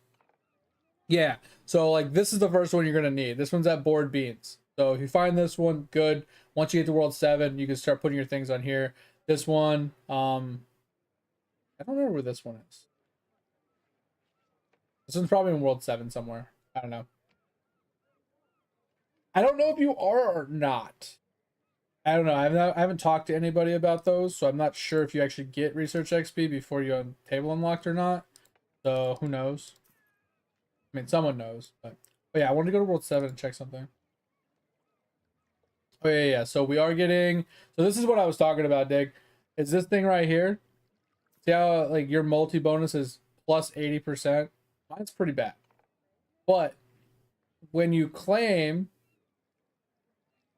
Yeah. So like this is the first one you're going to need. This one's at Board Beans. So if you find this one, good. Once you get to World 7, you can start putting your things on here. This one, I don't remember where this one is. This one's probably in World 7 somewhere. I don't know. I don't know if you are or not. I don't know. I haven't talked to anybody about those, so I'm not sure if you actually get Research XP before you on Table Unlocked or not. So who knows? I mean, someone knows. But yeah, I wanted to go to World 7 and check something. Oh, yeah. So we are getting... So this is what I was talking about, Dig. It's this thing right here. See how like your multi-bonus is plus 80%? Mine's pretty bad. But when you claim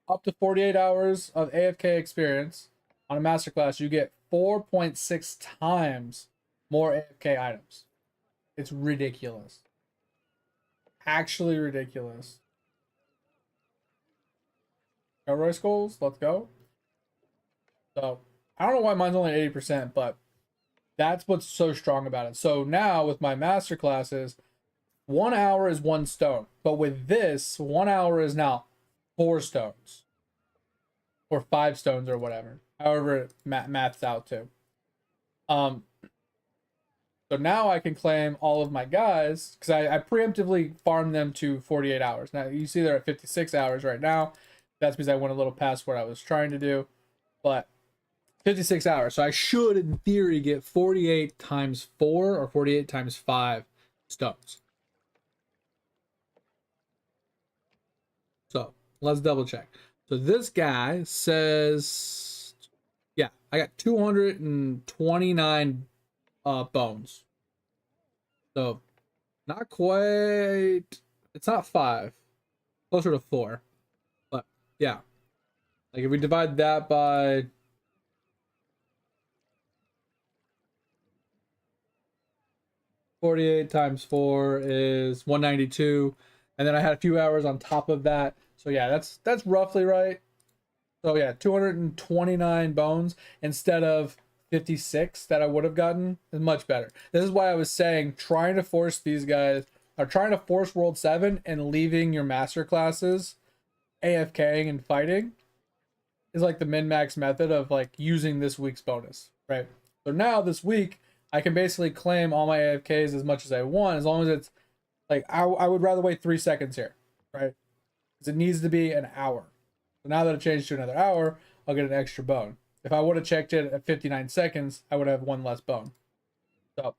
up to 48 hours of AFK experience on a masterclass, you get 4.6 times more AFK items. It's ridiculous. Actually ridiculous. Elroy Skulls, let's go. So, I don't know why mine's only 80%, but that's what's so strong about it. So now with my master classes, 1 hour is 1 stone. But with this, 1 hour is now 4 stones. Or 5 stones or whatever. However it maths out to. So now I can claim all of my guys, because I preemptively farmed them to 48 hours. Now you see they're at 56 hours right now. That's because I went a little past what I was trying to do. But 56 hours. So I should, in theory, get 48 times 4 or 48 times 5 stones. So let's double check. So this guy says, yeah, I got 229 bones. So not quite, it's not 5, closer to 4. But yeah, like if we divide that by 48 times 4 is 192. And then I had a few hours on top of that. So yeah, that's roughly right. So yeah, 229 bones instead of 56 that I would have gotten is much better. This is why I was saying trying to force these guys, or trying to force World 7 and leaving your master classes AFKing and fighting is like the min-max method of like using this week's bonus, right? So now this week I can basically claim all my AFKs as much as I want, as long as it's like I would rather wait 3 seconds here, right? Because it needs to be an hour. So now that it changed to another hour, I'll get an extra bone. If I would have checked it at 59 seconds, I would have one less bone. So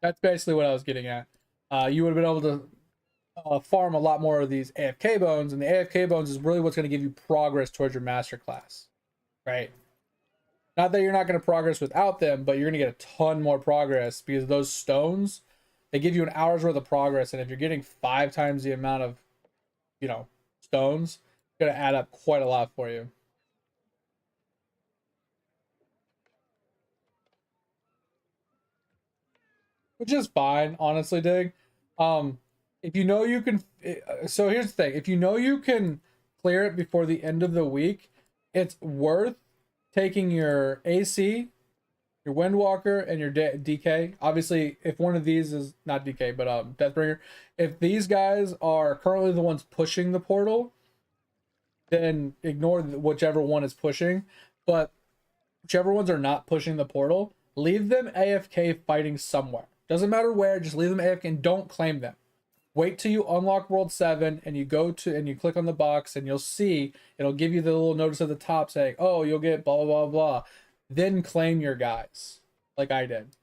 that's basically what I was getting at. You would have been able to farm a lot more of these AFK bones, and the AFK bones is really what's going to give you progress towards your master class, right? Not that you're not going to progress without them, but you're going to get a ton more progress because those stones, they give you an hour's worth of progress, and if you're getting 5 times the amount of, stones, it's going to add up quite a lot for you. Which is fine, honestly, Dig. If you know you can, so here's the thing: if you know you can clear it before the end of the week, it's worth taking your AC, your Windwalker, and your DK. Obviously, if one of these is not DK, but Deathbringer, if these guys are currently the ones pushing the portal, then ignore whichever one is pushing. But whichever ones are not pushing the portal, leave them AFK fighting somewhere. Doesn't matter where, just leave them AFK and don't claim them. Wait till you unlock World 7 and you go to and you click on the box and you'll see it'll give you the little notice at the top saying, oh, you'll get blah blah blah blah. Then claim your guys. Like I did.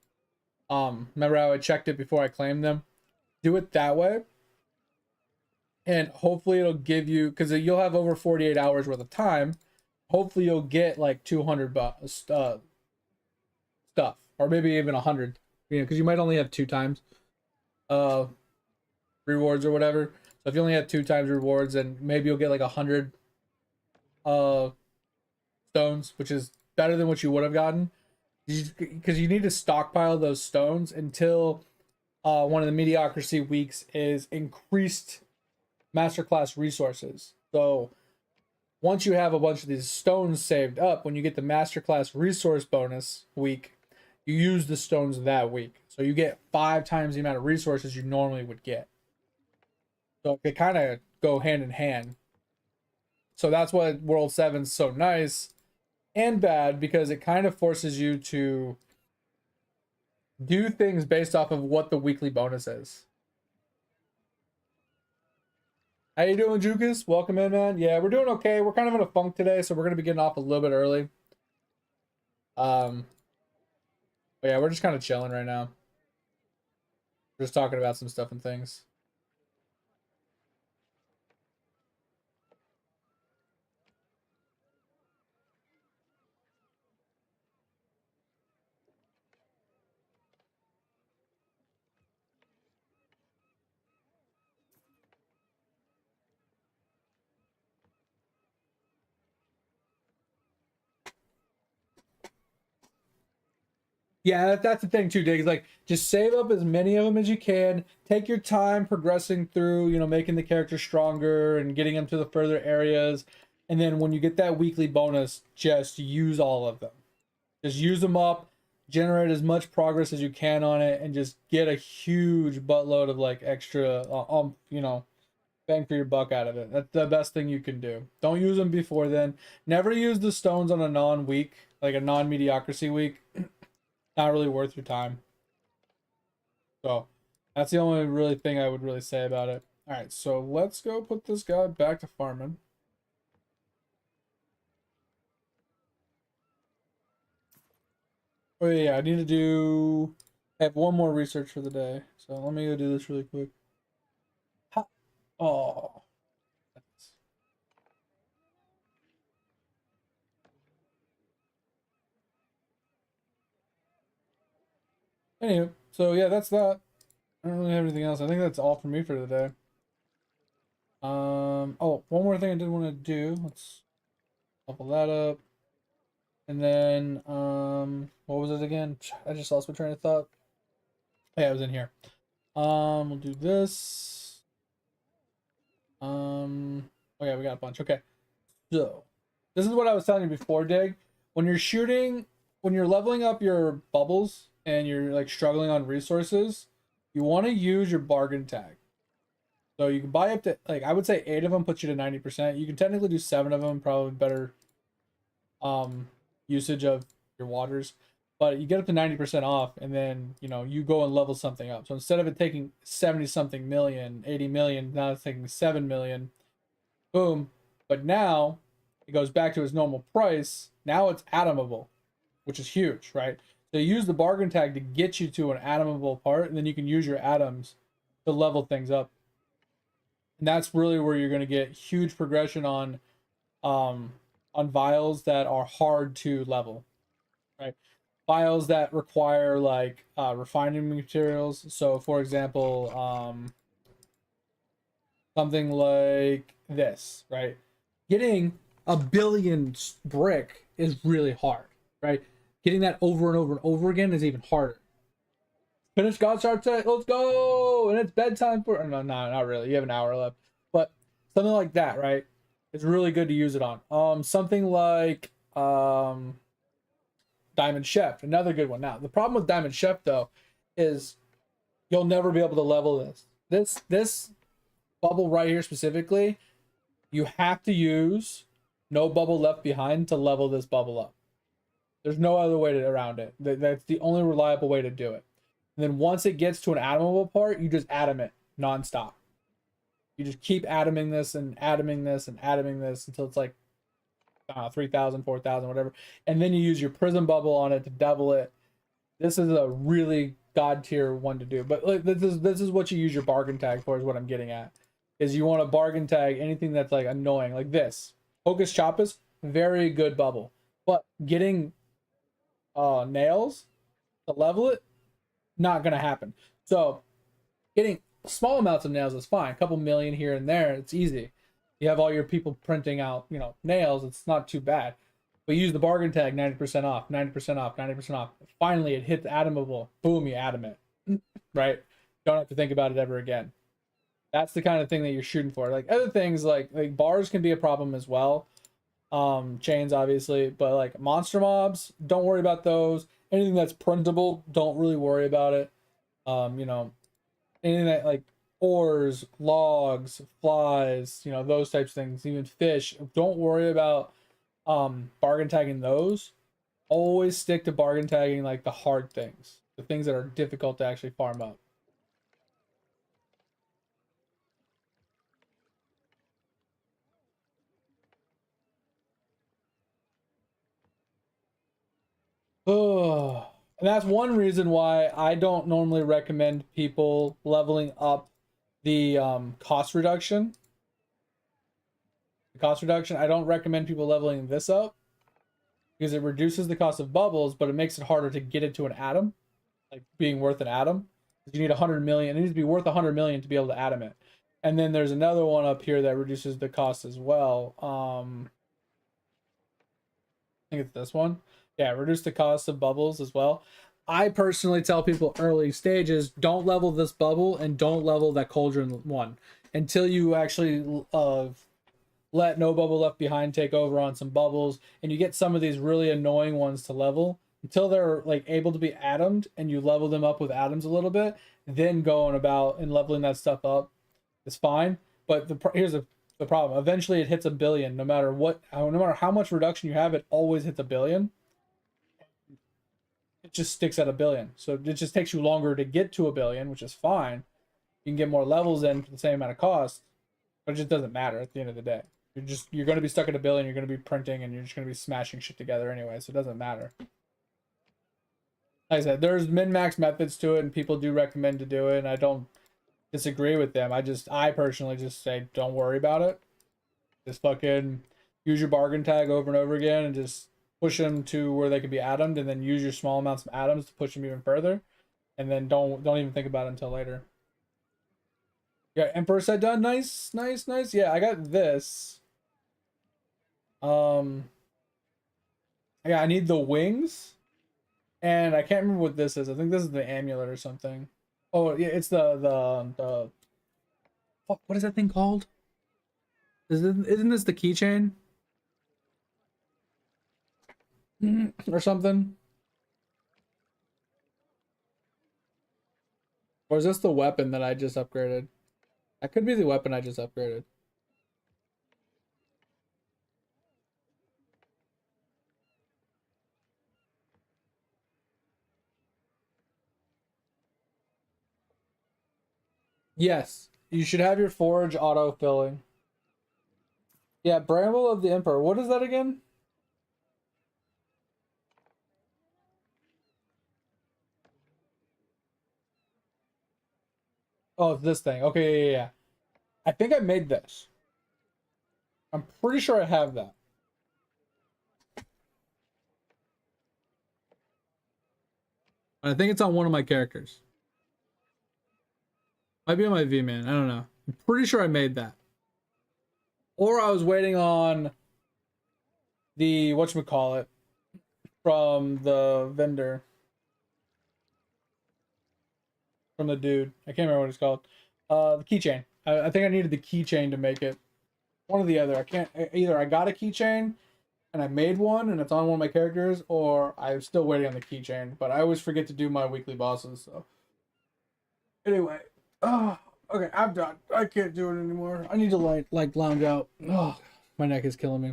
Remember how I checked it before I claimed them? Do it that way. And hopefully it'll give you, because you'll have over 48 hours worth of time. Hopefully you'll get like 200 stuff, or maybe even 100. Because you might only have 2 times rewards or whatever. So if you only have 2 times rewards, then maybe you'll get like 100 stones, which is better than what you would have gotten. Because you need to stockpile those stones until one of the mediocrity weeks is increased masterclass resources. So once you have a bunch of these stones saved up, when you get the masterclass resource bonus week, you use the stones that week. So you get 5 times the amount of resources you normally would get. So they kind of go hand in hand. So that's why World 7 is so nice and bad, because it kind of forces you to do things based off of what the weekly bonus is. How you doing, Jukas? Welcome in, man. Yeah, we're doing okay. We're kind of in a funk today, so we're going to be getting off a little bit early. But yeah, we're just kind of chilling right now. We're just talking about some stuff and things. Yeah, that's the thing too, Dig. Like, just save up as many of them as you can. Take your time progressing through, making the character stronger and getting them to the further areas. And then when you get that weekly bonus, just use all of them. Just use them up, generate as much progress as you can on it, and just get a huge buttload of like extra, bang for your buck out of it. That's the best thing you can do. Don't use them before then. Never use the stones on a non-week, like a non-mediocrity week. Not really worth your time. So that's the only really thing I would really say about it. All right, so let's go put this guy back to farming. Oh yeah, I need to have one more research for the day. So let me go do this really quick. Oh. Anyway, so yeah, that's that. I don't really have anything else. I think that's all for me for today. Oh, one more thing I did want to do. Let's level that up. And then, what was it again? I just lost my train of thought. Yeah, it was in here. We'll do this. Okay, we got a bunch. Okay. So this is what I was telling you before, Dig. When you're shooting, when you're leveling up your bubbles and you're like struggling on resources, you want to use your bargain tag. So you can buy up to, like, I would say 8 of them puts you to 90%. You can technically do 7 of them, probably better usage of your waters. But you get up to 90% off, and then, you know, you go and level something up. So instead of it taking 70 something million, 80 million, now it's taking 7 million. Boom. But now it goes back to its normal price. Now it's atomable, which is huge, right? So you use the bargain tag to get you to an atomable part, and then you can use your atoms to level things up. And that's really where you're going to get huge progression on vials that are hard to level, right? Vials that require like refining materials. So for example, something like this, right? Getting a billion brick is really hard, right? Getting that over and over and over again is even harder. Finish God Star Tech, let's go! And it's bedtime for, no, not really. You have an hour left. But something like that, right? It's really good to use it on. Something like Diamond Chef, another good one. Now, the problem with Diamond Chef though is you'll never be able to level this. This bubble right here specifically, you have to use no bubble left behind to level this bubble up. There's no other way around it. That's the only reliable way to do it. And then once it gets to an atomable part, you just atom it nonstop. You just keep atoming this and atoming this and atoming this until it's like 3,000, 4,000, whatever. And then you use your prism bubble on it to double it. This is a really god tier one to do. But like, this is what you use your bargain tag for, is what I'm getting at. Is you want to bargain tag anything that's like annoying, like this. Hocus Chopus, very good bubble. But getting nails to level it, not gonna happen. So getting small amounts of nails is fine. A couple million here and there, it's easy. You have all your people printing out, you know, nails, it's not too bad. But use the bargain tag, 90% off, 90% off, 90% off. Finally, it hits atomable. Boom, you atom it. Right? Don't have to think about it ever again. That's the kind of thing that you're shooting for. Like other things, like bars can be a problem as well. Chains, obviously, but like monster mobs, don't worry about those. Anything that's printable, don't really worry about it. You know, anything that like ores, logs, flies, you know, those types of things, even fish, don't worry about bargain tagging those. Always stick to bargain tagging like the hard things, the things that are difficult to actually farm up. Oh, and that's one reason why I don't normally recommend people leveling up the cost reduction. The cost reduction, I don't recommend people leveling this up because it reduces the cost of bubbles, but it makes it harder to get it to an atom, like being worth an atom. You need 100 million. It needs to be worth 100 million to be able to atom it. And then there's another one up here that reduces the cost as well. I think it's this one. Yeah, reduce the cost of bubbles as well. I personally tell people early stages, don't level this bubble and don't level that cauldron one until you actually let no bubble left behind take over on some bubbles, and you get some of these really annoying ones to level until they're like able to be atomed, and you level them up with atoms a little bit. Then going about and leveling that stuff up is fine. But here's the problem. Eventually, it hits a billion. No matter what, no matter how much reduction you have, it always hits a billion. It just sticks at a billion. So it just takes you longer to get to a billion, which is fine. You can get more levels in for the same amount of cost, but it just doesn't matter at the end of the day. You're going to be stuck at a billion. You're going to be printing, and you're just going to be smashing shit together anyway. So it doesn't matter. Like I said, there's min-max methods to it, and people do recommend to do it, and I don't disagree with them. I personally just say don't worry about it. Just fucking use your bargain tag over and over again, and just push them to where they can be atomed, and then use your small amounts of atoms to push them even further, and then don't even think about it until later. Yeah, Emperor set done. Nice. Yeah, I got this. Yeah, I need the wings, and I can't remember what this is. I think this is the amulet or something. Oh yeah, it's the fuck. What is that thing called? Isn't this the keychain? Or something? Or is this the weapon that I just upgraded? That could be the weapon I just upgraded. Yes, you should have your forge auto filling. Yeah, Bramble of the Emperor. What is that again? Oh, it's this thing. Okay, yeah. I think I made this. I'm pretty sure I have that. I think it's on one of my characters. Might be on my V-Man. I don't know. I'm pretty sure I made that. Or I was waiting on the whatchamacallit from the vendor. From the dude. I can't remember what it's called. The keychain. I think I needed the keychain to make it. One or the other. I can't. Either I got a keychain and I made one and it's on one of my characters, or I'm still waiting on the keychain. But I always forget to do my weekly bosses. So anyway, okay, I'm done. I can't do it anymore. I need to like lounge out. Oh, my neck is killing me.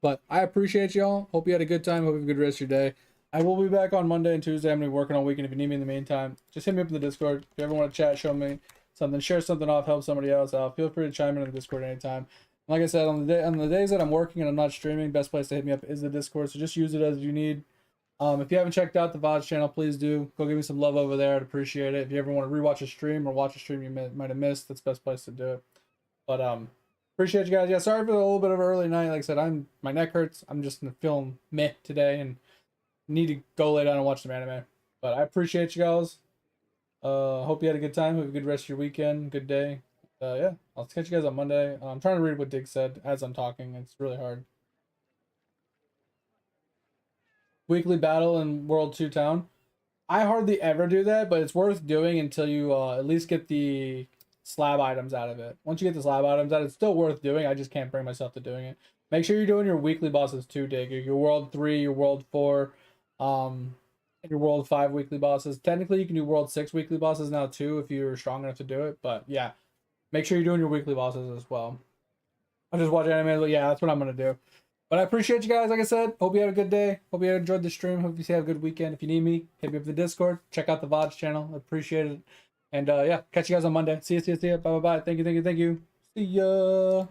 But I appreciate y'all. Hope you had a good time. Hope you have a good rest of your day. I will be back on Monday and Tuesday. I'm going to be working all weekend. If you need me in the meantime, just hit me up in the Discord. If you ever want to chat, show me something, share something off, help somebody else out, feel free to chime in the Discord anytime. Like I said, on the days that I'm working and I'm not streaming, best place to hit me up is the Discord. So just use it as you need. If you haven't checked out the VODs channel, please do. Go give me some love over there. I'd appreciate it. If you ever want to rewatch a stream or watch a stream you might have missed, that's the best place to do it. But appreciate you guys. Yeah, sorry for a little bit of an early night. Like I said, my neck hurts. I'm just feeling meh today and need to go lay down and watch some anime. But I appreciate you guys. Hope you had a good time. Have a good rest of your weekend. Good day. Yeah, I'll catch you guys on Monday. I'm trying to read what Dig said as I'm talking. It's really hard. Weekly battle in World 2 Town. I hardly ever do that, but it's worth doing until you at least get the slab items out of it. Once you get the slab items out, it's still worth doing. I just can't bring myself to doing it. Make sure you're doing your weekly bosses too, Dig. Your World 3, your World 4, your World 5 weekly bosses. Technically, you can do World 6 weekly bosses now too if you're strong enough to do it. But yeah, make sure you're doing your weekly bosses as well. I just watch anime, but yeah, that's what I'm going to do. But I appreciate you guys. Like I said, hope you had a good day. Hope you enjoyed the stream. Hope you have a good weekend. If you need me, hit me up the Discord. Check out the VODs channel. I appreciate it. And yeah, catch you guys on Monday. See you. Bye. Thank you. See ya.